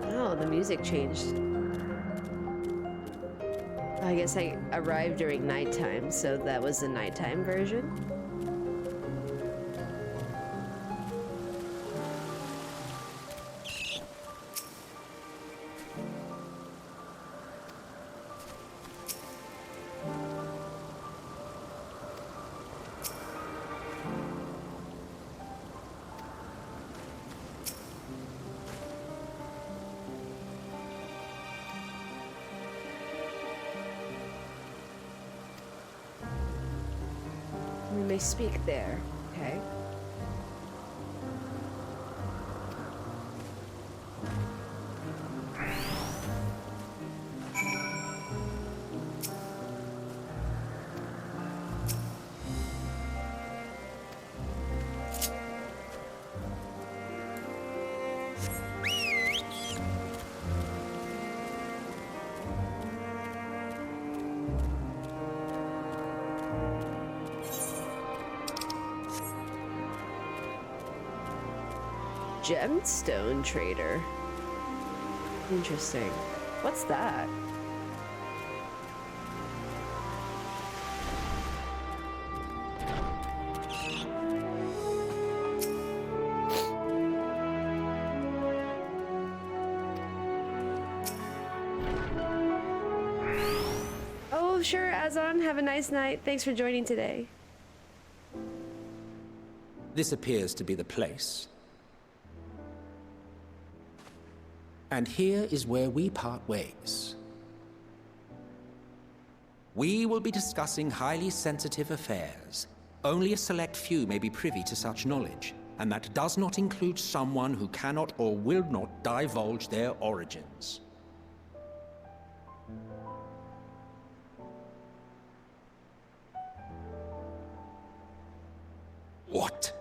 Oh, the music changed. I guess I arrived during nighttime, so that was the nighttime version. We may speak there, okay? Gemstone trader. Interesting. What's that? Oh, sure, Azon. Have a nice night. Thanks for joining today. This appears to be the place. And here is where we part ways. We will be discussing highly sensitive affairs. Only a select few may be privy to such knowledge, and that does not include someone who cannot or will not divulge their origins. What?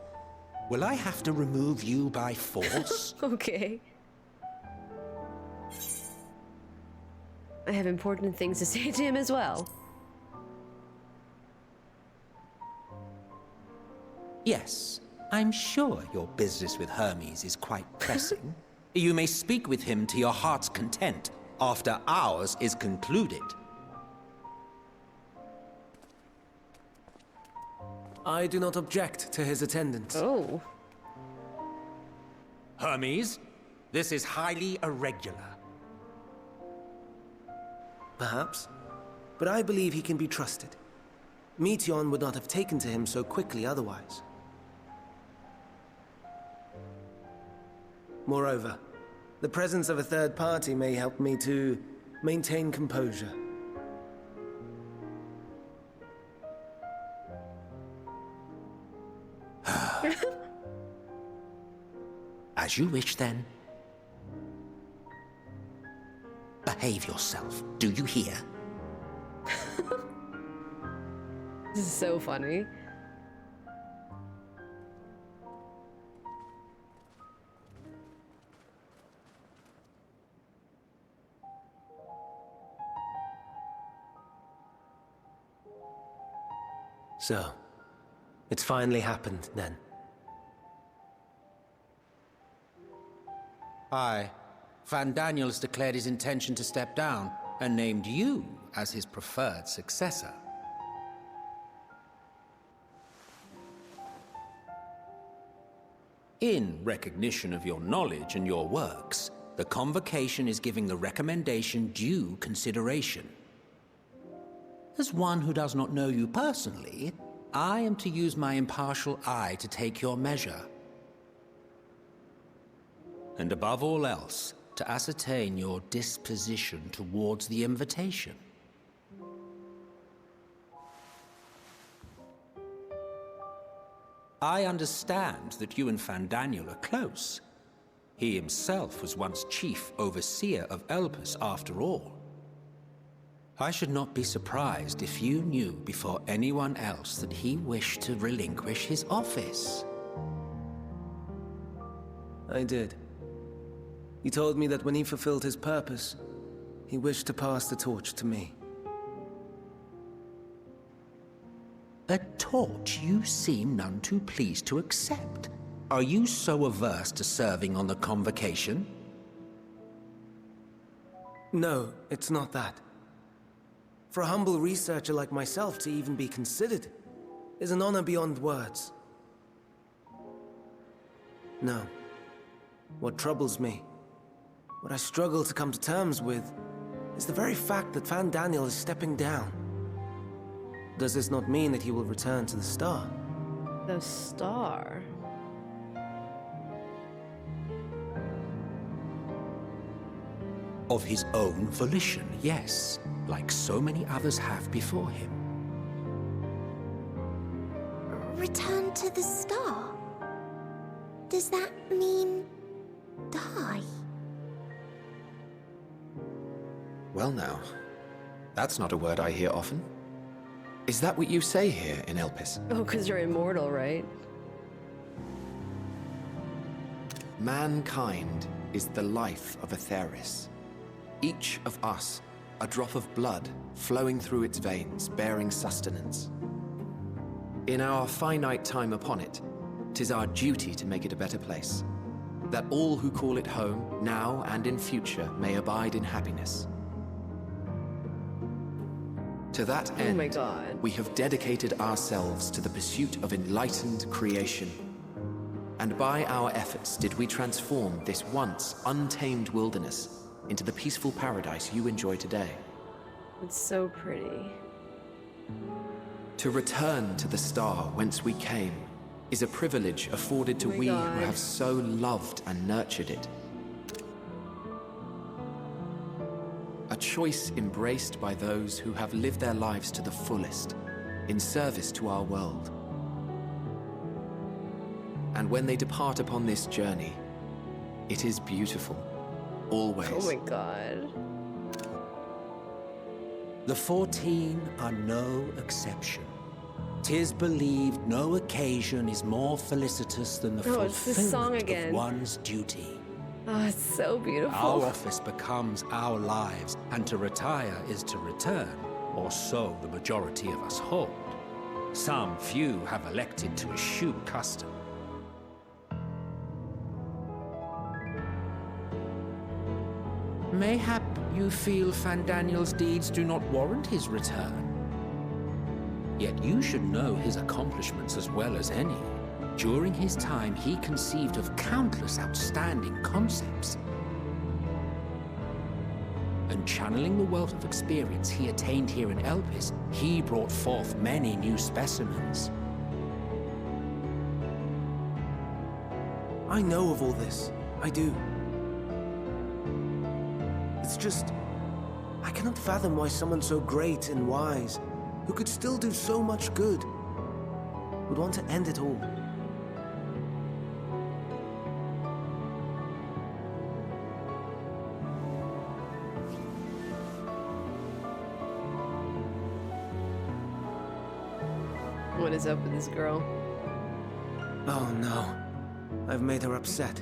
Will I have to remove you by force? Okay. I have important things to say to him as well. Yes, I'm sure your business with Hermes is quite pressing. You may speak with him to your heart's content after ours is concluded. I do not object to his attendance. Oh. Hermes, this is highly irregular. Perhaps, but I believe he can be trusted. Meteon would not have taken to him so quickly otherwise. Moreover, The presence of a third party may help me to maintain composure. As you wish, then. Behave yourself, do you hear? This is so funny. So, it's finally happened, then. Aye. Van Daniels declared his intention to step down and named you as his preferred successor. In recognition of your knowledge and your works, the Convocation is giving the recommendation due consideration. As one who does not know you personally, I am to use my impartial eye to take your measure. And above all else, to ascertain your disposition towards the invitation. I understand that you and Van Daniel are close. He himself was once chief overseer of Elpis after all. I should not be surprised if you knew before anyone else that he wished to relinquish his office. I did. He told me that when he fulfilled his purpose, he wished to pass the torch to me. A torch you seem none too pleased to accept. Are you so averse to serving on the Convocation? No, it's not that. For a humble researcher like myself to even be considered is an honor beyond words. No. What troubles me, what I struggle to come to terms with, is the very fact that Van Daniel is stepping down. Does this not mean that he will return to the Star? The Star? Of his own volition, yes, like so many others have before him. Return to the Star? Does that mean die? Well now, that's not a word I hear often. Is that what you say here in Elpis? Oh, because you're immortal, right? Mankind is the life of Aetheris. Each of us, a drop of blood flowing through its veins, bearing sustenance. In our finite time upon it, 'tis our duty to make it a better place, that all who call it home, now and in future, may abide in happiness. To that end, my God, we have dedicated ourselves to the pursuit of enlightened creation. And by our efforts did we transform this once untamed wilderness into the peaceful paradise you enjoy today. It's so pretty. To return to the star whence we came is a privilege afforded to we who have so loved and nurtured it. A choice embraced by those who have lived their lives to the fullest, in service to our world. And when they depart upon this journey, it is beautiful, always. Oh my God. The 14 are no exception. 'Tis believed no occasion is more felicitous than the it's this song fulfillment again. of one's duty. Oh, it's so beautiful. Our office becomes our lives, and to retire is to return, or so the majority of us hold. Some few have elected to eschew custom. Mayhap you feel Van Daniel's deeds do not warrant his return. Yet you should know his accomplishments as well as any. During his time, he conceived of countless outstanding concepts. And channeling the wealth of experience he attained here in Elpis, he brought forth many new specimens. I know of all this. I do. It's just... I cannot fathom why someone so great and wise, who could still do so much good, would want to end it all. What is up with this girl? Oh no. I've made her upset.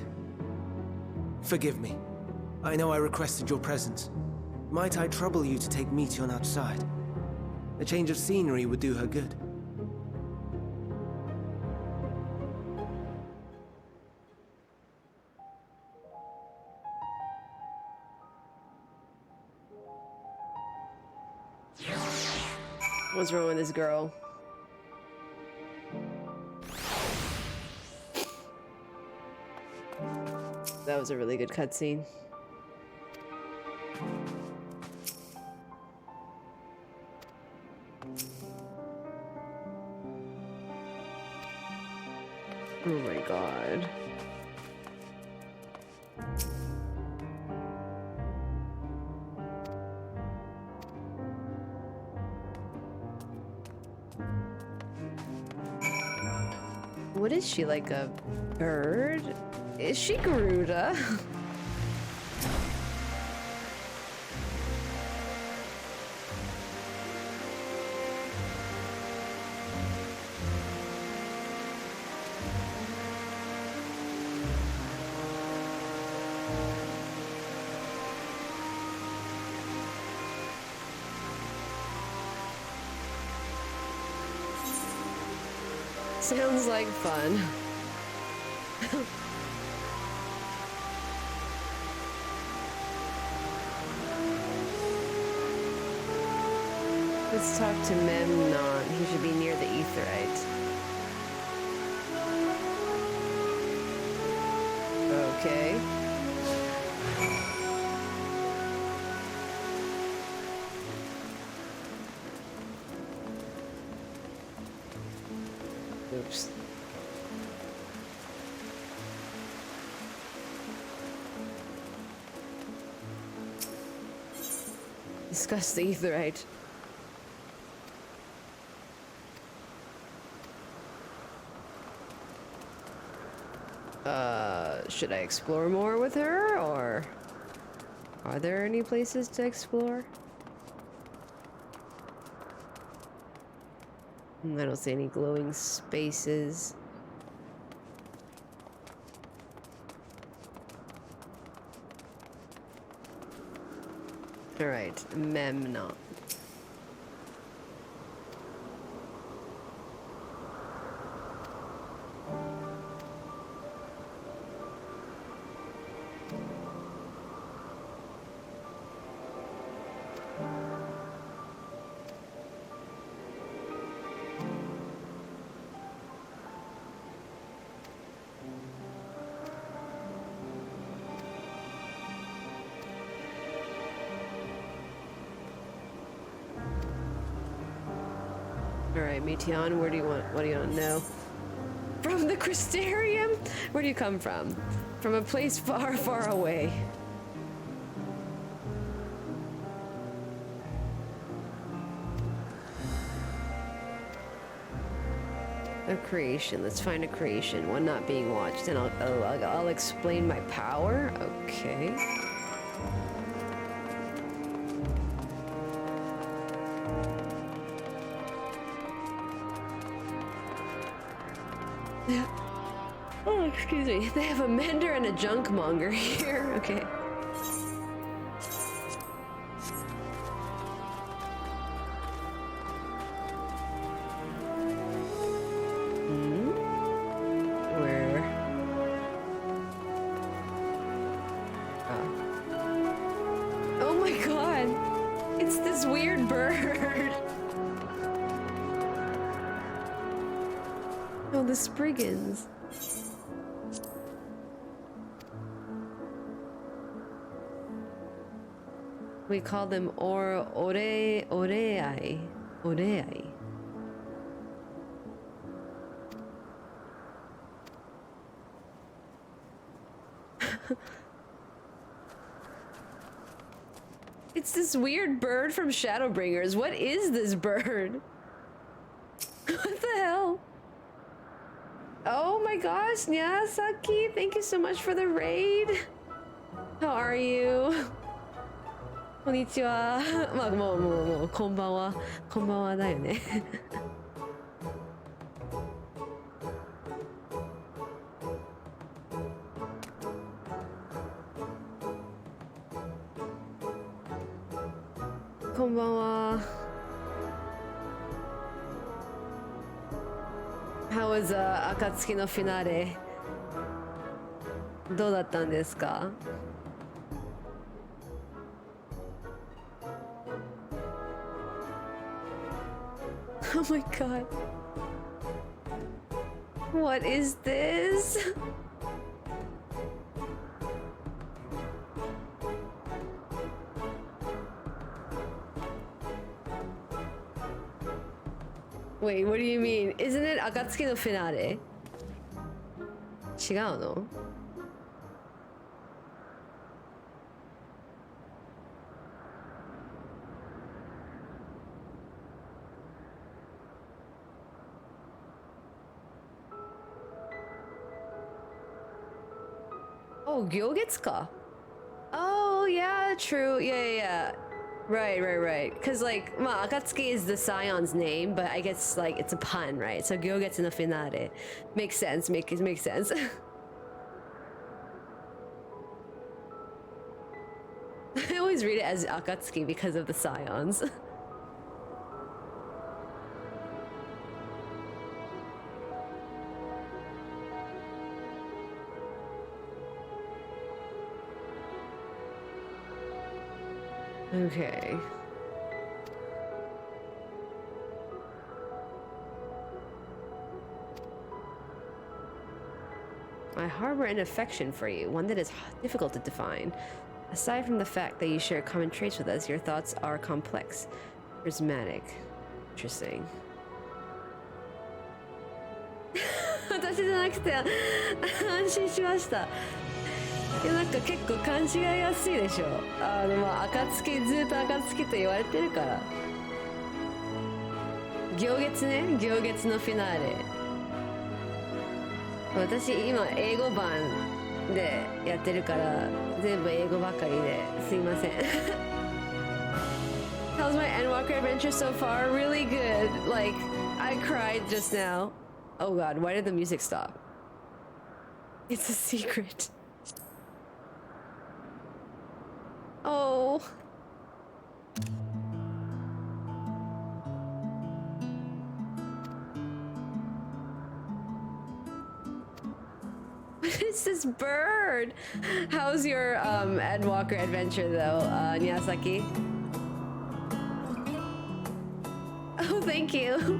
Forgive me. I know I requested your presence. Might I trouble you to take Meteion outside? A change of scenery would do her good. What's wrong with this girl? That was a really good cutscene. Oh my god. What is she, like a bird? Is she Garuda? Sounds like fun. Let's talk to Memnon. He should be near the Aetheryte. Okay. Oops. Discuss the Aetheryte. Should I explore more with her, or are there any places to explore? I don't see any glowing spaces. All right, Memnon. Alright, Meteion, what do you want to know? From the Crystarium? Where do you come from? From a place far, far away. A creation. Let's find a creation. One not being watched, and I'll explain my power. Okay. Oh, excuse me. They have a mender and a junk monger here. Okay. Where? Oh. Oh my god! It's this weird bird. Oh, the Spriggans. We call them Oreai. It's this weird bird from Shadowbringers. What is this bird? What the hell? Oh my gosh, Nyasaki, thank you so much for the raid. How are you? Konnichiwa. まあもうこんばんは。こんばんはだよね。こんばんは。How was暁のフィナーレ？どうだったんですか？Oh my god. What is this? Wait, what do you mean? Isn't it Akatsuki no Finale? 違うの? Oh, Gyogetsu ka? Oh, yeah, true. Yeah. Right. Because, like, Akatsuki is the Scion's name, but I guess, like, it's a pun, right? So Gyogetsu no Finale. Makes sense. Makes sense. I always read it as Akatsuki because of the Scions. Okay. I harbor an affection for you, one that is difficult to define. Aside from the fact that you share common traits with us, your thoughts are complex, prismatic. Interesting. 私じゃなくて安心しました。いやなんか結構勘違いやすいでしょ。暁ずっと暁と言われてるから。行月ね、行月のフィナーレ。私今英語版でやってるから全部英語ばかりですいません。How's my Endwalker adventure so far? Really good. Like I cried just now. Oh god, why did the music stop? It's a secret. Oh. What is this bird? How's your Endwalker adventure though, Nyasaki? Oh, thank you.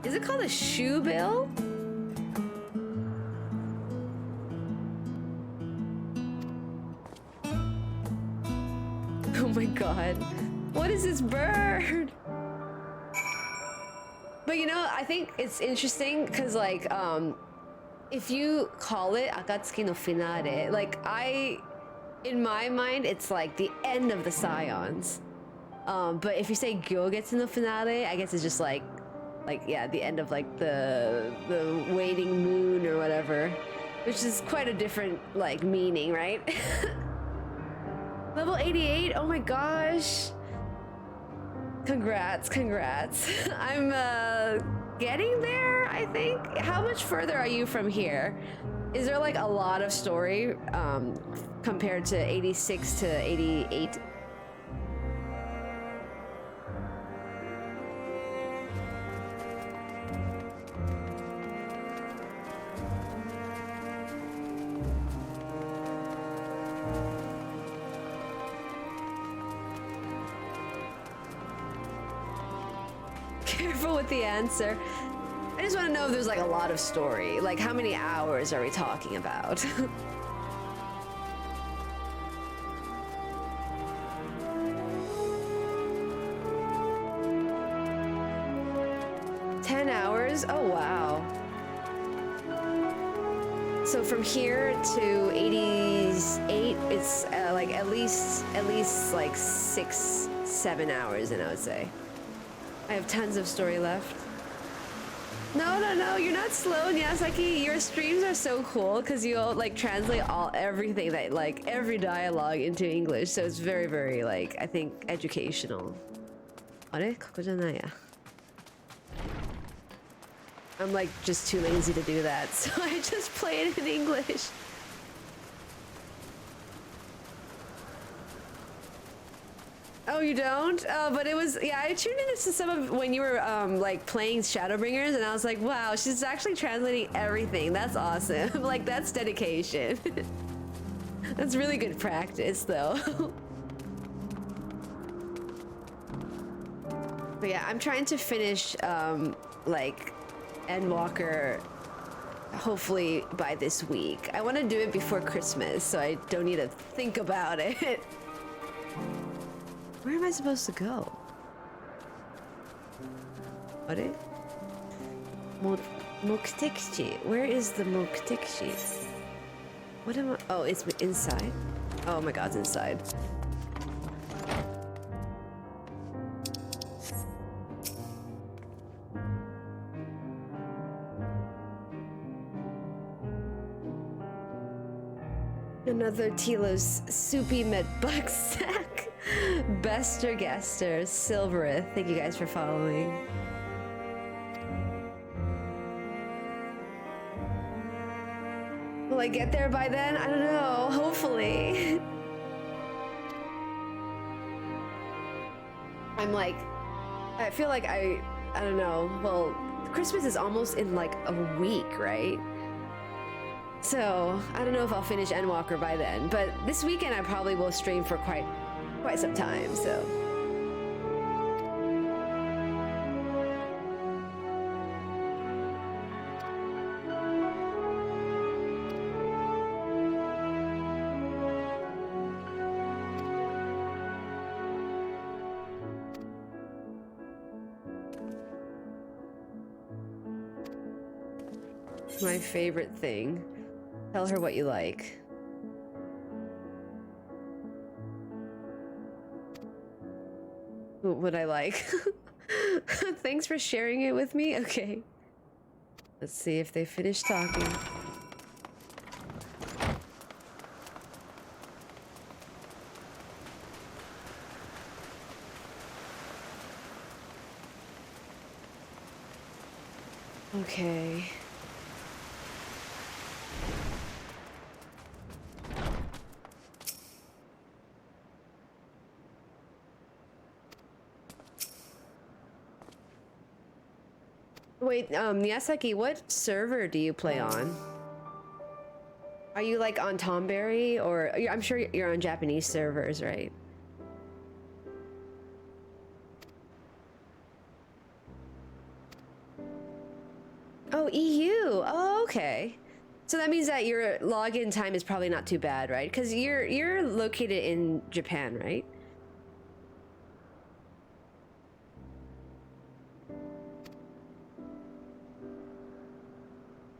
Is it called a shoe bill? Oh my god. What is this bird? But you know, I think it's interesting because like if you call it Akatsuki no Finale, like in my mind it's like the end of the Scions. But if you say Gyogetsu no Finale, I guess it's just like yeah, the end of like the waning moon or whatever, which is quite a different like meaning, right? Level 88. Oh my gosh. Congrats. I'm getting there, I think. How much further are you from here? Is there like a lot of story compared to 86 to 88? Careful with the answer. I just want to know if there's like a lot of story. Like how many hours are we talking about? $10 hours? Oh wow. So from here to 88, it's like at least like 6-7 hours, and I would say I have tons of story left. No, you're not slow, Nyasaki. Your streams are so cool because you'll like translate everything that like every dialogue into English, so it's very, very like I think educational. あれ? ここじゃないや. I'm like just too lazy to do that, so I just play it in English. Oh, you don't? But it was, yeah, I tuned into some of when you were like playing Shadowbringers, and I was like, wow, she's actually translating everything. That's awesome. Like, that's dedication. That's really good practice, though. But yeah, I'm trying to finish like Endwalker hopefully by this week. I want to do it before Christmas, so I don't need to think about it. Where am I supposed to go? What? Moktekichi. Where is the Moktekichi? What am I? Oh, it's inside. Oh my god, it's inside. Another Tilo's soupy medbug sack. Bester Gester, Silverith. Thank you guys for following. Will I get there by then? I don't know. Hopefully. I'm like, I feel like I don't know. Well, Christmas is almost in like a week, right? So I don't know if I'll finish Endwalker by then, but this weekend I probably will stream for quite some time, so. My favorite thing. Tell her what you like. What would I like? Thanks for sharing it with me. Okay. Let's see if they finish talking. Okay. Wait, Miyazaki, what server do you play on? Are you like on Tomberry, or I'm sure you're on Japanese servers, right? Oh, EU. Oh, okay. So that means that your login time is probably not too bad, right? Because you're located in Japan, right?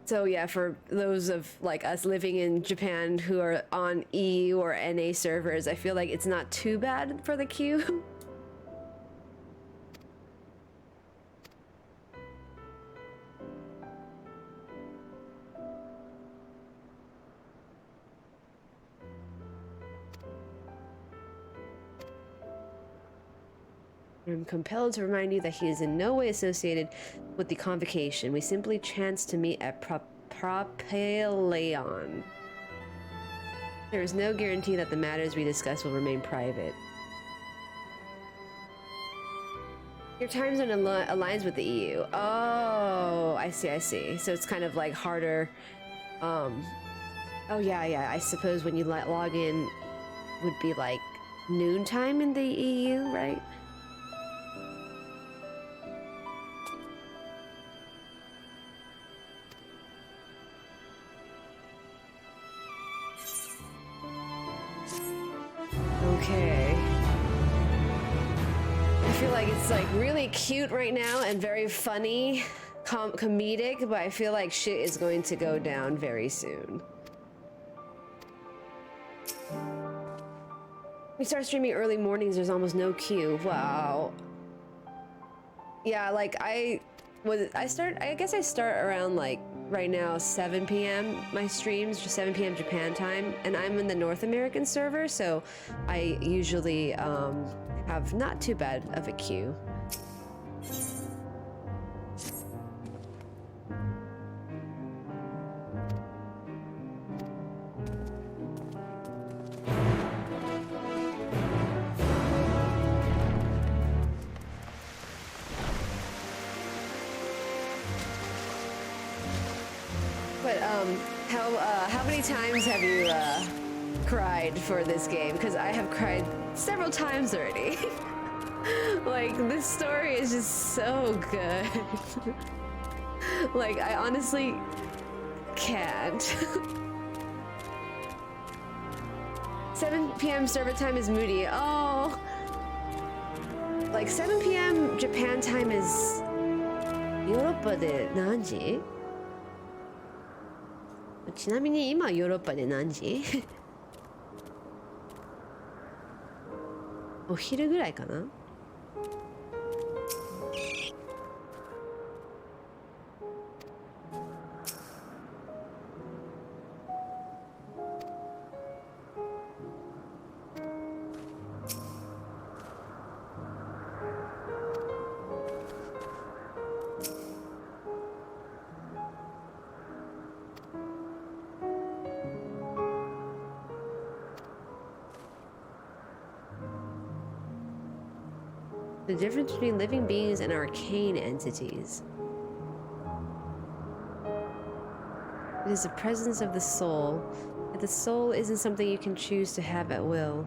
So yeah, for those of like us living in Japan who are on EU or NA servers, I feel like it's not too bad for the queue. I'm compelled to remind you that he is in no way associated with the convocation. We simply chanced to meet at Propylaeon. There is no guarantee that the matters we discuss will remain private. Your time zone aligns with the EU. Oh, I see. So it's kind of like harder. Oh yeah. I suppose when you log in would be like noontime in the EU, right? Okay. I feel like it's like really cute right now and very funny comedic, but I feel like shit is going to go down very soon. We start streaming early mornings, there's almost no queue. Wow. Yeah, like I guess I start around like right now 7 p.m. my streams, just 7 p.m. Japan time, and I'm in the North American server, so I usually have not too bad of a queue. How many times have you cried for this game? Because I have cried several times already. Like, this story is just so good. Like, I honestly can't. 7 p.m. server time is moody. Oh. Like, 7 p.m. Japan time is... ヨーロッパで何時？ちなみに今ヨーロッパで何時？お昼ぐらいかな？ The difference between living beings and arcane entities. It is the presence of the soul. But the soul isn't something you can choose to have at will.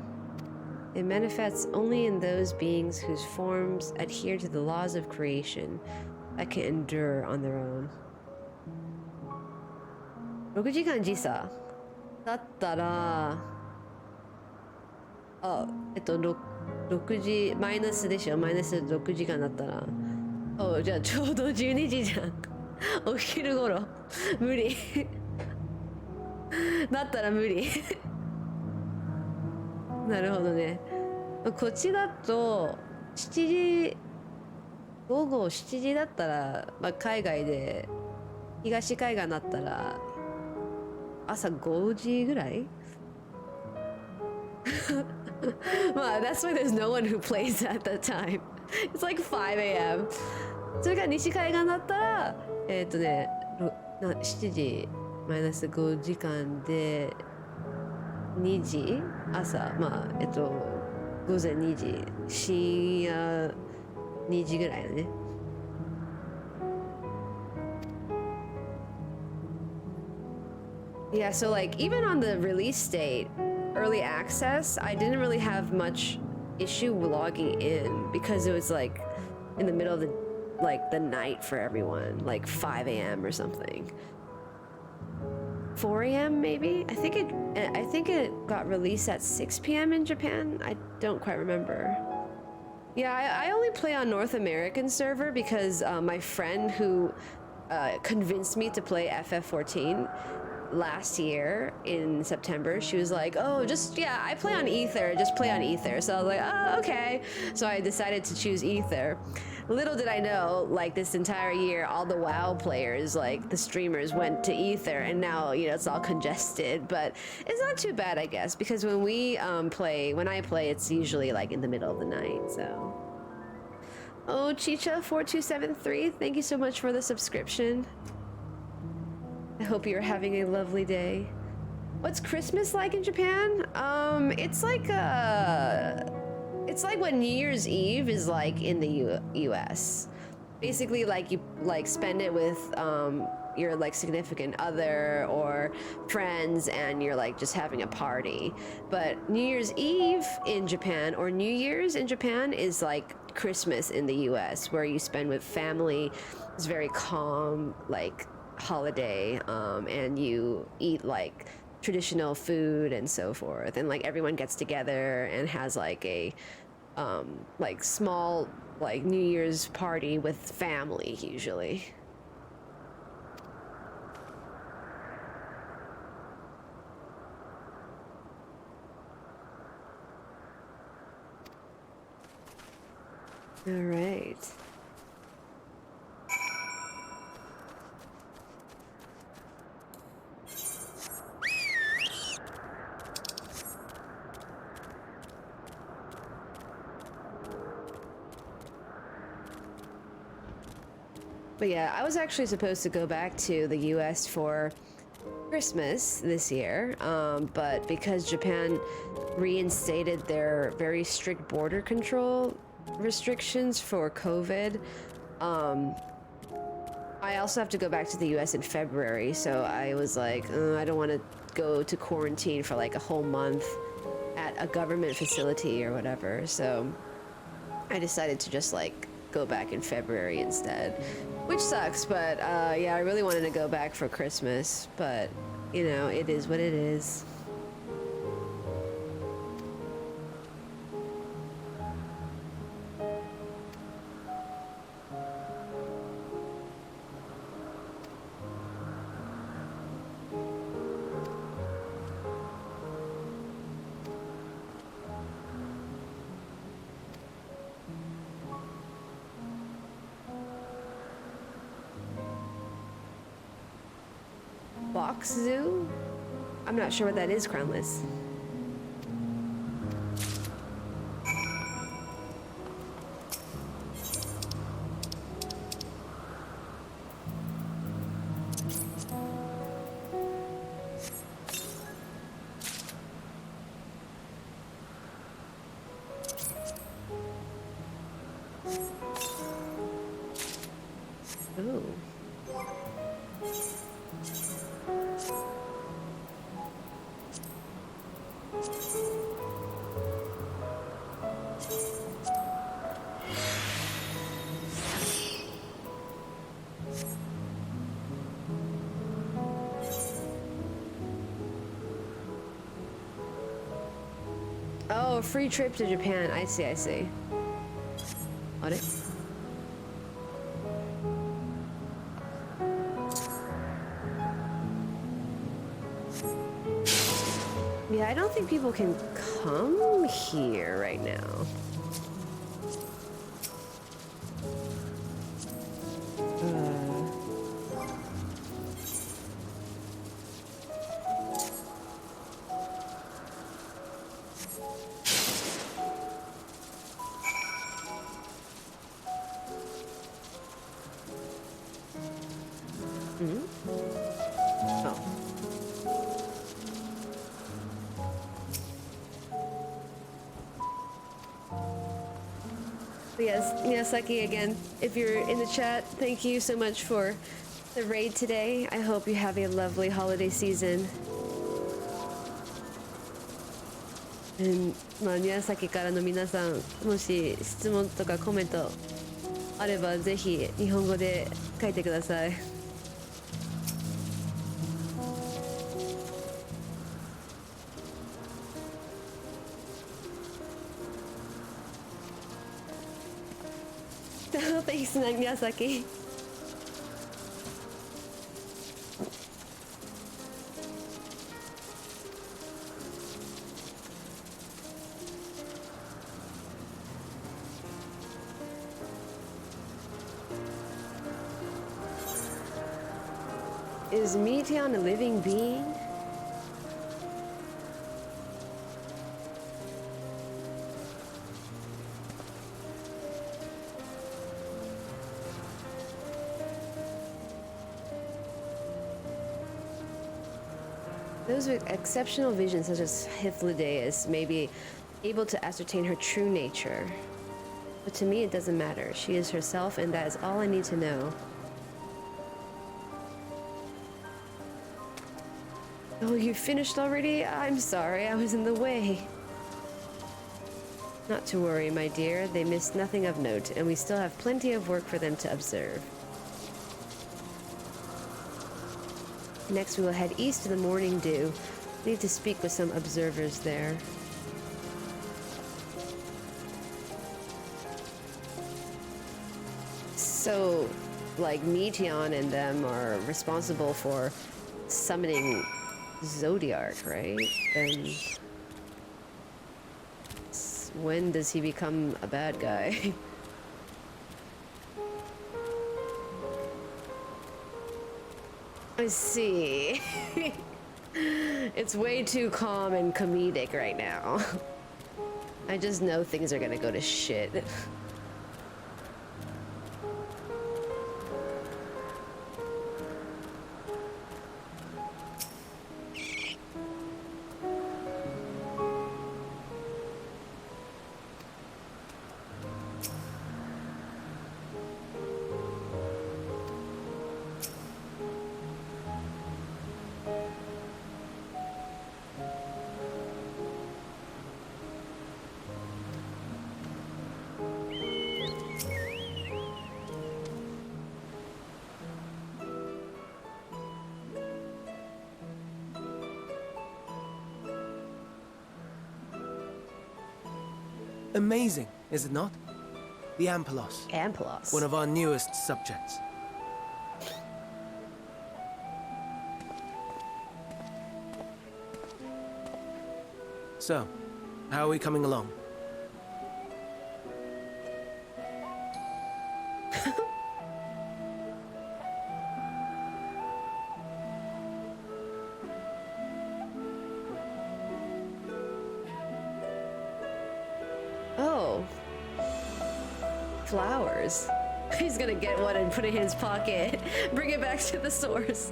It manifests only in those beings whose forms adhere to the laws of creation that can endure on their own. 6時間時差だったら、6時マイナスでしょ。マイナス6時間だったら、じゃあちょうど12時じゃん。お昼頃無理だったら無理なるほどね。こっちだと7時、午後7時だったら、まあ、海外で東海岸だったら朝5時ぐらいwell, that's why there's no one who plays at that time. It's like 5 a.m. それから西海岸だったら、7時マイナス5時間で2時朝、まあ、午前2時、深夜2時ぐらいだね。Yeah, so like even on the release date, early access, I didn't really have much issue logging in because it was like in the middle of the night for everyone, like 5 a.m. or something. 4 a.m. maybe? I think it got released at 6 p.m. in Japan. I don't quite remember. Yeah, I only play on North American server because my friend who convinced me to play FF14 last year in September, she was like, oh, I play on Ether, just play on Ether. So I was like, oh, okay. So I decided to choose Ether. Little did I know, like this entire year, all the WoW players, like the streamers went to Ether, and now, it's all congested, but it's not too bad, I guess, because when I play, it's usually like in the middle of the night, so. Oh, Chicha4273, thank you so much for the subscription. I hope you're having a lovely day. What's Christmas like in Japan? It's like what New Year's Eve is like in the US. Basically, like you spend it with your like significant other or friends, and you're like just having a party. But New Year's Eve in Japan, or New Year's in Japan, is like Christmas in the US, where you spend with family. It's very calm, like holiday, and you eat like traditional food and so forth, and like everyone gets together and has like a like small like New Year's party with family usually. All right. But yeah, I was actually supposed to go back to the US for Christmas this year, but because Japan reinstated their very strict border control restrictions for COVID, I also have to go back to the US in February, so I was like, I don't want to go to quarantine for like a whole month at a government facility or whatever, so I decided to just like go back in February instead, which sucks, but yeah, I really wanted to go back for Christmas, but you know, it is what it is. Box Zoo? I'm not sure what that is, Crownless. Ooh. Oh, a free trip to Japan. I see, I see. On it. Yeah, I don't think people can come here right now. Yes, Miyazaki again. If you're in the chat, thank you so much for the raid today. I hope you have a lovely holiday season. And まあ、Miyazaki からの皆さん、もし質問とかコメントあればぜひ日本語で書いてください。Thanks, Miyazaki. Is Meteon a living being? Those with exceptional vision, such as Hythlodaeus, may be able to ascertain her true nature. But to me, it doesn't matter. She is herself, and that is all I need to know. Oh, you finished already? I'm sorry, I was in the way. Not to worry, my dear. They missed nothing of note, and we still have plenty of work for them to observe. Next, we will head east to the Morning Dew. Need to speak with some observers there. So, like, Meteon and them are responsible for summoning Zodiark, right? And when does he become a bad guy? I see. It's way too calm and comedic right now. I just know things are gonna go to shit. Amazing, is it not? The Ampelos. Ampelos? One of our newest subjects. So, how are we coming along? Oh. Flowers. He's gonna get one and put it in his pocket. Bring it back to the source.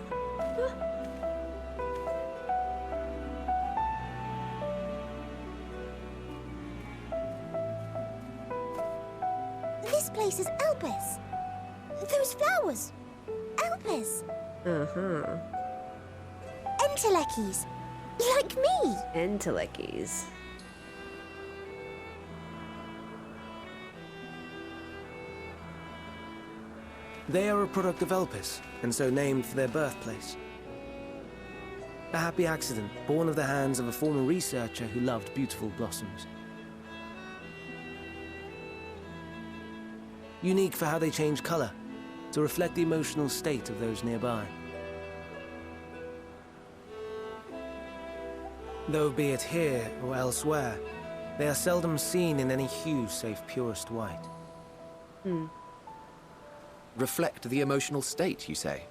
This place is Elpis. Those flowers. Elpis. Uh-huh. Entelekis. Like me. Entelekis. They are a product of Elpis, and so named for their birthplace. A happy accident, born of the hands of a former researcher who loved beautiful blossoms. Unique for how they change color, to reflect the emotional state of those nearby. Though be it here or elsewhere, they are seldom seen in any hue save purest white. Reflect the emotional state, you say?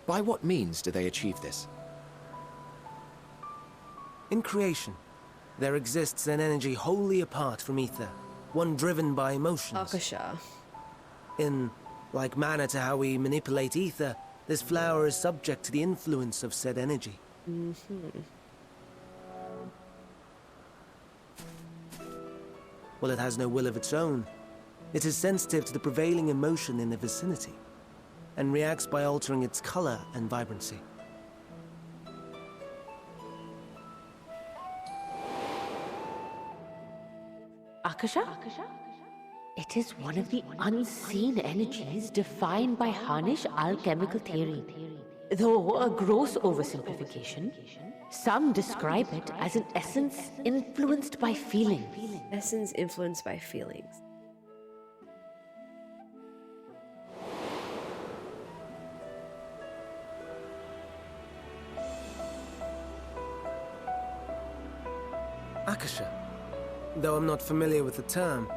By what means do they achieve this? In creation, there exists an energy wholly apart from ether, one driven by emotions. Akasha. In like manner to how we manipulate ether, this flower is subject to the influence of said energy. While it has no will of its own, it is sensitive to the prevailing emotion in the vicinity, and reacts by altering its color and vibrancy. Akasha? It is one of the unseen energies defined by Harnish alchemical theory. Though a gross oversimplification, some describe it as an essence influenced by feelings. Essence influenced by feelings. Akasha. Though I'm not familiar with the term,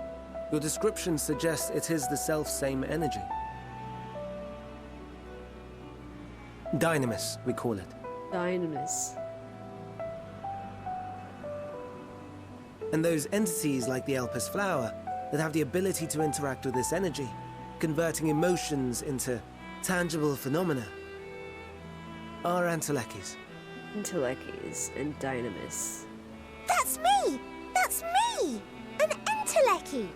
your description suggests it is the self-same energy. Dynamis, we call it. Dynamis. And those entities like the Elpis flower that have the ability to interact with this energy, converting emotions into tangible phenomena, are Entelekis. Entelekis and Dynamis. That's me! That's me! An Enteleki!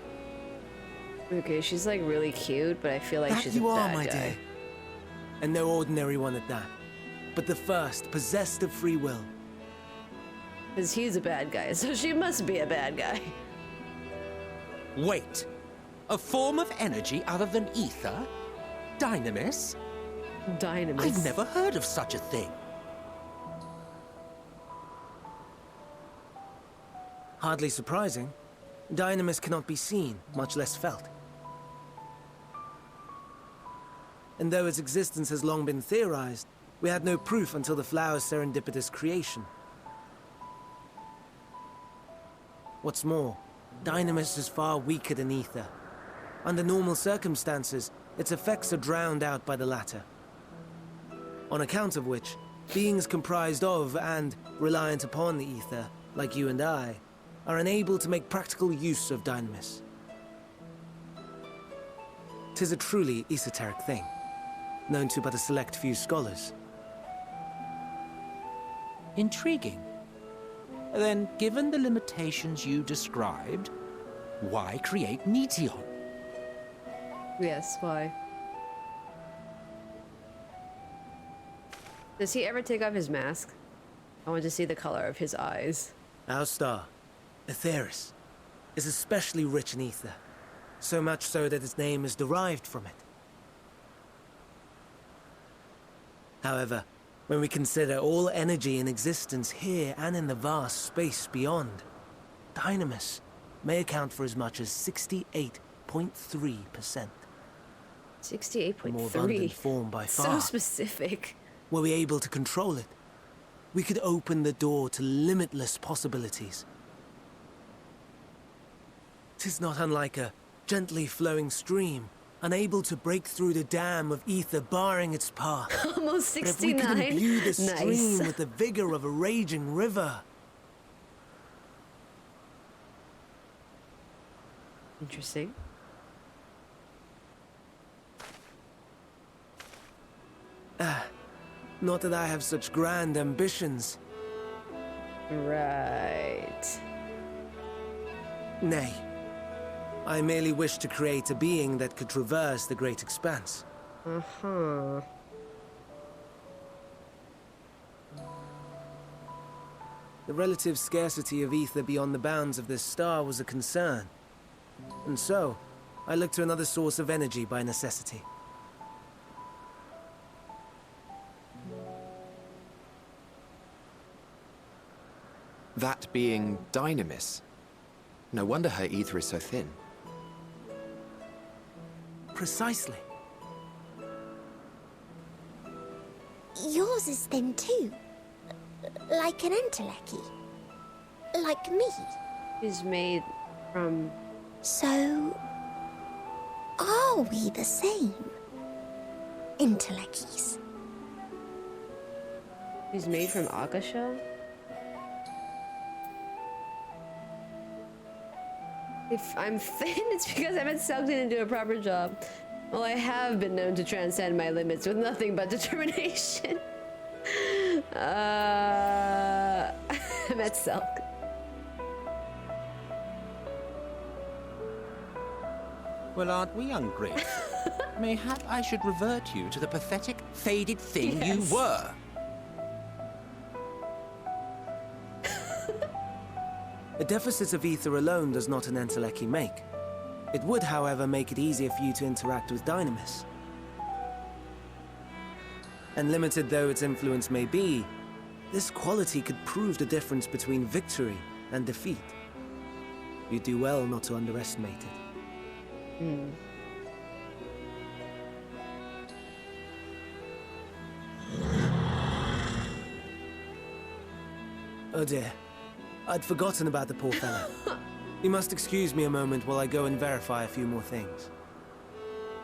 Okay, she's like really cute, but I feel like That she's you a are, bad my guy. dear. And no ordinary one at that, but the first possessed of free will. Because he's a bad guy, so she must be a bad guy. Wait. A form of energy other than ether? Dynamis? Dynamis. I've never heard of such a thing. Hardly surprising. Dynamis cannot be seen, much less felt. And though its existence has long been theorized, we had no proof until the flower's serendipitous creation. What's more, Dynamis is far weaker than ether. Under normal circumstances, its effects are drowned out by the latter. On account of which, beings comprised of and reliant upon the ether, like you and I, are unable to make practical use of Dynamis. 'Tis a truly esoteric thing, known to but a select few scholars. Intriguing. Then, given the limitations you described, why create Meteon? Yes, why? Does he ever take off his mask? I want to see the color of his eyes. Our star, Aetheris, is especially rich in ether, so much so that its name is derived from it. However, when we consider all energy in existence here and in the vast space beyond, Dynamis may account for as much as 68.3%. 68.3? More abundant form by far. So specific. Were we able to control it, we could open the door to limitless possibilities. 'Tis not unlike a gently flowing stream, unable to break through the dam of ether barring its path. Almost 69. But if we could imbue the stream Nice. with the vigor of a raging river. Interesting. Not that I have such grand ambitions. Right. Nay. I merely wish to create a being that could traverse the great expanse. Uh-huh. The relative scarcity of ether beyond the bounds of this star was a concern. And so, I looked to another source of energy by necessity. That being Dynamis. No wonder her ether is so thin. Precisely. Yours is thin too. Like an entelechy. Like me. He's made from... So... are we the same? Entelecchies. He's made from Akasha? If I'm thin, it's because I haven't sucked in and do a proper job. Well, I have been known to transcend my limits with nothing but determination. I'm at Selk. Well, aren't we ungrateful? Mayhap I should revert you to the pathetic, faded thing you were. A deficit of ether alone does not an entelechy make. It would, however, make it easier for you to interact with Dynamis. And limited though its influence may be, this quality could prove the difference between victory and defeat. You do well not to underestimate it. Oh dear. I'd forgotten about the poor fella. You must excuse me a moment while I go and verify a few more things.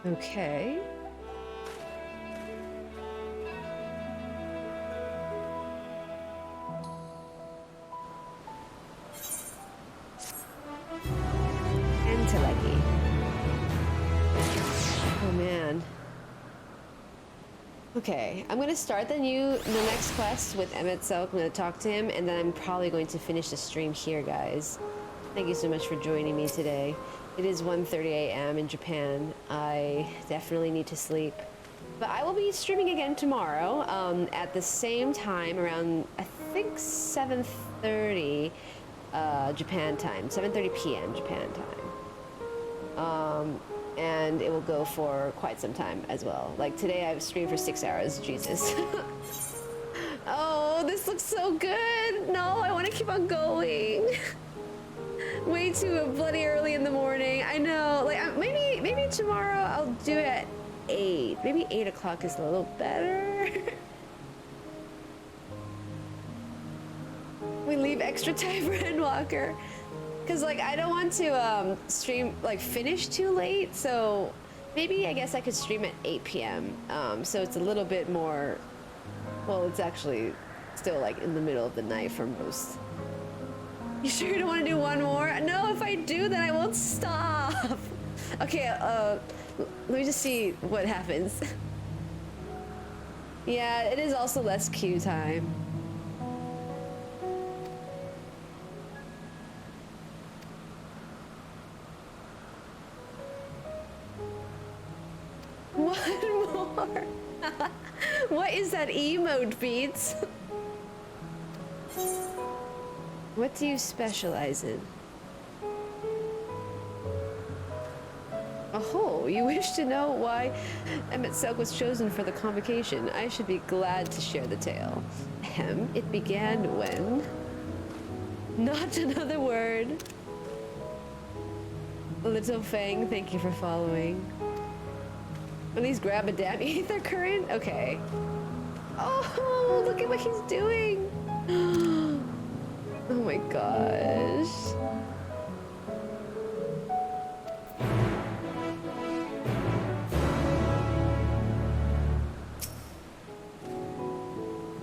Okay. Entelechy. Oh man. Okay, I'm gonna start the next quest with Emmett Selk. I'm gonna talk to him, and then I'm probably going to finish the stream here, guys. Thank you so much for joining me today. It is 1:30 a.m. in Japan. I definitely need to sleep. But I will be streaming again tomorrow at the same time, around, I think, 7:30 Japan time. 7:30 p.m. Japan time. And it will go for quite some time as well. Like today I've streamed for 6 hours, Jesus. Oh, this looks so good. No, I want to keep on going. Way too bloody early in the morning. I know, like maybe tomorrow I'll do it at 8. Maybe 8 o'clock is a little better. We leave extra time for Endwalker. Cause like I don't want to stream like finish too late, so maybe I guess I could stream at 8 p.m. So it's a little bit more Well, it's actually still like in the middle of the night for most. You sure you don't want to do one more? No, if I do, then I won't stop. Okay, let me just see what happens. Yeah, it is also less queue time. One more. What is that emote, Beats? What do you specialize in? Oh, you wish to know why MSQ was chosen for the convocation. I should be glad to share the tale. It began when... Not another word. Little Fang, thank you for following. At least grab a damn ether current? Okay. Oh, look at what he's doing. Oh my gosh.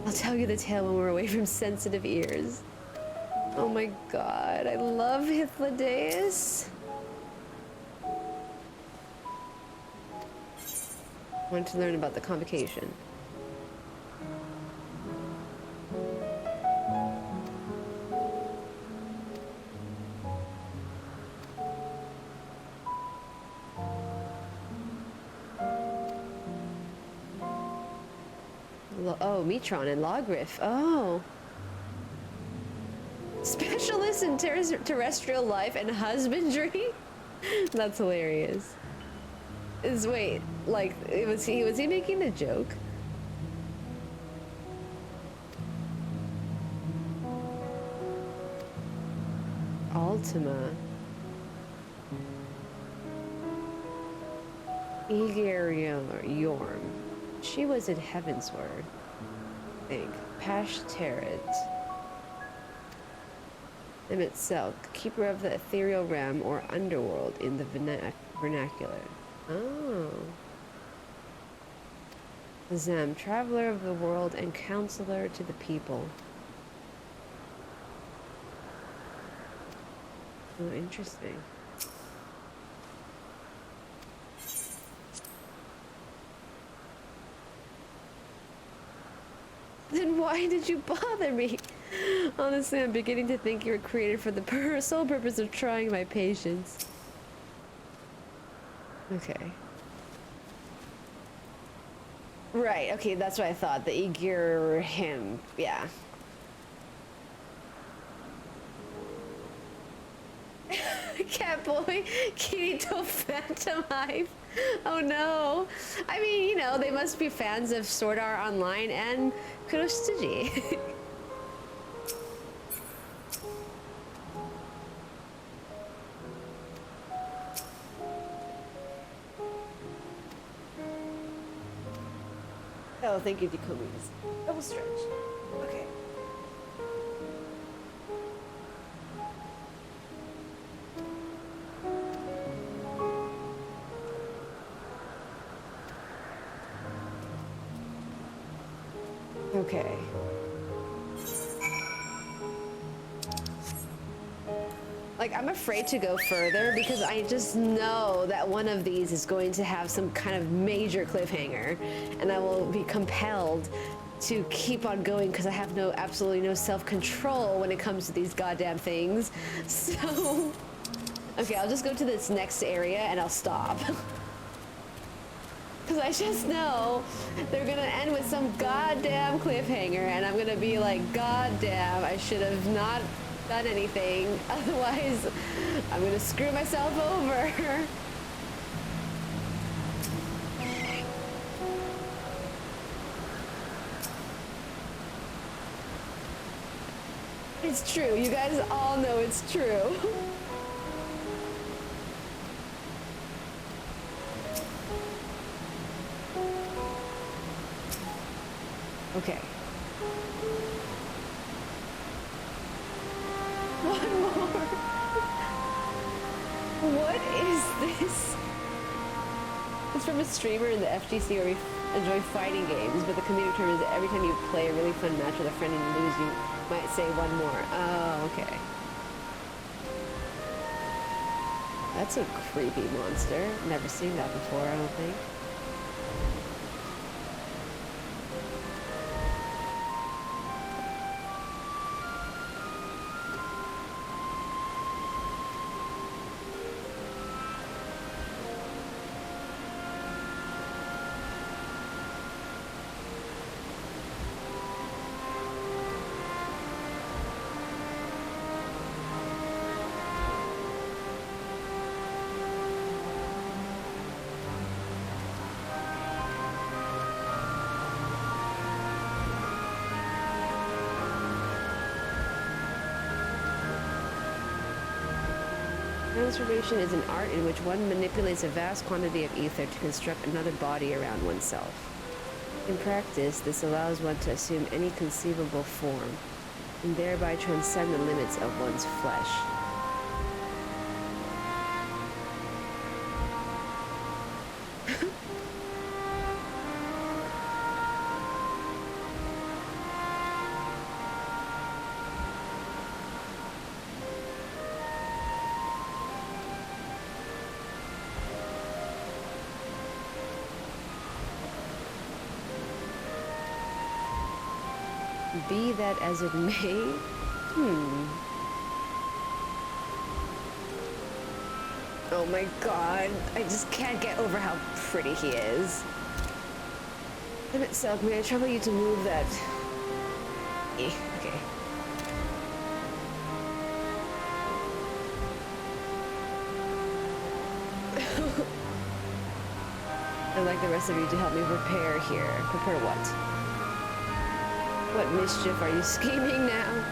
I'll tell you the tale when we're away from sensitive ears. Oh my god, I love Hythlodaeus. Want to learn about the convocation. Oh, Metron and Logriff. Oh. Specialist in terrestrial life and husbandry? That's hilarious. Wait, like, was he making a joke? Ultima. Yorm. She was in Heavensward. I think. Pashtaret. Them itself, keeper of the ethereal realm or underworld in the vernacular. Oh. Zem, traveler of the world and counselor to the people. Oh, interesting. Then why did you bother me? Honestly, I'm beginning to think you were created for the sole purpose of trying my patience. Okay. Right, okay, that's what I thought. The Aegir him, yeah. Catboy, Kirito Phantom Hive. Oh no. I mean, you know, they must be fans of Sword Art Online and Kuroshiji. Oh, thank you, Dekumis. Double stretch. Okay. Okay. Like, I'm afraid to go further because I just know that one of these is going to have some kind of major cliffhanger, and I will be compelled to keep on going because I have absolutely no self-control when it comes to these goddamn things. So, okay, I'll just go to this next area and I'll stop. Because I just know they're gonna end with some goddamn cliffhanger, and I'm gonna be like, goddamn, I should have not done anything. Otherwise, I'm gonna screw myself over. It's true. You guys all know it's true. Okay. One more. What is this? It's from a streamer in the FGC where we enjoy fighting games, but the comedic term is that every time you play a really fun match with a friend and you lose, you might say one more. Oh, okay. That's a creepy monster. Never seen that before, I don't think. Transformation is an art in which one manipulates a vast quantity of ether to construct another body around oneself. In practice, this allows one to assume any conceivable form, and thereby transcend the limits of one's flesh. Be that as it may, Oh my god, I just can't get over how pretty he is. And itself, may I trouble you to move that? Okay. I'd like the rest of you to help me prepare here. Prepare what? What mischief are you scheming now?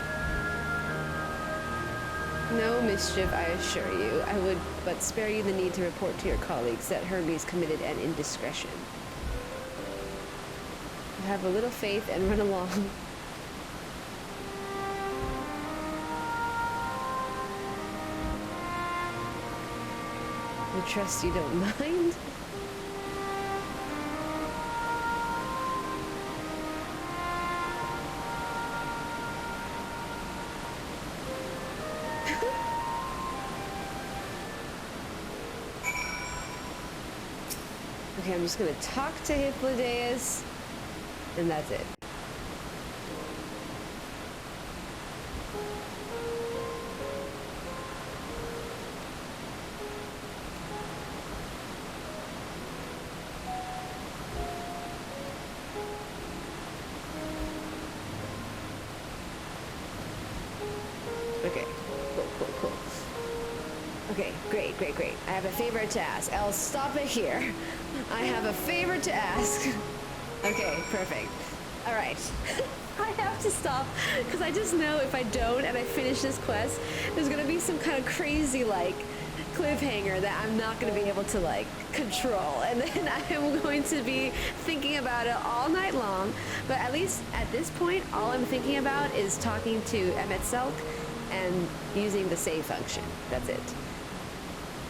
No mischief, I assure you. I would but spare you the need to report to your colleagues that Hermes committed an indiscretion. Have a little faith and run along. I trust you don't mind. Okay, I'm just gonna talk to Hippolydeus, and that's it. Okay, cool. Okay, great. I have a favor to ask. I'll stop it here. I have a favor to ask. Okay, perfect. All right. I have to stop because I just know if I don't and I finish this quest, there's gonna be some kind of crazy like cliffhanger that I'm not gonna be able to like control, and then I am going to be thinking about it all night long. But at least at this point, all I'm thinking about is talking to Emetselk and using the save function. That's it.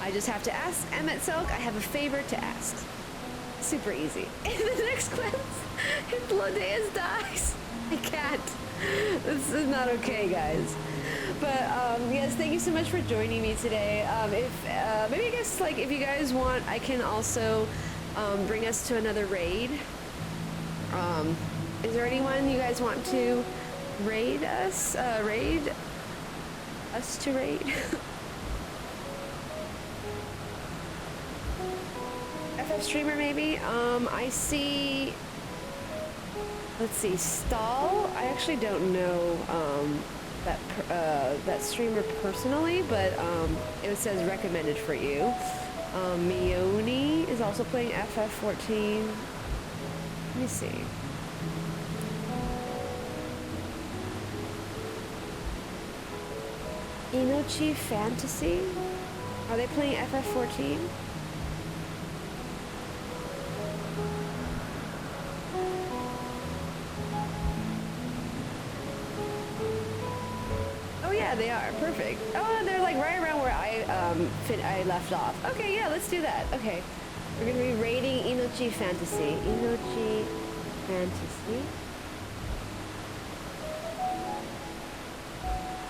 I just have to ask Emetselk. I have a favor to ask. Super easy. In the next quest, Hippolydeus dies. I can't. This is not okay, guys. But yes, thank you so much for joining me today. Maybe I guess like if you guys want, I can also bring us to another raid. Is there anyone you guys want to raid us? Raid us to raid? FF streamer maybe? I see, let's see, Stall. I actually don't know that streamer personally, but it says recommended for you. Mione is also playing FF14. Let me see. Inochi Fantasy? Are they playing FF14? Oh yeah, they are. Perfect. Oh, they're like right around where I left off. Okay, yeah, let's do that. Okay. We're gonna be raiding Inochi Fantasy. Inochi Fantasy.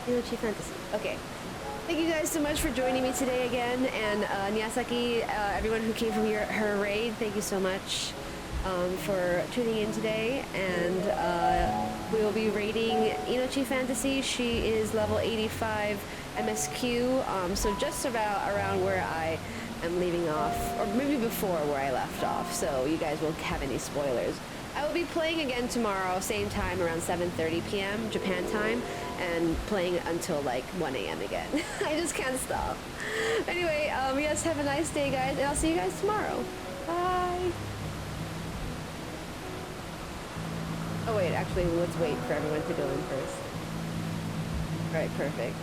Inochi Fantasy. Okay. Thank you guys so much for joining me today again, and Nyasaki, everyone who came from her raid, thank you so much for tuning in today. And we will be raiding Inochi Fantasy. She is level 85 MSQ, so just about around where I am leaving off, or maybe before where I left off, so you guys won't have any spoilers. I will be playing again tomorrow, same time, around 7:30 p.m. Japan time, and playing until like 1 a.m. again. I just can't stop. Anyway, yes, have a nice day, guys, and I'll see you guys tomorrow. Bye. Oh wait, actually, let's wait for everyone to go in first. All right, perfect.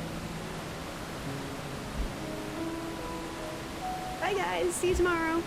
Bye, guys. See you tomorrow.